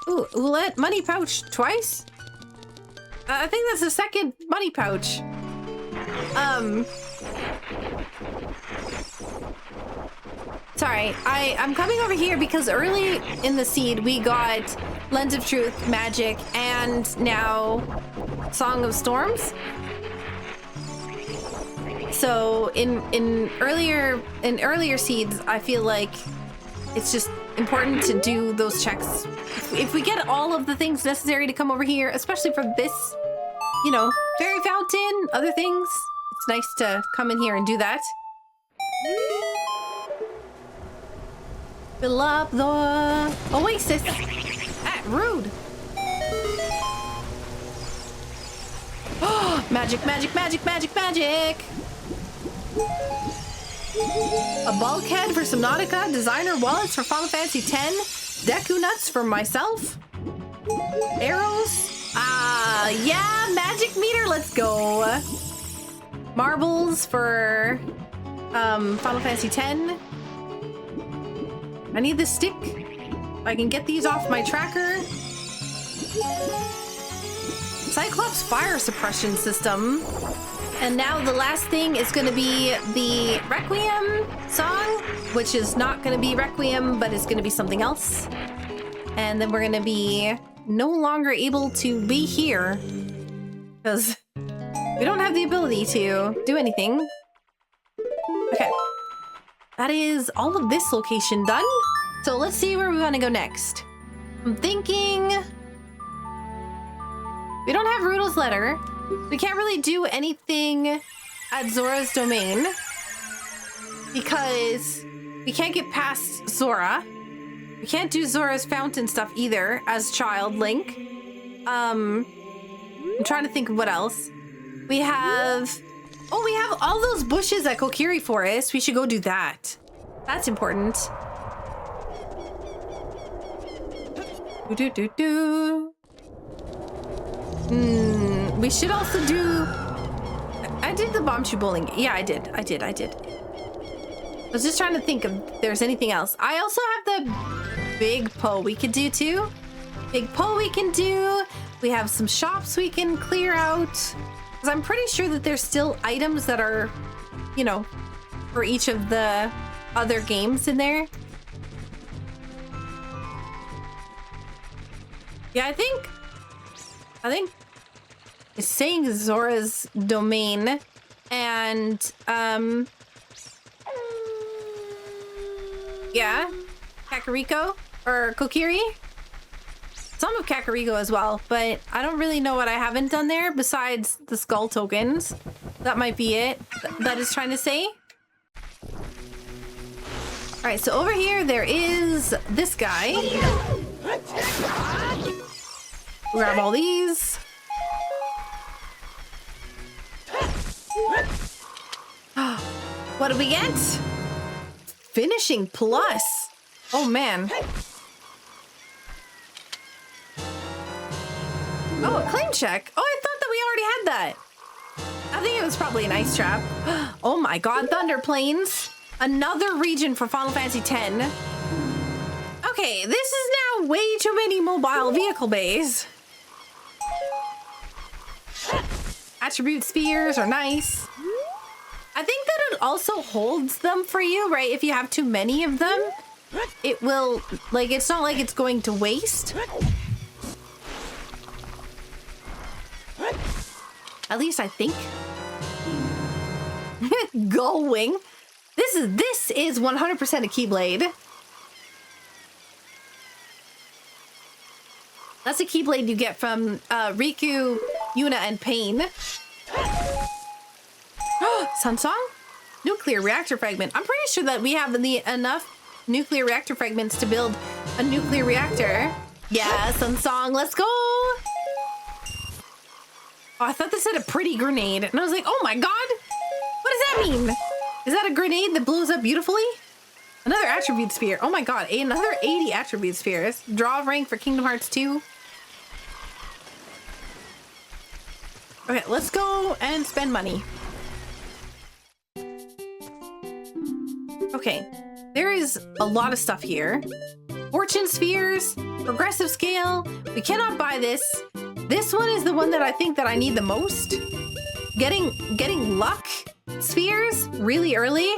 Oulette money pouch twice. I think that's the second money pouch. Sorry, I'm coming over here because early in the seed we got Lens of Truth, Magic, and now Song of Storms. So in earlier seeds, I feel like it's just important to do those checks. If we get all of the things necessary to come over here, especially for this, you know, fairy fountain, other things, it's nice to come in here and do that. Fill up the oasis. Ah, rude. Oh, magic, magic, magic, magic, magic. A bulkhead for Subnautica, designer wallets for Final Fantasy X, Deku nuts for myself, arrows. Yeah, magic meter, let's go. Marbles for Final Fantasy X. I need this stick. I can get these off my tracker. Cyclops fire suppression system. And now the last thing is going to be the Requiem song, which is not going to be Requiem, but it's going to be something else. And then we're going to be no longer able to be here because we don't have the ability to do anything. Okay. That is all of this location done. So let's see where we want to go next. I'm thinking we don't have Rudel's letter. We can't really do anything at Zora's domain because we can't get past Zora. We can't do Zora's fountain stuff either as child Link. I'm trying to think of what else. We have all those bushes at Kokiri Forest. We should go do that. That's important. We should also do... I did the bomb shoe bowling. Yeah, I did. I was just trying to think if there's anything else. I also have the big Poe we could do too. Big Poe we can do. We have some shops we can clear out. Because I'm pretty sure that there's still items that are, you know, for each of the other games in there. Yeah, I think it's saying Zora's domain and yeah, Kakariko or Kokiri. Some of Kakariko as well, but I don't really know what I haven't done there besides the skull tokens. That might be it that is trying to say. All right, so over here there is this guy. Grab all these. What do we get? Finishing plus. Oh man. Oh, a claim check. Oh, I thought that we already had that. I think it was probably an ice trap. Oh my god, Thunder Plains. Another region for Final Fantasy X. Okay, this is now way too many mobile vehicle bays. Attribute spheres are nice. I think that it also holds them for you, right? If you have too many of them, it will, like, it's not like it's going to waste. At least I think. Gullwing. This is 100% a Keyblade. That's a Keyblade you get from Riku Yuna and Pain. Sun Song? Nuclear reactor fragment. I'm pretty sure that we have enough nuclear reactor fragments to build a nuclear reactor. Yeah, Sun Song, let's go! Oh, I thought this had a pretty grenade. And I was like, oh my god! What does that mean? Is that a grenade that blows up beautifully? Another attribute sphere. Oh my god, another 80 attribute spheres. Draw rank for Kingdom Hearts 2. Okay, let's go and spend money. Okay, there is a lot of stuff here. Fortune spheres, progressive scale. We cannot buy this. This one is the one that I think that I need the most. Getting luck spheres really early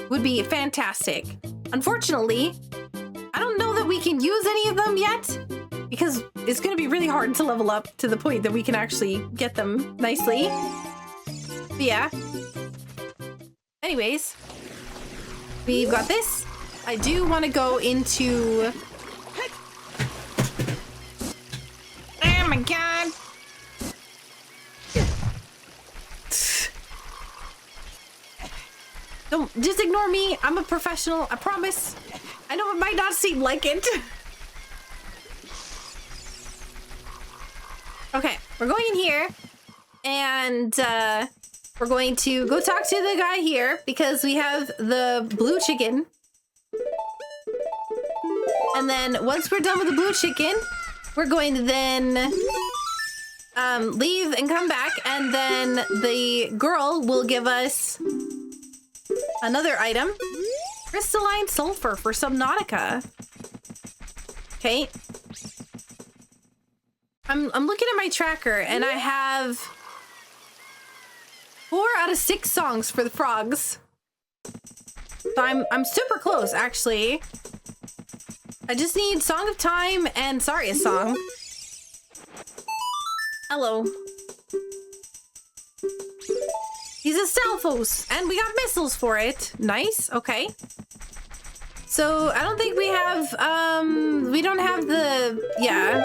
would be fantastic. Unfortunately, I don't know that we can use any of them yet because it's going to be really hard to level up to the point that we can actually get them nicely. But yeah. Anyways, we've got this. I do want to go into... Oh my god. Don't just ignore me. I'm a professional, I promise. I know it might not seem like it. Okay, we're going in here and we're going to go talk to the guy here because we have the blue chicken. And then once we're done with the blue chicken, we're going to then leave and come back, and then the girl will give us another item. Crystalline sulfur for Subnautica. Okay. I'm looking at my tracker and I have 4 out of 6 songs for the frogs. So I'm super close actually. I just need Song of Time and Saria song. Hello. He's a Stalfos, and we got missiles for it. Nice, okay. So, I don't think we have, we don't have the, yeah.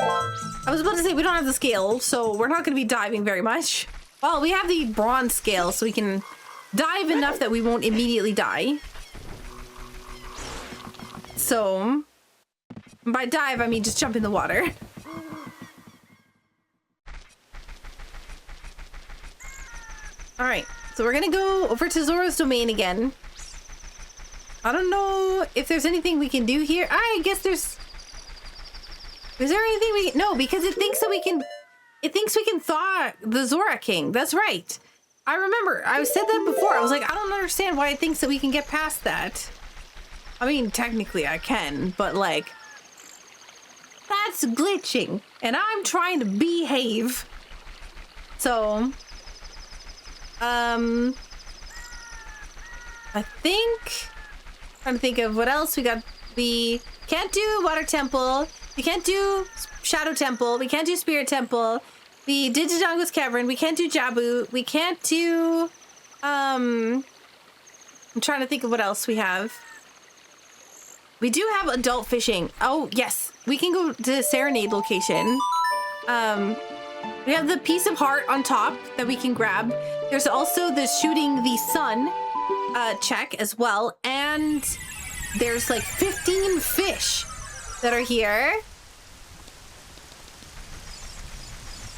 I was about to say we don't have the scale, so we're not going to be diving very much. Well, we have the bronze scale, so we can dive enough that we won't immediately die. So, by dive, I mean just jump in the water. Alright, so we're gonna go over to Zora's domain again. I don't know if there's anything we can do here. I guess there's... Is there anything we can... No, because it thinks that we can... It thinks we can thaw the Zora King. That's right. I remember. I said that before. I was like, I don't understand why it thinks that we can get past that. I mean, technically I can, but like... That's glitching. And I'm trying to behave. So... I think... I'm trying to think of what else we got. We can't do Water Temple. We can't do Shadow Temple. We can't do Spirit Temple. We did Dodongo's Cavern. We can't do Jabu. We can't do... I'm trying to think of what else we have. We do have adult fishing. Oh, yes. We can go to Serenade location. We have the Piece of Heart on top that we can grab. There's also the Shooting the Sun check as well. And there's like 15 fish that are here.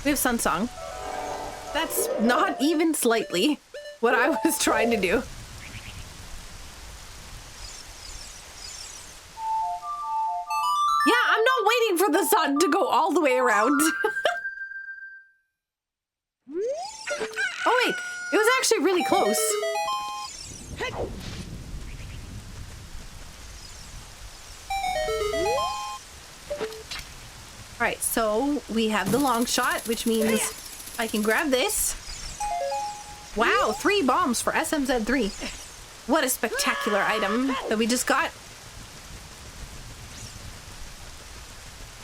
We have Sun Song. That's not even slightly what I was trying to do. Yeah, I'm not waiting for the sun to go all the way around. Oh wait, it was actually really close. Alright, so we have the long shot, which means I can grab this. Wow, 3 bombs for SMZ3. What a spectacular item that we just got.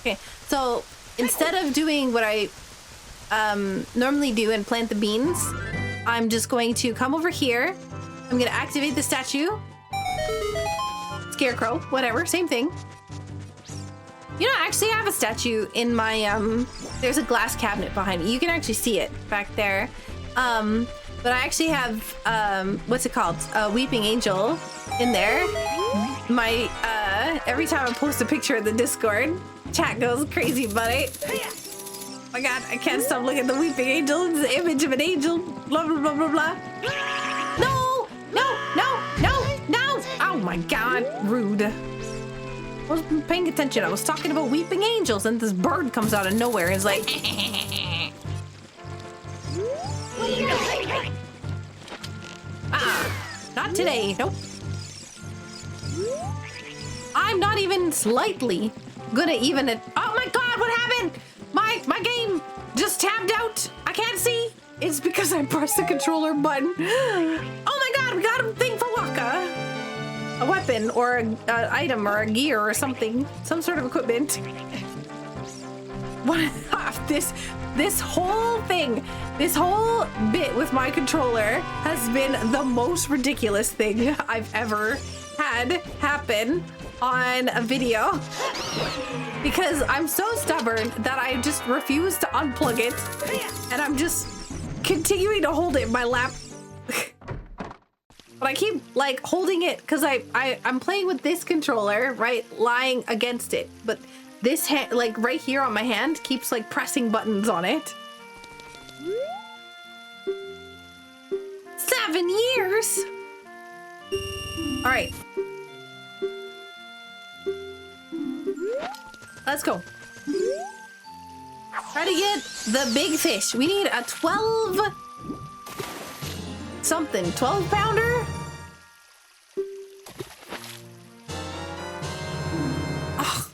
Okay, so instead of doing what I normally do and plant the beans, I'm just going to come over here. I'm gonna activate the statue. Scarecrow, whatever, same thing. You know, actually I have a statue in my There's a glass cabinet behind me. You can actually see it back there. But I actually have, what's it called? A Weeping Angel in there. My, every time I post a picture in the Discord, chat goes crazy, buddy. Oh my god, I can't stop looking at the Weeping Angel. It's the image of an angel. Blah, blah, blah, blah, blah. No! No! No! No! No! Oh my god, rude. I wasn't paying attention. I was talking about weeping angels, and this bird comes out of nowhere and is like, not today. Nope. I'm not even slightly gonna even. Oh my god, what happened? My game just tabbed out. I can't see. It's because I pressed the controller button. Oh my god, we got a thing for Waka. A weapon or an item or a gear or something, some sort of equipment. What this whole thing, this whole bit with my controller has been the most ridiculous thing I've ever had happen on a video, because I'm so stubborn that I just refuse to unplug it, and I'm just continuing to hold it in my lap. But I keep like holding it because I'm playing with this controller, right, lying against it. But this hand, like right here on my hand, keeps like pressing buttons on it. 7 years. All right. Let's go. Try to get the big fish. We need a 12 something, 12 pounder? Ugh.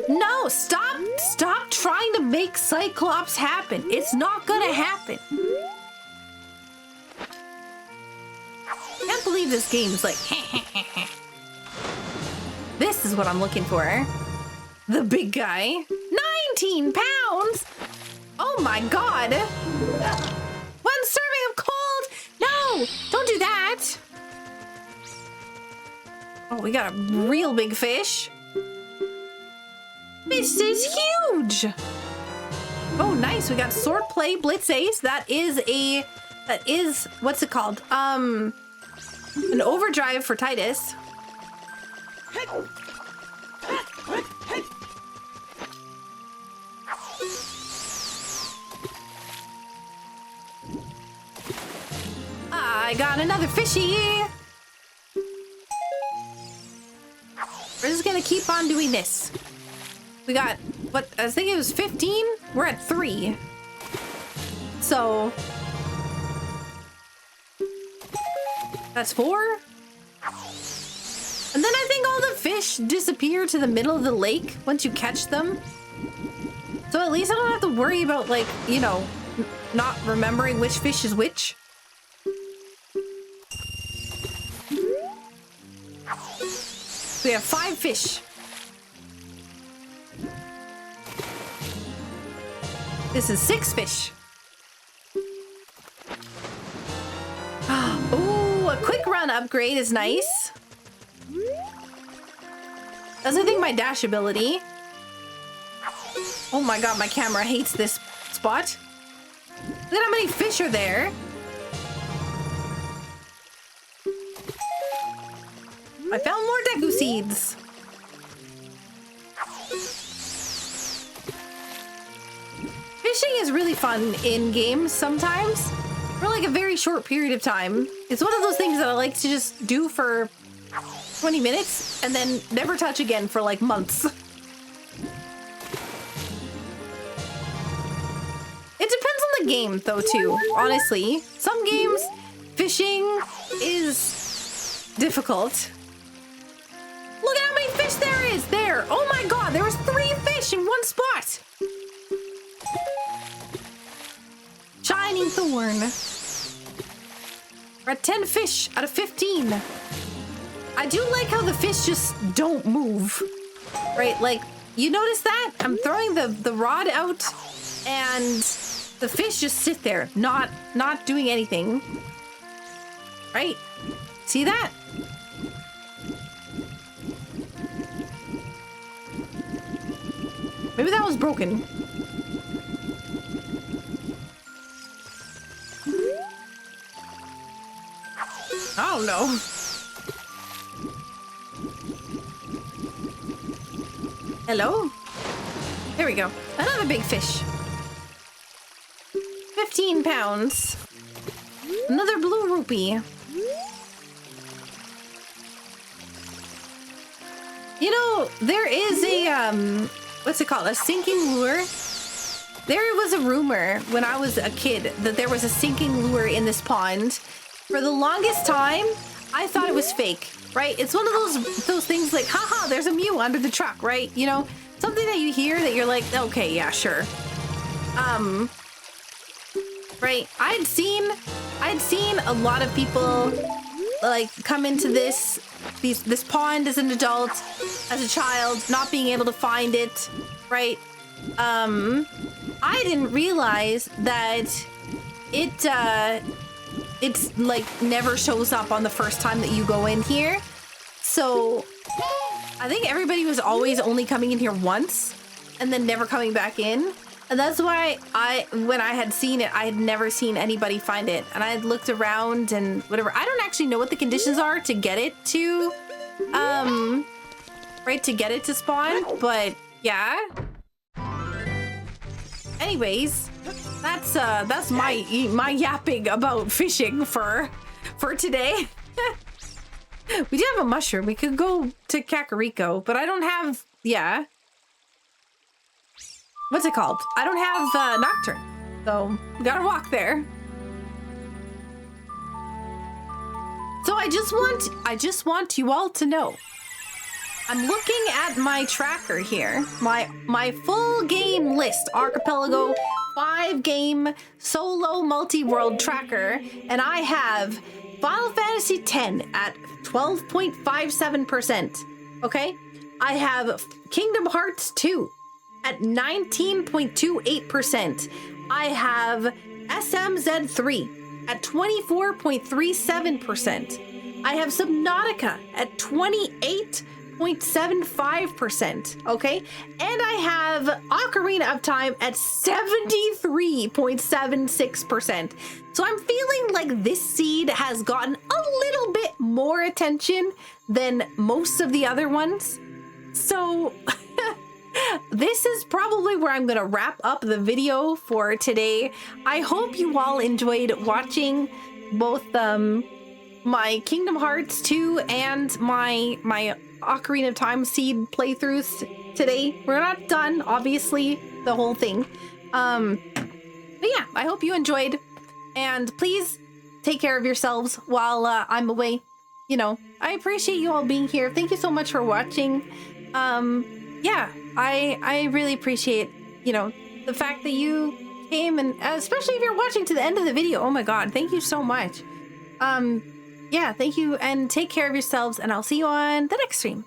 No, stop trying to make Cyclops happen. It's not gonna happen. Can't believe this game's like, this is what I'm looking for. The big guy. 19 pounds? Oh my god. 1 serving of cold. No, don't do that. Oh, we got a real big fish. This is huge. Oh, nice. We got swordplay blitz ace. That is what's it called? An overdrive for Titus. I got another fishy. We're just gonna keep on doing this. We got, what, I think it was 15? We're at 3. So, that's 4. And then I think all the fish disappear to the middle of the lake once you catch them. So at least I don't have to worry about, like, you know, not remembering which fish is which. We have 5 fish. This is 6 fish. Ooh, a quick run upgrade is nice. That's I think my dash ability. Oh my god, my camera hates this spot. Look at how many fish are there. I found more Deku seeds. Fishing is really fun in games sometimes. For like a very short period of time. It's one of those things that I like to just do for 20 minutes and then never touch again for like months. It depends on the game though too, honestly. Some games, fishing is difficult. Look at how many fish there is there. Oh my god, there was 3 fish in one spot. Shining thorn. We're at 10 fish out of 15. I do like how the fish just don't move. Right, like, you notice that? I'm throwing the rod out and the fish just sit there, not doing anything. Right? See that? Maybe that was broken. I don't know. Hello? There we go. Another big fish. 15 pounds. Another blue rupee. You know, there is a, what's it called? A sinking lure. There was a rumor when I was a kid that there was a sinking lure in this pond. For the longest time, I thought it was fake, right? It's one of those things like, haha, there's a Mew under the truck, right? You know, something that you hear that you're like, okay, yeah, sure. Right? I'd seen a lot of people like come into this pond as an adult, as a child, not being able to find it, right? I didn't realize that it's like never shows up on the first time that you go in here. So I think everybody was always only coming in here once and then never coming back in. And that's why when I had seen it, I had never seen anybody find it. And I had looked around and whatever. I don't actually know what the conditions are to get it to, right, to get it to spawn, but yeah. Anyways, that's my yapping about fishing for today. We do have a mushroom. We could go to Kakariko, but I don't have, yeah. What's it called? I don't have Nocturne, so we gotta walk there. So I just want you all to know. I'm looking at my tracker here, my full game list, Archipelago 5-game solo multi-world tracker, and I have Final Fantasy X at 12.57%. Okay, I have Kingdom Hearts 2 at 19.28%. I have SMZ3 at 24.37%. I have Subnautica at 28.75%, okay? And I have Ocarina of Time at 73.76%. So I'm feeling like this seed has gotten a little bit more attention than most of the other ones. So this is probably where I'm gonna wrap up the video for today. I hope you all enjoyed watching both my Kingdom Hearts 2 and my Ocarina of Time seed playthroughs today. We're not done, obviously, the whole thing. But yeah, I hope you enjoyed. And please take care of yourselves while I'm away. You know, I appreciate you all being here. Thank you so much for watching. Yeah, I really appreciate, you know, the fact that you came, and especially if you're watching to the end of the video. Oh my god, thank you so much. Yeah, thank you, and take care of yourselves, and I'll see you on the next stream.